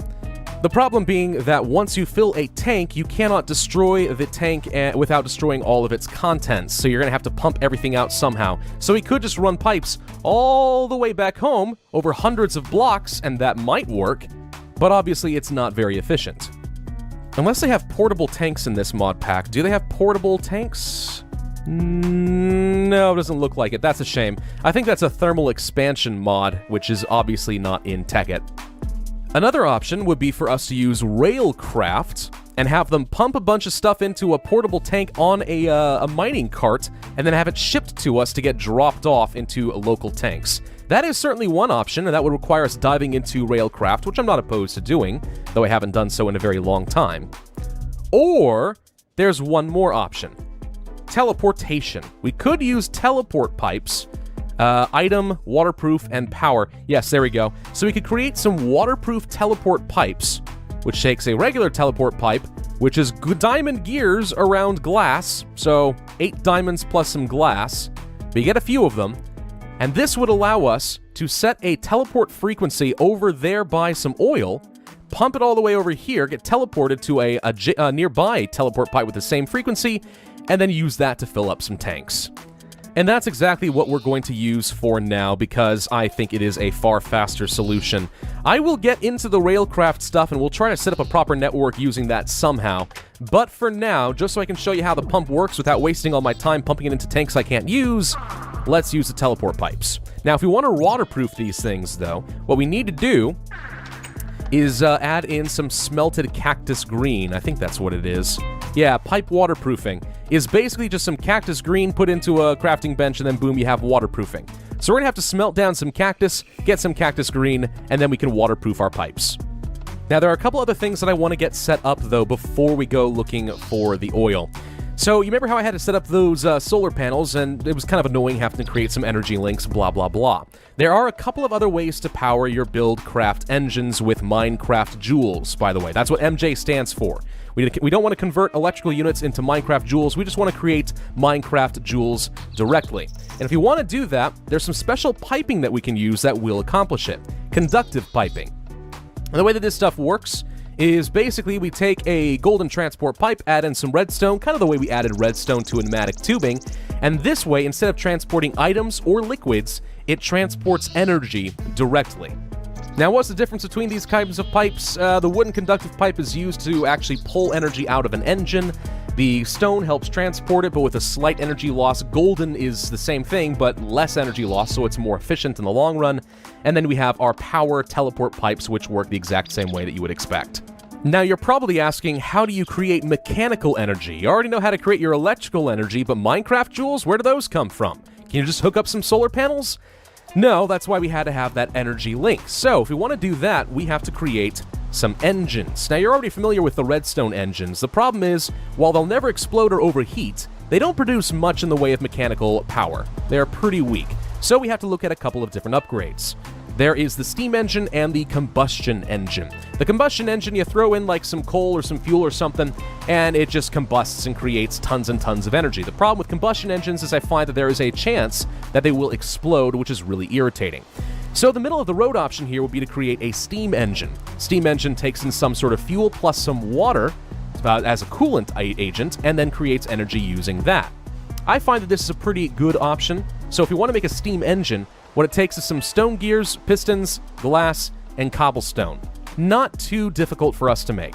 The problem being that once you fill a tank, you cannot destroy the tank without destroying all of its contents, so you're going to have to pump everything out somehow. So we could just run pipes all the way back home over hundreds of blocks, and that might work, but obviously it's not very efficient. Unless they have portable tanks in this mod pack. Do they have portable tanks? No, it doesn't look like it. That's a shame. I think that's a thermal expansion mod, which is obviously not in Tekkit. Another option would be for us to use railcraft and have them pump a bunch of stuff into a portable tank on a mining cart and then have it shipped to us to get dropped off into local tanks. That is certainly one option, and that would require us diving into railcraft, which I'm not opposed to doing, though I haven't done so in a very long time. Or there's one more option. Teleportation. We could use teleport pipes, item, waterproof, and power. Yes, there we go. So we could create some waterproof teleport pipes, which takes a regular teleport pipe, which is diamond gears around glass, so 8 diamonds plus some glass, but you get a few of them, and this would allow us to set a teleport frequency over there by some oil, pump it all the way over here, get teleported to a nearby teleport pipe with the same frequency, and then use that to fill up some tanks. And that's exactly what we're going to use for now, because I think it is a far faster solution. I will get into the railcraft stuff, and we'll try to set up a proper network using that somehow. But for now, just so I can show you how the pump works without wasting all my time pumping it into tanks I can't use, let's use the teleport pipes. Now, if we want to waterproof these things, though, what we need to do is add in some smelted cactus green. I think that's what it is. Yeah, pipe waterproofing is basically just some cactus green put into a crafting bench, and then boom, you have waterproofing. So we're gonna have to smelt down some cactus, get some cactus green, and then we can waterproof our pipes. Now, there are a couple other things that I want to get set up, though, before we go looking for the oil. So, you remember how I had to set up those solar panels, and it was kind of annoying having to create some energy links, blah, blah, blah. There are a couple of other ways to power your buildcraft engines with Minecraft joules, by the way. That's what MJ stands for. We don't want to convert electrical units into Minecraft joules, we just want to create Minecraft joules directly. And if you want to do that, there's some special piping that we can use that will accomplish it. Conductive piping. And the way that this stuff works is basically we take a golden transport pipe, add in some redstone, kind of the way we added redstone to pneumatic tubing, and this way, instead of transporting items or liquids, it transports energy directly. Now, what's the difference between these kinds of pipes? The wooden conductive pipe is used to actually pull energy out of an engine. The stone helps transport it, but with a slight energy loss. Golden is the same thing, but less energy loss, so it's more efficient in the long run. And then we have our power teleport pipes, which work the exact same way that you would expect. Now, you're probably asking, how do you create mechanical energy? You already know how to create your electrical energy, but Minecraft joules, where do those come from? Can you just hook up some solar panels? No, that's why we had to have that energy link. So, if we want to do that, we have to create some engines. Now, you're already familiar with the redstone engines. The problem is, while they'll never explode or overheat, they don't produce much in the way of mechanical power. They're pretty weak. So we have to look at a couple of different upgrades. There is the steam engine and the combustion engine. The combustion engine, you throw in like some coal or some fuel or something, and it just combusts and creates tons and tons of energy. The problem with combustion engines is I find that there is a chance that they will explode, which is really irritating. So the middle of the road option here would be to create a steam engine. Steam engine takes in some sort of fuel plus some water as a coolant agent, and then creates energy using that. I find that this is a pretty good option. So if you want to make a steam engine, what it takes is some stone gears, pistons, glass, and cobblestone. Not too difficult for us to make.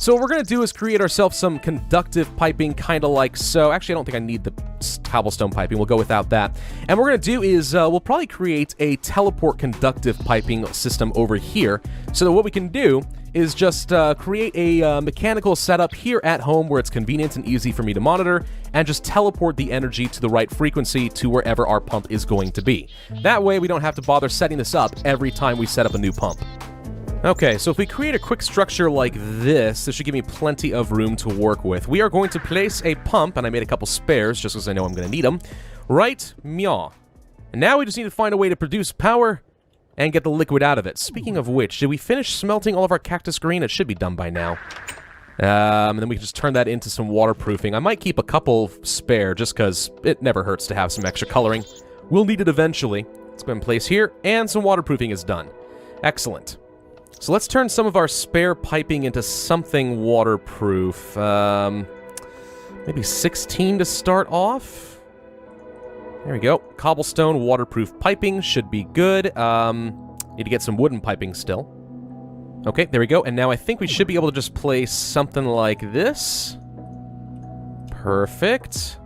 So what we're going to do is create ourselves some conductive piping, kind of like so. Actually, I don't think I need the cobblestone piping. We'll go without that. And what we're going to do is we'll probably create a teleport conductive piping system over here, so that what we can do is just create a mechanical setup here at home where it's convenient and easy for me to monitor, and just teleport the energy to the right frequency to wherever our pump is going to be. That way we don't have to bother setting this up every time we set up a new pump. Okay, so if we create a quick structure like this should give me plenty of room to work with. We are going to place a pump, and I made a couple spares just because I know I'm going to need them, right meow. And now we just need to find a way to produce power and get the liquid out of it. Speaking of which, did we finish smelting all of our cactus green? It should be done by now. And then we can just turn that into some waterproofing. I might keep a couple spare just because it never hurts to have some extra coloring. We'll need it eventually. Let's go ahead and place here, and some waterproofing is done. Excellent. So let's turn some of our spare piping into something waterproof. Maybe 16 to start off. There we go. Cobblestone waterproof piping should be good. Need to get some wooden piping still. Okay, there we go. And now I think we should be able to just place something like this. Perfect.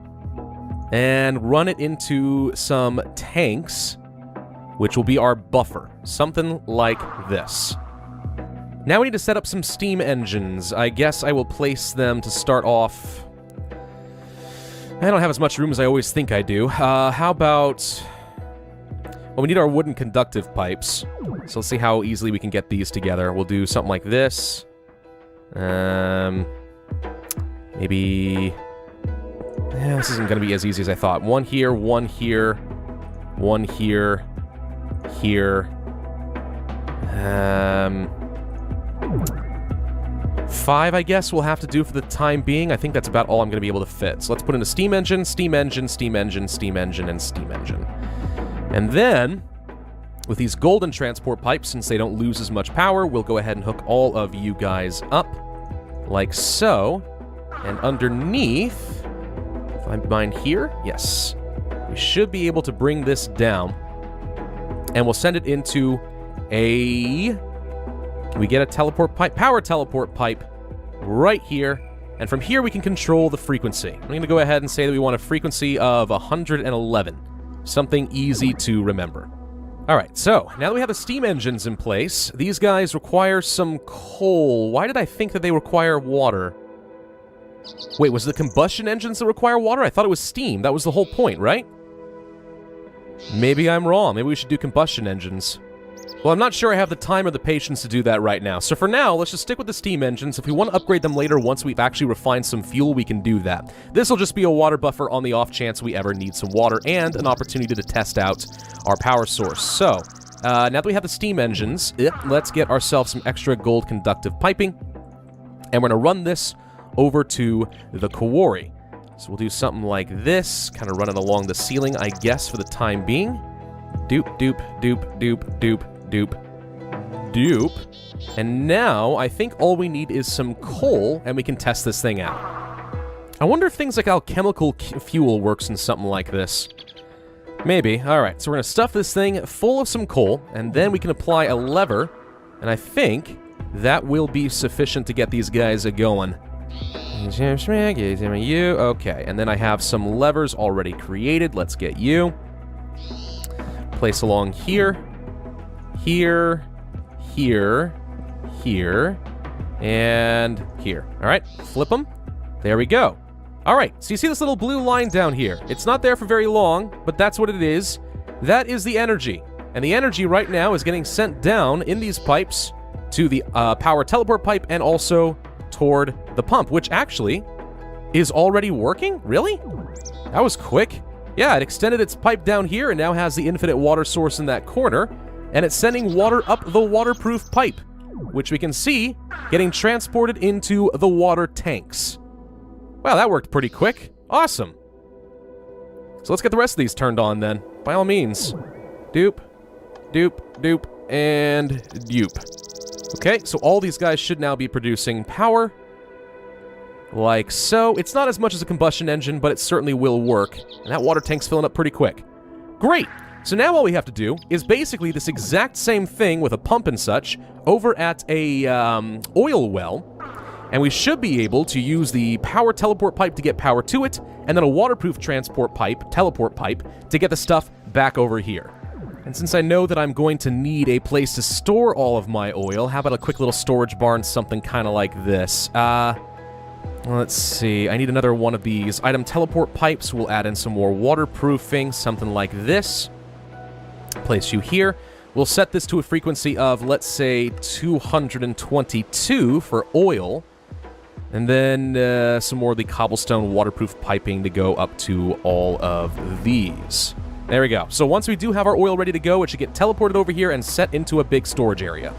And run it into some tanks, which will be our buffer. Something like this. Now we need to set up some steam engines. I guess I will place them to start off. I don't have as much room as I always think I do. How about... Well, we need our wooden conductive pipes. So let's see how easily we can get these together. We'll do something like this. Maybe... Yeah, this isn't going to be as easy as I thought. One here, one here, one here, here. 5, I guess, we'll have to do for the time being. I think that's about all I'm going to be able to fit. So let's put in a steam engine, steam engine, steam engine, steam engine, and steam engine. And then, with these golden transport pipes, since they don't lose as much power, we'll go ahead and hook all of you guys up, like so. And underneath, if I mine here, yes, we should be able to bring this down. And we'll send it into a... We get a teleport pipe, power teleport pipe, right here, and from here we can control the frequency. I'm going to go ahead and say that we want a frequency of 111, something easy to remember. Alright, so, now that we have the steam engines in place, these guys require some coal. Why did I think that they require water? Wait, was it the combustion engines that require water? I thought it was steam. That was the whole point, right? Maybe I'm wrong. Maybe we should do combustion engines. Well, I'm not sure I have the time or the patience to do that right now. So for now, let's just stick with the steam engines. If we want to upgrade them later, once we've actually refined some fuel, we can do that. This will just be a water buffer on the off chance we ever need some water, and an opportunity to test out our power source. So, now that we have the steam engines, let's get ourselves some extra gold conductive piping. And we're going to run this over to the quarry. So we'll do something like this, kind of run it along the ceiling, I guess, for the time being. Doop, doop, doop, doop, doop. Doop. Doop. And now, I think all we need is some coal, and we can test this thing out. I wonder if things like alchemical fuel works in something like this. Maybe. Alright, so we're going to stuff this thing full of some coal, and then we can apply a lever, and I think that will be sufficient to get these guys going. Okay, and then I have some levers already created. Let's get you. Place along here. Here, here, here, and here. All right, flip them. There we go. All right, so you see this little blue line down here. It's not there for very long, but that's what it is. That is the energy. And the energy right now is getting sent down in these pipes to the power teleport pipe and also toward the pump, which actually is already working? Really? That was quick. Yeah, it extended its pipe down here and now has the infinite water source in that corner. And it's sending water up the waterproof pipe, which we can see getting transported into the water tanks. Wow, that worked pretty quick. Awesome. So let's get the rest of these turned on then, by all means. Doop, doop, doop, and doop. Okay, so all these guys should now be producing power. Like so. It's not as much as a combustion engine, but it certainly will work. And that water tank's filling up pretty quick. Great! So now all we have to do is basically this exact same thing with a pump and such over at a oil well. and we should be able to use the power teleport pipe to get power to it, and then a waterproof transport pipe, teleport pipe, to get the stuff back over here. And since I know that I'm going to need a place to store all of my oil, how about a quick little storage barn, something kind of like this? Let's see, I need another one of these item teleport pipes. We'll add in some more waterproofing, something like this. Place you here. We'll set this to a frequency of, let's say, 222 for oil. And then some more of the cobblestone waterproof piping to go up to all of these. There we go. So once we do have our oil ready to go, it should get teleported over here and set into a big storage area.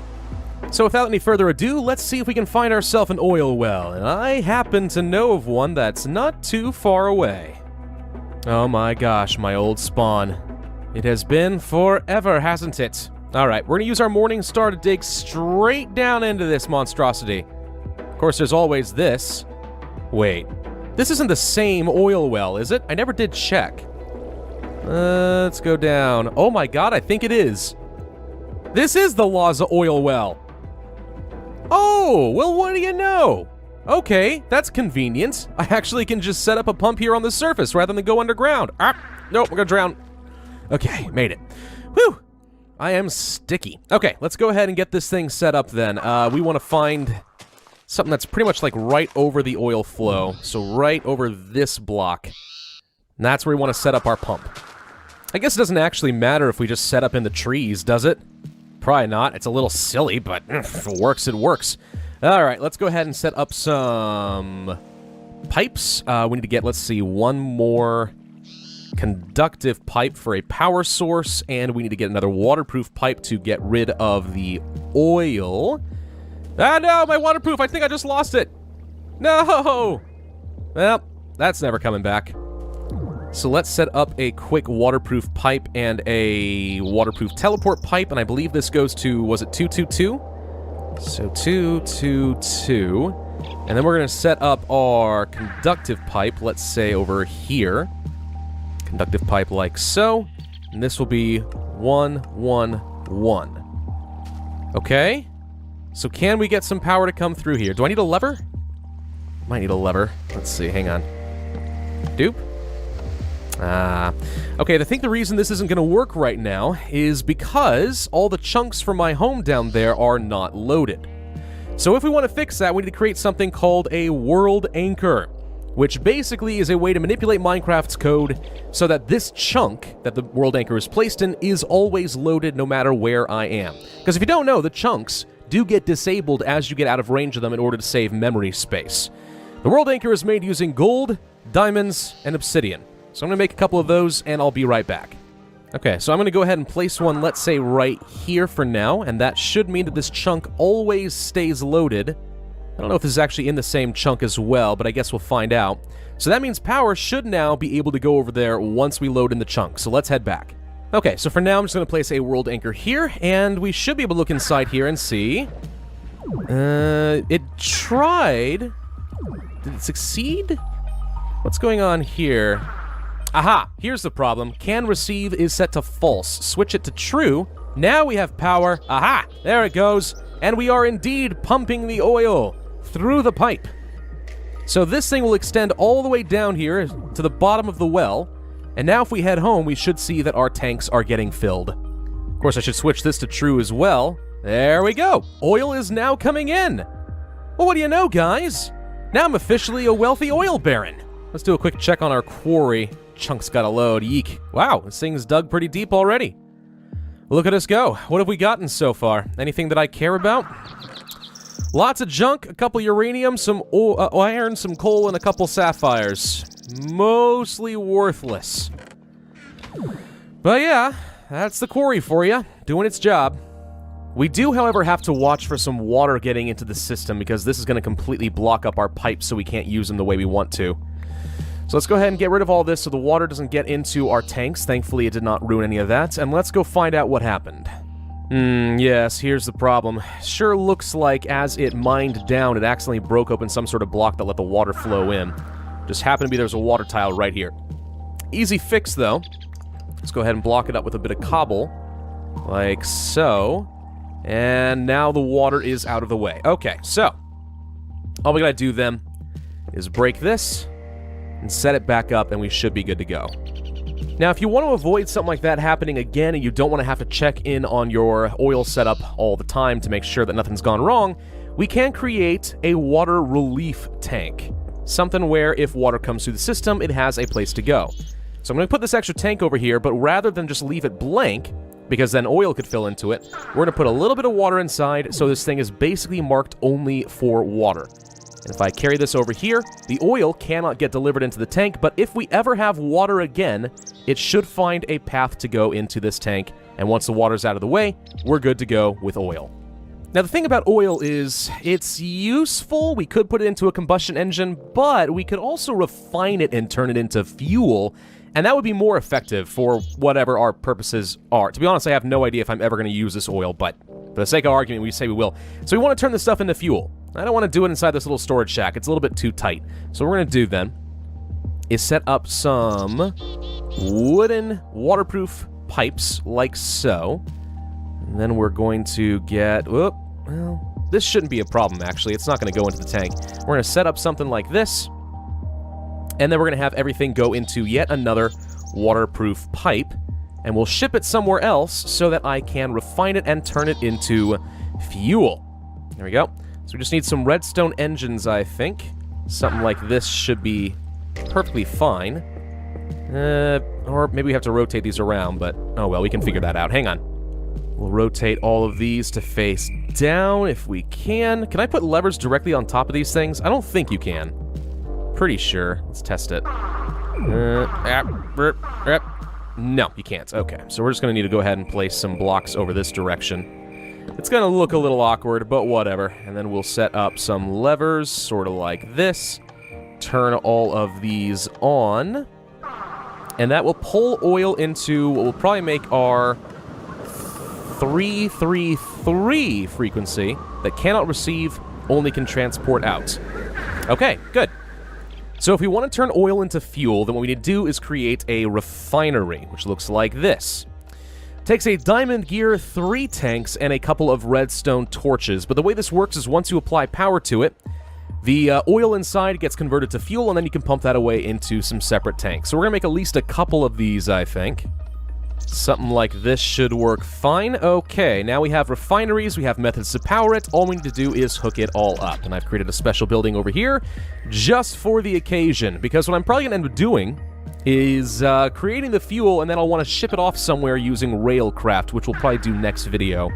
So without any further ado, let's see if we can find ourselves an oil well. And I happen to know of one that's not too far away. Oh my gosh, my old spawn. It has been forever, hasn't it? Alright, we're going to use our morning star to dig straight down into this monstrosity. Of course, there's always this. Wait, this isn't the same oil well, is it? I never did check. Let's go down. Oh my god, I think it is. This is the Laza oil well. Oh, well, what do you know? Okay, that's convenient. I actually can just set up a pump here on the surface rather than go underground. Nope, we're gonna drown. Okay, made it. Whew! I am sticky. Okay, let's go ahead and get this thing set up then. We want to find something that's pretty much like right over the oil flow. So right over this block. And that's where we want to set up our pump. I guess it doesn't actually matter if we just set up in the trees, does it? Probably not. It's a little silly, but if it works, it works. Alright, let's go ahead and set up some pipes. We need to get, let's see, one more conductive pipe for a power source, and we need to get another waterproof pipe to get rid of the oil. Ah, no, my waterproof! I think I just lost it! No! Well, that's never coming back. So let's set up a quick waterproof pipe and a waterproof teleport pipe, and I believe this goes to, was it 222? So 222. And then we're going to set up our conductive pipe, let's say over here. Conductive pipe like so. And this will be 111. Okay. So can we get some power to come through here? Do I need a lever? Might need a lever. Let's see, hang on. Doop. Okay, I think the reason this isn't going to work right now is because all the chunks from my home down there are not loaded. So if we want to fix that, we need to create something called a world anchor, which basically is a way to manipulate Minecraft's code so that this chunk that the world anchor is placed in is always loaded no matter where I am. Because if you don't know, the chunks do get disabled as you get out of range of them in order to save memory space. The world anchor is made using gold, diamonds, and obsidian. So I'm going to make a couple of those, and I'll be right back. Okay, so I'm going to go ahead and place one, let's say, right here for now, and that should mean that this chunk always stays loaded. I don't know if this is actually in the same chunk as well, but I guess we'll find out. So that means power should now be able to go over there once we load in the chunk, so let's head back. Okay, so for now I'm just going to place a world anchor here, and we should be able to look inside here and see. It tried. Did it succeed? What's going on here? Aha! Here's the problem. Can receive is set to false. Switch it to true. Now we have power. Aha! There it goes. And we are indeed pumping the oil through the pipe. So this thing will extend all the way down here to the bottom of the well. And now if we head home, we should see that our tanks are getting filled. Of course, I should switch this to true as well. There we go. Oil is now coming in. Well, what do you know, guys? Now I'm officially a wealthy oil baron. Let's do a quick check on our quarry. Chunks got a load. Yeek. Wow, this thing's dug pretty deep already. Look at us go. What have we gotten so far? Anything that I care about? Lots of junk, a couple uranium, some iron, some coal, and a couple sapphires. Mostly worthless. But yeah, that's the quarry for you, doing its job. We do, however, have to watch for some water getting into the system because this is going to completely block up our pipes so we can't use them the way we want to. So let's go ahead and get rid of all this so the water doesn't get into our tanks. Thankfully, it did not ruin any of that. And let's go find out what happened. Yes, here's the problem. Sure looks like as it mined down, it accidentally broke open some sort of block that let the water flow in. Just happened to be there's a water tile right here. Easy fix, though. Let's go ahead and block it up with a bit of cobble. Like so. And now the water is out of the way. Okay, so All we gotta do then is break this and set it back up, and we should be good to go. Now, if you want to avoid something like that happening again and you don't want to have to check in on your oil setup all the time to make sure that nothing's gone wrong, we can create a water relief tank. Something where if water comes through the system, it has a place to go. So I'm going to put this extra tank over here, but rather than just leave it blank, because then oil could fill into it, we're going to put a little bit of water inside, so this thing is basically marked only for water. And if I carry this over here, the oil cannot get delivered into the tank, but if we ever have water again, it should find a path to go into this tank, and once the water's out of the way, we're good to go with oil. Now, the thing about oil is, it's useful. We could put it into a combustion engine, but we could also refine it and turn it into fuel, and that would be more effective for whatever our purposes are. To be honest, I have no idea if I'm ever going to use this oil, but for the sake of argument, we say we will. So we want to turn this stuff into fuel. I don't want to do it inside this little storage shack. It's a little bit too tight. So what we're going to do then is set up some wooden waterproof pipes like so. And then we're going to get... well, this shouldn't be a problem, actually. It's not going to go into the tank. We're going to set up something like this. And then we're going to have everything go into yet another waterproof pipe. And we'll ship it somewhere else so that I can refine it and turn it into fuel. There we go. So we just need some redstone engines, I think. Something like this should be perfectly fine. Or maybe we have to rotate these around, but oh well, we can figure that out. Hang on. We'll rotate all of these to face down if we can. Can I put levers directly on top of these things? I don't think you can. Pretty sure. Let's test it. No, you can't. Okay, so we're just going to need to go ahead and place some blocks over this direction. It's going to look a little awkward, but whatever. And then we'll set up some levers, sort of like this. Turn all of these on. And that will pull oil into what will probably make our 333 frequency that cannot receive, only can transport out. Okay, good. So if we want to turn oil into fuel, then what we need to do is create a refinery, which looks like this. Takes a diamond gear, 3 tanks, and a couple of redstone torches. But the way this works is once you apply power to it, the oil inside gets converted to fuel, and then you can pump that away into some separate tanks. So we're going to make at least a couple of these, I think. Something like this should work fine. Okay, now we have refineries, we have methods to power it. All we need to do is hook it all up. And I've created a special building over here just for the occasion. Because what I'm probably going to end up doing is creating the fuel, and then I'll want to ship it off somewhere using Railcraft, which we'll probably do next video.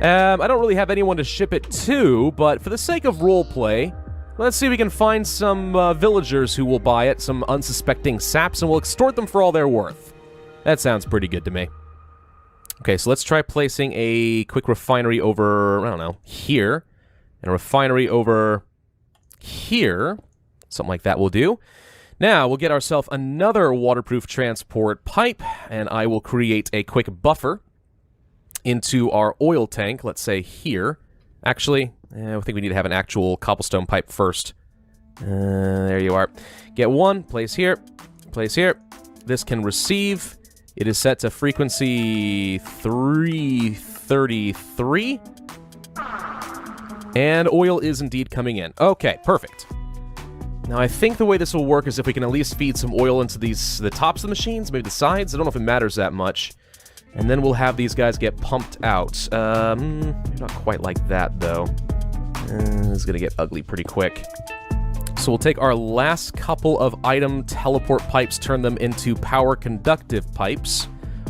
I don't really have anyone to ship it to, but for the sake of roleplay, let's see if we can find some villagers who will buy it, some unsuspecting saps, and we'll extort them for all they're worth. That sounds pretty good to me. Okay, so let's try placing a quick refinery over, I don't know, here, and a refinery over here. Something like that will do. Now, we'll get ourselves another waterproof transport pipe, and I will create a quick buffer into our oil tank, let's say here. Actually, I think we need to have an actual cobblestone pipe first. There you are. Get one, place here, place here. This can receive. It is set to frequency 333. And oil is indeed coming in. Okay, perfect. Now, I think the way this will work is if we can at least feed some oil into the tops of the machines, maybe the sides. I don't know if it matters that much. And then we'll have these guys get pumped out. Not quite like that, though. This is going to get ugly pretty quick. So we'll take our last couple of item teleport pipes, turn them into power conductive pipes.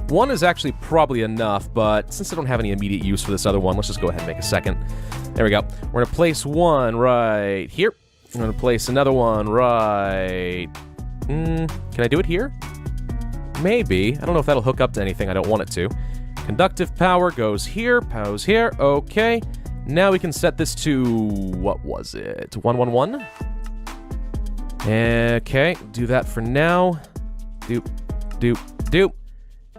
One is actually probably enough, but since I don't have any immediate use for this other one, let's just go ahead and make a second. There we go. We're going to place one right here. I'm going to place another one right... Can I do it here? Maybe. I don't know if that'll hook up to anything I don't want it to. Conductive power goes here, powers here. Okay. Now we can set this to... what was it? 111? Okay. Do that for now. Doop, doop, doop.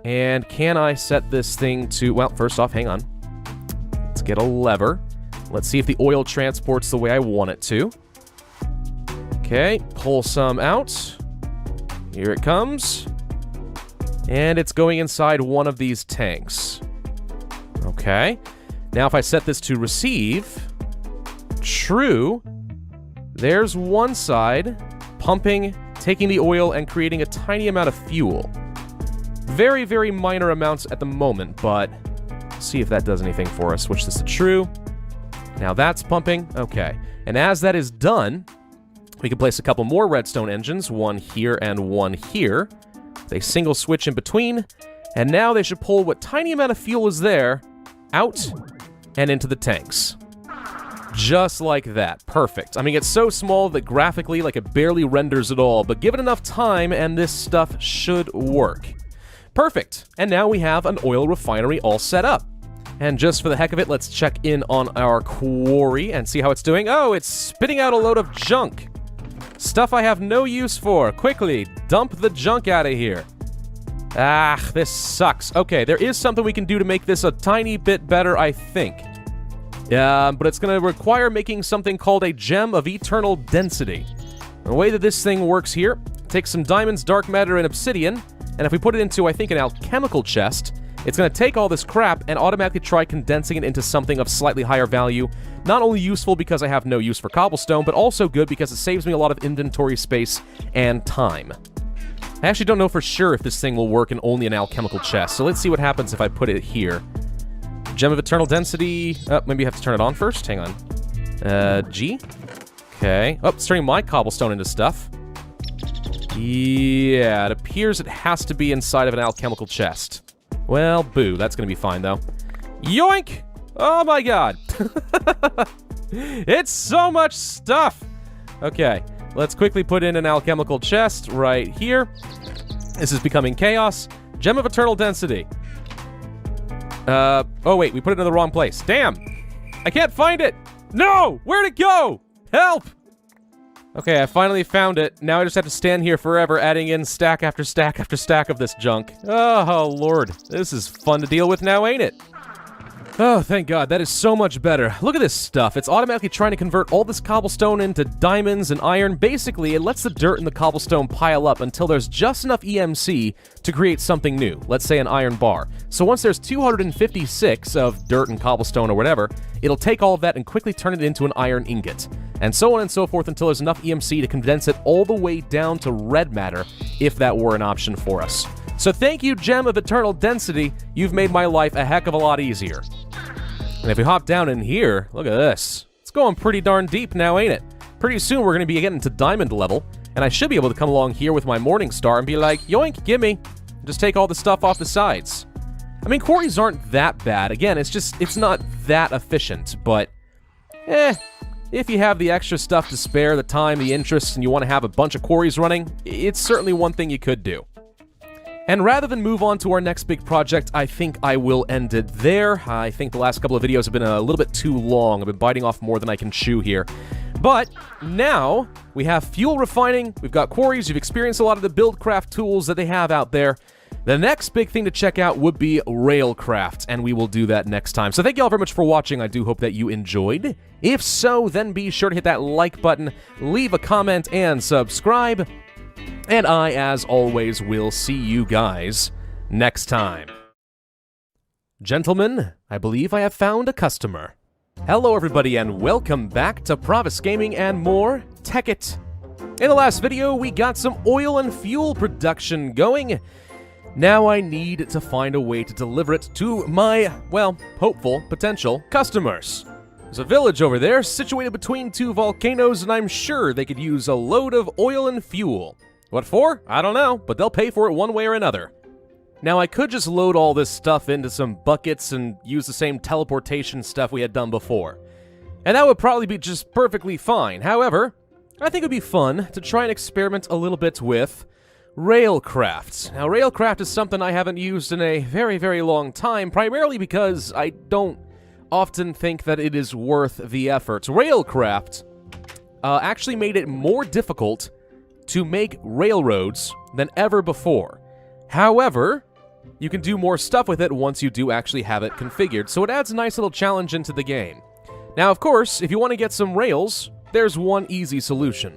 And can I set this thing to... well, first off, hang on. Let's get a lever. Let's see if the oil transports the way I want it to. Okay, pull some out. Here it comes. And it's going inside one of these tanks. Okay. Now if I set this to receive, true, There's one side, pumping, taking the oil, and creating a tiny amount of fuel. Very, very minor amounts at the moment, but see if that does anything for us. Switch this to true. Now that's pumping. Okay. And as that is done, we can place a couple more redstone engines, one here and one here. With a single switch in between. And now they should pull what tiny amount of fuel is there out and into the tanks. Just like that. Perfect. I mean, it's so small that graphically, like, it barely renders at all, but give it enough time and this stuff should work. Perfect. And now we have an oil refinery all set up. And just for the heck of it, let's check in on our quarry and see how it's doing. Oh, it's spitting out a load of junk. Stuff I have no use for. Quickly, dump the junk out of here. Ah, this sucks. Okay, there is something we can do to make this a tiny bit better, I think. But it's going to require making something called a gem of eternal density. The way that this thing works here, takes some diamonds, dark matter, and obsidian, and if we put it into, I think, an alchemical chest, it's going to take all this crap and automatically try condensing it into something of slightly higher value. Not only useful because I have no use for cobblestone, but also good because it saves me a lot of inventory space and time. I actually don't know for sure if this thing will work in only an alchemical chest, so let's see what happens if I put it here. Gem of Eternal Density. Oh, maybe I have to turn it on first. Hang on. G. Okay. Oh, it's turning my cobblestone into stuff. Yeah, it appears it has to be inside of an alchemical chest. Well, boo. That's going to be fine, though. Yoink! Oh, my God. It's so much stuff! Okay. Let's quickly put in an alchemical chest right here. This is becoming chaos. Gem of Eternal Density. Oh wait, we put it in the wrong place. Damn! I can't find it! No! Where'd it go? Help! Okay, I finally found it. Now I just have to stand here forever adding in stack after stack after stack of this junk. Oh, Lord. This is fun to deal with now, ain't it? Oh, thank God. That is so much better. Look at this stuff. It's automatically trying to convert all this cobblestone into diamonds and iron. Basically, it lets the dirt and the cobblestone pile up until there's just enough EMC to create something new. Let's say an iron bar. So once there's 256 of dirt and cobblestone or whatever, it'll take all of that and quickly turn it into an iron ingot. And so on and so forth until there's enough EMC to condense it all the way down to red matter, if that were an option for us. So thank you, Gem of Eternal Density. You've made my life a heck of a lot easier. And if we hop down in here, look at this. It's going pretty darn deep now, ain't it? Pretty soon we're going to be getting to diamond level, and I should be able to come along here with my morning star and be like, yoink, gimme. Just take all the stuff off the sides. I mean, quarries aren't that bad. Again, it's not that efficient, but if you have the extra stuff to spare, the time, the interest, and you want to have a bunch of quarries running, it's certainly one thing you could do. And rather than move on to our next big project, I think I will end it there. I think the last couple of videos have been a little bit too long. I've been biting off more than I can chew here. But now we have fuel refining, we've got quarries, you've experienced a lot of the buildcraft tools that they have out there. The next big thing to check out would be railcraft, and we will do that next time. So thank you all very much for watching. I do hope that you enjoyed. If so, then be sure to hit that like button, leave a comment, and subscribe. And I, as always, will see you guys next time. Gentlemen, I believe I have found a customer. Hello everybody and welcome back to Pravus Gaming and more Tekkit. In the last video, we got some oil and fuel production going. Now I need to find a way to deliver it to my, well, hopeful, potential customers. There's a village over there situated between two volcanoes and I'm sure they could use a load of oil and fuel. What for? I don't know, but they'll pay for it one way or another. Now, I could just load all this stuff into some buckets and use the same teleportation stuff we had done before. And that would probably be just perfectly fine. However, I think it would be fun to try and experiment a little bit with railcraft. Now, railcraft is something I haven't used in a very, very long time, primarily because I don't often think that it is worth the effort. Railcraft actually made it more difficult to make railroads than ever before. However, you can do more stuff with it once you do actually have it configured, so it adds a nice little challenge into the game. Now, of course, if you want to get some rails, there's one easy solution.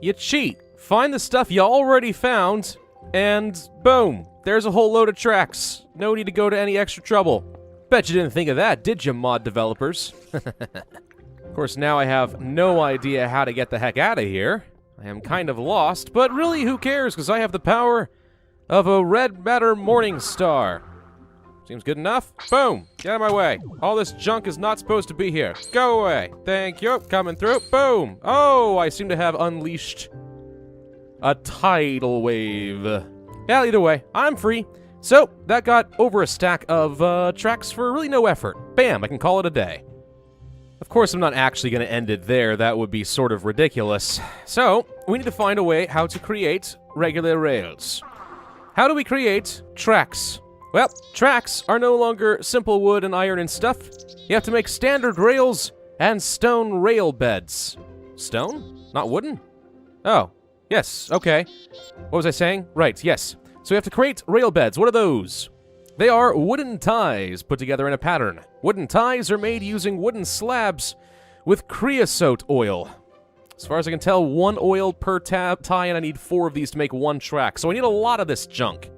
You cheat, find the stuff you already found, and boom, there's a whole load of tracks. No need to go to any extra trouble. Bet you didn't think of that, did you, mod developers? Of Of course, now I have no idea how to get the heck out of here. I am kind of lost, but really, who cares, because I have the power of a red matter morning star. Seems good enough. Boom! Get out of my way. All this junk is not supposed to be here. Go away. Thank you. Coming through. Boom! Oh, I seem to have unleashed a tidal wave. Yeah, either way, I'm free. So, that got over a stack of tracks for really no effort. Bam! I can call it a day. Of course, I'm not actually going to end it there. That would be sort of ridiculous. So, we need to find a way how to create regular rails. How do we create tracks? Well, tracks are no longer simple wood and iron and stuff. You have to make standard rails and stone rail beds. Stone? Not wooden? Oh, yes, okay. What was I saying? Right, yes. So you have to create rail beds. What are those? They are wooden ties put together in a pattern. Wooden ties are made using wooden slabs with creosote oil. As far as I can tell, 1 oil per tie, and I need 4 of these to make 1 track. So I need a lot of this junk.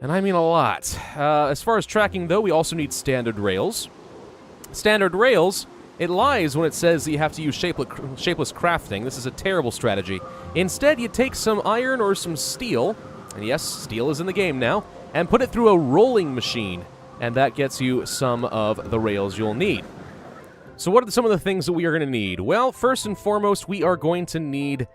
And I mean a lot. As far as tracking, though, we also need standard rails. Standard rails, it lies when it says that you have to use shapeless crafting. This is a terrible strategy. Instead, you take some iron or some steel, and yes, steel is in the game now, and put it through a rolling machine, and that gets you some of the rails you'll need. So what are some of the things that we are going to need? Well, first and foremost, we are going to need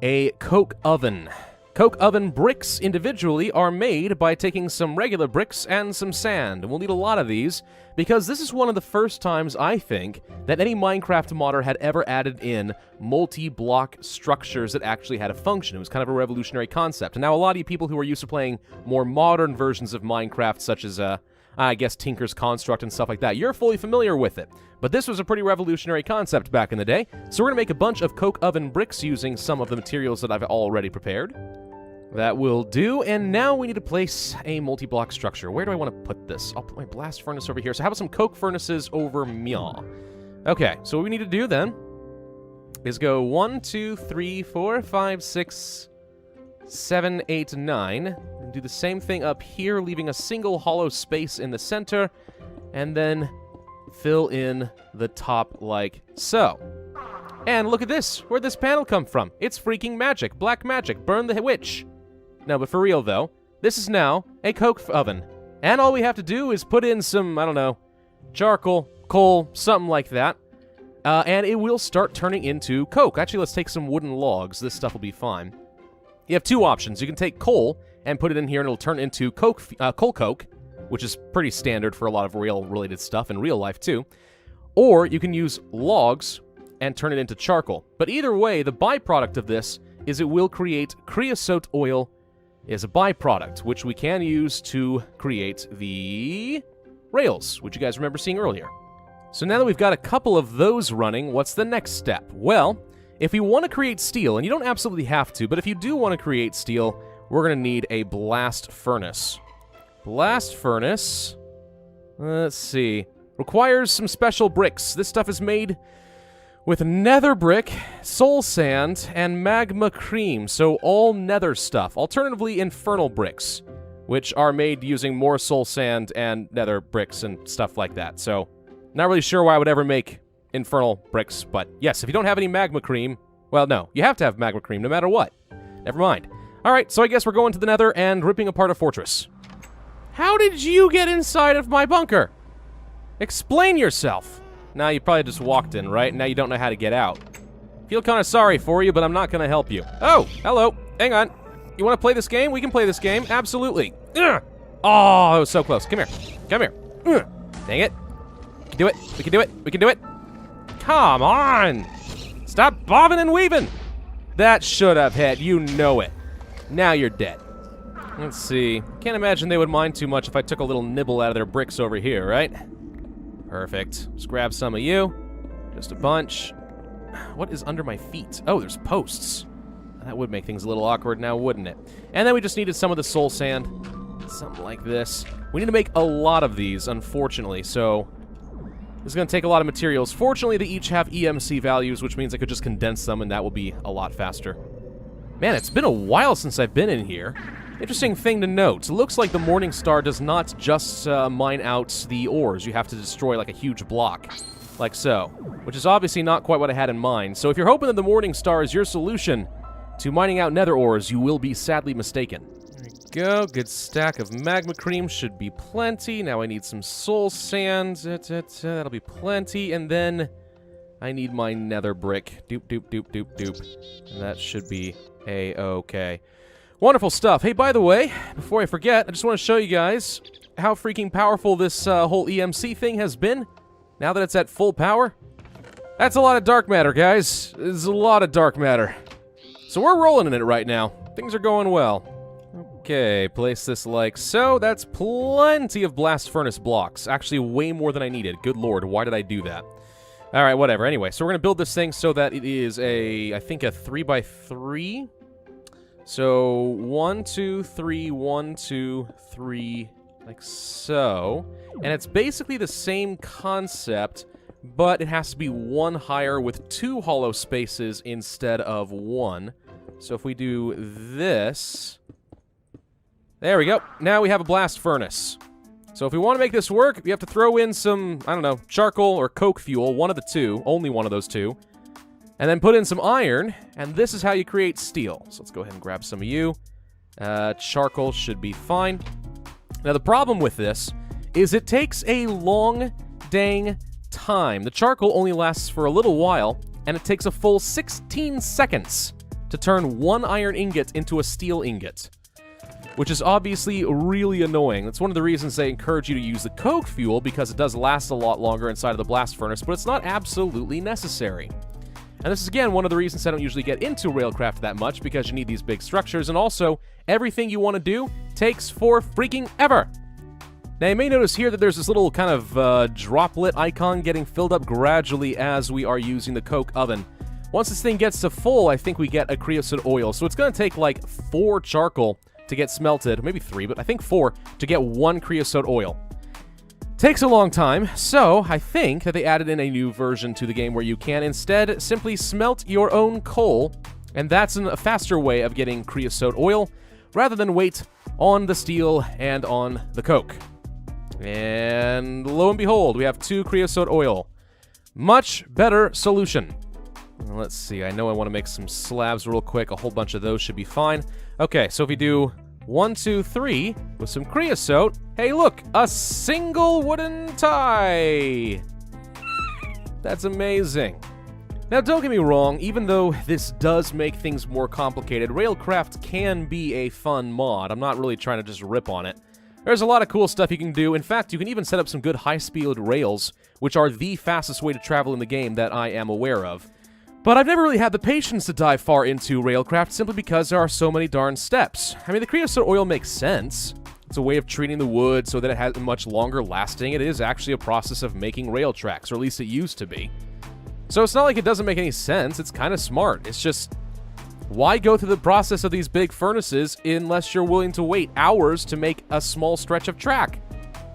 a coke oven. Coke oven bricks individually are made by taking some regular bricks and some sand, and we'll need a lot of these, because this is one of the first times, I think, that any Minecraft modder had ever added in multi-block structures that actually had a function. It was kind of a revolutionary concept, and now a lot of you people who are used to playing more modern versions of Minecraft, such as, I guess, Tinker's Construct and stuff like that, you're fully familiar with it. But this was a pretty revolutionary concept back in the day, so we're going to make a bunch of coke oven bricks using some of the materials that I've already prepared. That will do, and now we need to place a multi-block structure. Where do I want to put this? I'll put my blast furnace over here. So how about some coke furnaces over meow? Okay, so what we need to do then is go 1, 2, 3, 4, 5, 6, 7, 8, 9. And do the same thing up here, leaving a single hollow space in the center, and then fill in the top like so. And look at this. Where'd this panel come from? It's freaking magic. Black magic. Burn the witch. No, but for real, though, this is now a coke oven. And all we have to do is put in some, I don't know, charcoal, coal, something like that. And it will start turning into coke. Actually, let's take some wooden logs. This stuff will be fine. You have 2 options. You can take coal and put it in here, and it'll turn into coke, coal coke, which is pretty standard for a lot of rail-related stuff in real life, too. Or you can use logs and turn it into charcoal. But either way, the byproduct of this is it will create creosote oil as a byproduct, which we can use to create the rails, which you guys remember seeing earlier. So now that we've got a couple of those running, what's the next step? Well, if we want to create steel, and you don't absolutely have to, but if you do want to create steel, we're going to need a blast furnace. Blast furnace, let's see, requires some special bricks. This stuff is made with nether brick, soul sand, and magma cream, so all nether stuff. Alternatively, infernal bricks, which are made using more soul sand and nether bricks and stuff like that. So, not really sure why I would ever make infernal bricks, but yes, if you don't have any magma cream, well, no, you have to have magma cream no matter what. Never mind. Alright, so I guess we're going to the nether and ripping apart a fortress. How did you get inside of my bunker? Explain yourself. Now, you probably just walked in, right? Now you don't know how to get out. Feel kind of sorry for you, but I'm not going to help you. Oh, hello. Hang on. You want to play this game? We can play this game. Absolutely. Ugh. Oh, that was so close. Come here. Come here. Ugh. Dang it. We can do it. We can do it. We can do it. Come on. Stop bobbing and weaving. That should have hit. You know it. Now you're dead. Let's see. Can't imagine they would mind too much if I took a little nibble out of their bricks over here, right? Perfect. Let's grab some of you. Just a bunch. What is under my feet? Oh, there's posts. That would make things a little awkward now, wouldn't it? And then we just needed some of the soul sand. Something like this. We need to make a lot of these, unfortunately, so this is going to take a lot of materials. Fortunately, they each have EMC values, which means I could just condense them, and that will be a lot faster. Man, it's been a while since I've been in here. Interesting thing to note. It looks like the Morning Star does not just mine out the ores. You have to destroy like a huge block. like so, which is obviously not quite what I had in mind. So if you're hoping that the Morning Star is your solution to mining out nether ores, you will be sadly mistaken. There we go. Good stack of magma cream should be plenty. Now I need some soul sand. That'll be plenty. And then I need my nether brick. Doop, doop, doop, doop, doop. And that should be A-okay. Wonderful stuff. Hey, by the way, before I forget, I just want to show you guys how freaking powerful this whole EMC thing has been. Now that it's at full power. That's a lot of dark matter, guys. It's a lot of dark matter. So we're rolling in it right now. Things are going well. Okay, place this like so. That's plenty of blast furnace blocks. Actually, way more than I needed. Good lord, why did I do that? Alright, whatever. Anyway, so we're going to build this thing so that it is I think a 3x3. So, 1, 2, 3, 1, 2, 3, like so. And it's basically the same concept, but it has to be one higher with 2 hollow spaces instead of 1. So if we do this... There we go. Now we have a blast furnace. So if we want to make this work, we have to throw in some, I don't know, charcoal or coke fuel, one of the two, only one of those two. And then put in some iron, and this is how you create steel. So let's go ahead and grab some of you. Charcoal should be fine. Now the problem with this is it takes a long dang time. The charcoal only lasts for a little while, and it takes a full 16 seconds to turn one iron ingot into a steel ingot, which is obviously really annoying. That's one of the reasons they encourage you to use the coke fuel, because it does last a lot longer inside of the blast furnace, but it's not absolutely necessary. And this is, again, one of the reasons I don't usually get into railcraft that much, because you need these big structures, and also, everything you want to do takes for freaking ever. Now, you may notice here that there's this little kind of droplet icon getting filled up gradually as we are using the coke oven. Once this thing gets to full, I think we get a creosote oil, so it's going to take like 4 charcoal to get smelted, maybe 3, but I think 4, to get 1 creosote oil. Takes a long time, so I think that they added in a new version to the game where you can instead simply smelt your own coal, and that's a faster way of getting creosote oil, rather than wait on the steel and on the coke. And lo and behold, we have 2 creosote oil. Much better solution. Let's see, I know I want to make some slabs real quick. A whole bunch of those should be fine. Okay, so if we do 1, 2, 3 with some creosote, hey look, a single wooden tie! That's amazing. Now don't get me wrong, even though this does make things more complicated, Railcraft can be a fun mod. I'm not really trying to just rip on it. There's a lot of cool stuff you can do. In fact, you can even set up some good high-speed rails, which are the fastest way to travel in the game that I am aware of. But I've never really had the patience to dive far into Railcraft simply because there are so many darn steps. I mean, the creosote oil makes sense. It's a way of treating the wood so that it has much longer lasting. It is actually a process of making rail tracks, or at least it used to be. So it's not like it doesn't make any sense. It's kind of smart. It's just, why go through the process of these big furnaces unless you're willing to wait hours to make a small stretch of track?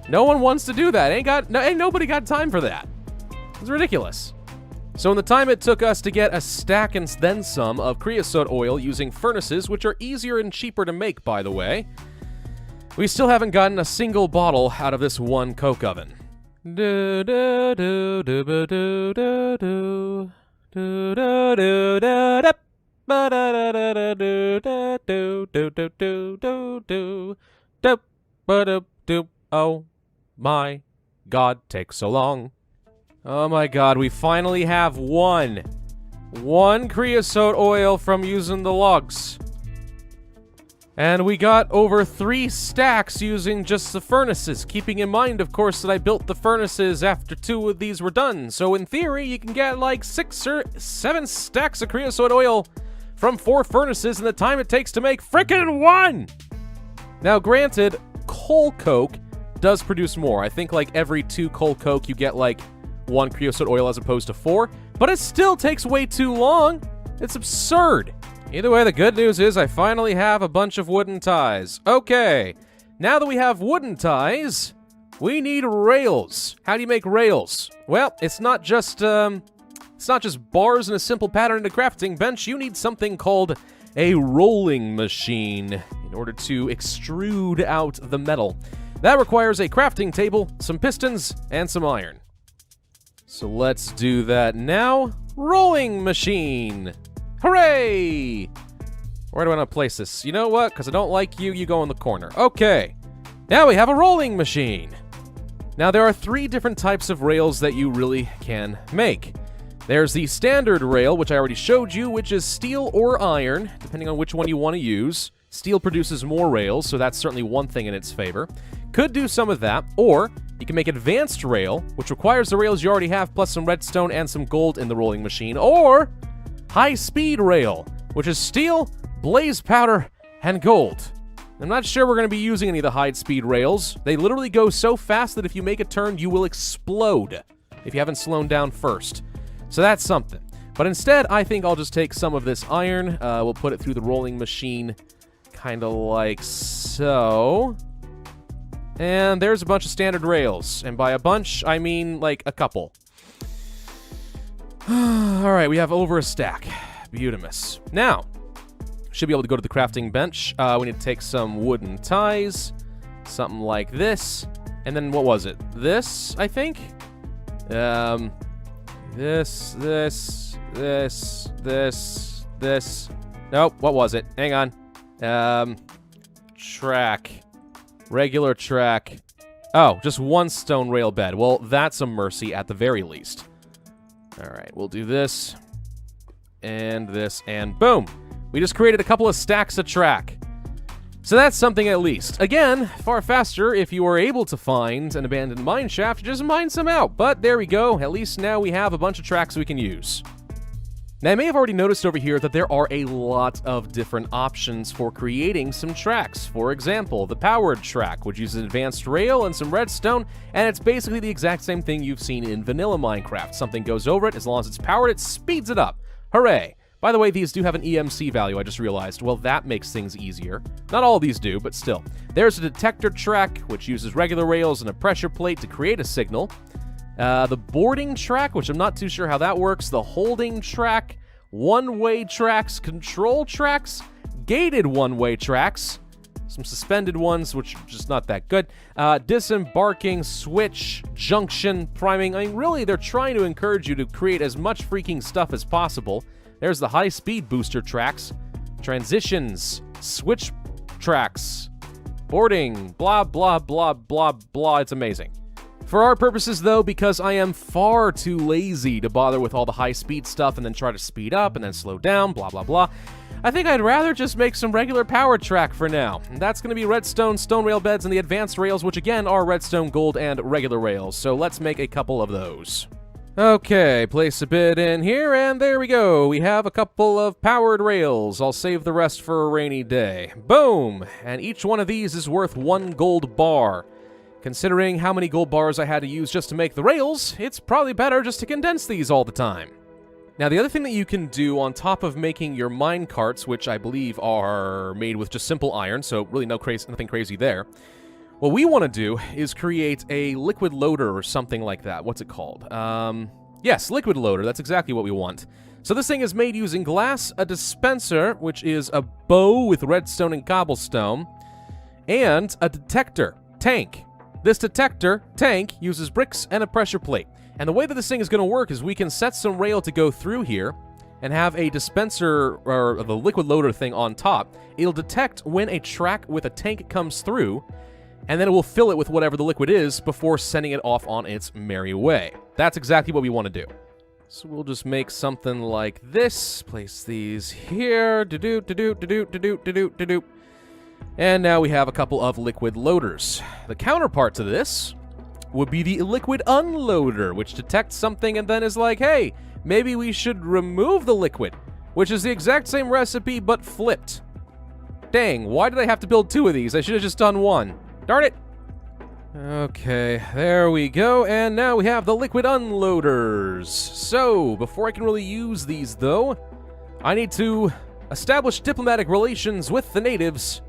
No one wants to do that. Ain't nobody got time for that. It's ridiculous. So in the time it took us to get a stack and then some of creosote oil using furnaces, which are easier and cheaper to make, by the way, we still haven't gotten a single bottle out of this one coke oven. Oh my god, takes so long. Oh my god, we finally have one creosote oil from using the logs. And we got over 3 stacks using just the furnaces, keeping in mind, of course, that I built the furnaces after 2 of these were done. So in theory, you can get like 6 or 7 stacks of creosote oil from 4 furnaces in the time it takes to make frickin' 1! Now granted, coal coke does produce more. I think like every 2 coal coke you get like 1 creosote oil as opposed to 4, but it still takes way too long. It's absurd. Either way, the good news is I finally have a bunch of wooden ties. Okay, now that we have wooden ties, we need rails. How do you make rails? Well, it's not just bars and a simple pattern in a crafting bench. You need something called a rolling machine in order to extrude out the metal. That requires a crafting table, some pistons, and some iron. So let's do that now. Rolling machine. Hooray! Where do I want to place this? You know what? Because I don't like you, you go in the corner. Okay. Now we have a rolling machine. Now there are 3 different types of rails that you really can make. There's the standard rail, which I already showed you, which is steel or iron, depending on which one you want to use. Steel produces more rails, so that's certainly one thing in its favor. Could do some of that, or you can make advanced rail, which requires the rails you already have, plus some redstone and some gold in the rolling machine, or high-speed rail, which is steel, blaze powder, and gold. I'm not sure we're going to be using any of the high-speed rails. They literally go so fast that if you make a turn, you will explode if you haven't slowed down first. So that's something. But instead, I think I'll just take some of this iron. We'll put it through the rolling machine, kind of like so. And there's a bunch of standard rails. And by a bunch, I mean like a couple. All right, we have over a stack. Beautimous. Now, should be able to go to the crafting bench. We need to take some wooden ties, something like this. And then what was it? This, I think? This. Nope, what was it? Hang on. Track. Regular track. Oh, just one stone rail bed. Well, that's a mercy at the very least. All right, we'll do this. And this, and boom. We just created a couple of stacks of track. So that's something at least. Again, far faster if you are able to find an abandoned mine shaft, just mine some out. But there we go. At least now we have a bunch of tracks we can use. Now, you may have already noticed over here that there are a lot of different options for creating some tracks. For example, the powered track, which uses advanced rail and some redstone, and it's basically the exact same thing you've seen in vanilla Minecraft. Something goes over it, as long as it's powered, it speeds it up. Hooray! By the way, these do have an EMC value, I just realized. Well, that makes things easier. Not all of these do, but still. There's a detector track, which uses regular rails and a pressure plate to create a signal. The boarding track, which I'm not too sure how that works. The holding track, one-way tracks, control tracks, gated one-way tracks, some suspended ones, which are just not that good. Disembarking, switch, junction, priming. I mean, really, they're trying to encourage you to create as much freaking stuff as possible. There's the high-speed booster tracks, transitions, switch tracks, boarding, blah, blah, blah, blah, blah. It's amazing. For our purposes, though, because I am far too lazy to bother with all the high-speed stuff and then try to speed up and then slow down, blah, blah, blah, I think I'd rather just make some regular power track for now. And that's going to be redstone, stone rail beds, and the advanced rails, which again are redstone, gold, and regular rails. So let's make a couple of those. Okay, place a bit in here, and there we go. We have a couple of powered rails. I'll save the rest for a rainy day. Boom! And each one of these is worth 1 gold bar. Considering how many gold bars I had to use just to make the rails, it's probably better just to condense these all the time. Now, the other thing that you can do on top of making your mine carts, which I believe are made with just simple iron, so really nothing crazy there. What we want to do is create a liquid loader or something like that. What's it called? Yes, liquid loader. That's exactly what we want. So this thing is made using glass, a dispenser, which is a bow with redstone and cobblestone, and a detector tank. This detector tank uses bricks and a pressure plate. And the way that this thing is going to work is we can set some rail to go through here and have a dispenser, or the liquid loader thing on top. It'll detect when a track with a tank comes through, and then it will fill it with whatever the liquid is before sending it off on its merry way. That's exactly what we want to do. So we'll just make something like this. Place these here. And now we have a couple of liquid loaders. The counterpart to this would be the liquid unloader, which detects something and then is like, hey, maybe we should remove the liquid, which is the exact same recipe but flipped. Dang, why did I have to build 2 of these? I should have just done 1. Darn it! Okay, there we go, and now we have the liquid unloaders. So, before I can really use these, though, I need to establish diplomatic relations with the natives,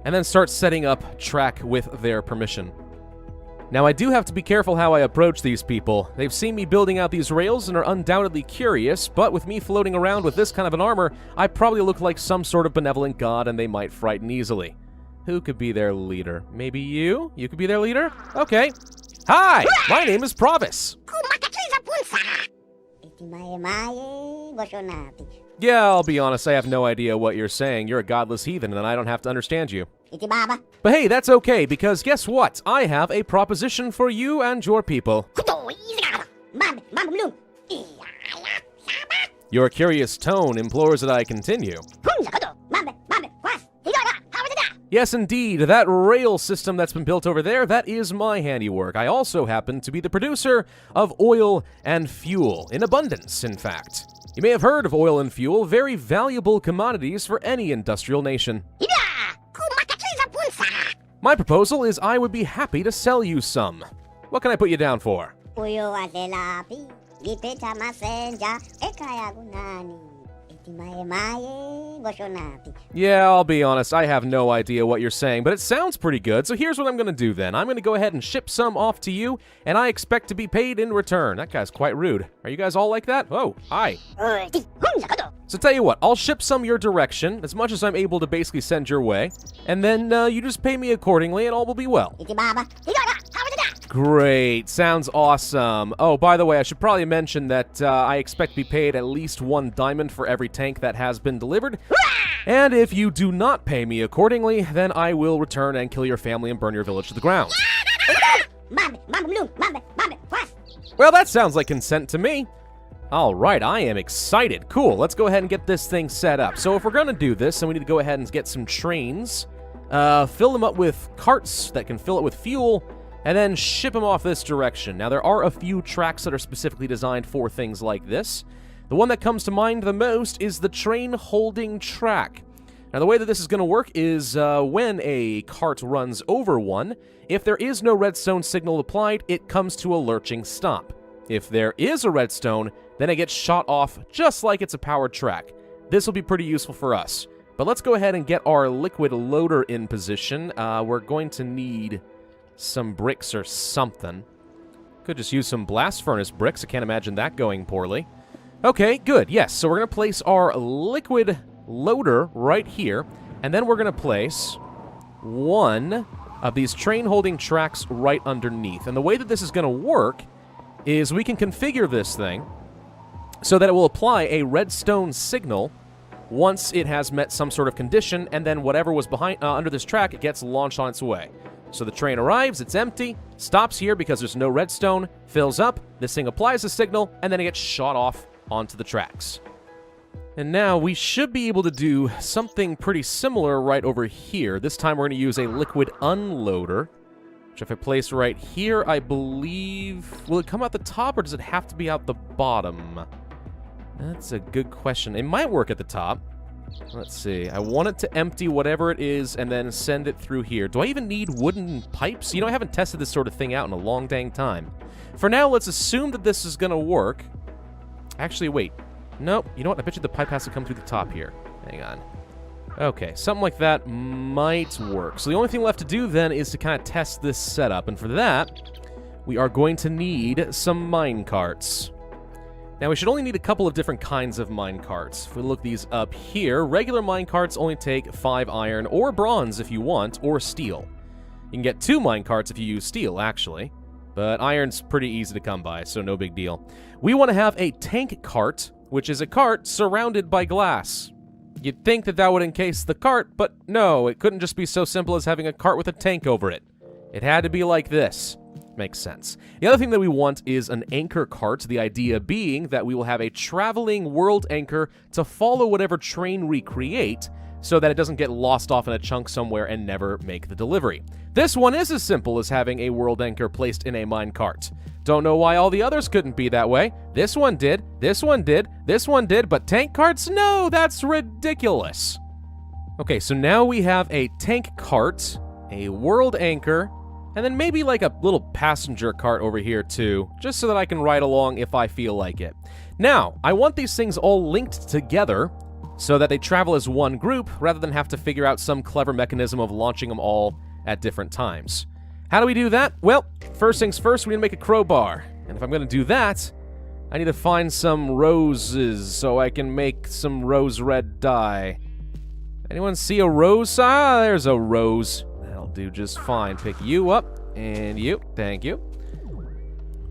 and then start setting up track with their permission. Now, I do have to be careful how I approach these people. They've seen me building out these rails and are undoubtedly curious, but with me floating around with this kind of an armor, I probably look like some sort of benevolent god and they might frighten easily. Who could be their leader? Maybe you? You could be their leader? Okay. Hi! My name is Pravus. Yeah, I'll be honest, I have no idea what you're saying. You're a godless heathen, and I don't have to understand you. But hey, that's okay, because guess what? I have a proposition for you and your people. Your curious tone implores that I continue. Yes, indeed, that rail system that's been built over there, that is my handiwork. I also happen to be the producer of oil and fuel, in abundance, in fact. You may have heard of oil and fuel, very valuable commodities for any industrial nation. My proposal is I would be happy to sell you some. What can I put you down for? Yeah, I'll be honest, I have no idea what you're saying, but it sounds pretty good, so here's what I'm gonna do then. I'm gonna go ahead and ship some off to you, and I expect to be paid in return. That guy's quite rude. Are you guys all like that? Oh, hi. So tell you what, I'll ship some your direction, as much as I'm able to basically send your way, and then you just pay me accordingly, and all will be well. Great, sounds awesome. Oh, by the way, I should probably mention that I expect to be paid at least 1 diamond for every tank that has been delivered. And if you do not pay me accordingly, then I will return and kill your family and burn your village to the ground. Well, that sounds like consent to me. All right, I am excited. Cool, let's go ahead and get this thing set up. So if we're gonna do this, then we need to go ahead and get some trains, fill them up with carts that can fill it with fuel, and then ship them off this direction. Now, there are a few tracks that are specifically designed for things like this. The one that comes to mind the most is the train holding track. Now, the way that this is going to work is when a cart runs over one, if there is no redstone signal applied, it comes to a lurching stop. If there is a redstone, then it gets shot off just like it's a powered track. This will be pretty useful for us. But let's go ahead and get our liquid loader in position. We're going to need some bricks or something. Could just use some blast furnace bricks. I can't imagine that going poorly. Okay, good. Yes, so we're going to place our liquid loader right here, and then we're going to place one of these train-holding tracks right underneath. And the way that this is going to work is we can configure this thing so that it will apply a redstone signal once it has met some sort of condition, and then whatever was behind under this track, it gets launched on its way. So the train arrives, it's empty, stops here because there's no redstone, fills up, this thing applies a signal, and then it gets shot off onto the tracks. And now we should be able to do something pretty similar right over here. This time we're going to use a liquid unloader, which if I place right here, I believe... Will it come out the top, or does it have to be out the bottom? That's a good question. It might work at the top. Let's see. I want it to empty whatever it is and then send it through here. Do I even need wooden pipes? You know, I haven't tested this sort of thing out in a long dang time. For now, let's assume that this is going to work. Actually, wait. Nope. You know what? I bet you the pipe has to come through the top here. Hang on. Okay, something like that might work. So the only thing left to do then is to kind of test this setup. And for that, we are going to need some mine carts. Now, we should only need a couple of different kinds of mine carts. If we look these up here, regular mine carts only take 5 iron, or bronze if you want, or steel. You can get 2 mine carts if you use steel, actually. But iron's pretty easy to come by, so no big deal. We want to have a tank cart, which is a cart surrounded by glass. You'd think that that would encase the cart, but no, it couldn't just be so simple as having a cart with a tank over it. It had to be like this. Makes sense. The other thing that we want is an anchor cart, the idea being that we will have a traveling world anchor to follow whatever train we create so that it doesn't get lost off in a chunk somewhere and never make the delivery. This one is as simple as having a world anchor placed in a mine cart. Don't know why all the others couldn't be that way. This one did, this one did, this one did, but tank carts? No, that's ridiculous. Okay, so now we have a tank cart, a world anchor, and then maybe like a little passenger cart over here too, just so that I can ride along if I feel like it. Now, I want these things all linked together so that they travel as one group rather than have to figure out some clever mechanism of launching them all at different times. How do we do that? Well, first things first, we need to make a crowbar. And if I'm going to do that, I need to find some roses so I can make some rose red dye. Anyone see a rose? Ah, there's a rose. That'll do just fine. Pick you up, and you. Thank you.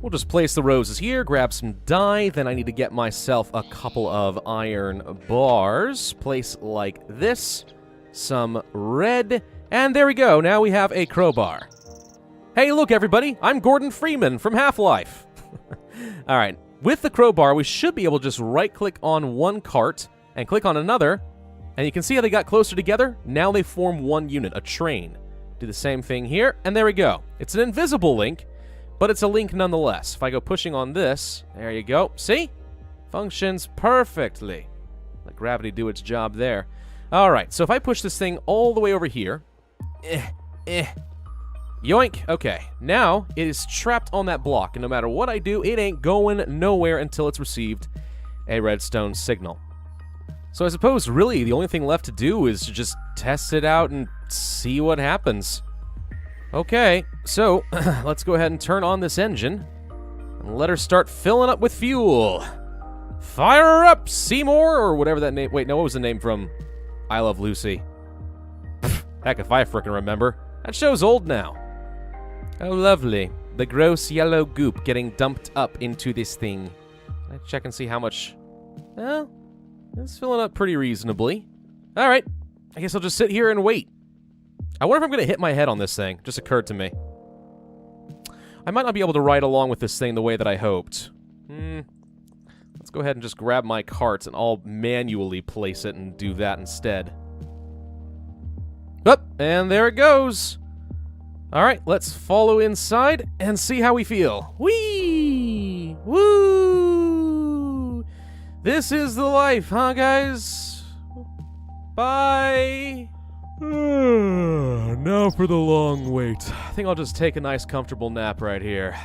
We'll just place the roses here, grab some dye, then I need to get myself a couple of iron bars. Place like this, some red, and there we go. Now we have a crowbar. Hey, look, everybody, I'm Gordon Freeman from Half-Life. All right, with the crowbar, we should be able to just right-click on one cart and click on another, and you can see how they got closer together. Now they form one unit, a train. Do the same thing here, and there we go. It's an invisible link, but it's a link nonetheless. If I go pushing on this, there you go. See? Functions perfectly. Let gravity do its job there. All right, so if I push this thing all the way over here, yoink. Okay, now it is trapped on that block, and no matter what I do, it ain't going nowhere until it's received a redstone signal. So I suppose really the only thing left to do is to just test it out and see what happens. Okay, so let's go ahead and turn on this engine and let her start filling up with fuel. Fire her up, Seymour, or whatever that name. Wait, no, what was the name from I Love Lucy? Heck if I frickin' remember. That show's old now. Oh, lovely. The gross yellow goop getting dumped up into this thing. Let's check and see how much. Well, it's filling up pretty reasonably. All right, I guess I'll just sit here and wait. I wonder if I'm going to hit my head on this thing. Just occurred to me. I might not be able to ride along with this thing the way that I hoped. Let's go ahead and just grab my cart and I'll manually place it and do that instead. Up, and there it goes. All right, let's follow inside and see how we feel. Whee! Woo! This is the life, huh, guys? Bye! Now for the long wait. I think I'll just take a nice comfortable nap right here.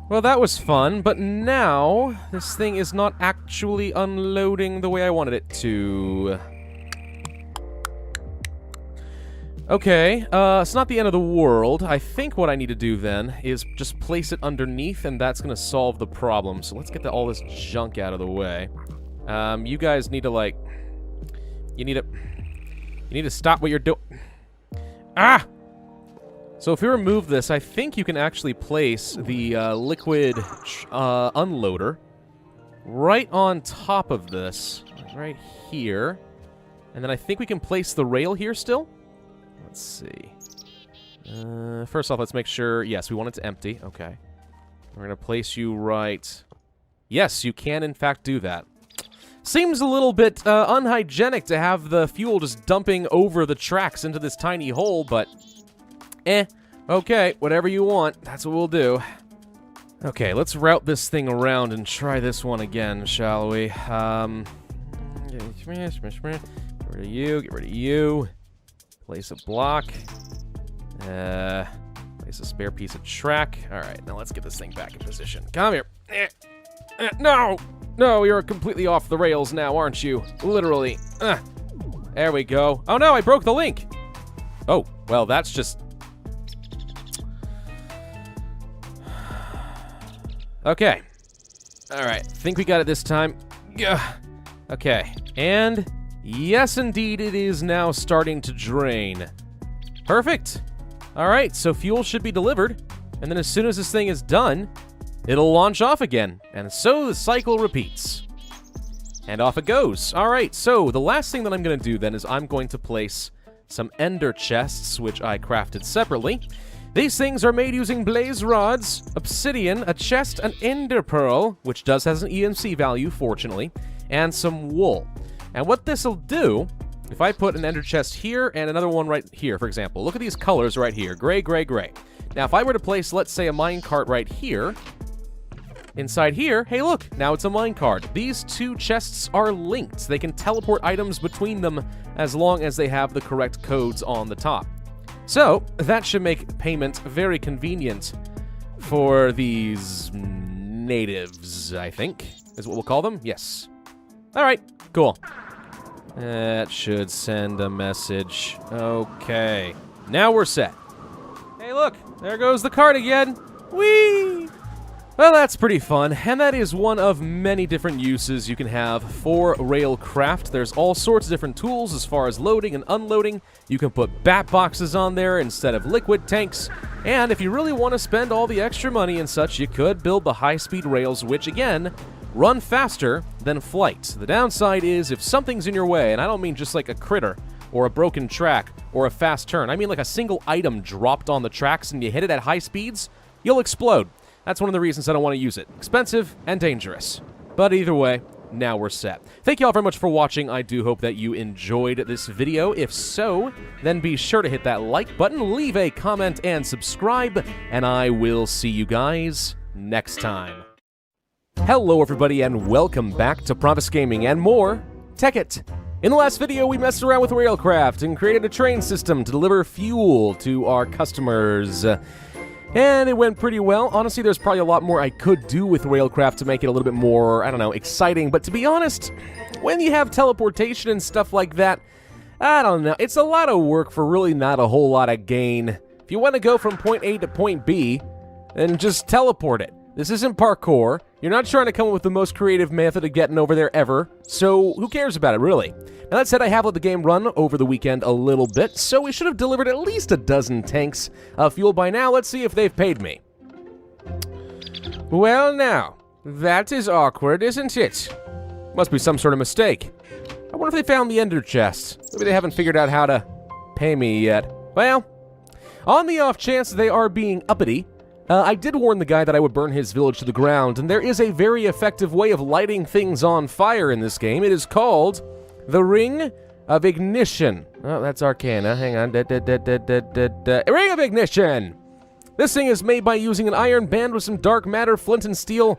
Well, that was fun, but now this thing is not actually unloading the way I wanted it to. Okay, it's not the end of the world. I think what I need to do then is just place it underneath, and that's going to solve the problem. So let's get all this junk out of the way. You guys need to, like... You need to stop what you're doing. Ah! So if you remove this, I think you can actually place the liquid unloader right on top of this. Right here. And then I think we can place the rail here still. Let's see. First off, let's make sure... Yes, we want it to empty. Okay. We're going to place you right... Yes, you can, in fact, do that. Seems a little bit unhygienic to have the fuel just dumping over the tracks into this tiny hole, but... Okay, whatever you want. That's what we'll do. Okay, let's route this thing around and try this one again, shall we? Get rid of you, get rid of you. Place a block. Place a spare piece of track. Alright, now let's get this thing back in position. Come here. No! No, you're completely off the rails now, aren't you? Literally. There we go. Oh no, I broke the link! Oh, well, that's just... Okay. Alright, think we got it this time. Okay, and... Yes, indeed, it is now starting to drain. Perfect. All right, so fuel should be delivered, and then as soon as this thing is done, it'll launch off again, and so the cycle repeats. And off it goes. All right, so the last thing that I'm going to do then is I'm going to place some ender chests, which I crafted separately. These things are made using blaze rods, obsidian, a chest, an ender pearl, which has an EMC value, fortunately, and some wool. And what this will do, if I put an ender chest here and another one right here, for example, look at these colors right here, gray, gray, gray. Now, if I were to place, let's say, a minecart right here, inside here, hey, look, now it's a minecart. These two chests are linked. They can teleport items between them as long as they have the correct codes on the top. So, that should make payment very convenient for these natives, I think, is what we'll call them. Yes. All right, cool. That should send a message. Okay. Now we're set. Hey, look. There goes the cart again. Whee! Well, that's pretty fun, and that is one of many different uses you can have for Railcraft. There's all sorts of different tools as far as loading and unloading. You can put bat boxes on there instead of liquid tanks, and if you really want to spend all the extra money and such, you could build the high-speed rails, which, again, run faster than flight. The downside is if something's in your way, and I don't mean just like a critter, or a broken track, or a fast turn. I mean like a single item dropped on the tracks and you hit it at high speeds, you'll explode. That's one of the reasons I don't want to use it. Expensive and dangerous. But either way, now we're set. Thank you all very much for watching. I do hope that you enjoyed this video. If so, then be sure to hit that like button, leave a comment, and subscribe, and I will see you guys next time. Hello everybody, and welcome back to Pravus Gaming and more Tekkit. In the last video, we messed around with Railcraft and created a train system to deliver fuel to our customers. And it went pretty well. Honestly, there's probably a lot more I could do with Railcraft to make it a little bit more, I don't know, exciting. But to be honest, when you have teleportation and stuff like that, I don't know. It's a lot of work for really not a whole lot of gain. If you want to go from point A to point B, then just teleport it. This isn't parkour. You're not trying to come up with the most creative method of getting over there ever, so who cares about it, really? Now, that said, I have let the game run over the weekend a little bit, so we should have delivered at least a dozen tanks of fuel by now. Let's see if they've paid me. Well, now, that is awkward, isn't it? Must be some sort of mistake. I wonder if they found the ender chest. Maybe they haven't figured out how to pay me yet. Well, on the off chance they are being uppity, I did warn the guy that I would burn his village to the ground, and there is a very effective way of lighting things on fire in this game. It is called the Ring of Ignition. Oh, that's Arcana. Hang on. Ring of Ignition! This thing is made by using an iron band with some dark matter, flint and steel,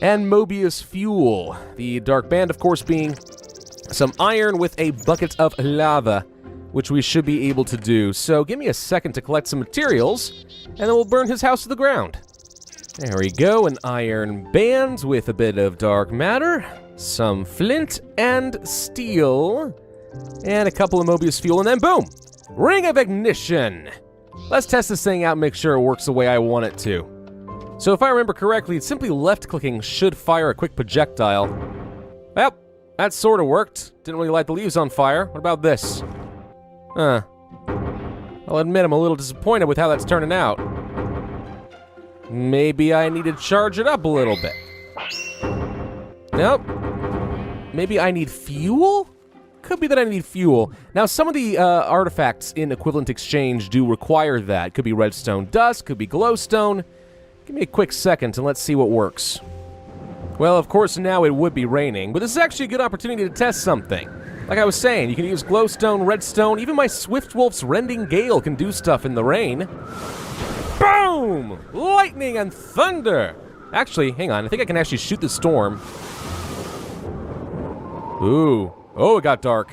and Mobius fuel. The dark band, of course, being some iron with a bucket of lava, which we should be able to do. So give me a second to collect some materials, and then we'll burn his house to the ground. There we go, an iron band with a bit of dark matter, some flint and steel, and a couple of Mobius fuel, and then boom! Ring of Ignition! Let's test this thing out and make sure it works the way I want it to. So if I remember correctly, simply left-clicking should fire a quick projectile. Well, that sort of worked. Didn't really light the leaves on fire. What about this? Huh. I'll admit I'm a little disappointed with how that's turning out. Maybe I need to charge it up a little bit. Nope. Maybe I need fuel? Could be that I need fuel. Now, some of the artifacts in Equivalent Exchange do require that. Could be redstone dust, could be glowstone. Give me a quick second and let's see what works. Well, of course, now it would be raining, but this is actually a good opportunity to test something. Like I was saying, you can use glowstone, redstone, even my Swiftwolf's Rending Gale can do stuff in the rain. Boom! Lightning and thunder! Actually, hang on, I think I can actually shoot the storm. Ooh. Oh, it got dark.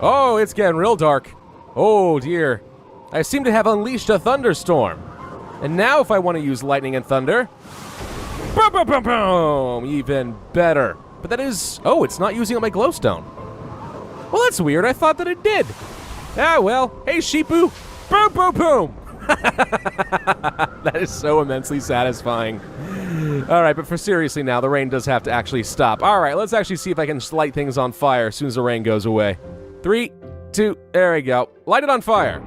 Oh, it's getting real dark. Oh, dear. I seem to have unleashed a thunderstorm. And now if I want to use lightning and thunder... Boom, boom, boom, boom! Even better. But that is... Oh, it's not using up my glowstone. Well, that's weird. I thought that it did. Ah, well. Hey, Sheepu. Boom, boom, boom. That is so immensely satisfying. All right, but for seriously now, the rain does have to actually stop. All right, let's actually see if I can light things on fire as soon as the rain goes away. 3, 2, there we go. Light it on fire.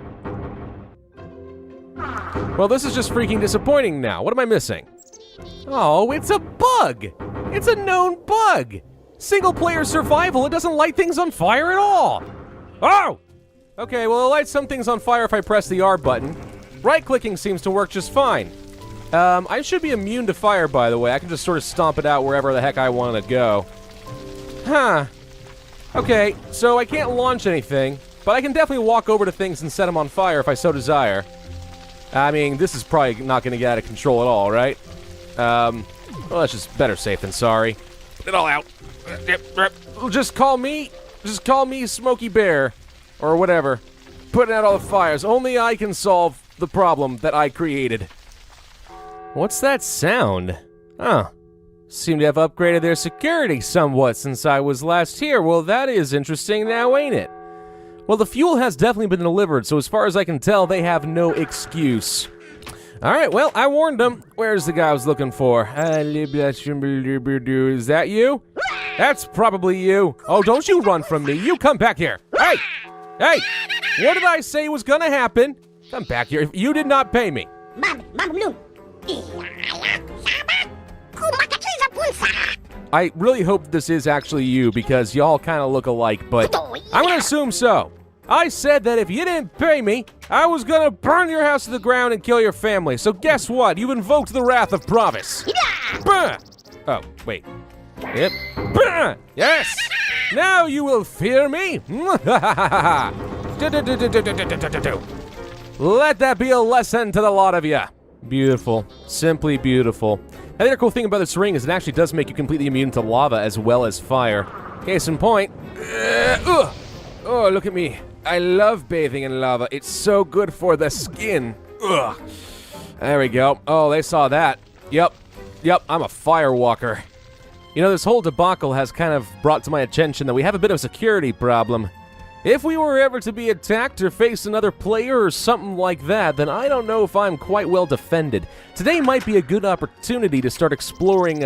Well, this is just freaking disappointing now. What am I missing? Oh, it's a bug. It's a known bug. Single-player survival, it doesn't light things on fire at all. Oh! Okay, well, it lights some things on fire if I press the R button. Right-clicking seems to work just fine. I should be immune to fire, by the way. I can just sort of stomp it out wherever the heck I want to go. Huh. Okay, so I can't launch anything, but I can definitely walk over to things and set them on fire if I so desire. I mean, this is probably not going to get out of control at all, right? Well, that's just better safe than sorry. Put it all out. Just call me Smokey Bear, or whatever. Putting out all the fires. Only I can solve the problem that I created. What's that sound? Huh. Seem to have upgraded their security somewhat since I was last here. Well, that is interesting now, ain't it? Well, the fuel has definitely been delivered, so as far as I can tell, they have no excuse. All right, well, I warned him. Where's the guy I was looking for? Is that you? That's probably you. Oh, don't you run from me. You come back here. Hey! Hey! What did I say was gonna happen? Come back here. You did not pay me. I really hope this is actually you because y'all kind of look alike, but I'm gonna assume so. I said that if you didn't pay me, I was gonna burn your house to the ground and kill your family. So guess what? You've invoked the wrath of Pravus. Oh, wait. Yep. Yes! Now you will fear me? Let that be a lesson to the lot of you. Beautiful. Simply beautiful. The other cool thing about this ring is it actually does make you completely immune to lava as well as fire. Case in point. Oh, look at me. I love bathing in lava. It's so good for the skin. Ugh. There we go. Oh, they saw that. Yep, I'm a firewalker. You know, this whole debacle has kind of brought to my attention that we have a bit of a security problem. If we were ever to be attacked or face another player or something like that, then I don't know if I'm quite well defended. Today might be a good opportunity to start exploring,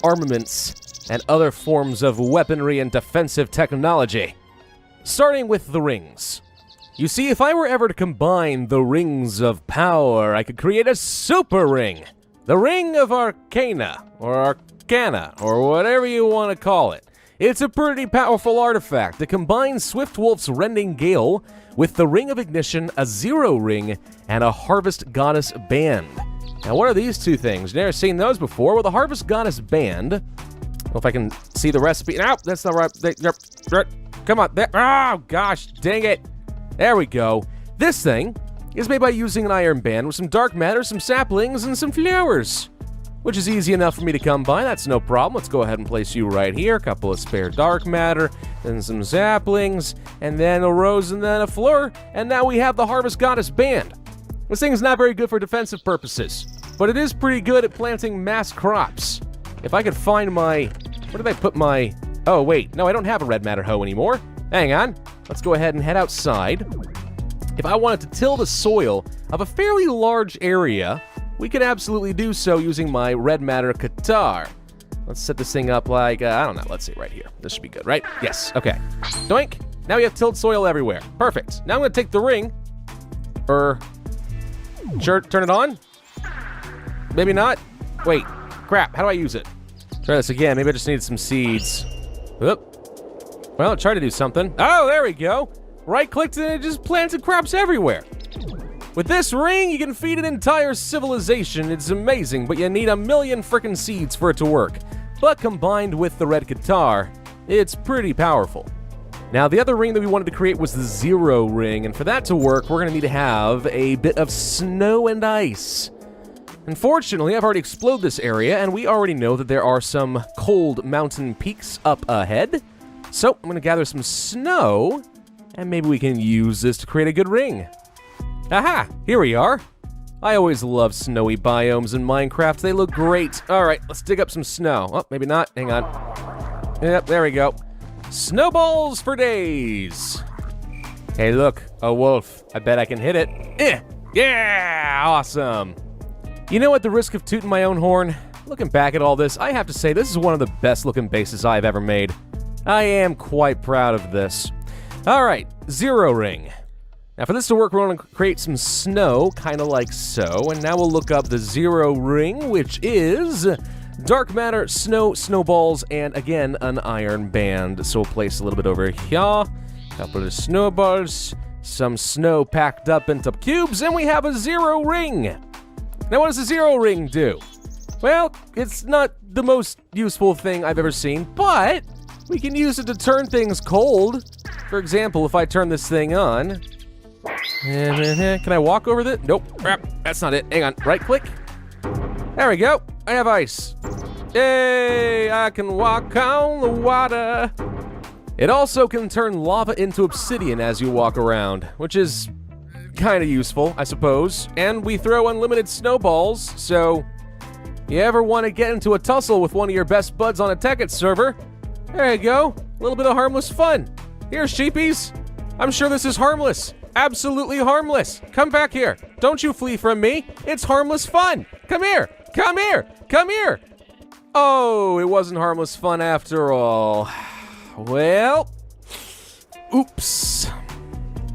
armaments and other forms of weaponry and defensive technology. Starting with the rings. You see, if I were ever to combine the rings of power, I could create a super ring. The Ring of Arcana, or whatever you want to call it. It's a pretty powerful artifact that combines Swiftwolf's Rending Gale with the Ring of Ignition, a Zero Ring, and a Harvest Goddess Band. Now, what are these two things? Never seen those before. Well, the Harvest Goddess Band, well, if I can see the recipe. No, that's not right. Come on. There. Oh, gosh, dang it. There we go. This thing is made by using an iron band with some dark matter, some saplings, and some flowers, which is easy enough for me to come by. That's no problem. Let's go ahead and place you right here. A couple of spare dark matter, then some saplings, and then a rose, and then a flower, and now we have the Harvest Goddess Band. This thing is not very good for defensive purposes, but it is pretty good at planting mass crops. If I could find my... Where did I put my... Oh, wait. No, I don't have a red matter hoe anymore. Hang on. Let's go ahead and head outside. If I wanted to till the soil of a fairly large area, we could absolutely do so using my red matter guitar. Let's set this thing up like, I don't know, let's see, right here. This should be good, right? Yes, okay. Doink. Now we have tilled soil everywhere. Perfect. Now I'm gonna take the ring. Sure, turn it on? Maybe not? Wait, crap, how do I use it? Try this again, maybe I just need some seeds. Whoop. Well, try to do something. Oh, there we go. Right-clicked and it just planted crops everywhere. With this ring, you can feed an entire civilization. It's amazing, but you need 1,000,000 frickin' seeds for it to work. But combined with the red guitar, it's pretty powerful. Now, the other ring that we wanted to create was the Zero Ring, and for that to work, we're gonna need to have a bit of snow and ice. Unfortunately, I've already explored this area, and we already know that there are some cold mountain peaks up ahead. So, I'm gonna gather some snow, and maybe we can use this to create a good ring. Aha! Here we are. I always love snowy biomes in Minecraft. They look great. All right, let's dig up some snow. Oh, maybe not. Hang on. Yep, there we go. Snowballs for days. Hey, look, a wolf. I bet I can hit it. Yeah, awesome. You know, at the risk of tooting my own horn, looking back at all this, I have to say this is one of the best looking bases I've ever made. I am quite proud of this. All right, Zero Ring. Now for this to work, we're going to create some snow, kind of like so, and now we'll look up the Zero Ring, which is dark matter, snow, snowballs, and again, an iron band. So we'll place a little bit over here, a couple of snowballs, some snow packed up into cubes, and we have a Zero Ring. Now what does the Zero Ring do? Well, it's not the most useful thing I've ever seen, but we can use it to turn things cold. For example, if I turn this thing on, can I walk over this? Nope, crap, that's not it. Hang on, right click. There we go, I have ice. Yay, I can walk on the water. It also can turn lava into obsidian as you walk around, which is kind of useful, I suppose. And we throw unlimited snowballs, so you ever want to get into a tussle with one of your best buds on a Tekkit server, there you go, a little bit of harmless fun. Here, sheepies, I'm sure this is harmless. absolutely harmless. Come back here. Don't you flee from me. It's harmless fun. Come here. Come here. Come here. Oh, it wasn't harmless fun after all. Well, oops.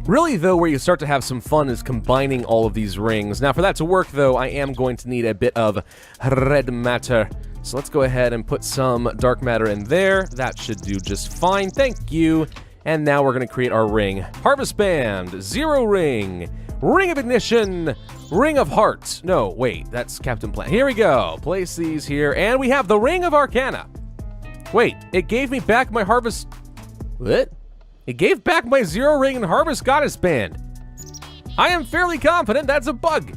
Really, though, where you start to have some fun is combining all of these rings. Now, for that to work, though, I am going to need a bit of red matter. So let's go ahead and put some dark matter in there. That should do just fine. Thank you. And now we're going to create our ring. Harvest Band, Zero Ring, Ring of Ignition, Ring of Heart. No, wait, that's Captain Planet. Here we go. Place these here, and we have the Ring of Arcana. Wait, it gave me back my Harvest... What? It gave back my Zero Ring and Harvest Goddess Band. I am fairly confident that's a bug.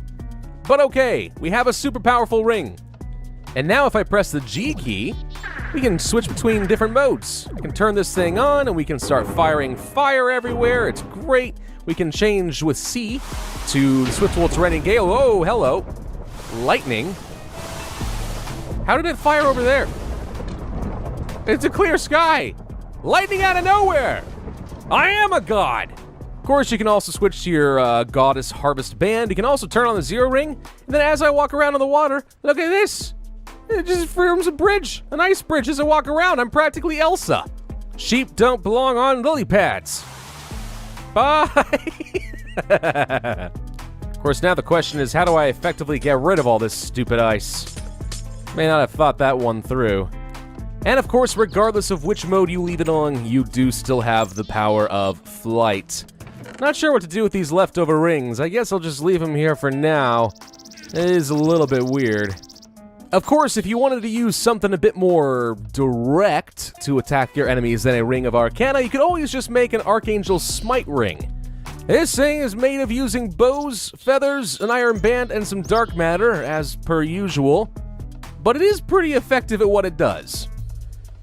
But okay, we have a super powerful ring. And now if I press the G key, we can switch between different modes. We can turn this thing on and we can start firing fire everywhere. It's great. We can change with C to Swiftwolf Terrain Gale. Oh, hello. Lightning. How did it fire over there? It's a clear sky. Lightning out of nowhere. I am a god. Of course, you can also switch to your Goddess Harvest Band. You can also turn on the Zero Ring. And then as I walk around on the water, look at this. It just forms a bridge, an ice bridge as I walk around. I'm practically Elsa. Sheep don't belong on lily pads. Bye. Of course, now the question is, how do I effectively get rid of all this stupid ice? May not have thought that one through. And of course, regardless of which mode you leave it on, you do still have the power of flight. Not sure what to do with these leftover rings. I guess I'll just leave them here for now. It is a little bit weird. Of course, if you wanted to use something a bit more direct to attack your enemies than a Ring of Arcana, you could always just make an Archangel Smite Ring. This thing is made of using bows, feathers, an iron band, and some dark matter, as per usual. But it is pretty effective at what it does.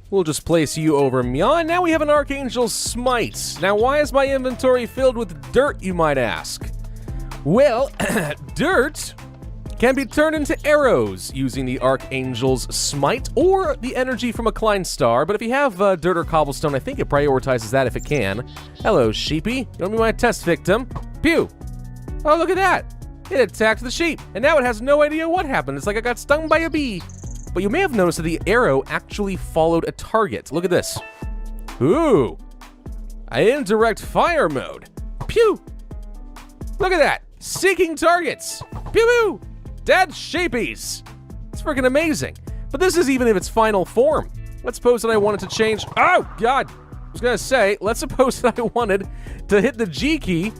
We'll just place you over Mia, and now we have an Archangel Smite. Now, why is my inventory filled with dirt, you might ask? Well, dirt can be turned into arrows using the Archangel's Smite or the energy from a Klein Star, but if you have dirt or cobblestone, I think it prioritizes that if it can. Hello, sheepy. You want to be my test victim? Pew! Oh, look at that! It attacked the sheep, and now it has no idea what happened. It's like I got stung by a bee. But you may have noticed that the arrow actually followed a target. Look at this. Ooh! Indirect fire mode. Pew! Look at that! Seeking targets! Pew pew! Dead sheepies! It's freaking amazing. But this is even in its final form. Let's suppose that I wanted to change... Oh, God! I was gonna say, let's suppose that I wanted to hit the G key.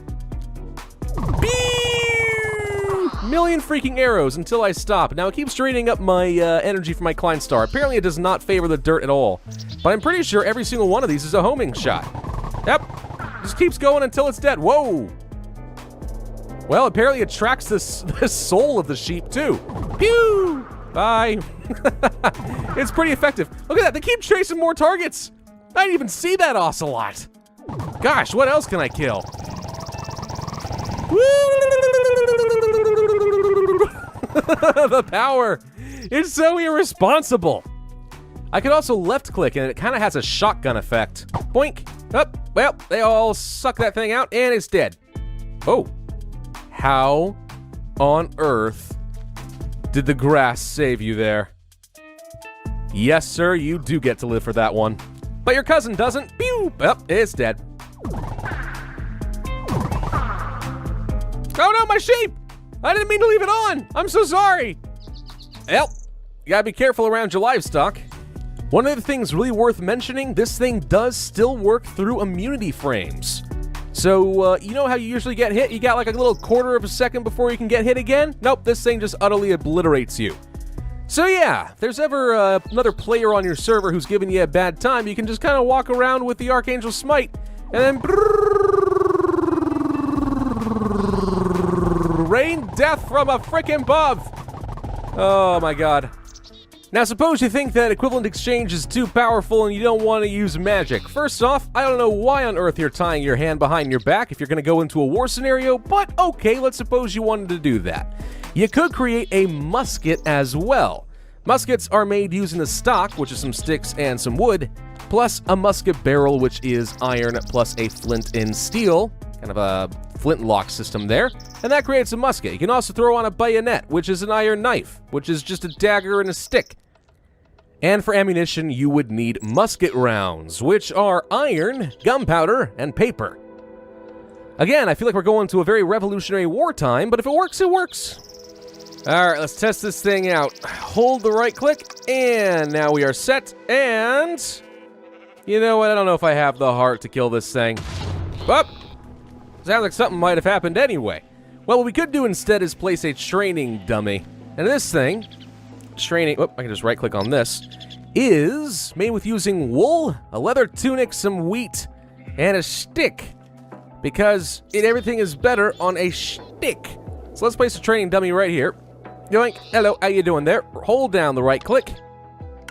Million freaking arrows until I stop. Now it keeps draining up my energy from my Klein Star. Apparently it does not favor the dirt at all. But I'm pretty sure every single one of these is a homing shot. Yep. Just keeps going until it's dead. Whoa! Well, apparently it tracks the soul of the sheep, too. Pew! Bye. It's pretty effective. Look at that. They keep chasing more targets. I didn't even see that ocelot. Gosh, what else can I kill? The power. It's so irresponsible. I could also left click and it kind of has a shotgun effect. Boink. Oh, well, they all suck that thing out and it's dead. Oh. How on earth did the grass save you there? Yes, sir, you do get to live for that one. But your cousin doesn't. Pew! Oh, it's dead. Oh no, my sheep! I didn't mean to leave it on! I'm so sorry! Well, you gotta be careful around your livestock. One of the things really worth mentioning, this thing does still work through immunity frames. So, you know how you usually get hit? You got like a little quarter of a second before you can get hit again? Nope, this thing just utterly obliterates you. So yeah, if there's ever another player on your server who's giving you a bad time, you can just kind of walk around with the Archangel Smite, and then rain death from a frickin' above. Oh my god. Now suppose you think that equivalent exchange is too powerful and you don't want to use magic. First off, I don't know why on earth you're tying your hand behind your back if you're going to go into a war scenario, but okay, let's suppose you wanted to do that. You could create a musket as well. Muskets are made using a stock, which is some sticks and some wood, plus a musket barrel, which is iron plus a flint and steel, kind of a flintlock system there. And that creates a musket. You can also throw on a bayonet, which is an iron knife, which is just a dagger and a stick. And for ammunition, you would need musket rounds, which are iron, gunpowder, and paper. Again, I feel like we're going to a very revolutionary wartime, but if it works, it works. All right, let's test this thing out. Hold the right click, and now we are set, and... You know what, I don't know if I have the heart to kill this thing. But sounds like something might have happened anyway. Well, what we could do instead is place a training dummy. And this thing, I can just right click on this, is made with using wool, a leather tunic, some wheat, and a stick. Because everything is better on a stick. So let's place a training dummy right here. Yoink, hello, how you doing there? Hold down the right click.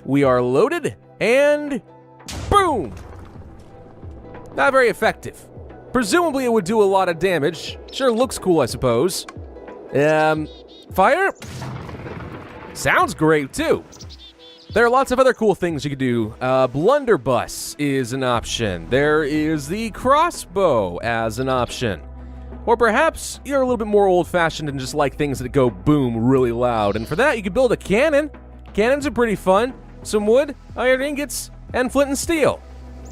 We are loaded, and boom! Not very effective. Presumably it would do a lot of damage. Sure looks cool, I suppose. Fire? Sounds great, too. There are lots of other cool things you could do. Blunderbuss is an option. There is the crossbow as an option. Or perhaps you're a little bit more old-fashioned and just like things that go boom really loud. And for that, you could build a cannon. Cannons are pretty fun. Some wood, iron ingots, and flint and steel.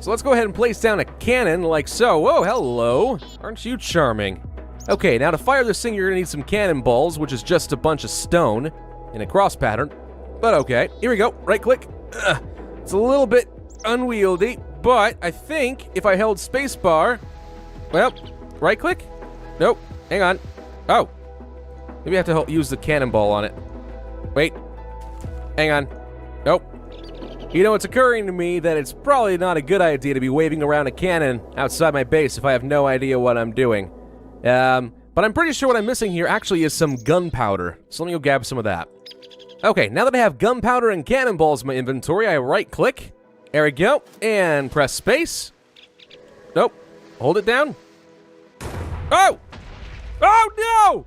So let's go ahead and place down a cannon like so. Whoa, hello. Aren't you charming? Okay, now to fire this thing, you're gonna need some cannonballs, which is just a bunch of stone in a cross pattern. But okay, here we go. Right click. It's a little bit unwieldy, but I think if I held spacebar, well, right click? Nope, hang on. Oh, maybe I have to use the cannonball on it. Wait, hang on. Nope. You know, it's occurring to me that it's probably not a good idea to be waving around a cannon outside my base if I have no idea what I'm doing. But I'm pretty sure what I'm missing here actually is some gunpowder. So let me go grab some of that. Okay, now that I have gunpowder and cannonballs in my inventory, I right-click. There we go. And press space. Nope. Hold it down. Oh! Oh, no!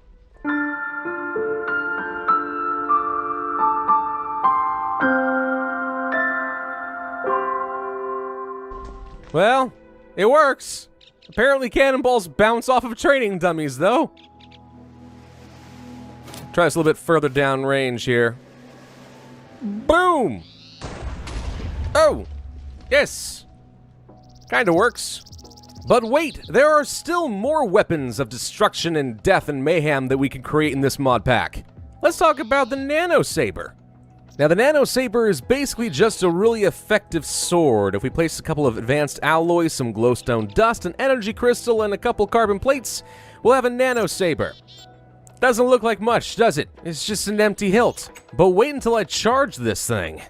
Well, it works. Apparently cannonballs bounce off of training dummies, though. Try this a little bit further down range here. Boom! Oh! Yes! Kinda works. But wait, there are still more weapons of destruction and death and mayhem that we can create in this mod pack. Let's talk about the Nano Saber. Now, the Nano Saber is basically just a really effective sword. If we place a couple of advanced alloys, some glowstone dust, an energy crystal, and a couple carbon plates, we'll have a Nano Saber. Doesn't look like much, does it? It's just an empty hilt. But wait until I charge this thing.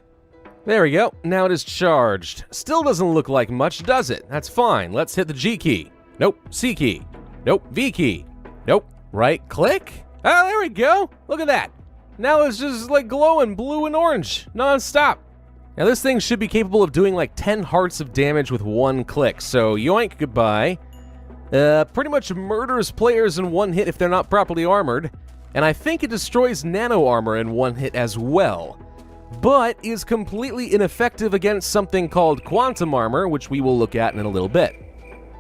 There we go, now it is charged. Still doesn't look like much, does it? That's fine, let's hit the G key. Nope, C key. Nope, V key. Nope, right click? Oh, there we go, look at that. Now it's just like glowing blue and orange, non-stop. Now this thing should be capable of doing like 10 hearts of damage with one click, so yoink, goodbye. Pretty much murders players in one hit if they're not properly armored, and I think it destroys nano armor in one hit as well, but is completely ineffective against something called quantum armor, which we will look at in a little bit.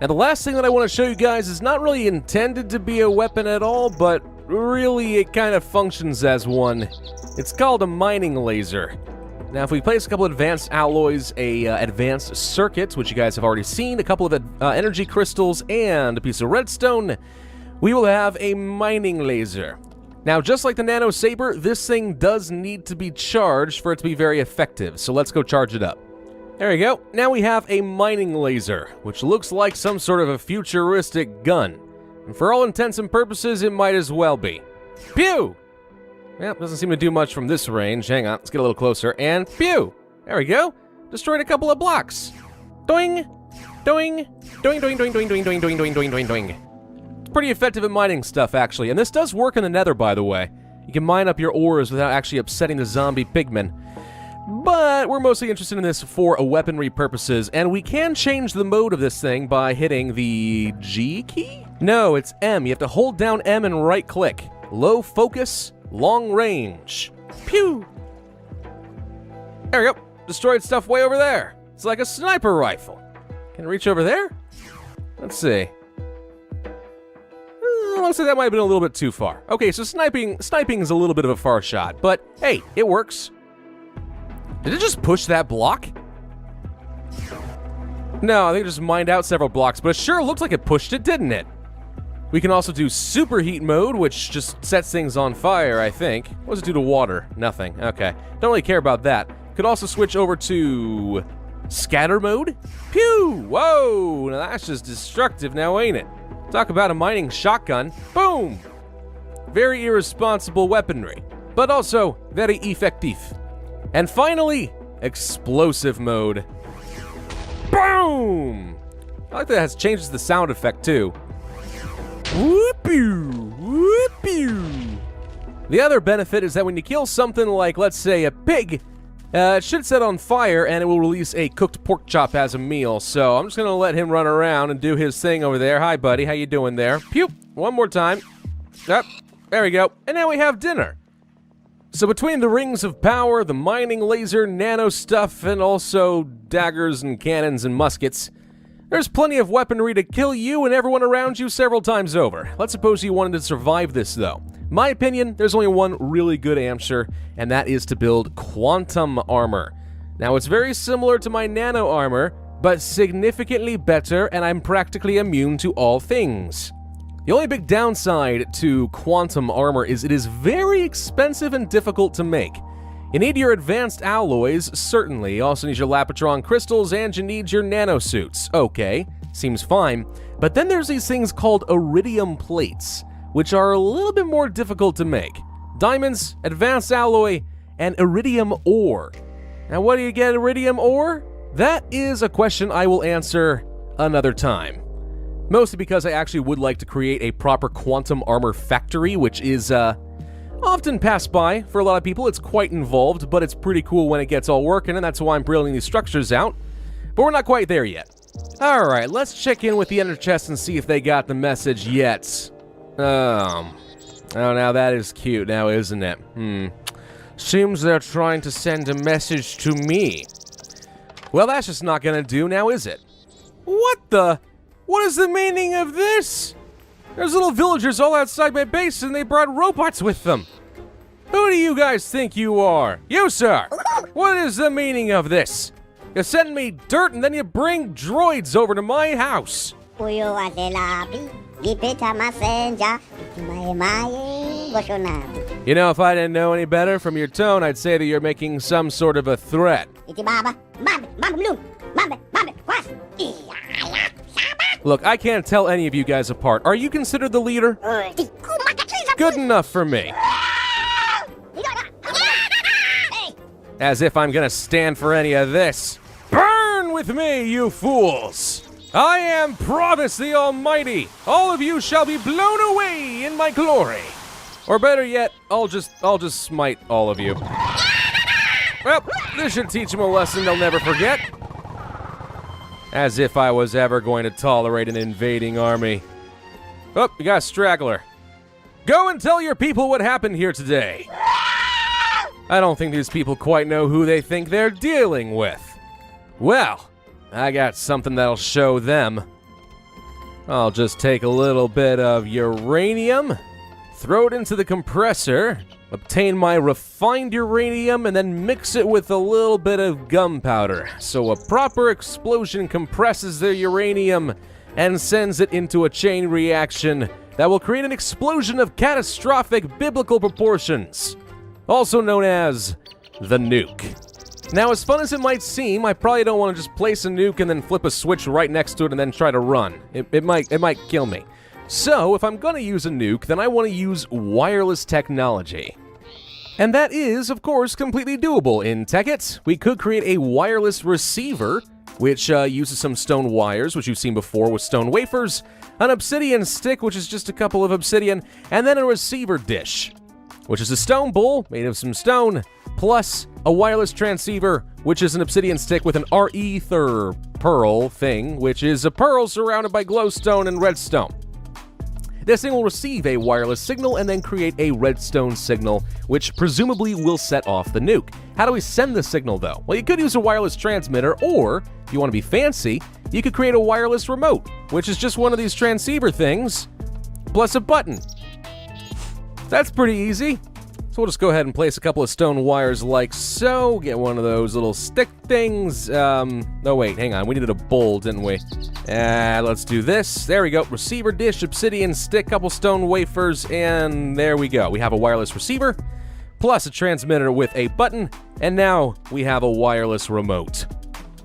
Now the last thing that I want to show you guys is not really intended to be a weapon at all, but really it kind of functions as one. It's called a mining laser. Now, if we place a couple of advanced alloys, a advanced circuit, which you guys have already seen, a couple of energy crystals, and a piece of redstone, we will have a mining laser. Now, just like the Nano Saber, this thing does need to be charged for it to be very effective, so let's go charge it up. There we go. Now we have a mining laser, which looks like some sort of a futuristic gun. And for all intents and purposes, it might as well be. Pew! Well, doesn't seem to do much from this range. Hang on, let's get a little closer, and pew! There we go. Destroyed a couple of blocks. Doing! Doing! Doing, doing, doing, doing, doing, doing, doing, doing, doing, doing, doing. It's pretty effective at mining stuff, actually. And this does work in the nether, by the way. You can mine up your ores without actually upsetting the zombie pigmen. But we're mostly interested in this for weaponry purposes, and we can change the mode of this thing by hitting the G key? No, it's M. You have to hold down M and right-click. Low focus, long range. Pew! There we go. Destroyed stuff way over there. It's like a sniper rifle. Can it reach over there? Let's see. will say that might have been a little bit too far. Okay, so sniping is a little bit of a far shot, but hey, it works. Did it just push that block? No, I think it just mined out several blocks, but it sure looked like it pushed it, didn't it? We can also do superheat mode, which just sets things on fire, I think. What does it do to water? Nothing. Okay. Don't really care about that. Could also switch over to scatter mode. Pew! Whoa! Now that's just destructive now, ain't it? Talk about a mining shotgun. Boom! Very irresponsible weaponry, but also very effective. And finally, explosive mode. Boom! I like that it changes the sound effect too. Whoop-pew! Whoop-pew! The other benefit is that when you kill something like, let's say, a pig, it should set on fire and it will release a cooked pork chop as a meal. So I'm just gonna let him run around and do his thing over there. Hi, buddy. How you doing there? Pew! One more time. Yep. There we go. And now we have dinner. So between the rings of power, the mining laser, nano stuff, and also daggers and cannons and muskets, there's plenty of weaponry to kill you and everyone around you several times over. Let's suppose you wanted to survive this, though. My opinion, there's only one really good answer, and that is to build quantum armor. Now, it's very similar to my nano armor, but significantly better, and I'm practically immune to all things. The only big downside to quantum armor is it is very expensive and difficult to make. You need your advanced alloys, certainly. You also need your Lapotron crystals, and you need your nanosuits. Okay, seems fine. But then there's these things called iridium plates, which are a little bit more difficult to make. Diamonds, advanced alloy, and iridium ore. Now, what do you get iridium ore? That is a question I will answer another time. Mostly because I actually would like to create a proper quantum armor factory, which is often passed by for a lot of people. It's quite involved, but it's pretty cool when it gets all working, and that's why I'm building these structures out. But we're not quite there yet. Alright, let's check in with the Ender Chest and see if they got the message yet. Oh, now that is cute now, isn't it? Seems they're trying to send a message to me. Well, that's just not gonna do now, is it? What the? What is the meaning of this? There's little villagers all outside my base and they brought robots with them. Who do you guys think you are? You, sir! What is the meaning of this? You send me dirt and then you bring droids over to my house. You know, if I didn't know any better from your tone, I'd say that you're making some sort of a threat. Look, I can't tell any of you guys apart. Are you considered the leader? Good enough for me. As if I'm gonna stand for any of this. Burn with me, you fools! I am Pravus the Almighty. All of you shall be blown away in my glory. Or better yet, I'll just smite all of you. Well, this should teach them a lesson they'll never forget. As if I was ever going to tolerate an invading army. Oh, you got a straggler. Go and tell your people what happened here today. I don't think these people quite know who they think they're dealing with. Well, I got something that'll show them. I'll just take a little bit of uranium, throw it into the compressor, obtain my refined uranium, and then mix it with a little bit of gunpowder. So a proper explosion compresses the uranium and sends it into a chain reaction that will create an explosion of catastrophic biblical proportions, also known as the nuke. Now, as fun as it might seem, I probably don't want to just place a nuke and then flip a switch right next to it and then try to run. It might kill me. So, if I'm going to use a nuke, then I want to use wireless technology. And that is, of course, completely doable in Tekkit. We could create a wireless receiver, which uses some stone wires, which you've seen before with stone wafers, an obsidian stick, which is just a couple of obsidian, and then a receiver dish, which is a stone bowl made of some stone, plus a wireless transceiver, which is an obsidian stick with an ether pearl thing, which is a pearl surrounded by glowstone and redstone. This thing will receive a wireless signal and then create a redstone signal, which presumably will set off the nuke. How do we send the signal, though? Well, you could use a wireless transmitter, or, if you want to be fancy, you could create a wireless remote, which is just one of these transceiver things, plus a button. That's pretty easy. So we'll just go ahead and place a couple of stone wires like so. Get one of those little stick things. Oh wait, hang on. We needed a bowl, didn't we? Let's do this. There we go. Receiver dish, obsidian stick, couple stone wafers, and there we go. We have a wireless receiver, plus a transmitter with a button, and now we have a wireless remote.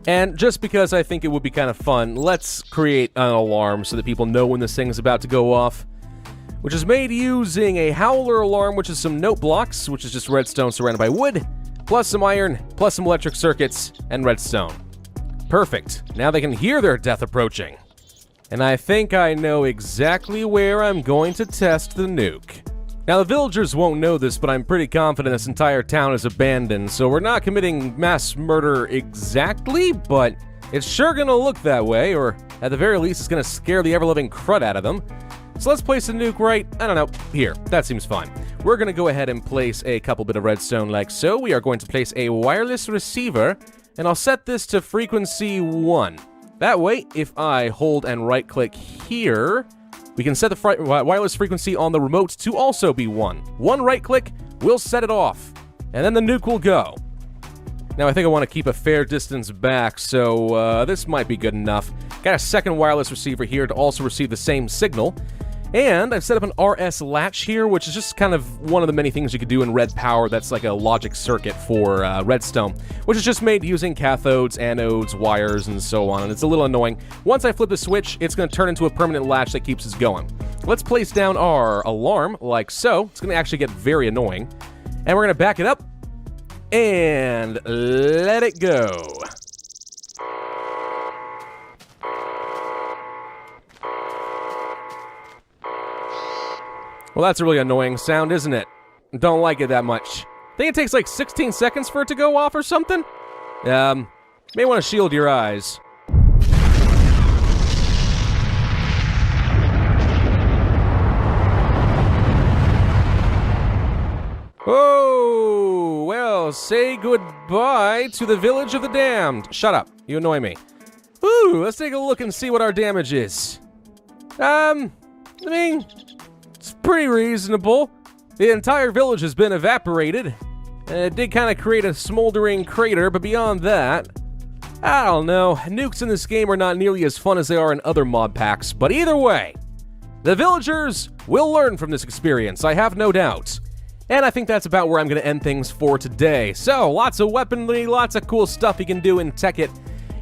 And just because I think it would be kind of fun, let's create an alarm so that people know when this thing is about to go off, which is made using a howler alarm, which is some note blocks, which is just redstone surrounded by wood, plus some iron, plus some electric circuits, and redstone. Perfect. Now they can hear their death approaching. And I think I know exactly where I'm going to test the nuke. Now the villagers won't know this, but I'm pretty confident this entire town is abandoned, so we're not committing mass murder exactly, but it's sure gonna look that way, or at the very least it's gonna scare the ever-living crud out of them. So let's place a nuke right, I don't know, here. That seems fine. We're going to go ahead and place a couple bit of redstone like so. We are going to place a wireless receiver, and I'll set this to frequency 1. That way, if I hold and right-click here, we can set the wireless frequency on the remote to also be 1. One right-click will set it off, and then the nuke will go. Now, I think I want to keep a fair distance back, so this might be good enough. Got a second wireless receiver here to also receive the same signal. And I've set up an RS latch here, which is just kind of one of the many things you could do in red power that's like a logic circuit for redstone, which is just made using cathodes, anodes, wires, and so on, and it's a little annoying. Once I flip the switch, it's going to turn into a permanent latch that keeps us going. Let's place down our alarm like so. It's going to actually get very annoying. And we're going to back it up and let it go. Well, that's a really annoying sound, isn't it? Don't like it that much. Think it takes like 16 seconds for it to go off or something? May want to shield your eyes. Oh, well, say goodbye to the village of the damned. Shut up, you annoy me. Ooh, let's take a look and see what our damage is. I mean, it's pretty reasonable. The entire village has been evaporated. And it did kind of create a smoldering crater, but beyond that, I don't know. Nukes in this game are not nearly as fun as they are in other mod packs, but either way, the villagers will learn from this experience, I have no doubt. And I think that's about where I'm going to end things for today. So, lots of weaponry, lots of cool stuff you can do in Tekkit.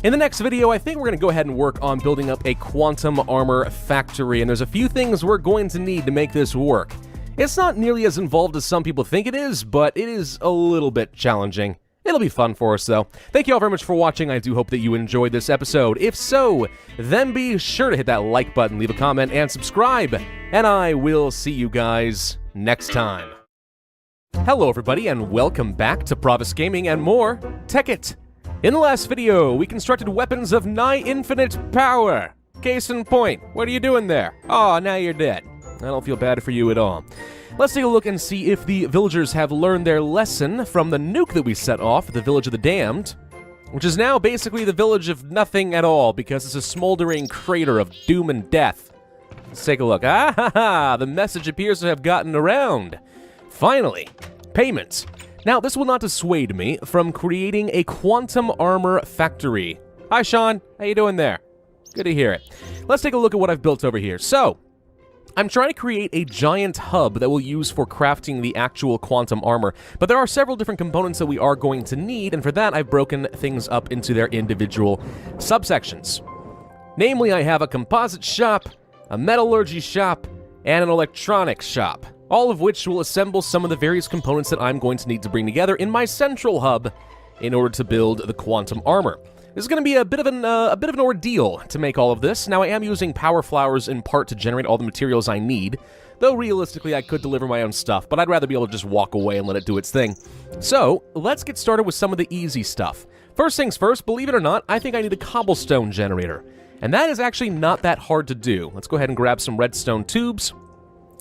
In the next video, I think we're going to go ahead and work on building up a quantum armor factory, and there's a few things we're going to need to make this work. It's not nearly as involved as some people think it is, but it is a little bit challenging. It'll be fun for us, though. Thank you all very much for watching. I do hope that you enjoyed this episode. If so, then be sure to hit that like button, leave a comment, and subscribe. And I will see you guys next time. Hello, everybody, and welcome back to Pravus Gaming and more Tekkit. In the last video, we constructed weapons of nigh infinite power. Case in point, what are you doing there? Oh, now you're dead. I don't feel bad for you at all. Let's take a look and see if the villagers have learned their lesson from the nuke that we set off, the village of the damned, which is now basically the village of nothing at all because it's a smoldering crater of doom and death. Let's take a look. Ah ha ha! The message appears to have gotten around. Finally, payment. Now, this will not dissuade me from creating a quantum armor factory. Hi, Sean. How you doing there? Good to hear it. Let's take a look at what I've built over here. So, I'm trying to create a giant hub that we'll use for crafting the actual quantum armor, but there are several different components that we are going to need, and for that, I've broken things up into their individual subsections. Namely, I have a composite shop, a metallurgy shop, and an electronics shop, all of which will assemble some of the various components that I'm going to need to bring together in my central hub in order to build the quantum armor. This is going to be a bit of an ordeal to make all of this. Now, I am using power flowers in part to generate all the materials I need, though realistically I could deliver my own stuff, but I'd rather be able to just walk away and let it do its thing. So, let's get started with some of the easy stuff. First things first, believe it or not, I think I need a cobblestone generator, and that is actually not that hard to do. Let's go ahead and grab some redstone tubes.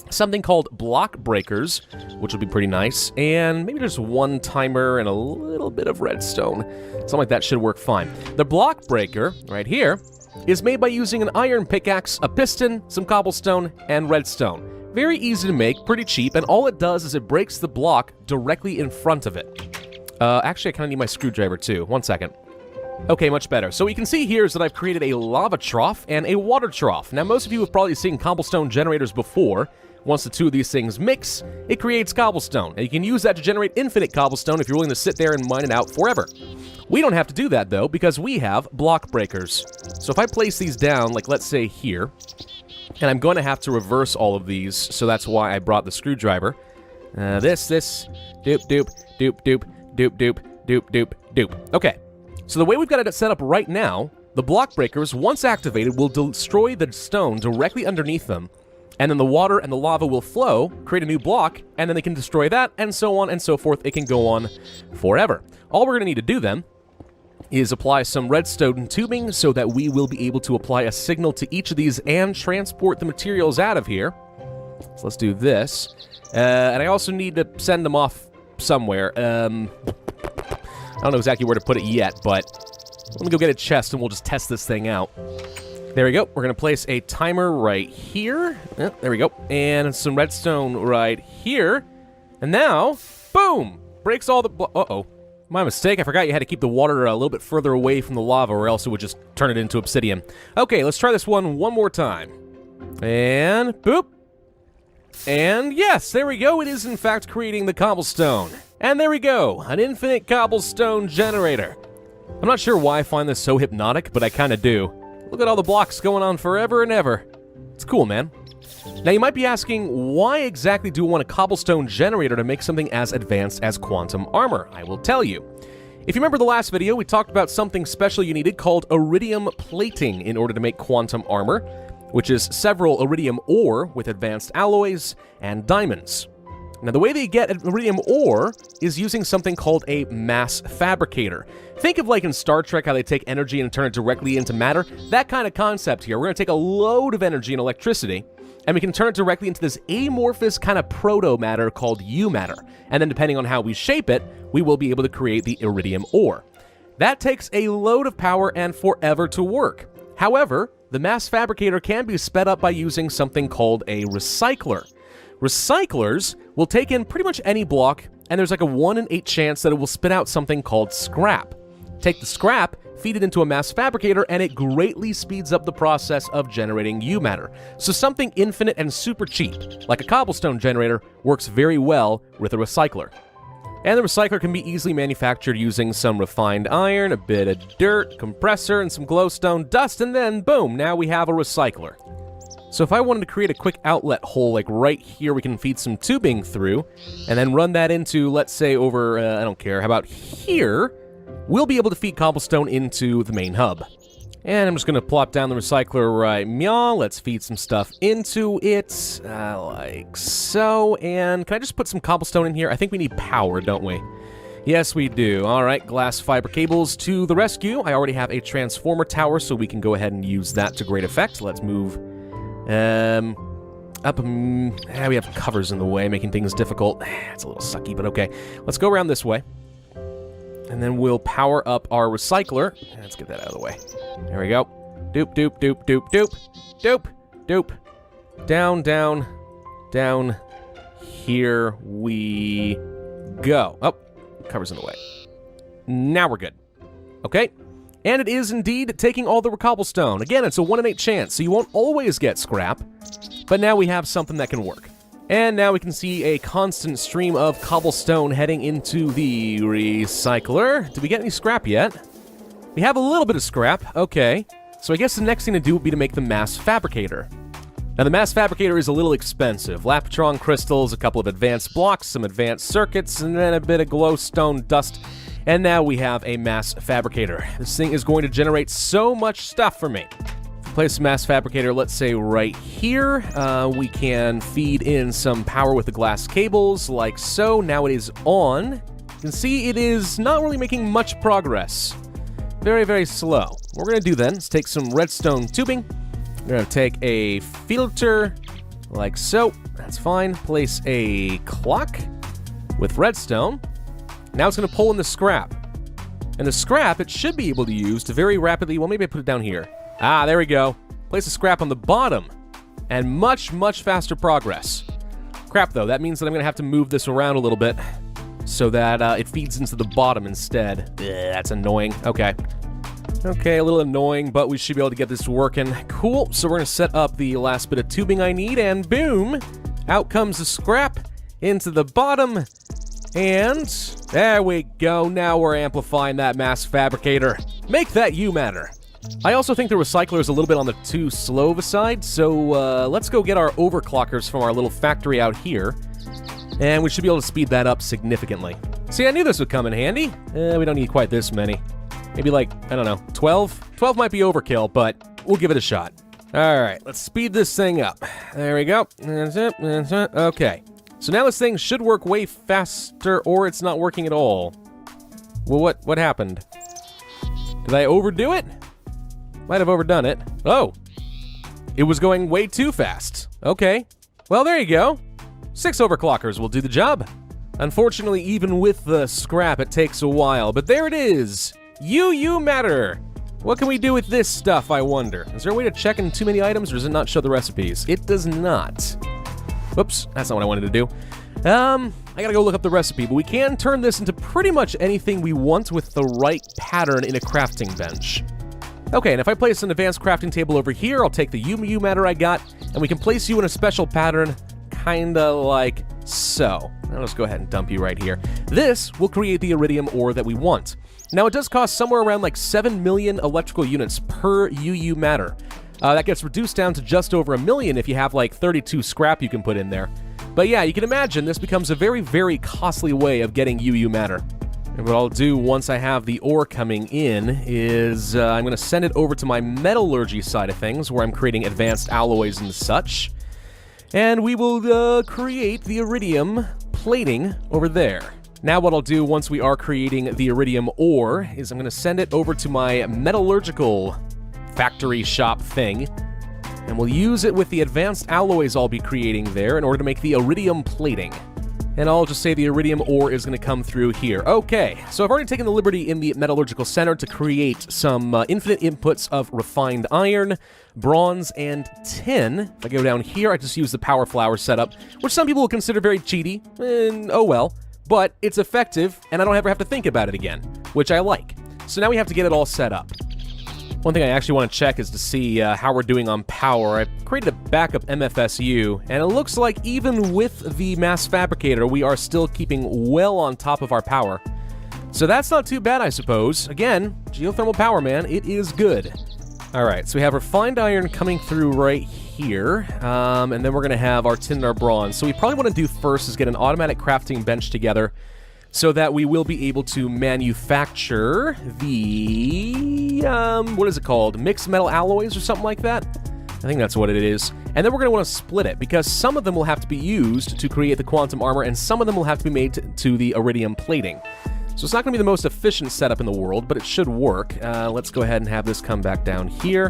something called block breakers, which would be pretty nice, and maybe just one timer and a little bit of redstone. Something like that should work fine. The block breaker, right here, is made by using an iron pickaxe, a piston, some cobblestone, and redstone. Very easy to make, pretty cheap, and all it does is it breaks the block directly in front of it. Actually, I kind of need my screwdriver too. 1 second. Okay, much better. So what you can see here is that I've created a lava trough and a water trough. Now, most of you have probably seen cobblestone generators before. Once the two of these things mix, it creates cobblestone, and you can use that to generate infinite cobblestone if you're willing to sit there and mine it out forever. We don't have to do that, though, because we have block breakers. So if I place these down, like let's say here, and I'm going to have to reverse all of these, so that's why I brought the screwdriver. This, doop, doop, doop, doop, doop, doop, doop, doop, doop. Okay, so the way we've got it set up right now, the block breakers, once activated, will destroy the stone directly underneath them, and then the water and the lava will flow, create a new block, and then they can destroy that, and so on and so forth. It can go on forever. All we're going to need to do then is apply some redstone tubing so that we will be able to apply a signal to each of these and transport the materials out of here. So let's do this. And I also need to send them off somewhere. I don't know exactly where to put it yet, but let me go get a chest and we'll just test this thing out. There we go. We're going to place a timer right here. There we go. And some redstone right here. And now, boom! Breaks all the... Uh-oh. My mistake. I forgot you had to keep the water a little bit further away from the lava or else it would just turn it into obsidian. Okay, let's try this one more time. And boop. And yes, there we go. It is in fact creating the cobblestone. And there we go. An infinite cobblestone generator. I'm not sure why I find this so hypnotic, but I kind of do. Look at all the blocks going on forever and ever. It's cool, man. Now, you might be asking, why exactly do we want a cobblestone generator to make something as advanced as quantum armor? I will tell you. If you remember the last video, we talked about something special you needed called iridium plating in order to make quantum armor, which is several iridium ore with advanced alloys and diamonds. Now, the way they get iridium ore is using something called a mass fabricator. Think of like in Star Trek how they take energy and turn it directly into matter. That kind of concept here. We're going to take a load of energy and electricity, and we can turn it directly into this amorphous kind of proto-matter called U-matter. And then depending on how we shape it, we will be able to create the iridium ore. That takes a load of power and forever to work. However, the mass fabricator can be sped up by using something called a recycler. Recyclers will take in pretty much any block, and there's like a 1 in 8 chance that it will spit out something called scrap. Take the scrap, feed it into a mass fabricator, and it greatly speeds up the process of generating U-matter. So something infinite and super cheap, like a cobblestone generator, works very well with a recycler. And the recycler can be easily manufactured using some refined iron, a bit of dirt, compressor, and some glowstone dust, and then boom, now we have a recycler. So if I wanted to create a quick outlet hole, like right here, we can feed some tubing through, and then run that into, let's say, over, I don't care, how about here? We'll be able to feed cobblestone into the main hub. And I'm just going to plop down the recycler right meow. Let's feed some stuff into it, like so. And can I just put some cobblestone in here? I think we need power, don't we? Yes, we do. All right, glass fiber cables to the rescue. I already have a transformer tower, so we can go ahead and use that to great effect. Let's move up. We have covers in the way, making things difficult. It's a little sucky, but okay. Let's go around this way. And then we'll power up our recycler. Let's get that out of the way. There we go. Doop, doop, doop, doop, doop. Doop, doop. Down, down, down. Here we go. Oh, cover's in the way. Now we're good. Okay. And it is indeed taking all the cobblestone. Again, it's a 1 in 8 chance, so you won't always get scrap. But now we have something that can work. And now we can see a constant stream of cobblestone heading into the recycler. Did we get any scrap yet? We have a little bit of scrap. Okay. So I guess the next thing to do would be to make the mass fabricator. Now, the mass fabricator is a little expensive. Lapotron crystals, a couple of advanced blocks, some advanced circuits, and then a bit of glowstone dust. And now we have a mass fabricator. This thing is going to generate so much stuff for me. Place a mass fabricator, let's say right here. We can feed in some power with the glass cables, like so. Now it is on. You can see it is not really making much progress. Very, very slow. What we're going to do then is take some redstone tubing. We're going to take a filter, like so. That's fine. Place a clock with redstone. Now it's going to pull in the scrap. And the scrap, it should be able to use to very rapidly... Well, maybe I put it down here. Ah, there we go. Place a scrap on the bottom. And much, much faster progress. Crap, though. That means that I'm going to have to move this around a little bit so that it feeds into the bottom instead. Ugh, that's annoying. Okay. Okay, a little annoying, but we should be able to get this working. Cool. So we're going to set up the last bit of tubing I need, and boom! Out comes the scrap into the bottom. And there we go. Now we're amplifying that mass fabricator. Make that you matter. I also think the recycler is a little bit on the too slow side, so let's go get our overclockers from our little factory out here, and we should be able to speed that up significantly. See, I knew this would come in handy. We don't need quite this many. Maybe like, I don't know, 12? 12 might be overkill, but we'll give it a shot. All right, let's speed this thing up. There we go. That's it. That's it. Okay. So now this thing should work way faster, or it's not working at all. Well, what happened? Did I overdo it? Might have overdone it. Oh! It was going way too fast. Okay. Well, there you go. 6 overclockers will do the job. Unfortunately, even with the scrap, it takes a while, but there it is! You matter! What can we do with this stuff, I wonder? Is there a way to check in too many items, or does it not show the recipes? It does not. Whoops, that's not what I wanted to do. I gotta go look up the recipe, but we can turn this into pretty much anything we want with the right pattern in a crafting bench. Okay, and if I place an advanced crafting table over here, I'll take the you matter I got, and we can place you in a special pattern, kinda like so. I'll just go ahead and dump you right here. This will create the iridium ore that we want. Now, it does cost somewhere around like 7 million electrical units per UU matter. That gets reduced down to just over 1 million if you have like 32 scrap you can put in there. But yeah, you can imagine this becomes a very, very costly way of getting UU matter. And what I'll do once I have the ore coming in is I'm going to send it over to my metallurgy side of things, where I'm creating advanced alloys and such. And we will create the iridium plating over there. Now what I'll do once we are creating the iridium ore is I'm going to send it over to my metallurgical factory shop thing, and we'll use it with the advanced alloys I'll be creating there in order to make the iridium plating. And I'll just say the iridium ore is going to come through here. Okay, so I've already taken the liberty in the metallurgical center to create some infinite inputs of refined iron, bronze, and tin. If I go down here, I just use the power flower setup, which some people will consider very cheaty, and oh well. But it's effective, and I don't ever have to think about it again, which I like. So now we have to get it all set up. One thing I actually want to check is to see how we're doing on power. I created a backup MFSU, and it looks like even with the mass fabricator, we are still keeping well on top of our power. So that's not too bad, I suppose. Again, geothermal power, man, it is good. Alright, so we have refined iron coming through right here, and then we're going to have our tin and our bronze. So we probably want to do first is get an automatic crafting bench together, so that we will be able to manufacture the, what is it called? Mixed metal alloys or something like that? I think that's what it is. And then we're going to want to split it, because some of them will have to be used to create the quantum armor, and some of them will have to be made to the iridium plating. So it's not going to be the most efficient setup in the world, but it should work. Let's go ahead and have this come back down here.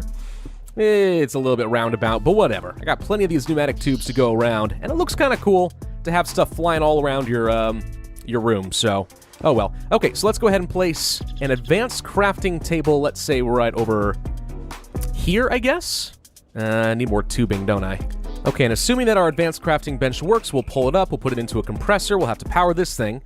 It's a little bit roundabout, but whatever. I got plenty of these pneumatic tubes to go around, and it looks kind of cool to have stuff flying all around your room, so oh well. Okay, so let's go ahead and place an advanced crafting table, let's say right over here, I guess? I need more tubing, don't I? Okay, and assuming that our advanced crafting bench works, we'll pull it up, we'll put it into a compressor, we'll have to power this thing.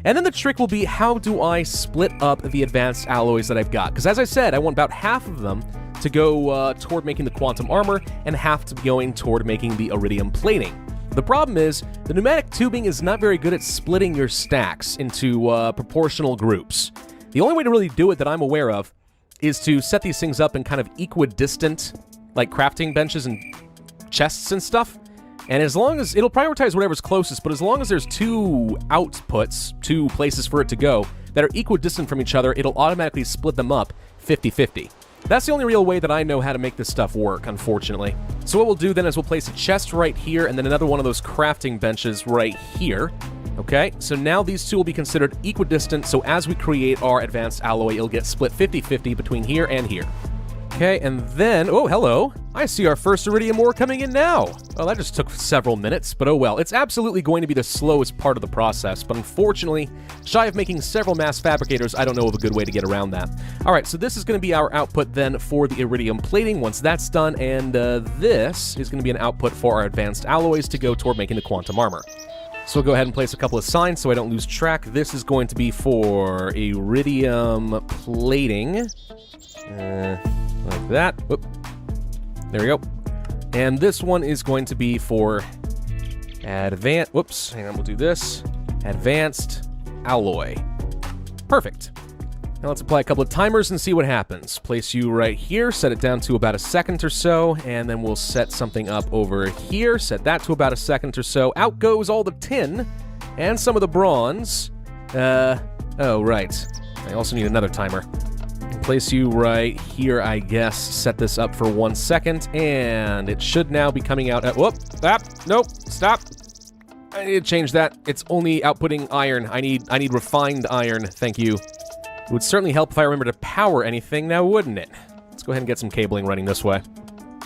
And then the trick will be, how do I split up the advanced alloys that I've got? Because as I said, I want about half of them to go toward making the quantum armor, and half to be going toward making the iridium plating. The problem is, the pneumatic tubing is not very good at splitting your stacks into proportional groups. The only way to really do it that I'm aware of is to set these things up in kind of equidistant, like crafting benches and chests and stuff. And as long as, it'll prioritize whatever's closest, but as long as there's 2 outputs, 2 places for it to go, that are equidistant from each other, it'll automatically split them up 50-50. That's the only real way that I know how to make this stuff work, unfortunately. So what we'll do then is we'll place a chest right here, and then another one of those crafting benches right here. Okay, so now these two will be considered equidistant, so as we create our advanced alloy, it'll get split 50-50 between here and here. Okay, and then, oh, hello. I see our first iridium ore coming in now. Well, that just took several minutes, but oh well. It's absolutely going to be the slowest part of the process, but unfortunately, shy of making several mass fabricators, I don't know of a good way to get around that. All right, so this is going to be our output then for the iridium plating once that's done, and this is going to be an output for our advanced alloys to go toward making the quantum armor. So we'll go ahead and place a couple of signs so I don't lose track. This is going to be for iridium plating. Like that. Whoop. There we go. And this one is going to be for advanced... Whoops. Hang on, we'll do this. Advanced alloy. Perfect. Now let's apply a couple of timers and see what happens. Place you right here, set it down to about a second or so, and then we'll set something up over here, set that to about a second or so. Out goes all the tin and some of the bronze. Oh, right. I also need another timer. Place you right here, I guess. Set this up for 1 second, and it should now be coming out at... Whoop! Stop! Nope! Stop! I need to change that. It's only outputting iron. I need refined iron. Thank you. It would certainly help if I remember to power anything now, wouldn't it? Let's go ahead and get some cabling running this way.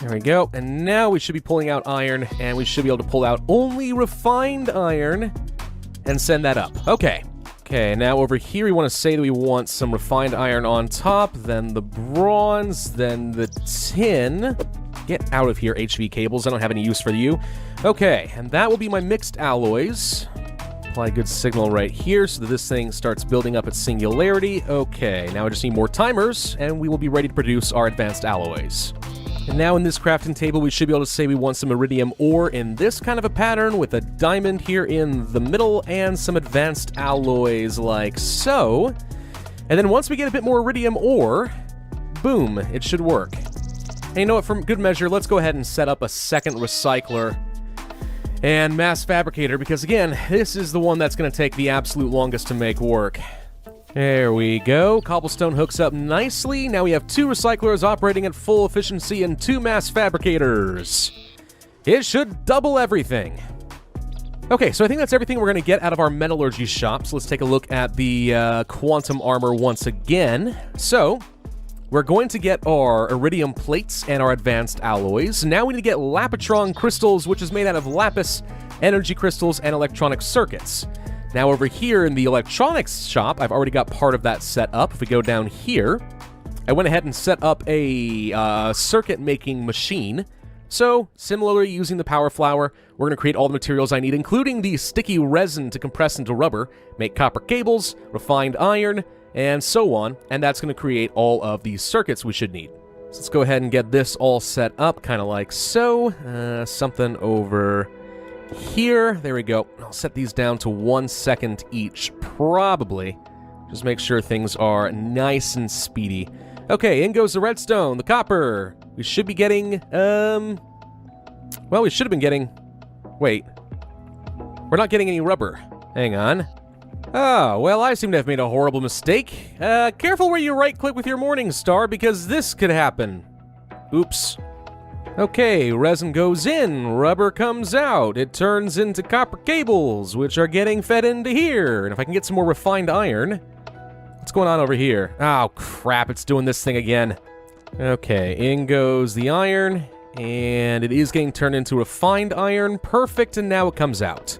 There we go. And now we should be pulling out iron, and we should be able to pull out only refined iron and send that up. Okay. Okay, now over here we want to say that we want some refined iron on top, then the bronze, then the tin. Get out of here, HV cables. I don't have any use for you. Okay, and that will be my mixed alloys. Apply a good signal right here so that this thing starts building up its singularity. Okay, now I just need more timers, and we will be ready to produce our advanced alloys. And now in this crafting table, we should be able to say we want some iridium ore in this kind of a pattern with a diamond here in the middle and some advanced alloys like so. And then once we get a bit more iridium ore, boom, it should work. And you know what, for good measure, let's go ahead and set up a second recycler and mass fabricator, because again, this is the one that's going to take the absolute longest to make work. There we go. Cobblestone hooks up nicely. Now we have 2 recyclers operating at full efficiency and 2 mass fabricators. It should double everything. Okay, so I think that's everything we're going to get out of our metallurgy shop. So let's take a look at the quantum armor once again. So we're going to get our iridium plates and our advanced alloys. Now we need to get lapitron crystals, which is made out of lapis, energy crystals, and electronic circuits. Now over here in the electronics shop, I've already got part of that set up. If we go down here, I went ahead and set up a circuit-making machine. So, similarly, using the power flower, we're going to create all the materials I need, including the sticky resin to compress into rubber, make copper cables, refined iron, and so on, and that's going to create all of these circuits we should need. So let's go ahead and get this all set up, kind of like so. Something over here. There we go. I'll set these down to 1 second each, probably. Just make sure things are nice and speedy. Okay, in goes the redstone, the copper. We should be getting, well, we should have been getting, wait. We're not getting any rubber. Hang on. Oh, well, I seem to have made a horrible mistake. Careful where you right-click with your morning star, because this could happen. Oops. Okay, resin goes in, rubber comes out. It turns into copper cables, which are getting fed into here. And if I can get some more refined iron... What's going on over here? Oh, crap, it's doing this thing again. Okay, in goes the iron, and it is getting turned into refined iron. Perfect, and now it comes out.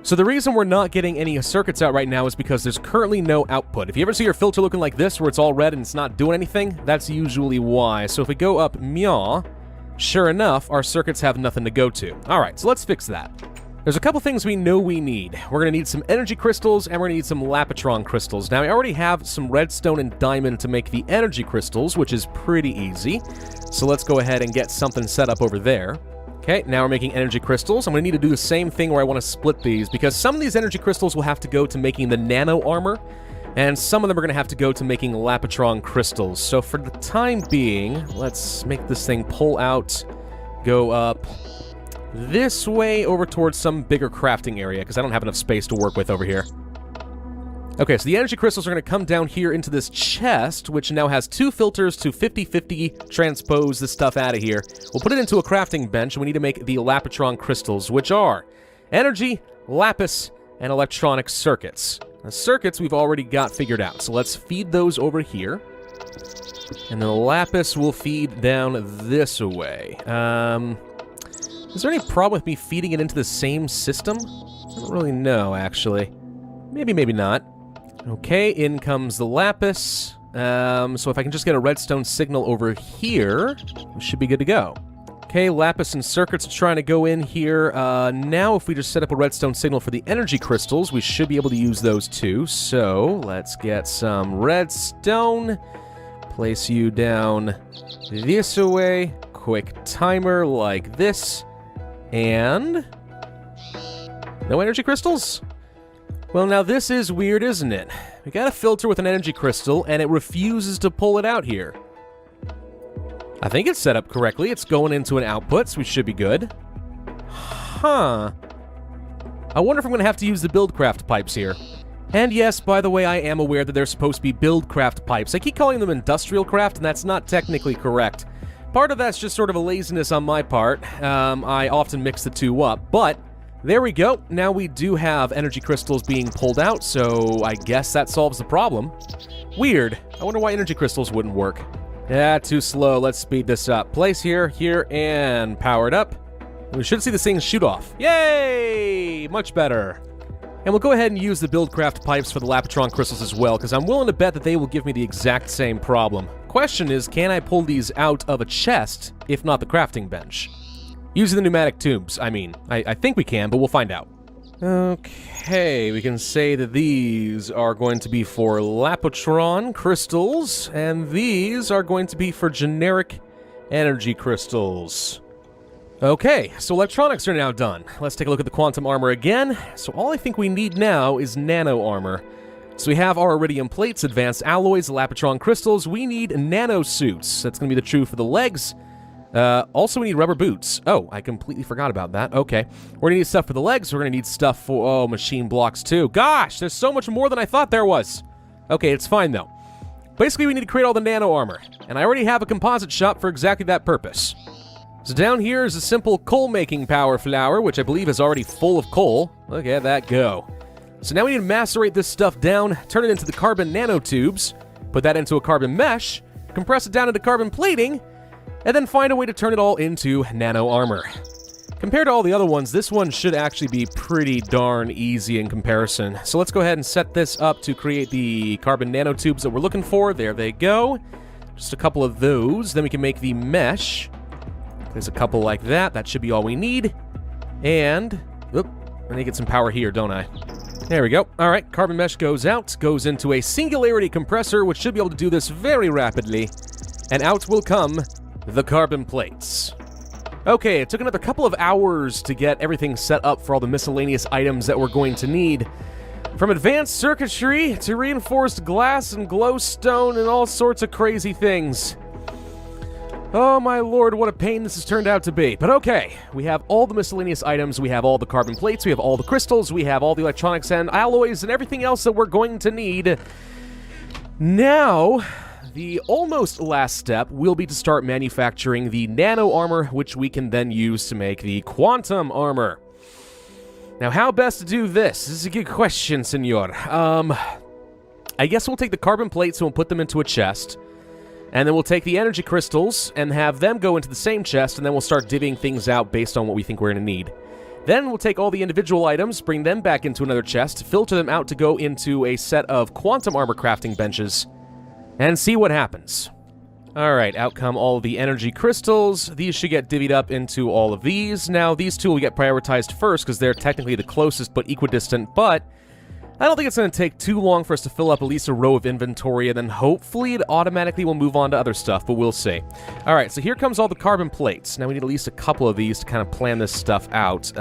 So the reason we're not getting any circuits out right now is because there's currently no output. If you ever see your filter looking like this, where it's all red and it's not doing anything, that's usually why. So if we go up meow... Sure enough, our circuits have nothing to go to. Alright, so let's fix that. There's a couple things we know we need. We're going to need some energy crystals, and we're going to need some lapitron crystals. Now, I already have some redstone and diamond to make the energy crystals, which is pretty easy. So let's go ahead and get something set up over there. Okay, now we're making energy crystals. I'm going to need to do the same thing where I want to split these, because some of these energy crystals will have to go to making the nano armor, and some of them are going to have to go to making lapitron crystals. So for the time being, let's make this thing pull out, go up this way over towards some bigger crafting area, because I don't have enough space to work with over here. Okay, so the energy crystals are going to come down here into this chest, which now has 2 filters to 50-50 transpose this stuff out of here. We'll put it into a crafting bench, and we need to make the lapitron crystals, which are energy, lapis, and electronic circuits. The circuits we've already got figured out, so let's feed those over here. And the lapis will feed down this way. Is there any problem with me feeding it into the same system? I don't really know, actually. Maybe, maybe not. Okay, in comes the lapis. So if I can just get a redstone signal over here, we should be good to go. Okay, lapis and circuits are trying to go in here. Now if we just set up a redstone signal for the energy crystals, we should be able to use those too. So let's get some redstone. Place you down this way. Quick timer like this. And no energy crystals? Well, now this is weird, isn't it? We got a filter with an energy crystal, and it refuses to pull it out here. I think it's set up correctly. It's going into an output, so we should be good. Huh. I wonder if I'm going to have to use the buildcraft pipes here. And yes, by the way, I am aware that they're supposed to be buildcraft pipes. I keep calling them industrial craft, and that's not technically correct. Part of that's just sort of a laziness on my part. I often mix the two up, but there we go. Now we do have energy crystals being pulled out, so I guess that solves the problem. Weird. I wonder why energy crystals wouldn't work. Yeah, too slow. Let's speed this up. Place here, and power it up. We should see this thing shoot off. Yay! Much better. And we'll go ahead and use the buildcraft pipes for the Lapitron crystals as well, because I'm willing to bet that they will give me the exact same problem. Question is, can I pull these out of a chest, if not the crafting bench? Using the pneumatic tubes, I mean. I think we can, but we'll find out. Okay, we can say that these are going to be for Lapitron crystals, and these are going to be for generic energy crystals. Okay, so electronics are now done. Let's take a look at the quantum armor again. So all I think we need now is nano armor. So we have our iridium plates, advanced alloys, Lapitron crystals. We need nano suits. That's going to be the true for the legs. Also, we need rubber boots. Oh, I completely forgot about that. Okay. We're gonna need stuff for the legs. We're gonna need stuff for, machine blocks too. Gosh, there's so much more than I thought there was. Okay, it's fine though. Basically, we need to create all the nano armor. And I already have a composite shop for exactly that purpose. So down here is a simple coal-making power flower, which I believe is already full of coal. Look at that go. So now we need to macerate this stuff down, turn it into the carbon nanotubes, put that into a carbon mesh, compress it down into carbon plating, and then find a way to turn it all into nano armor. Compared to all the other ones, this one should actually be pretty darn easy in comparison. So let's go ahead and set this up to create the carbon nanotubes that we're looking for. There they go. Just a couple of those. Then we can make the mesh. There's a couple like that. That should be all we need. And, oop, I need to get some power here, don't I? There we go. All right, carbon mesh goes out, goes into a singularity compressor, which should be able to do this very rapidly. And out will come the carbon plates. Okay, it took another couple of hours to get everything set up for all the miscellaneous items that we're going to need. From advanced circuitry to reinforced glass and glowstone and all sorts of crazy things. Oh my lord, what a pain this has turned out to be. But okay, we have all the miscellaneous items, we have all the carbon plates, we have all the crystals, we have all the electronics and alloys and everything else that we're going to need. Now, the almost last step will be to start manufacturing the nano armor, which we can then use to make the quantum armor. Now, how best to do this? This is a good question, senor. I guess we'll take the carbon plates and we'll put them into a chest. And then we'll take the energy crystals and have them go into the same chest, and then we'll start divvying things out based on what we think we're going to need. Then we'll take all the individual items, bring them back into another chest, filter them out to go into a set of quantum armor crafting benches, and see what happens. Alright, out come all of the energy crystals. These should get divvied up into all of these. Now, these two will get prioritized first because they're technically the closest but equidistant, but I don't think it's going to take too long for us to fill up at least a row of inventory, and then hopefully it automatically will move on to other stuff, but we'll see. Alright, so here comes all the carbon plates. Now we need at least a couple of these to kind of plan this stuff out.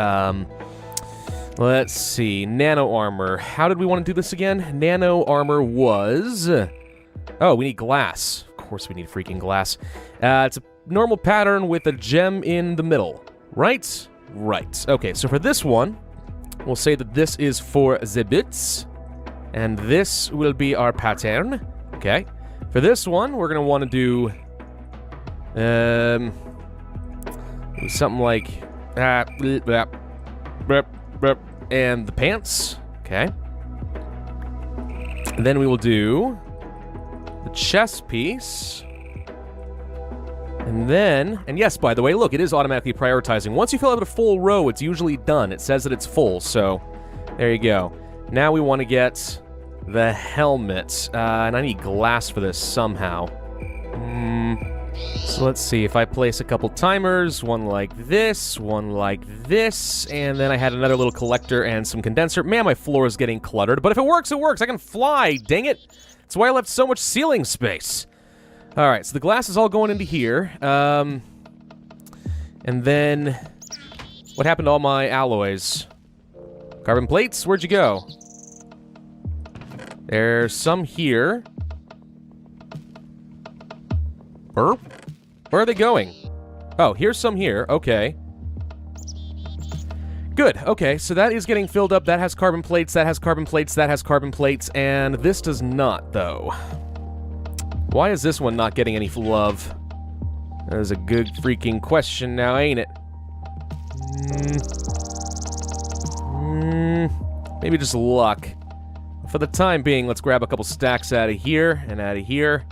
Let's see. Nano armor. How did we want to do this again? Nano armor was... Oh, we need glass. Of course we need freaking glass. It's a normal pattern with a gem in the middle. Right? Right. Okay, so for this one, we'll say that this is for the bits, and this will be our pattern. Okay. For this one, we're going to want to do something like and the pants. Okay. And then we will do the chest piece. And then, and yes, by the way, look, it is automatically prioritizing. Once you fill out a full row, it's usually done. It says that it's full, so there you go. Now we want to get the helmet, and I need glass for this somehow. So let's see, if I place a couple timers, one like this, and then I had another little collector and some condenser. Man, my floor is getting cluttered, but if it works, it works. I can fly, dang it. That's why I left so much ceiling space. All right, so the glass is all going into here. And then, what happened to all my alloys? Carbon plates, where'd you go? There's some here. Where are they going? Oh, here's some here. Okay. Good. Okay, so that is getting filled up. That has carbon plates, that has carbon plates, that has carbon plates, and this does not, though. Why is this one not getting any love? That is a good freaking question now, ain't it? Maybe just luck. For the time being, let's grab a couple stacks out of here and out of here.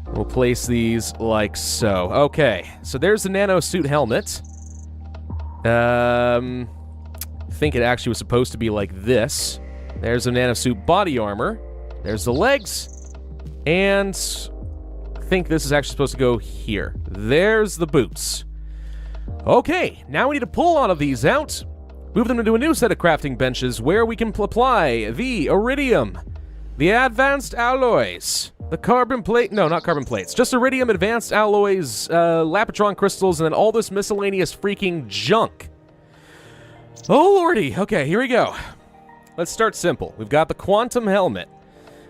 We'll place these like so. Okay, so there's the nano suit helmet. I think it actually was supposed to be like this. There's the nanosuit body armor. There's the legs. And I think this is actually supposed to go here. There's the boots. Okay, now we need to pull all of these out. Move them into a new set of crafting benches where we can apply the iridium, the advanced alloys, the carbon plate, no, not carbon plates, just iridium, advanced alloys, lapatron crystals, and then all this miscellaneous freaking junk. Oh lordy, okay, here we go. Let's start simple. We've got the quantum helmet.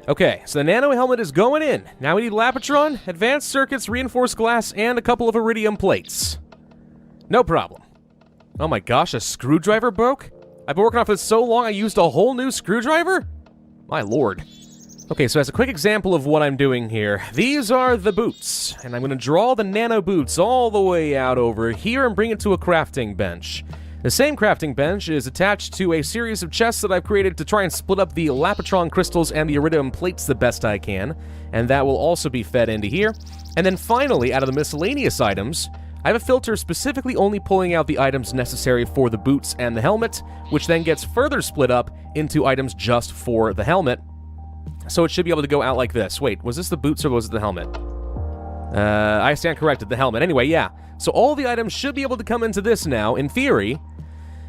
Okay, so the nano helmet is going in. Now we need lapatron, advanced circuits, reinforced glass, and a couple of iridium plates. No problem. Oh my gosh, a screwdriver broke? I've been working on this so long I used a whole new screwdriver? My lord. Okay, so as a quick example of what I'm doing here, these are the boots, and I'm going to draw the nano boots all the way out over here and bring it to a crafting bench. The same crafting bench is attached to a series of chests that I've created to try and split up the lapatron crystals and the iridium plates the best I can, and that will also be fed into here. And then finally, out of the miscellaneous items, I have a filter specifically only pulling out the items necessary for the boots and the helmet, which then gets further split up into items just for the helmet. So it should be able to go out like this. Wait, was this the boots or was it the helmet? I stand corrected, the helmet. Anyway, yeah. So all the items should be able to come into this now, in theory.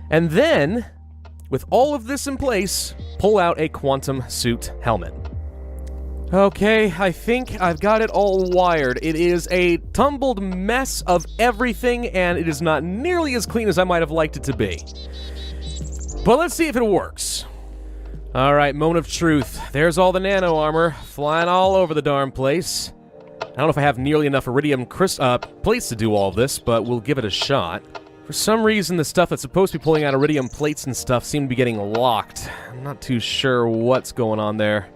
And then, with all of this in place, pull out a quantum suit helmet. Okay, I think I've got it all wired. It is a tumbled mess of everything, and it is not nearly as clean as I might have liked it to be. But let's see if it works. Alright, moment of truth. There's all the nano armor, flying all over the darn place. I don't know if I have nearly enough iridium plates to do all of this, but we'll give it a shot. For some reason, the stuff that's supposed to be pulling out iridium plates and stuff seem to be getting locked. I'm not too sure what's going on there.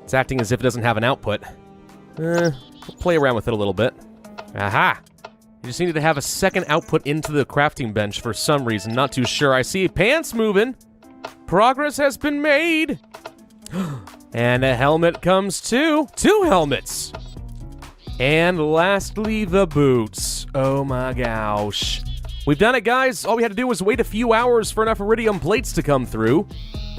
It's acting as if it doesn't have an output. We'll play around with it a little bit. Aha! You just needed to have a second output into the crafting bench for some reason. Not too sure. I see pants moving. Progress has been made. And a helmet comes too. 2 helmets. And lastly, the boots. Oh my gosh. We've done it, guys. All we had to do was wait a few hours for enough iridium plates to come through.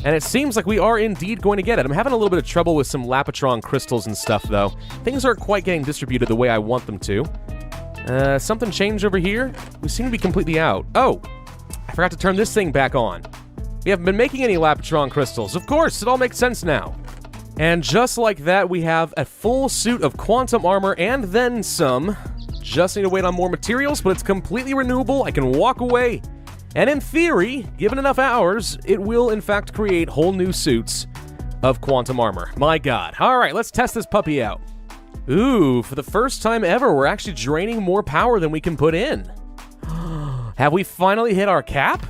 And it seems like we are indeed going to get it. I'm having a little bit of trouble with some lapatron crystals and stuff, though. Things aren't quite getting distributed the way I want them to. Something changed over here? We seem to be completely out. Oh, I forgot to turn this thing back on. We haven't been making any lapatron crystals. Of course, it all makes sense now. And just like that, we have a full suit of quantum armor and then some. Just need to wait on more materials, but it's completely renewable. I can walk away. And in theory, given enough hours, it will in fact create whole new suits of quantum armor. My god. Alright, let's test this puppy out. Ooh, for the first time ever, we're actually draining more power than we can put in. Have we finally hit our cap?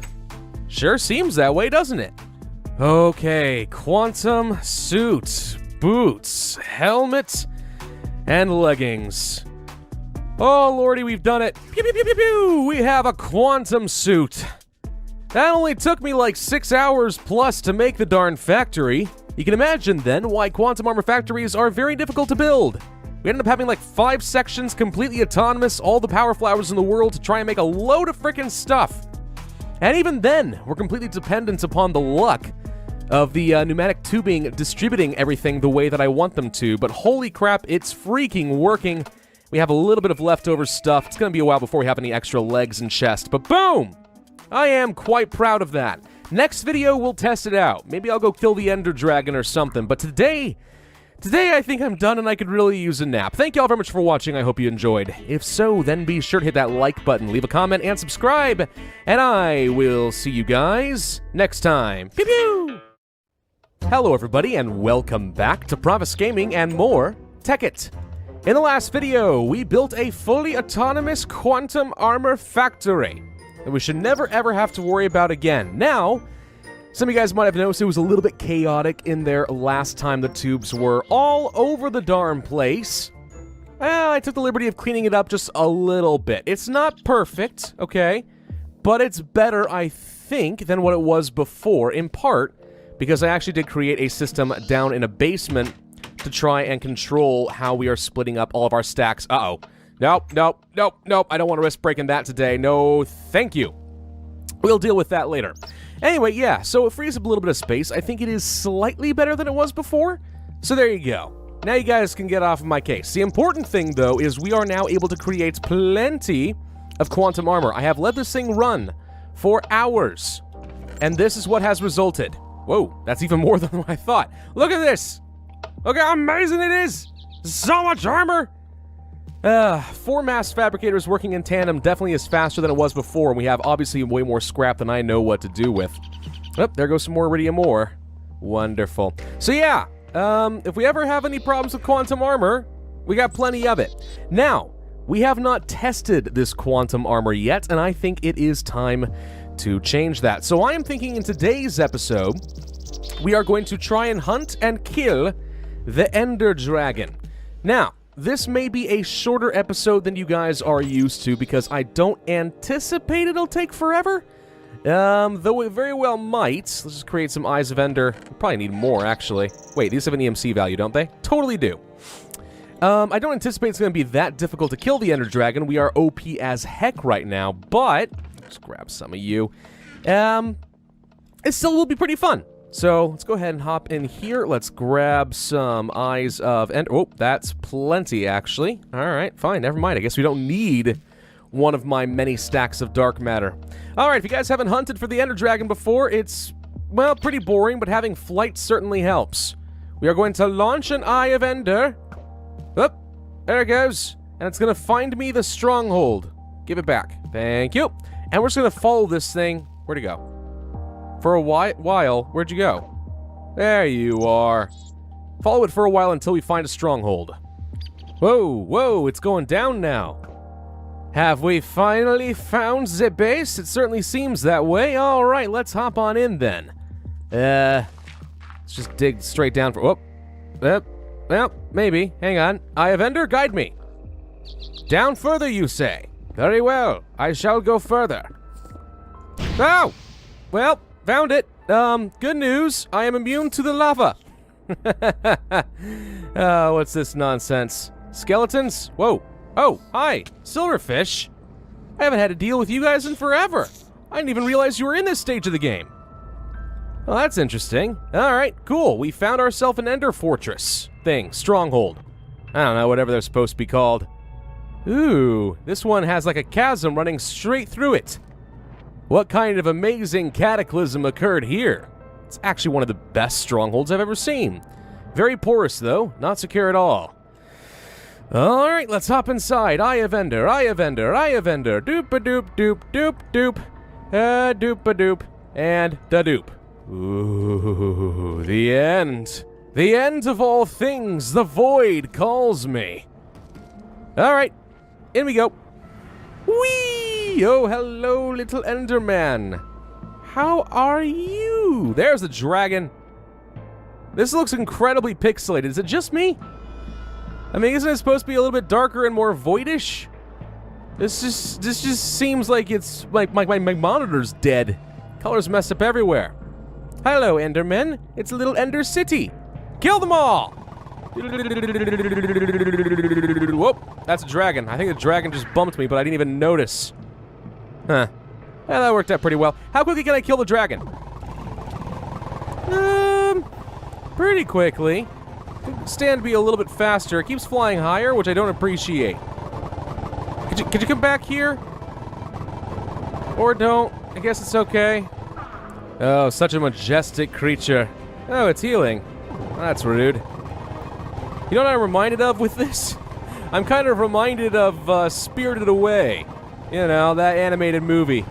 Sure seems that way, doesn't it? Okay, quantum suit, boots, helmet, and leggings. Oh lordy, we've done it. Pew, pew, pew, pew, pew. We have a quantum suit. That only took me like 6 hours plus to make the darn factory. You can imagine then why quantum armor factories are very difficult to build. We ended up having like 5 sections, completely autonomous, all the power flowers in the world to try and make a load of frickin' stuff. And even then, we're completely dependent upon the luck of the pneumatic tubing distributing everything the way that I want them to. But holy crap, it's freaking working. We have a little bit of leftover stuff. It's going to be a while before we have any extra legs and chest. But boom! I am quite proud of that. Next video, we'll test it out. Maybe I'll go kill the Ender Dragon or something. But today I think I'm done and I could really use a nap. Thank you all very much for watching. I hope you enjoyed. If so, then be sure to hit that like button, leave a comment, and subscribe. And I will see you guys next time. Pew pew! Hello everybody, and welcome back to Pravus Gaming and more Tekkit. In the last video, we built a fully autonomous quantum armor factory that we should never ever have to worry about again. Now, some of you guys might have noticed it was a little bit chaotic in there last time. The tubes were all over the darn place. Well, I took the liberty of cleaning it up just a little bit. It's not perfect, okay? But it's better, I think, than what it was before, in part because I actually did create a system down in a basement to try and control how we are splitting up all of our stacks. Uh-oh. Nope, nope, nope, nope. I don't want to risk breaking that today. No, thank you. We'll deal with that later. Anyway, yeah, so it frees up a little bit of space. I think it is slightly better than it was before. So there you go. Now you guys can get off of my case. The important thing, though, is we are now able to create plenty of quantum armor. I have let this thing run for hours. And this is what has resulted. Whoa, that's even more than what I thought. Look at this. Look how amazing it is. So much armor. 4 mass fabricators working in tandem definitely is faster than it was before, and we have obviously way more scrap than I know what to do with. Oh, there goes some more iridium ore. Wonderful. So yeah, if we ever have any problems with quantum armor, we got plenty of it. Now, we have not tested this quantum armor yet, and I think it is time to change that. So I am thinking in today's episode, we are going to try and hunt and kill the Ender Dragon. Now, this may be a shorter episode than you guys are used to because I don't anticipate it'll take forever. Though it very well might. Let's just create some Eyes of Ender. We probably need more, actually. Wait, these have an EMC value, don't they? Totally do. I don't anticipate it's going to be that difficult to kill the Ender Dragon. We are OP as heck right now, but let's grab some of you. It still will be pretty fun. So, let's go ahead and hop in here. Let's grab some Eyes of Ender. Oh, that's plenty, actually. Alright, fine, never mind. I guess we don't need one of my many stacks of dark matter. Alright, if you guys haven't hunted for the Ender Dragon before, it's, well, pretty boring, but having flight certainly helps. We are going to launch an Eye of Ender. Oh, there it goes. And it's going to find me the stronghold. Give it back. Thank you. And we're just going to follow this thing. Where'd it go? For a while. Where'd you go? There you are. Follow it for a while until we find a stronghold. Whoa, whoa, it's going down now. Have we finally found the base? It certainly seems that way. All right, let's hop on in then. Let's just dig straight down for... well, maybe. Hang on. Eye of Ender, guide me. Down further, you say? Very well. I shall go further. Oh! Well, found it. Good news. I am immune to the lava. Oh, what's this nonsense? Skeletons? Whoa. Oh, hi. Silverfish. I haven't had to deal with you guys in forever. I didn't even realize you were in this stage of the game. Well, that's interesting. Alright, cool. We found ourselves an Ender Fortress thing. Stronghold. I don't know, whatever they're supposed to be called. Ooh, this one has like a chasm running straight through it. What kind of amazing cataclysm occurred here? It's actually one of the best strongholds I've ever seen. Very porous, though. Not secure at all. Alright, let's hop inside. Eye of Ender, Eye of Ender, Eye of Ender. Doop-a-doop, doop, doop, doop. Doop-a-doop, and da-doop. Ooh, the end. The end of all things. The void calls me. Alright, in we go. Whee! Oh, hello, little Enderman. How are you? There's the dragon. This looks incredibly pixelated. Is it just me? I mean, isn't it supposed to be a little bit darker and more voidish? This just seems like it's like my monitor's dead. Colors messed up everywhere. Hello, Endermen. It's a little Ender City. Kill them all! Whoop, that's a dragon. I think the dragon just bumped me, but I didn't even notice. Huh. Yeah, that worked out pretty well. How quickly can I kill the dragon? Pretty quickly. Stand to be a little bit faster. It keeps flying higher, which I don't appreciate. Could you come back here? Or don't. I guess it's okay. Oh, such a majestic creature. Oh, it's healing. That's rude. You know what I'm reminded of with this? I'm kind of reminded of Spirited Away. You know, that animated movie.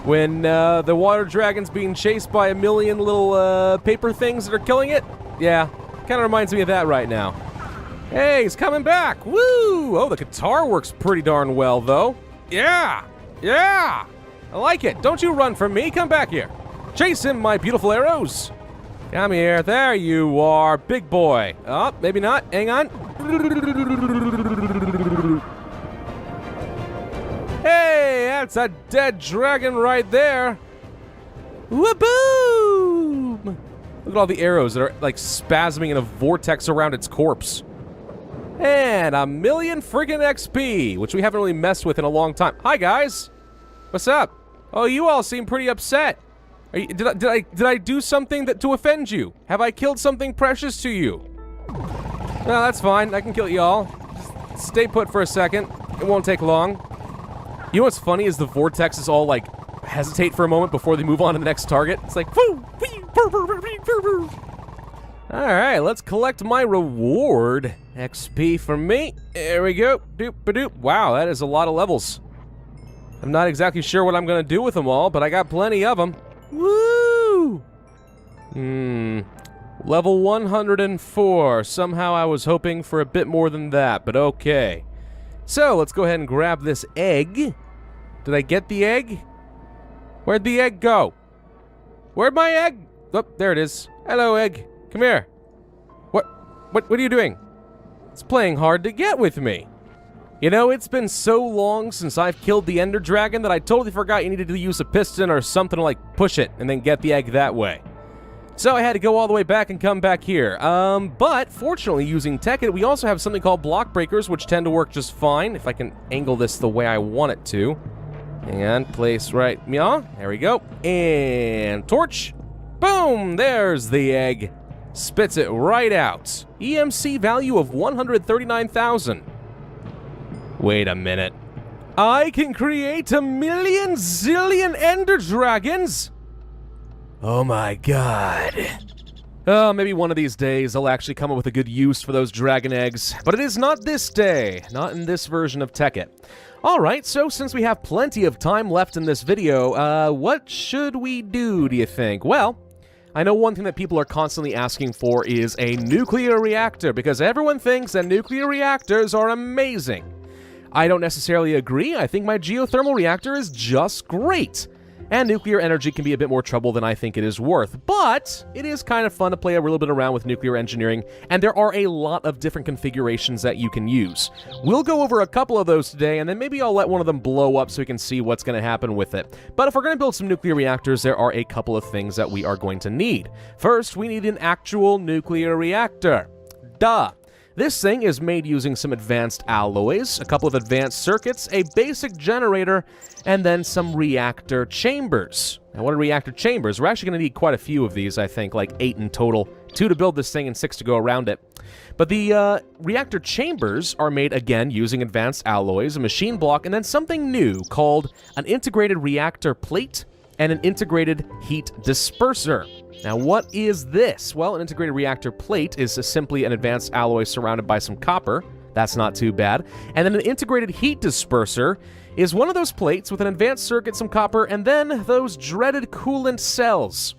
When the water dragon's being chased by a million little paper things that are killing it. Yeah, kind of reminds me of that right now. Hey, he's coming back! Woo! Oh, the guitar works pretty darn well, though. Yeah! Yeah! I like it. Don't you run from me. Come back here. Chase him, my beautiful arrows. Come here. There you are, big boy. Oh, maybe not. Hang on. Hey, that's a dead dragon right there. Wha-boom! Look at all the arrows that are, like, spasming in a vortex around its corpse. And a million friggin' XP, which we haven't really messed with in a long time. Hi, guys. What's up? Oh, you all seem pretty upset. Did I do something to offend you? Have I killed something precious to you? No, that's fine. I can kill y'all. Just stay put for a second. It won't take long. You know what's funny is the vortexes all, like, hesitate for a moment before they move on to the next target. It's like, whoo, wee, brr, brr, brr, brr, brr. All right, let's collect my reward. XP for me. There we go. Doop-a-doop. Wow, that is a lot of levels. I'm not exactly sure what I'm going to do with them all, but I got plenty of them. Woo! Level 104. Somehow I was hoping for a bit more than that, but okay. So, let's go ahead and grab this egg. Did I get the egg? Where'd the egg go? Where'd my egg? Oh, there it is. Hello, egg. Come here. What are you doing? It's playing hard to get with me. You know, it's been so long since I've killed the Ender Dragon that I totally forgot you needed to use a piston or something to, like, push it and then get the egg that way. So I had to go all the way back and come back here. But fortunately, using Tekkit, we also have something called block breakers, which tend to work just fine, if I can angle this the way I want it to. Hang on, place right, yeah, there we go. And torch. Boom, there's the egg. Spits it right out. EMC value of 139,000. Wait a minute. I can create a million zillion Ender Dragons? Oh my god. Oh, maybe one of these days I'll actually come up with a good use for those dragon eggs. But it is not this day. Not in this version of Tekkit. Alright, so since we have plenty of time left in this video, what should we do you think? Well, I know one thing that people are constantly asking for is a nuclear reactor, because everyone thinks that nuclear reactors are amazing. I don't necessarily agree. I think my geothermal reactor is just great. And nuclear energy can be a bit more trouble than I think it is worth. But it is kind of fun to play a little bit around with nuclear engineering, and there are a lot of different configurations that you can use. We'll go over a couple of those today, and then maybe I'll let one of them blow up so we can see what's going to happen with it. But if we're going to build some nuclear reactors, there are a couple of things that we are going to need. First, we need an actual nuclear reactor. Duh. This thing is made using some advanced alloys, a couple of advanced circuits, a basic generator, and then some reactor chambers. Now, what are reactor chambers? We're actually going to need quite a few of these, I think, like 8 in total. 2 to build this thing and 6 to go around it. But the reactor chambers are made, again, using advanced alloys, a machine block, and then something new called an integrated reactor plate and an integrated heat disperser. Now, what is this? Well, an integrated reactor plate is simply an advanced alloy surrounded by some copper. That's not too bad. And then an integrated heat disperser is one of those plates with an advanced circuit, some copper, and then those dreaded coolant cells.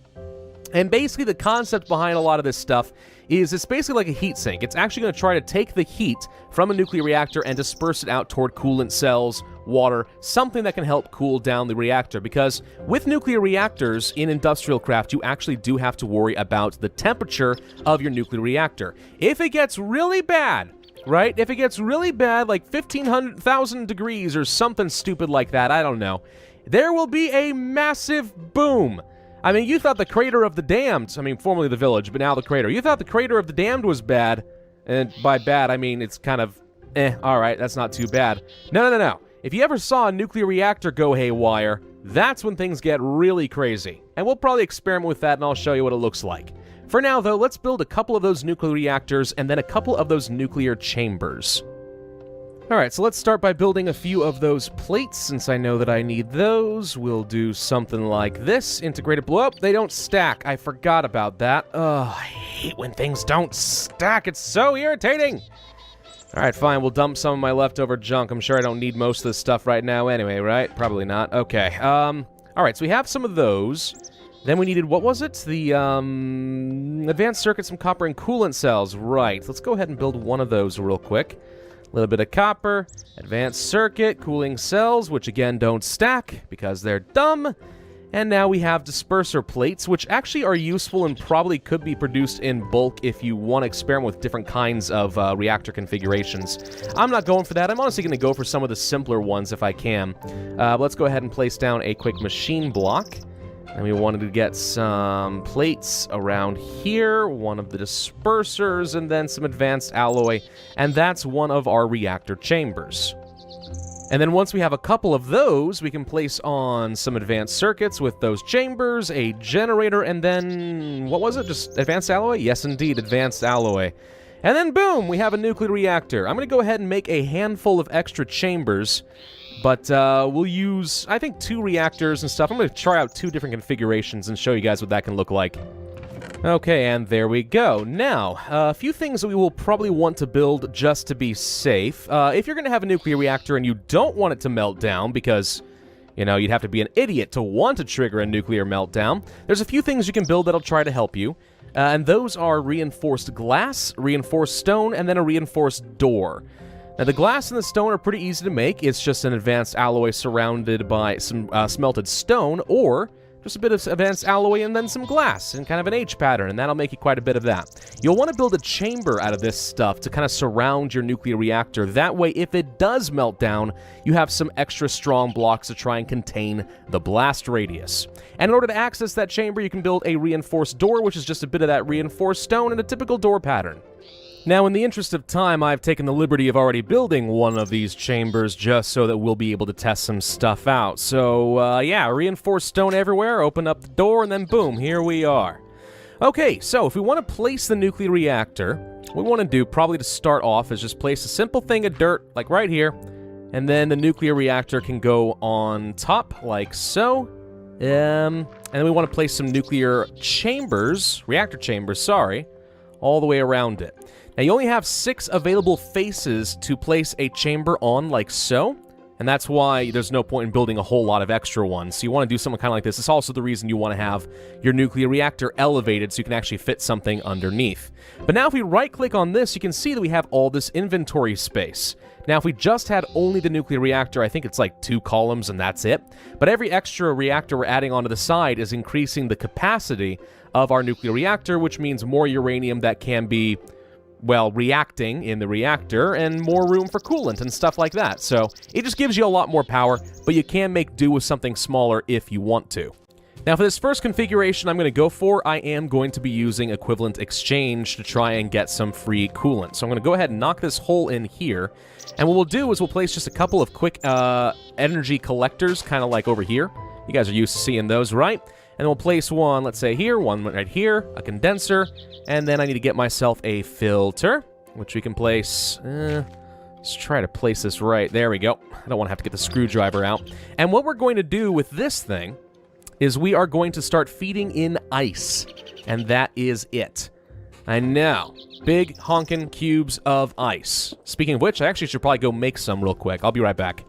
And basically the concept behind a lot of this stuff is it's basically like a heat sink. It's actually going to try to take the heat from a nuclear reactor and disperse it out toward coolant cells, water, something that can help cool down the reactor. Because with nuclear reactors in industrial craft, you actually do have to worry about the temperature of your nuclear reactor. If it gets really bad, right? If it gets really bad, like 1,500,000 degrees or something stupid like that, I don't know, there will be a massive boom. I mean, you thought the Crater of the Damned, I mean, formerly the Village, but now the Crater. You thought the Crater of the Damned was bad. And by bad, I mean it's kind of, alright, that's not too bad. No. If you ever saw a nuclear reactor go haywire, that's when things get really crazy. And we'll probably experiment with that and I'll show you what it looks like. For now, though, let's build a couple of those nuclear reactors and then a couple of those nuclear chambers. Alright, so let's start by building a few of those plates, since I know that I need those. We'll do something like this. Integrated blow up. They don't stack. I forgot about that. Ugh, I hate when things don't stack. It's so irritating. Alright, fine. We'll dump some of my leftover junk. I'm sure I don't need most of this stuff right now anyway, right? Probably not. Okay. Alright, so we have some of those. Then we needed, what was it? The, advanced circuit, some copper, and coolant cells. Right. Let's go ahead and build one of those real quick. A little bit of copper, advanced circuit, cooling cells, which again don't stack because they're dumb. And now we have disperser plates, which actually are useful and probably could be produced in bulk if you want to experiment with different kinds of reactor configurations. I'm not going for that. I'm honestly going to go for some of the simpler ones if I can. Let's go ahead and place down a quick machine block. And we wanted to get some plates around here, one of the dispersers, and then some advanced alloy. And that's one of our reactor chambers. And then once we have a couple of those, we can place on some advanced circuits with those chambers, a generator, and then, what was it? Just advanced alloy? Yes, indeed, advanced alloy. And then boom, we have a nuclear reactor. I'm going to go ahead and make a handful of extra chambers, but we'll use, I think, 2 reactors and stuff. I'm going to try out 2 different configurations and show you guys what that can look like. Okay, and there we go. Now, a few things that we will probably want to build just to be safe. If you're going to have a nuclear reactor and you don't want it to melt down, because, you know, you'd have to be an idiot to want to trigger a nuclear meltdown, there's a few things you can build that'll try to help you. And those are reinforced glass, reinforced stone, and then a reinforced door. Now, the glass and the stone are pretty easy to make. It's just an advanced alloy surrounded by some smelted stone, or just a bit of advanced alloy and then some glass in kind of an H pattern, and that'll make you quite a bit of that. You'll want to build a chamber out of this stuff to kind of surround your nuclear reactor. That way, if it does melt down, you have some extra strong blocks to try and contain the blast radius. And in order to access that chamber, you can build a reinforced door, which is just a bit of that reinforced stone and a typical door pattern. Now, in the interest of time, I've taken the liberty of already building one of these chambers just so that we'll be able to test some stuff out. So, yeah, reinforced stone everywhere, open up the door, and then boom, here we are. Okay, so if we want to place the nuclear reactor, what we want to do, probably to start off, is just place a simple thing of dirt, like right here, and then the nuclear reactor can go on top, like so. And then we want to place some nuclear chambers, reactor chambers, sorry, all the way around it. Now, you only have 6 available faces to place a chamber on, like so, and that's why there's no point in building a whole lot of extra ones. So you want to do something kind of like this. It's also the reason you want to have your nuclear reactor elevated so you can actually fit something underneath. But now if we right-click on this, you can see that we have all this inventory space. Now, if we just had only the nuclear reactor, I think it's like 2 columns and that's it. But every extra reactor we're adding onto the side is increasing the capacity of our nuclear reactor, which means more uranium that can be, well, reacting in the reactor, and more room for coolant and stuff like that. So it just gives you a lot more power, but you can make do with something smaller if you want to. Now, for this first configuration I'm going to go for, I am going to be using equivalent exchange to try and get some free coolant. So I'm going to go ahead and knock this hole in here, and what we'll do is we'll place just a couple of quick energy collectors, kind of like over here. You guys are used to seeing those, right? And then we'll place one, let's say here, one right here, a condenser, and then I need to get myself a filter, which we can place, let's try to place this right, there we go. I don't want to have to get the screwdriver out. And what we're going to do with this thing is we are going to start feeding in ice, and that is it. I know, big honkin' cubes of ice. Speaking of which, I actually should probably go make some real quick. I'll be right back.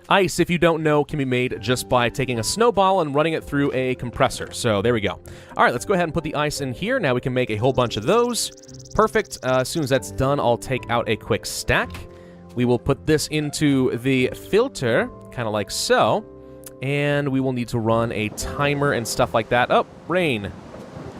Ice, if you don't know, can be made just by taking a snowball and running it through a compressor. So there we go. All right, let's go ahead and put the ice in here. Now we can make a whole bunch of those. Perfect. As soon as that's done, I'll take out a quick stack. We will put this into the filter, kind of like so. And we will need to run a timer and stuff like that. Oh, rain.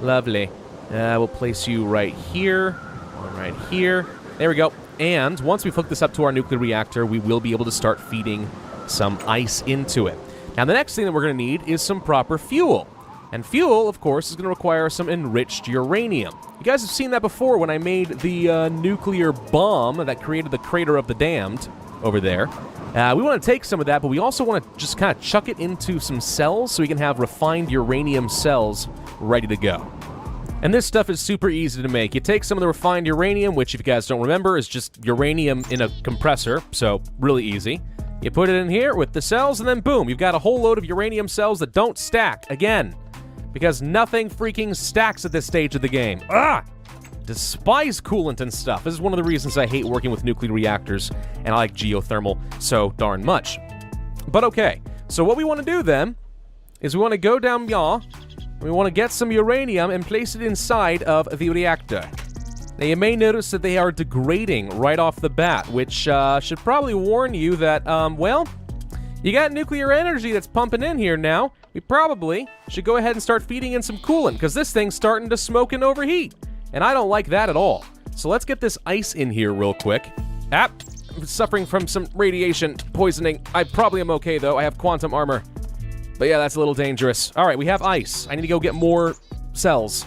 Lovely. We'll place you right here. One right here. There we go. And once we've hooked this up to our nuclear reactor, we will be able to start feeding some ice into it. Now, the next thing that we're going to need is some proper fuel. And fuel, of course, is going to require some enriched uranium. You guys have seen that before when I made the nuclear bomb that created the crater of the damned over there. We want to take some of that, but we also want to just kind of chuck it into some cells so we can have refined uranium cells ready to go. And this stuff is super easy to make. You take some of the refined uranium, which if you guys don't remember is just uranium in a compressor, so really easy. You put it in here with the cells, and then boom, you've got a whole load of uranium cells that don't stack, again, because nothing freaking stacks at this stage of the game. Ah! Despise coolant and stuff. This is one of the reasons I hate working with nuclear reactors, and I like geothermal so darn much. But okay, so what we want to do then is we want to go down here, we want to get some uranium and place it inside of the reactor. Now you may notice that they are degrading right off the bat, which should probably warn you that, well, you got nuclear energy that's pumping in here now. We probably should go ahead and start feeding in some coolant, because this thing's starting to smoke and overheat. And I don't like that at all. So let's get this ice in here real quick. I'm suffering from some radiation poisoning. I probably am okay, though. I have quantum armor. But yeah, that's a little dangerous. All right, we have ice. I need to go get more cells.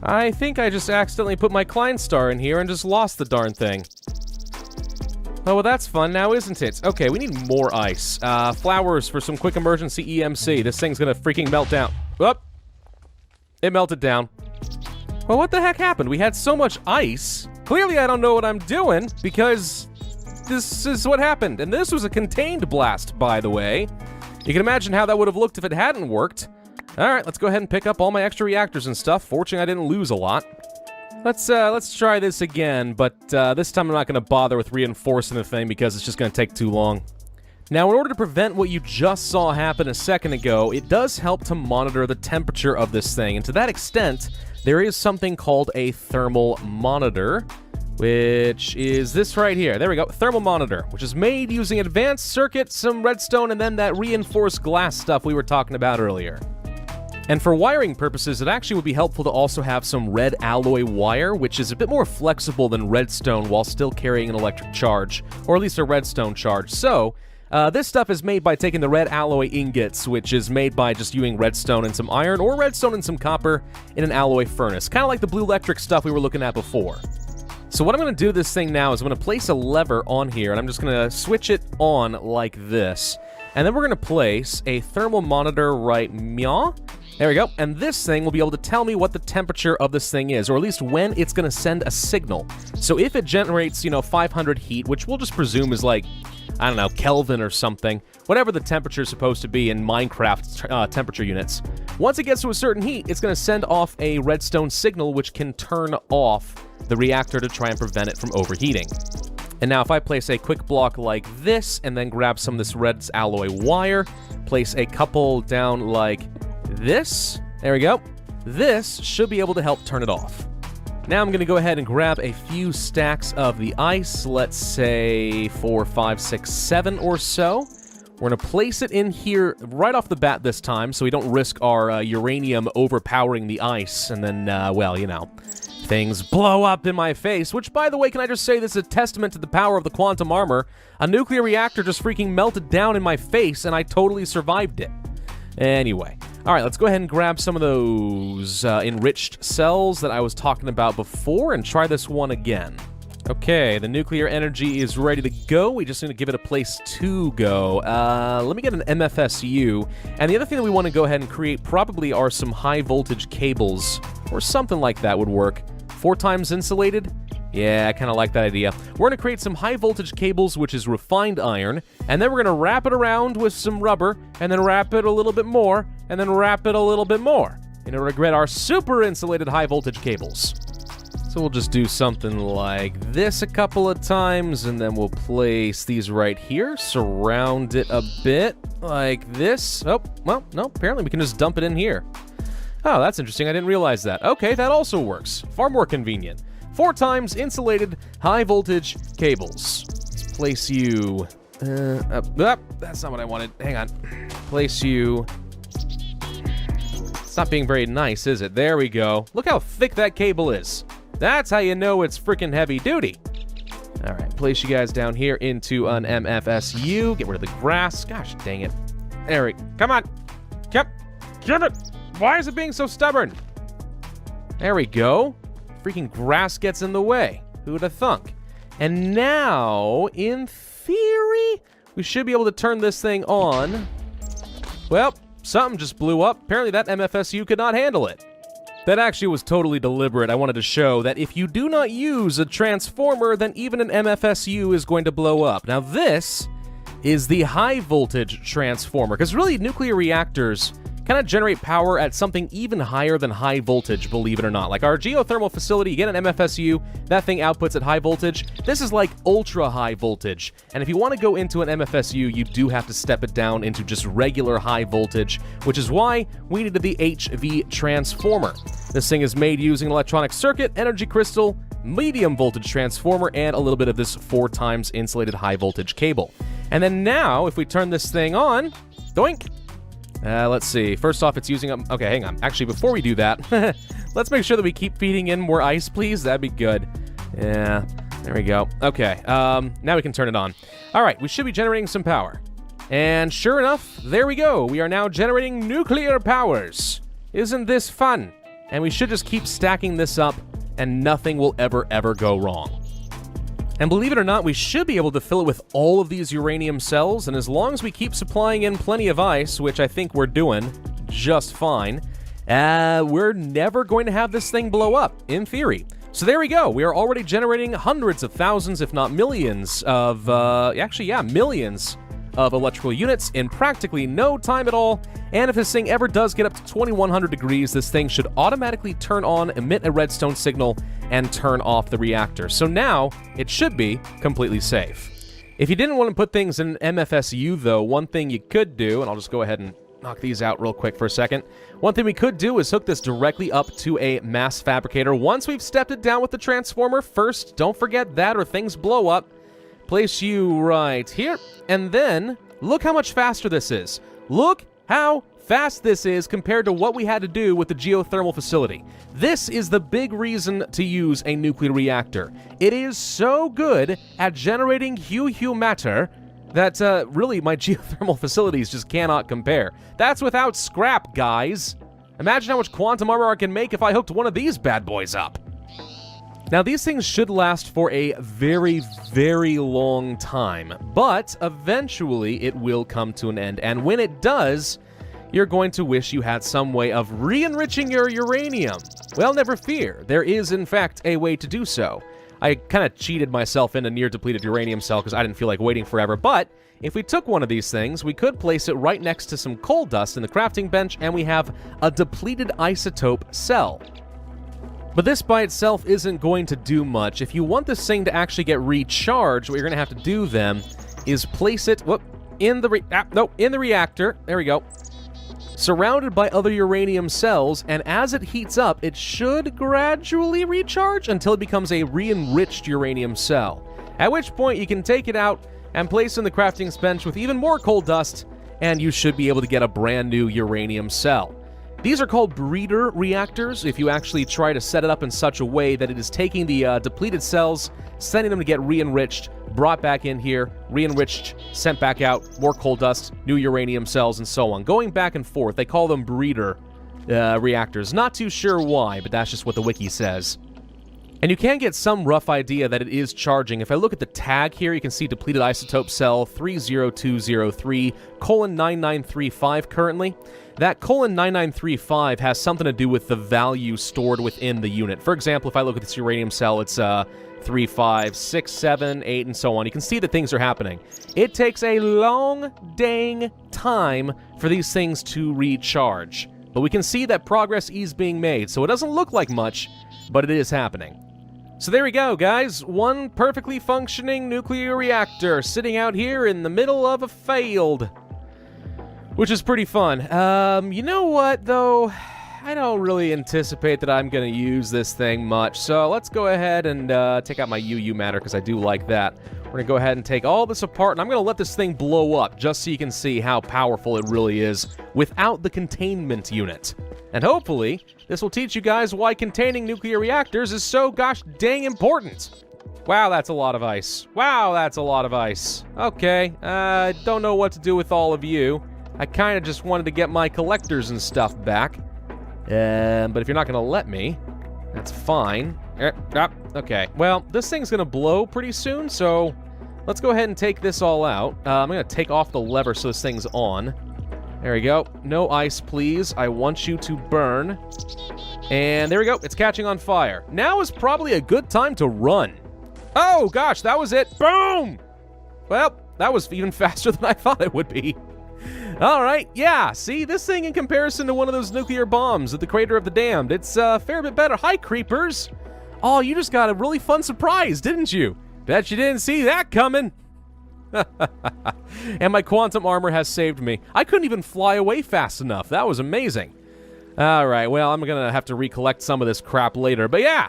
I think I just accidentally put my Klein star in here and just lost the darn thing. Oh, well, that's fun now, isn't it? Okay, we need more ice. Flowers for some quick emergency EMC. This thing's gonna freaking melt down. Whoop! It melted down. Well, what the heck happened? We had so much ice. Clearly, I don't know what I'm doing, because this is what happened. And this was a contained blast, by the way. You can imagine how that would have looked if it hadn't worked. All right, let's go ahead and pick up all my extra reactors and stuff. Fortunately, I didn't lose a lot. Let's try this again, but this time I'm not going to bother with reinforcing the thing because it's just going to take too long. Now, in order to prevent what you just saw happen a second ago, it does help to monitor the temperature of this thing, and to that extent, there is something called a thermal monitor, which is this right here. There we go, thermal monitor, which is made using advanced circuit, some redstone, and then that reinforced glass stuff we were talking about earlier. And for wiring purposes, it actually would be helpful to also have some red alloy wire, which is a bit more flexible than redstone while still carrying an electric charge, or at least a redstone charge. So, this stuff is made by taking the red alloy ingots, which is made by just using redstone and some iron, or redstone and some copper in an alloy furnace. Kind of like the blue electric stuff we were looking at before. So what I'm going to do this thing now is I'm going to place a lever on here, and I'm just going to switch it on like this. And then we're going to place a thermal monitor right meow. There we go. And this thing will be able to tell me what the temperature of this thing is, or at least when it's going to send a signal. So if it generates, 500 heat, which we'll just presume is like, I don't know, Kelvin or something, whatever the temperature is supposed to be in Minecraft temperature units. Once it gets to a certain heat, it's going to send off a redstone signal which can turn off the reactor to try and prevent it from overheating. And now if I place a quick block like this, and then grab some of this red alloy wire, place a couple down like this, there we go, this should be able to help turn it off. Now I'm going to go ahead and grab a few stacks of the ice, let's say 4, 5, 6, 7 or so. We're going to place it in here right off the bat this time, so we don't risk our uranium overpowering the ice, and then, well, things blow up in my face, which, by the way, can I just say this is a testament to the power of the quantum armor? A nuclear reactor just freaking melted down in my face, and I totally survived it. Anyway. Alright, let's go ahead and grab some of those enriched cells that I was talking about before and try this one again. Okay, the nuclear energy is ready to go. We just need to give it a place to go. Let me get an MFSU. And the other thing that we want to go ahead and create probably are some high voltage cables, or something like that would work. 4 times insulated? Yeah, I kind of like that idea. We're going to create some high voltage cables, which is refined iron, and then we're going to wrap it around with some rubber, and then wrap it a little bit more, and then wrap it a little bit more, in order to get our super insulated high voltage cables. So we'll just do something like this a couple of times, and then we'll place these right here, surround it a bit, like this. Oh, well, no, apparently we can just dump it in here. Oh, that's interesting, I didn't realize that. Okay, that also works. Far more convenient. 4 times insulated high voltage cables. Let's place you... that's not what I wanted. Hang on. Place you... It's not being very nice, is it? There we go. Look how thick that cable is. That's how you know it's freaking heavy duty. All right, place you guys down here into an MFSU. Get rid of the grass. Gosh, dang it. There we go. Come on. Yep. Get it. Why is it being so stubborn? There we go. Freaking grass gets in the way. Who would have thunk? And now, in theory, we should be able to turn this thing on. Well, something just blew up. Apparently that MFSU could not handle it. That actually was totally deliberate. I wanted to show that if you do not use a transformer, then even an MFSU is going to blow up. Now this is the high voltage transformer, because really nuclear reactors kind of generate power at something even higher than high voltage, believe it or not. Like our geothermal facility, you get an MFSU, that thing outputs at high voltage. This is like ultra high voltage. And if you want to go into an MFSU, you do have to step it down into just regular high voltage, which is why we needed the HV transformer. This thing is made using an electronic circuit, energy crystal, medium voltage transformer, and a little bit of this 4 times insulated high voltage cable. And then now, if we turn this thing on, doink. Let's see. First off, it's using okay, hang on. Actually, before we do that, let's make sure that we keep feeding in more ice, please. That'd be good. Yeah, there we go. Okay, now we can turn it on. All right, we should be generating some power. And sure enough, there we go. We are now generating nuclear powers. Isn't this fun? And we should just keep stacking this up, and nothing will ever go wrong. And believe it or not, we should be able to fill it with all of these uranium cells, and as long as we keep supplying in plenty of ice, which I think we're doing just fine, we're never going to have this thing blow up, in theory. So there we go. We are already generating hundreds of thousands, if not millions of, millions of electrical units in practically no time at all. And if this thing ever does get up to 2100 degrees, this thing should automatically turn on, emit a redstone signal, and turn off the reactor. So now, it should be completely safe. If you didn't want to put things in MFSU though, one thing you could do, and I'll just go ahead and knock these out real quick for a second. One thing we could do is hook this directly up to a mass fabricator. Once we've stepped it down with the transformer, first, don't forget that or things blow up. Place you right here, and then look how much faster this is. Look how fast this is compared to what we had to do with the geothermal facility. This is the big reason to use a nuclear reactor. It is so good at generating hue matter that really my geothermal facilities just cannot compare. That's without scrap, guys. Imagine how much quantum armor I can make if I hooked one of these bad boys up. Now, these things should last for a very long time, but eventually it will come to an end. And when it does, you're going to wish you had some way of re-enriching your uranium. Well, never fear. There is, in fact, a way to do so. I kind of cheated myself in a near-depleted uranium cell because I didn't feel like waiting forever, but if we took one of these things, we could place it right next to some coal dust in the crafting bench, and we have a depleted isotope cell. But this by itself isn't going to do much. If you want this thing to actually get recharged, what you're going to have to do then is place it in the reactor. There we go. Surrounded by other uranium cells, and as it heats up, it should gradually recharge until it becomes a re-enriched uranium cell. At which point you can take it out and place it in the crafting bench with even more coal dust, and you should be able to get a brand new uranium cell. These are called breeder reactors if you actually try to set it up in such a way that it is taking the depleted cells, sending them to get re-enriched, brought back in here, re-enriched, sent back out, more coal dust, new uranium cells, and so on. Going back and forth, they call them breeder reactors. Not too sure why, but that's just what the wiki says. And you can get some rough idea that it is charging. If I look at the tag here, you can see depleted isotope cell 30203:9935 currently. That :9935 has something to do with the value stored within the unit. For example, if I look at this uranium cell, it's 3, 5, 6, 7, 8, and so on. You can see that things are happening. It takes a long dang time for these things to recharge. But we can see that progress is being made, so it doesn't look like much, but it is happening. So there we go, guys. One perfectly functioning nuclear reactor sitting out here in the middle of a field, which is pretty fun. You know what, though? I don't really anticipate that I'm going to use this thing much, so let's go ahead and take out my UU matter, because I do like that. We're going to go ahead and take all this apart, and I'm going to let this thing blow up, just so you can see how powerful it really is without the containment unit. And hopefully, this will teach you guys why containing nuclear reactors is so gosh dang important. Wow, that's a lot of ice. Wow, that's a lot of ice. Okay, don't know what to do with all of you. I kind of just wanted to get my collectors and stuff back. But if you're not going to let me, that's fine. Okay, well, this thing's going to blow pretty soon, so let's go ahead and take this all out. I'm going to take off the lever so this thing's on. There we go. No ice, please. I want you to burn. And there we go. It's catching on fire. Now is probably a good time to run. Oh, gosh, that was it. Boom! Well, that was even faster than I thought it would be. All right, yeah, see, this thing in comparison to one of those nuclear bombs at the Crater of the Damned, it's a fair bit better. Hi, creepers. Oh, you just got a really fun surprise, didn't you? Bet you didn't see that coming. And my quantum armor has saved me. I couldn't even fly away fast enough. That was amazing. All right, well, I'm going to have to recollect some of this crap later. But yeah,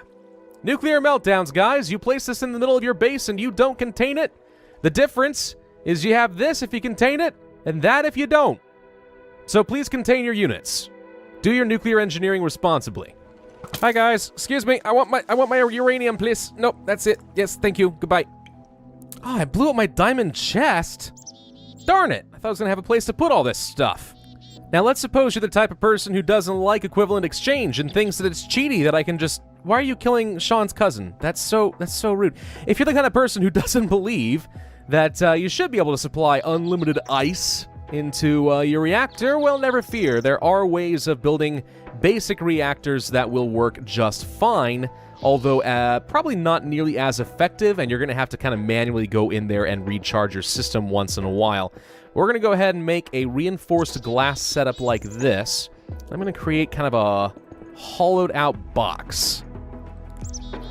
nuclear meltdowns, guys. You place this in the middle of your base and you don't contain it. The difference is you have this if you contain it, and that if you don't. So please contain your units. Do your nuclear engineering responsibly. Hi, guys. Excuse me. I want my uranium, please. Nope, that's it. Yes, thank you. Goodbye. Oh, I blew up my diamond chest. Darn it. I thought I was going to have a place to put all this stuff. Now, let's suppose you're the type of person who doesn't like equivalent exchange and thinks that it's cheaty that I can just... Why are you killing Sean's cousin? That's so rude. If you're the kind of person who doesn't believe that you should be able to supply unlimited ice into your reactor, well, never fear. There are ways of building basic reactors that will work just fine, although probably not nearly as effective, and you're going to have to kind of manually go in there and recharge your system once in a while. We're going to go ahead and make a reinforced glass setup like this. I'm going to create kind of a hollowed-out box.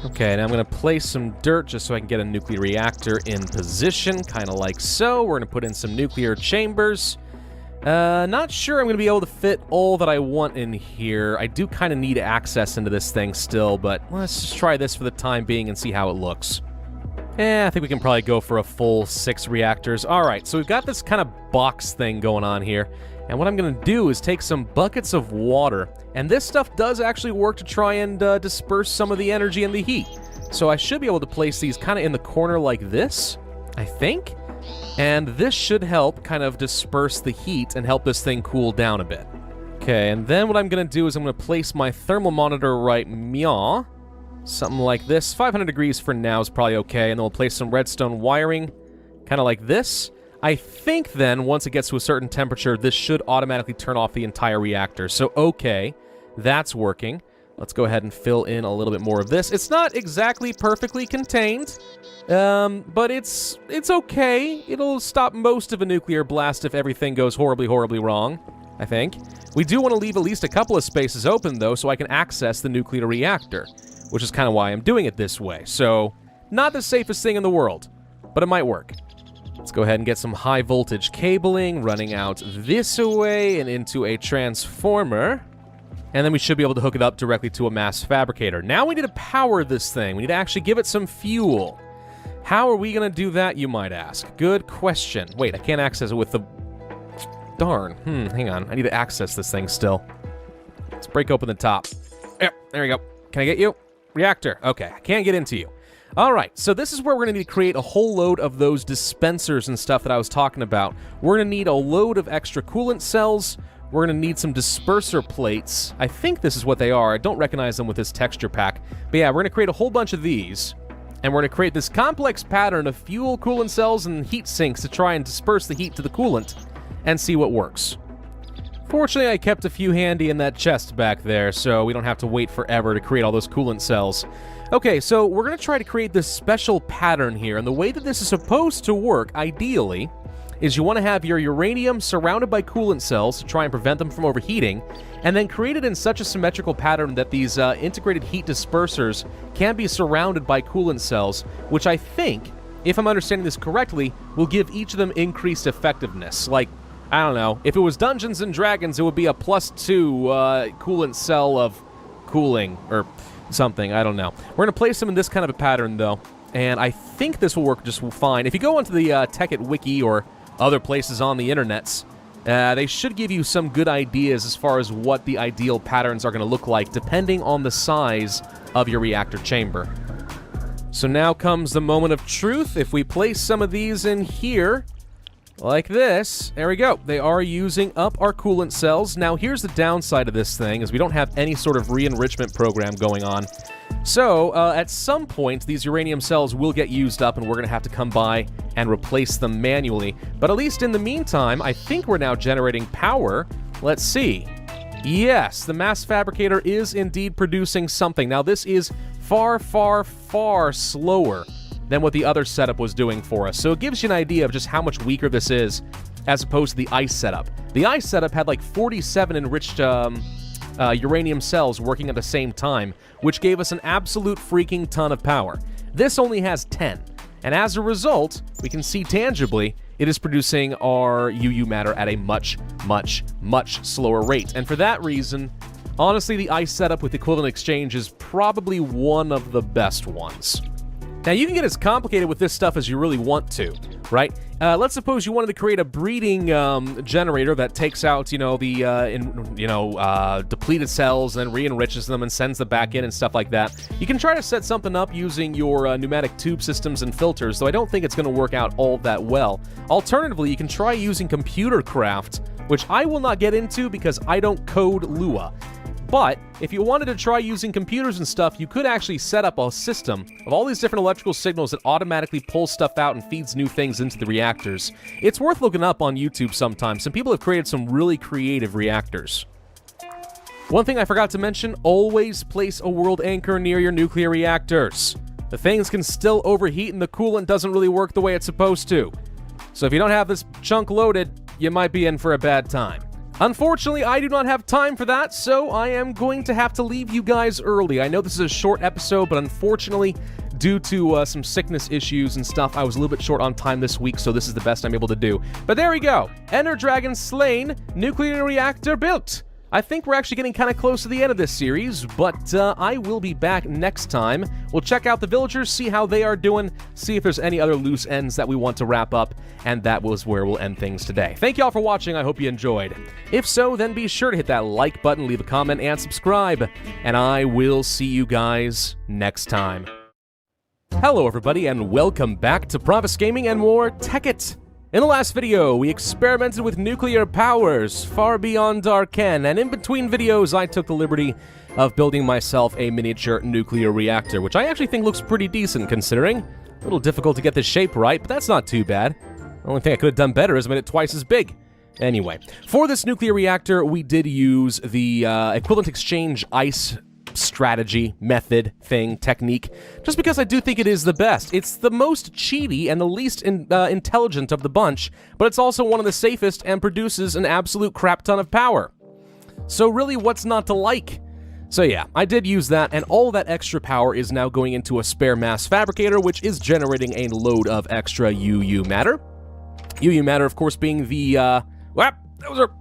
Okay, now I'm going to place some dirt just so I can get a nuclear reactor in position, kind of like so. We're going to put in some nuclear chambers. Not sure I'm going to be able to fit all that I want in here. I do kind of need access into this thing still, but let's just try this for the time being and see how it looks. I think we can probably go for a full 6 reactors. All right, so we've got this kind of box thing going on here. And what I'm going to do is take some buckets of water, and this stuff does actually work to try and disperse some of the energy and the heat. So I should be able to place these kind of in the corner like this, I think. And this should help kind of disperse the heat and help this thing cool down a bit. Okay, and then what I'm going to do is I'm going to place my thermal monitor right meow. Something like this. 500 degrees for now is probably okay, and then we'll place some redstone wiring, kind of like this. I think then, once it gets to a certain temperature, this should automatically turn off the entire reactor. So, okay, that's working. Let's go ahead and fill in a little bit more of this. It's not exactly perfectly contained, but it's okay. It'll stop most of a nuclear blast if everything goes horribly, horribly wrong, I think. We do want to leave at least a couple of spaces open, though, so I can access the nuclear reactor, which is kind of why I'm doing it this way. So, not the safest thing in the world, but it might work. Let's go ahead and get some high voltage cabling running out this way and into a transformer. And then we should be able to hook it up directly to a mass fabricator. Now we need to power this thing. We need to actually give it some fuel. How are we going to do that, you might ask? Good question. Wait, I can't access it with the... Darn. Hang on. I need to access this thing still. Let's break open the top. Yep, there we go. Can I get you? Reactor. Okay, I can't get into you. All right, so this is where we're going to need to create a whole load of those dispensers and stuff that I was talking about. We're going to need a load of extra coolant cells. We're going to need some disperser plates. I think this is what they are. I don't recognize them with this texture pack. But yeah, we're going to create a whole bunch of these. And we're going to create this complex pattern of fuel, coolant cells, and heat sinks to try and disperse the heat to the coolant and see what works. Fortunately, I kept a few handy in that chest back there, so we don't have to wait forever to create all those coolant cells. Okay, so we're going to try to create this special pattern here, and the way that this is supposed to work, ideally, is you want to have your uranium surrounded by coolant cells to try and prevent them from overheating, and then create it in such a symmetrical pattern that these integrated heat dispersers can be surrounded by coolant cells, which I think, if I'm understanding this correctly, will give each of them increased effectiveness. Like, I don't know, if it was Dungeons and Dragons, it would be a +2 coolant cell of cooling, or something, I don't know. We're going to place them in this kind of a pattern, though, and I think this will work just fine. If you go onto the Tekkit wiki or other places on the internets, they should give you some good ideas as far as what the ideal patterns are going to look like, depending on the size of your reactor chamber. So now comes the moment of truth. If we place some of these in here, like this. There we go. They are using up our coolant cells. Now, here's the downside of this thing, is we don't have any sort of re-enrichment program going on. So, at some point, these uranium cells will get used up, and we're going to have to come by and replace them manually. But at least in the meantime, I think we're now generating power. Let's see. Yes, the mass fabricator is indeed producing something. Now, this is far, far, far slower than what the other setup was doing for us. So it gives you an idea of just how much weaker this is as opposed to the ice setup. The ice setup had like 47 enriched uranium cells working at the same time, which gave us an absolute freaking ton of power. This only has 10. And as a result, we can see tangibly, it is producing our UU matter at a much, much, much slower rate. And for that reason, honestly, the ice setup with equivalent exchange is probably one of the best ones. Now, you can get as complicated with this stuff as you really want to, right? Let's suppose you wanted to create a breeding generator that takes out, the depleted cells and then re-enriches them and sends them back in and stuff like that. You can try to set something up using your pneumatic tube systems and filters, though I don't think it's going to work out all that well. Alternatively, you can try using computer craft, which I will not get into because I don't code Lua. But if you wanted to try using computers and stuff, you could actually set up a system of all these different electrical signals that automatically pulls stuff out and feeds new things into the reactors. It's worth looking up on YouTube sometimes. Some people have created some really creative reactors. One thing I forgot to mention, always place a world anchor near your nuclear reactors. The things can still overheat and the coolant doesn't really work the way it's supposed to. So if you don't have this chunk loaded, you might be in for a bad time. Unfortunately, I do not have time for that, so I am going to have to leave you guys early. I know this is a short episode, but unfortunately, due to some sickness issues and stuff, I was a little bit short on time this week, so this is the best I'm able to do. But there we go. Ender Dragon slain, nuclear reactor built. I think we're actually getting kind of close to the end of this series, but I will be back next time. We'll check out the villagers, see how they are doing, see if there's any other loose ends that we want to wrap up, and that was where we'll end things today. Thank y'all for watching. I hope you enjoyed. If so, then be sure to hit that like button, leave a comment, and subscribe, and I will see you guys next time. Hello, everybody, and welcome back to Pravus Gaming and more Tekkit. In the last video, we experimented with nuclear powers far beyond our ken, and in between videos, I took the liberty of building myself a miniature nuclear reactor, which I actually think looks pretty decent considering. A little difficult to get the shape right, but that's not too bad. The only thing I could have done better is made it twice as big. Anyway, for this nuclear reactor, we did use the equivalent exchange ice strategy, method, thing, technique, just because I do think it is the best. It's the most cheaty and the least intelligent of the bunch, but it's also one of the safest and produces an absolute crap ton of power. So really, what's not to like? So yeah, I did use that, and all that extra power is now going into a spare mass fabricator, which is generating a load of extra UU matter. UU matter, of course, being the,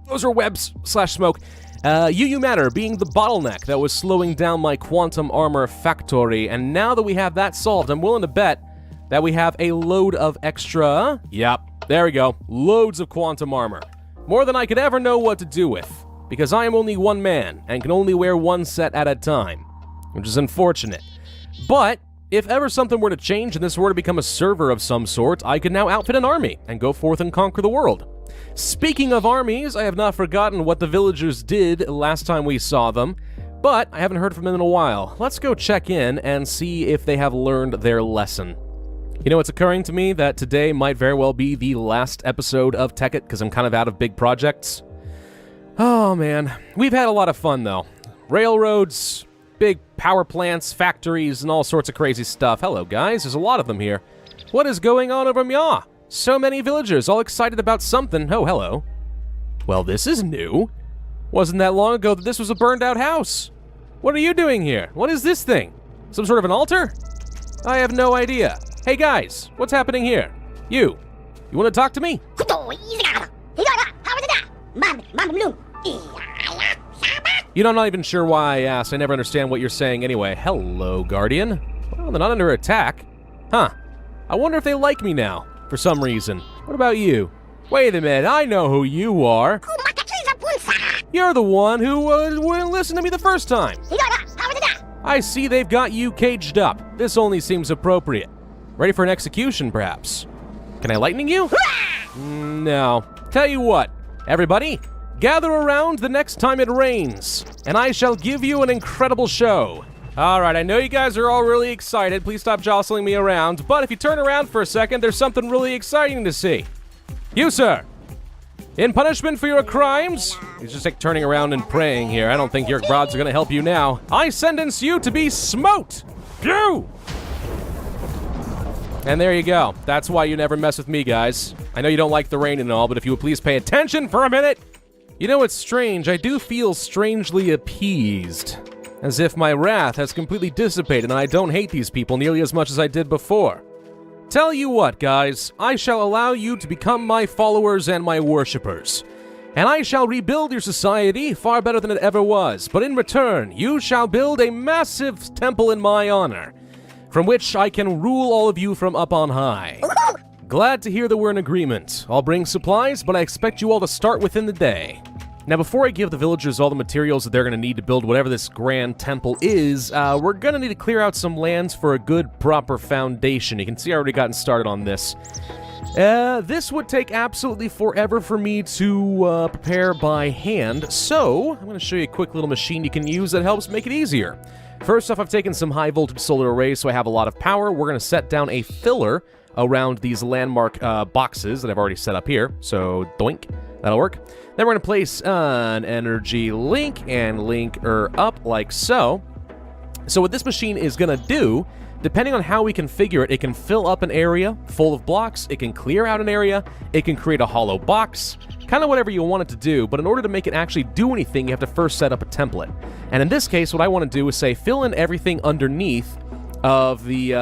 those are webs / smoke. UU matter being the bottleneck that was slowing down my quantum armor factory, and now that we have that solved, I'm willing to bet that we have a load of extra, there we go, loads of quantum armor. More than I could ever know what to do with, because I am only one man, and can only wear one set at a time, which is unfortunate. But, if ever something were to change and this were to become a server of some sort, I could now outfit an army, and go forth and conquer the world. Speaking of armies, I have not forgotten what the villagers did last time we saw them, but I haven't heard from them in a while. Let's go check in and see if they have learned their lesson. You know, it's occurring to me that today might very well be the last episode of Tekkit, because I'm kind of out of big projects. Oh man, we've had a lot of fun though. Railroads, big power plants, factories, and all sorts of crazy stuff. Hello guys, there's a lot of them here. What is going on over Mya? So many villagers, all excited about something. Oh, hello. Well, this is new. Wasn't that long ago that this was a burned-out house. What are you doing here? What is this thing? Some sort of an altar? I have no idea. Hey, guys, what's happening here? You want to talk to me? You know, I'm not even sure why I asked. I never understand what you're saying anyway. Hello, Guardian. Well, they're not under attack. Huh. I wonder if they like me now. For some reason. What about you? Wait a minute, I know who you are. You're the one who wouldn't listen to me the first time. I see they've got you caged up. This only seems appropriate. Ready for an execution, perhaps? Can I lightning you? No. Tell you what, everybody, gather around the next time it rains, and I shall give you an incredible show. Alright, I know you guys are all really excited. Please stop jostling me around. But if you turn around for a second, there's something really exciting to see. You, sir. In punishment for your crimes, he's just like turning around and praying here. I don't think your gods are gonna help you now. I sentence you to be smote! Phew! And there you go. That's why you never mess with me, guys. I know you don't like the rain and all, but if you would please pay attention for a minute. You know, it's strange. I do feel strangely appeased. As if my wrath has completely dissipated and I don't hate these people nearly as much as I did before. Tell you what, guys, I shall allow you to become my followers and my worshippers. And I shall rebuild your society far better than it ever was, but in return, you shall build a massive temple in my honor, from which I can rule all of you from up on high. Glad to hear that we're in agreement. I'll bring supplies, but I expect you all to start within the day. Now, before I give the villagers all the materials that they're going to need to build whatever this grand temple is, we're going to need to clear out some lands for a good, proper foundation. You can see I already gotten started on this. This would take absolutely forever for me to prepare by hand, so I'm going to show you a quick little machine you can use that helps make it easier. First off, I've taken some high-voltage solar arrays, so I have a lot of power. We're going to set down a filler around these landmark boxes that I've already set up here, so doink, that'll work. Then we're going to place an energy link and link her up like so. So what this machine is going to do, depending on how we configure it, it can fill up an area full of blocks, it can clear out an area, it can create a hollow box, kind of whatever you want it to do, but in order to make it actually do anything, you have to first set up a template. And in this case, what I want to do is say fill in everything underneath of the,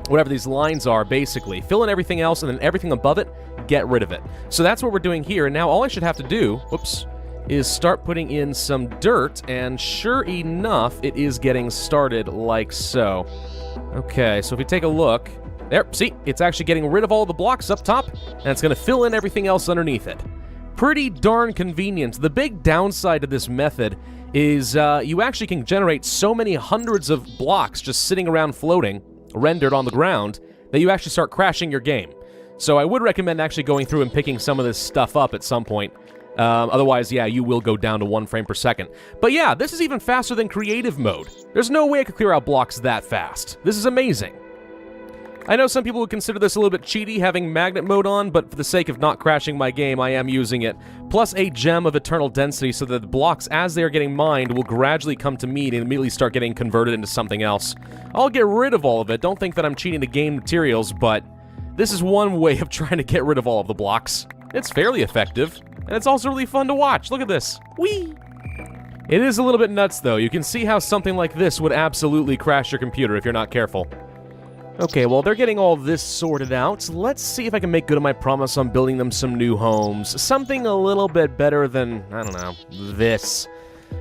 whatever these lines are, basically. Fill in everything else, and then everything above it, get rid of it. So that's what we're doing here, and now all I should have to do, whoops, is start putting in some dirt, and sure enough, it is getting started like so. Okay, so if we take a look, there, see, it's actually getting rid of all the blocks up top, and it's going to fill in everything else underneath it. Pretty darn convenient. The big downside to this method is you actually can generate so many hundreds of blocks just sitting around floating, rendered on the ground, that you actually start crashing your game. So I would recommend actually going through and picking some of this stuff up at some point. Otherwise, yeah, you will go down to 1 frame per second. But yeah, this is even faster than creative mode. There's no way I could clear out blocks that fast. This is amazing. I know some people would consider this a little bit cheaty, having magnet mode on, but for the sake of not crashing my game, I am using it. Plus a gem of eternal density so that the blocks, as they are getting mined, will gradually come to me and immediately start getting converted into something else. I'll get rid of all of it. Don't think that I'm cheating to gain materials, but this is one way of trying to get rid of all of the blocks. It's fairly effective, and it's also really fun to watch. Look at this. Whee! It is a little bit nuts, though. You can see how something like this would absolutely crash your computer if you're not careful. Okay, well, they're getting all this sorted out. Let's see if I can make good on my promise on building them some new homes. Something a little bit better than, I don't know, this.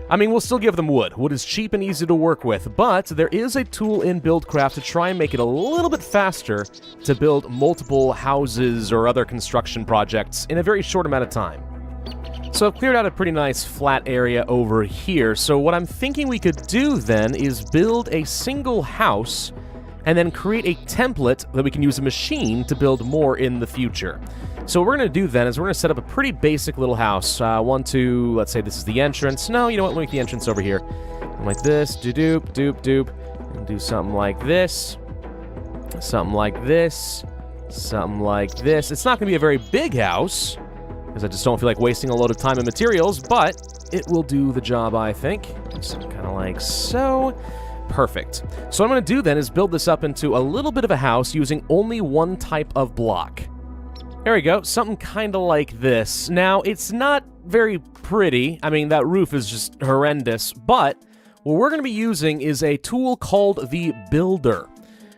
I mean, we'll still give them wood. Wood is cheap and easy to work with, but there is a tool in Buildcraft to try and make it a little bit faster to build multiple houses or other construction projects in a very short amount of time. So I've cleared out a pretty nice flat area over here, so what I'm thinking we could do then is build a single house and then create a template that we can use a machine to build more in the future. So what we're going to do then is we're going to set up a pretty basic little house. Let's say this is the entrance. No, you know what, let me make the entrance over here. Like this, doop, doop, doop. And do something like this. Something like this. Something like this. It's not going to be a very big house, because I just don't feel like wasting a load of time and materials, but it will do the job, I think. Just kind of like so. Perfect. So what I'm going to do then is build this up into a little bit of a house using only one type of block. There we go, something kind of like this. Now, it's not very pretty. I mean, that roof is just horrendous, but what we're going to be using is a tool called the Builder.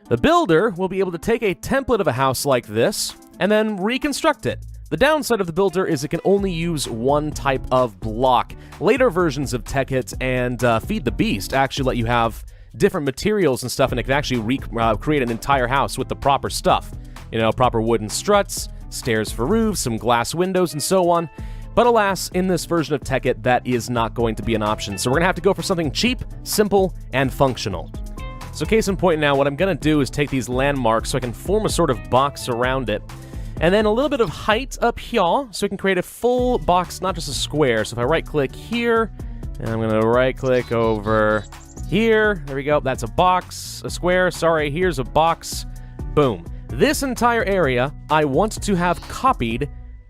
The Builder will be able to take a template of a house like this and then reconstruct it. The downside of the Builder is it can only use one type of block. Later versions of Tekkit and Feed the Beast actually let you have different materials and stuff, and it can actually create an entire house with the proper stuff. You know, proper wooden struts, stairs for roofs, some glass windows, and so on. But alas, in this version of Tekkit, that is not going to be an option. So we're going to have to go for something cheap, simple, and functional. So case in point now, what I'm going to do is take these landmarks so I can form a sort of box around it. And then a little bit of height up here, so we can create a full box, not just a square. So if I right-click here, and I'm going to right-click over here. There we go. That's a box, a square. Sorry, here's a box. Boom. This entire area, I want to have copied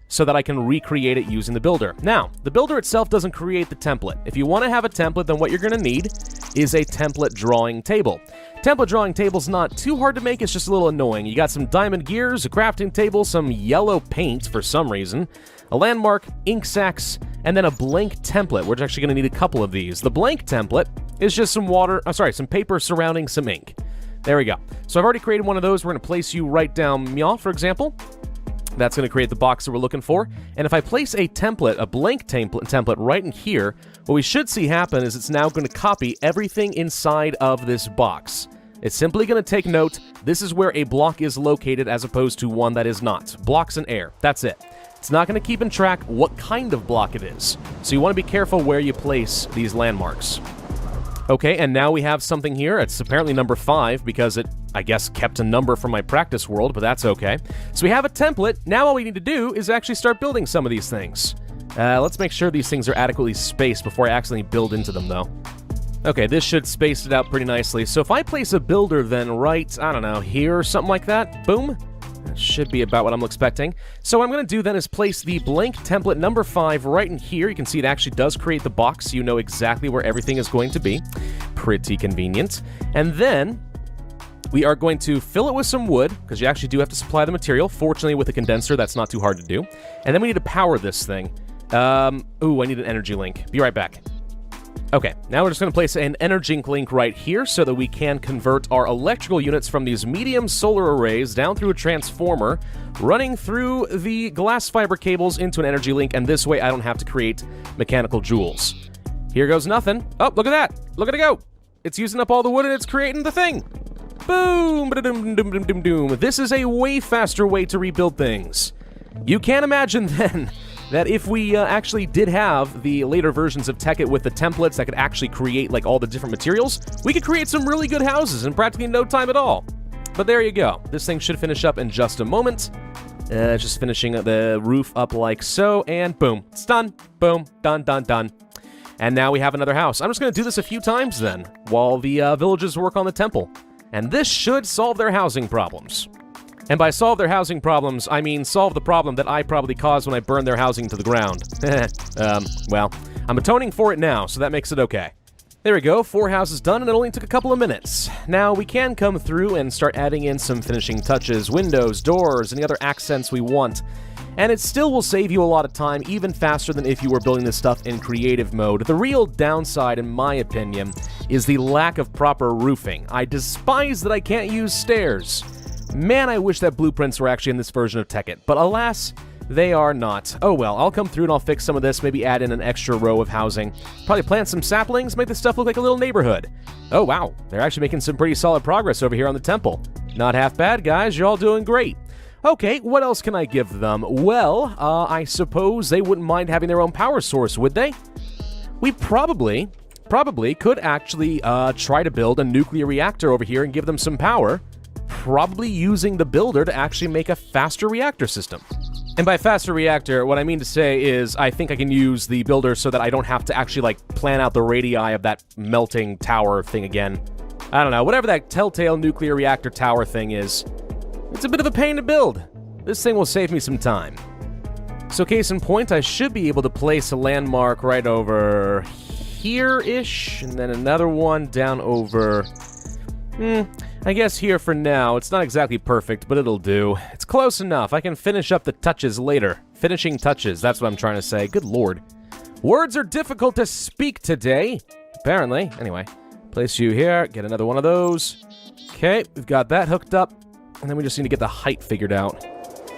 so that I can recreate it using the builder. Now, the builder itself doesn't create the template. If you want to have a template, then what you're going to need is a template drawing table. Template drawing table's not too hard to make, it's just a little annoying. You got some diamond gears, a crafting table, some yellow paint for some reason, a landmark, ink sacs, and then a blank template. We're actually going to need a couple of these. The blank template is just some some paper surrounding some ink. There we go. So I've already created one of those. We're going to place you right down meow, for example. That's going to create the box that we're looking for. And if I place a template, a blank template right in here, what we should see happen is it's now going to copy everything inside of this box. It's simply going to take note, this is where a block is located as opposed to one that is not. Blocks and air. That's it. It's not going to keep in track what kind of block it is. So you want to be careful where you place these landmarks. Okay, and now we have something here. It's apparently number 5 because it, I guess, kept a number from my practice world, but that's okay. So we have a template. Now all we need to do is actually start building some of these things. Let's make sure these things are adequately spaced before I accidentally build into them, though. Okay, this should space it out pretty nicely. So if I place a builder then right, I don't know, here or something like that, boom. That should be about what I'm expecting. So what I'm going to do then is place the blank template number 5 right in here. You can see it actually does create the box, so you know exactly where everything is going to be. Pretty convenient. And then we are going to fill it with some wood, because you actually do have to supply the material. Fortunately, with a condenser, that's not too hard to do. And then we need to power this thing. Ooh, I need an energy link. Be right back. Okay, now we're just going to place an energy link right here so that we can convert our electrical units from these medium solar arrays down through a transformer, running through the glass fiber cables into an energy link, and this way I don't have to create mechanical joules. Here goes nothing. Oh, look at that. Look at it go. It's using up all the wood and it's creating the thing. Boom. This is a way faster way to rebuild things. You can't imagine then that if we actually did have the later versions of Tekkit with the templates that could actually create like all the different materials, we could create some really good houses in practically no time at all. But there you go. This thing should finish up in just a moment. Just finishing the roof up like so, and boom. It's done. Boom. Done, done, done. And now we have another house. I'm just going to do this a few times then, while the villagers work on the temple. And this should solve their housing problems. And by solve their housing problems, I mean solve the problem that I probably caused when I burned their housing to the ground. Well, I'm atoning for it now, so that makes it okay. There we go, 4 houses done, and it only took a couple of minutes. Now, we can come through and start adding in some finishing touches, windows, doors, and the other accents we want. And it still will save you a lot of time, even faster than if you were building this stuff in creative mode. The real downside, in my opinion, is the lack of proper roofing. I despise that I can't use stairs. Man, I wish that blueprints were actually in this version of Tekkit, but alas, they are not. Oh well, I'll come through and I'll fix some of this, maybe add in an extra row of housing. Probably plant some saplings, make this stuff look like a little neighborhood. Oh wow, they're actually making some pretty solid progress over here on the temple. Not half bad, guys, you're all doing great. Okay, what else can I give them? Well, I suppose they wouldn't mind having their own power source, would they? We probably could actually try to build a nuclear reactor over here and give them some power. Probably using the builder to actually make a faster reactor system. And by faster reactor, what I mean to say is I think I can use the builder so that I don't have to actually, like, plan out the radii of that melting tower thing again. I don't know, whatever that telltale nuclear reactor tower thing is. It's a bit of a pain to build. This thing will save me some time. So case in point, I should be able to place a landmark right over here-ish, and then another one down over... I guess here for now. It's not exactly perfect, but it'll do. It's close enough. I can finish up the touches later. Finishing touches, that's what I'm trying to say. Good lord. Words are difficult to speak today. Apparently. Anyway, place you here. Get another one of those. Okay, we've got that hooked up. And then we just need to get the height figured out.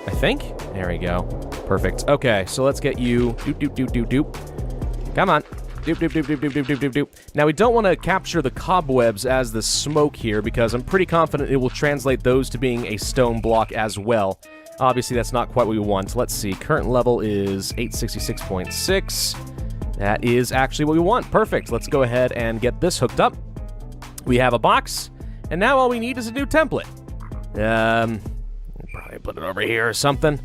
I think. There we go. Perfect. Okay, so let's get you... Doop. Come on. Doop. Now, we don't want to capture the cobwebs as the smoke here, because I'm pretty confident it will translate those to being a stone block as well. Obviously, that's not quite what we want. Let's see. Current level is 866.6. That is actually what we want. Perfect. Let's go ahead and get this hooked up. We have a box, and now all we need is a new template. Probably put it over here or something.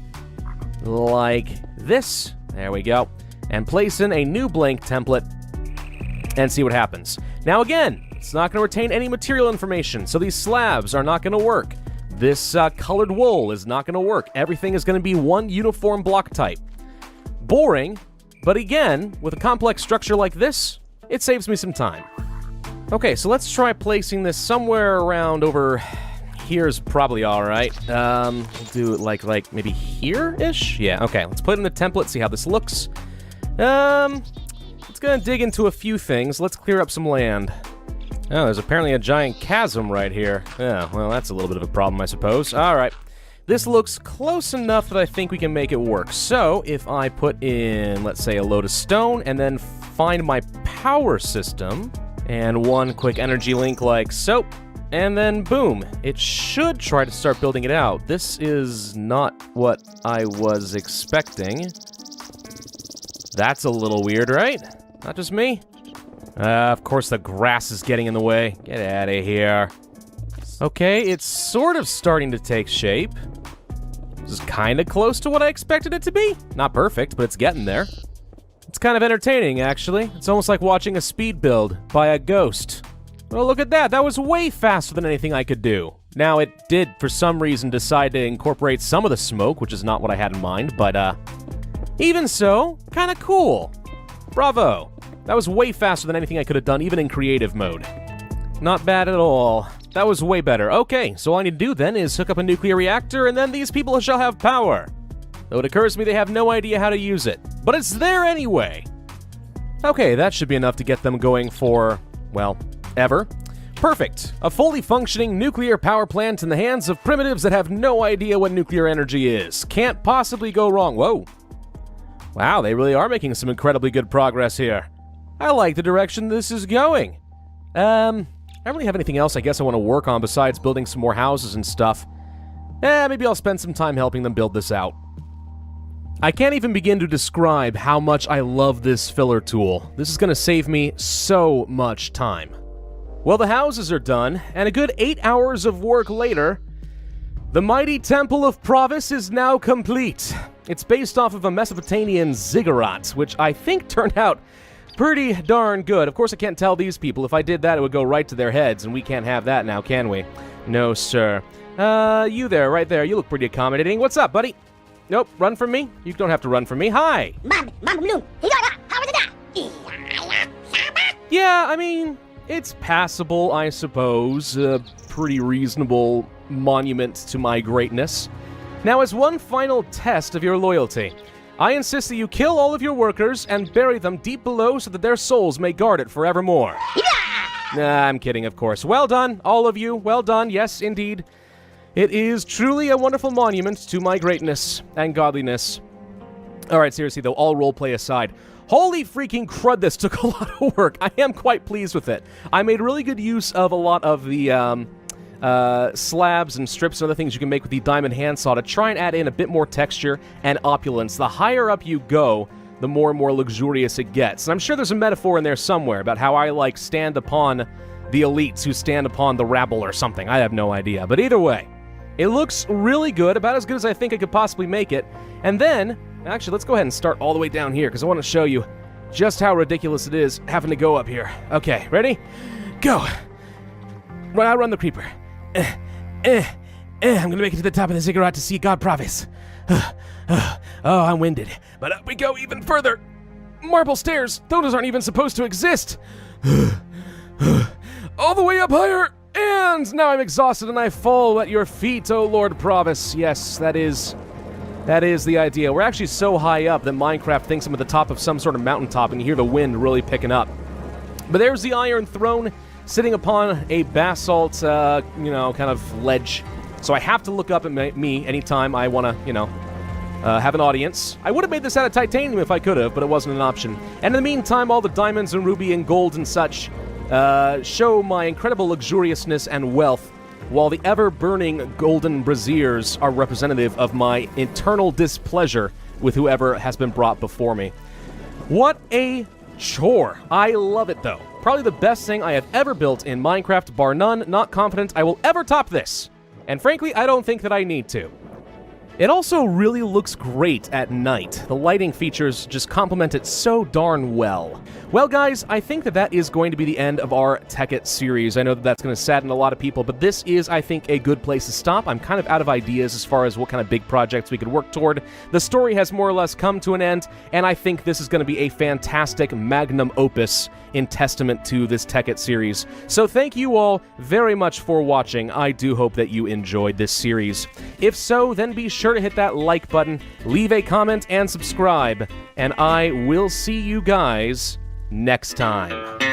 Like this. There we go. And place in a new blank template and see what happens. Now again, it's not going to retain any material information, so these slabs are not going to work. This colored wool is not going to work. Everything is going to be one uniform block type. Boring, but again, with a complex structure like this, it saves me some time. Okay, so let's try placing this somewhere around over here's probably all right. We'll do it like maybe here-ish? Yeah, okay, let's put it in the template, see how this looks. It's gonna dig into a few things. Let's clear up some land. Oh, there's apparently a giant chasm right here. Yeah, well, that's a little bit of a problem, I suppose. All right. This looks close enough that I think we can make it work. So, if I put in, let's say, a load of stone, and then find my power system, and one quick energy link like so, and then boom, it should try to start building it out. This is not what I was expecting. That's a little weird, right? Not just me? Of course the grass is getting in the way. Get out of here. Okay, it's sort of starting to take shape. This is kind of close to what I expected it to be. Not perfect, but it's getting there. It's kind of entertaining, actually. It's almost like watching a speed build by a ghost. Oh, look at that. That was way faster than anything I could do. Now, it did, for some reason, decide to incorporate some of the smoke, which is not what I had in mind, but, even so, kind of cool. Bravo. That was way faster than anything I could have done, even in creative mode. Not bad at all. That was way better. Okay, so all I need to do then is hook up a nuclear reactor, and then these people shall have power. Though it occurs to me they have no idea how to use it. But it's there anyway! Okay, that should be enough to get them going for, well, ever. Perfect. A fully functioning nuclear power plant in the hands of primitives that have no idea what nuclear energy is. Can't possibly go wrong. Whoa. Wow, they really are making some incredibly good progress here. I like the direction this is going. I don't really have anything else I guess I want to work on besides building some more houses and stuff. Maybe I'll spend some time helping them build this out. I can't even begin to describe how much I love this filler tool. This is going to save me so much time. Well, the houses are done, and a good 8 hours of work later, the mighty Temple of Pravus is now complete. It's based off of a Mesopotamian ziggurat, which I think turned out pretty darn good. Of course, I can't tell these people. If I did that, it would go right to their heads, and we can't have that now, can we? No, sir. You there, right there. You look pretty accommodating. What's up, buddy? Nope, run from me? You don't have to run from me. Hi! Yeah, I mean, it's passable, I suppose. A pretty reasonable monument to my greatness. Now, as one final test of your loyalty, I insist that you kill all of your workers and bury them deep below so that their souls may guard it forevermore. Nah, I'm kidding, of course. Well done, all of you. Well done, yes, indeed. It is truly a wonderful monument to my greatness and godliness. Alright, seriously though, all roleplay aside, holy freaking crud, this took a lot of work. I am quite pleased with it. I made really good use of a lot of the slabs and strips and other things you can make with the diamond handsaw to try and add in a bit more texture and opulence. The higher up you go, the more and more luxurious it gets. And I'm sure there's a metaphor in there somewhere about how I, like, stand upon the elites who stand upon the rabble or something. I have no idea. But either way, it looks really good, about as good as I think I could possibly make it. And then, actually, let's go ahead and start all the way down here, because I want to show you just how ridiculous it is having to go up here. Okay, ready? Go! I'll run the creeper. I'm gonna make it to the top of the ziggurat to see God Pravus. Oh, I'm winded. But up we go even further. Marble stairs, those aren't even supposed to exist. All the way up higher. And now I'm exhausted and I fall at your feet, oh Lord Pravus. Yes, that is the idea. We're actually so high up that Minecraft thinks I'm at the top of some sort of mountaintop and you hear the wind really picking up. But there's the Iron Throne sitting upon a basalt, kind of ledge. So I have to look up at me anytime I want to, have an audience. I would have made this out of titanium if I could have, but it wasn't an option. And in the meantime, all the diamonds and ruby and gold and such show my incredible luxuriousness and wealth, while the ever-burning golden braziers are representative of my eternal displeasure with whoever has been brought before me. What a chore. I love it, though. Probably the best thing I have ever built in Minecraft, bar none. Not confident I will ever top this. And frankly, I don't think that I need to. It also really looks great at night. The lighting features just complement it so darn well. Well, guys, I think that is going to be the end of our Tekkit series. I know that that's going to sadden a lot of people, but this is, I think, a good place to stop. I'm kind of out of ideas as far as what kind of big projects we could work toward. The story has more or less come to an end, and I think this is going to be a fantastic magnum opus in testament to this Tekkit series. So thank you all very much for watching. I do hope that you enjoyed this series. If so, then be sure to hit that like button, leave a comment, and subscribe. And I will see you guys next time.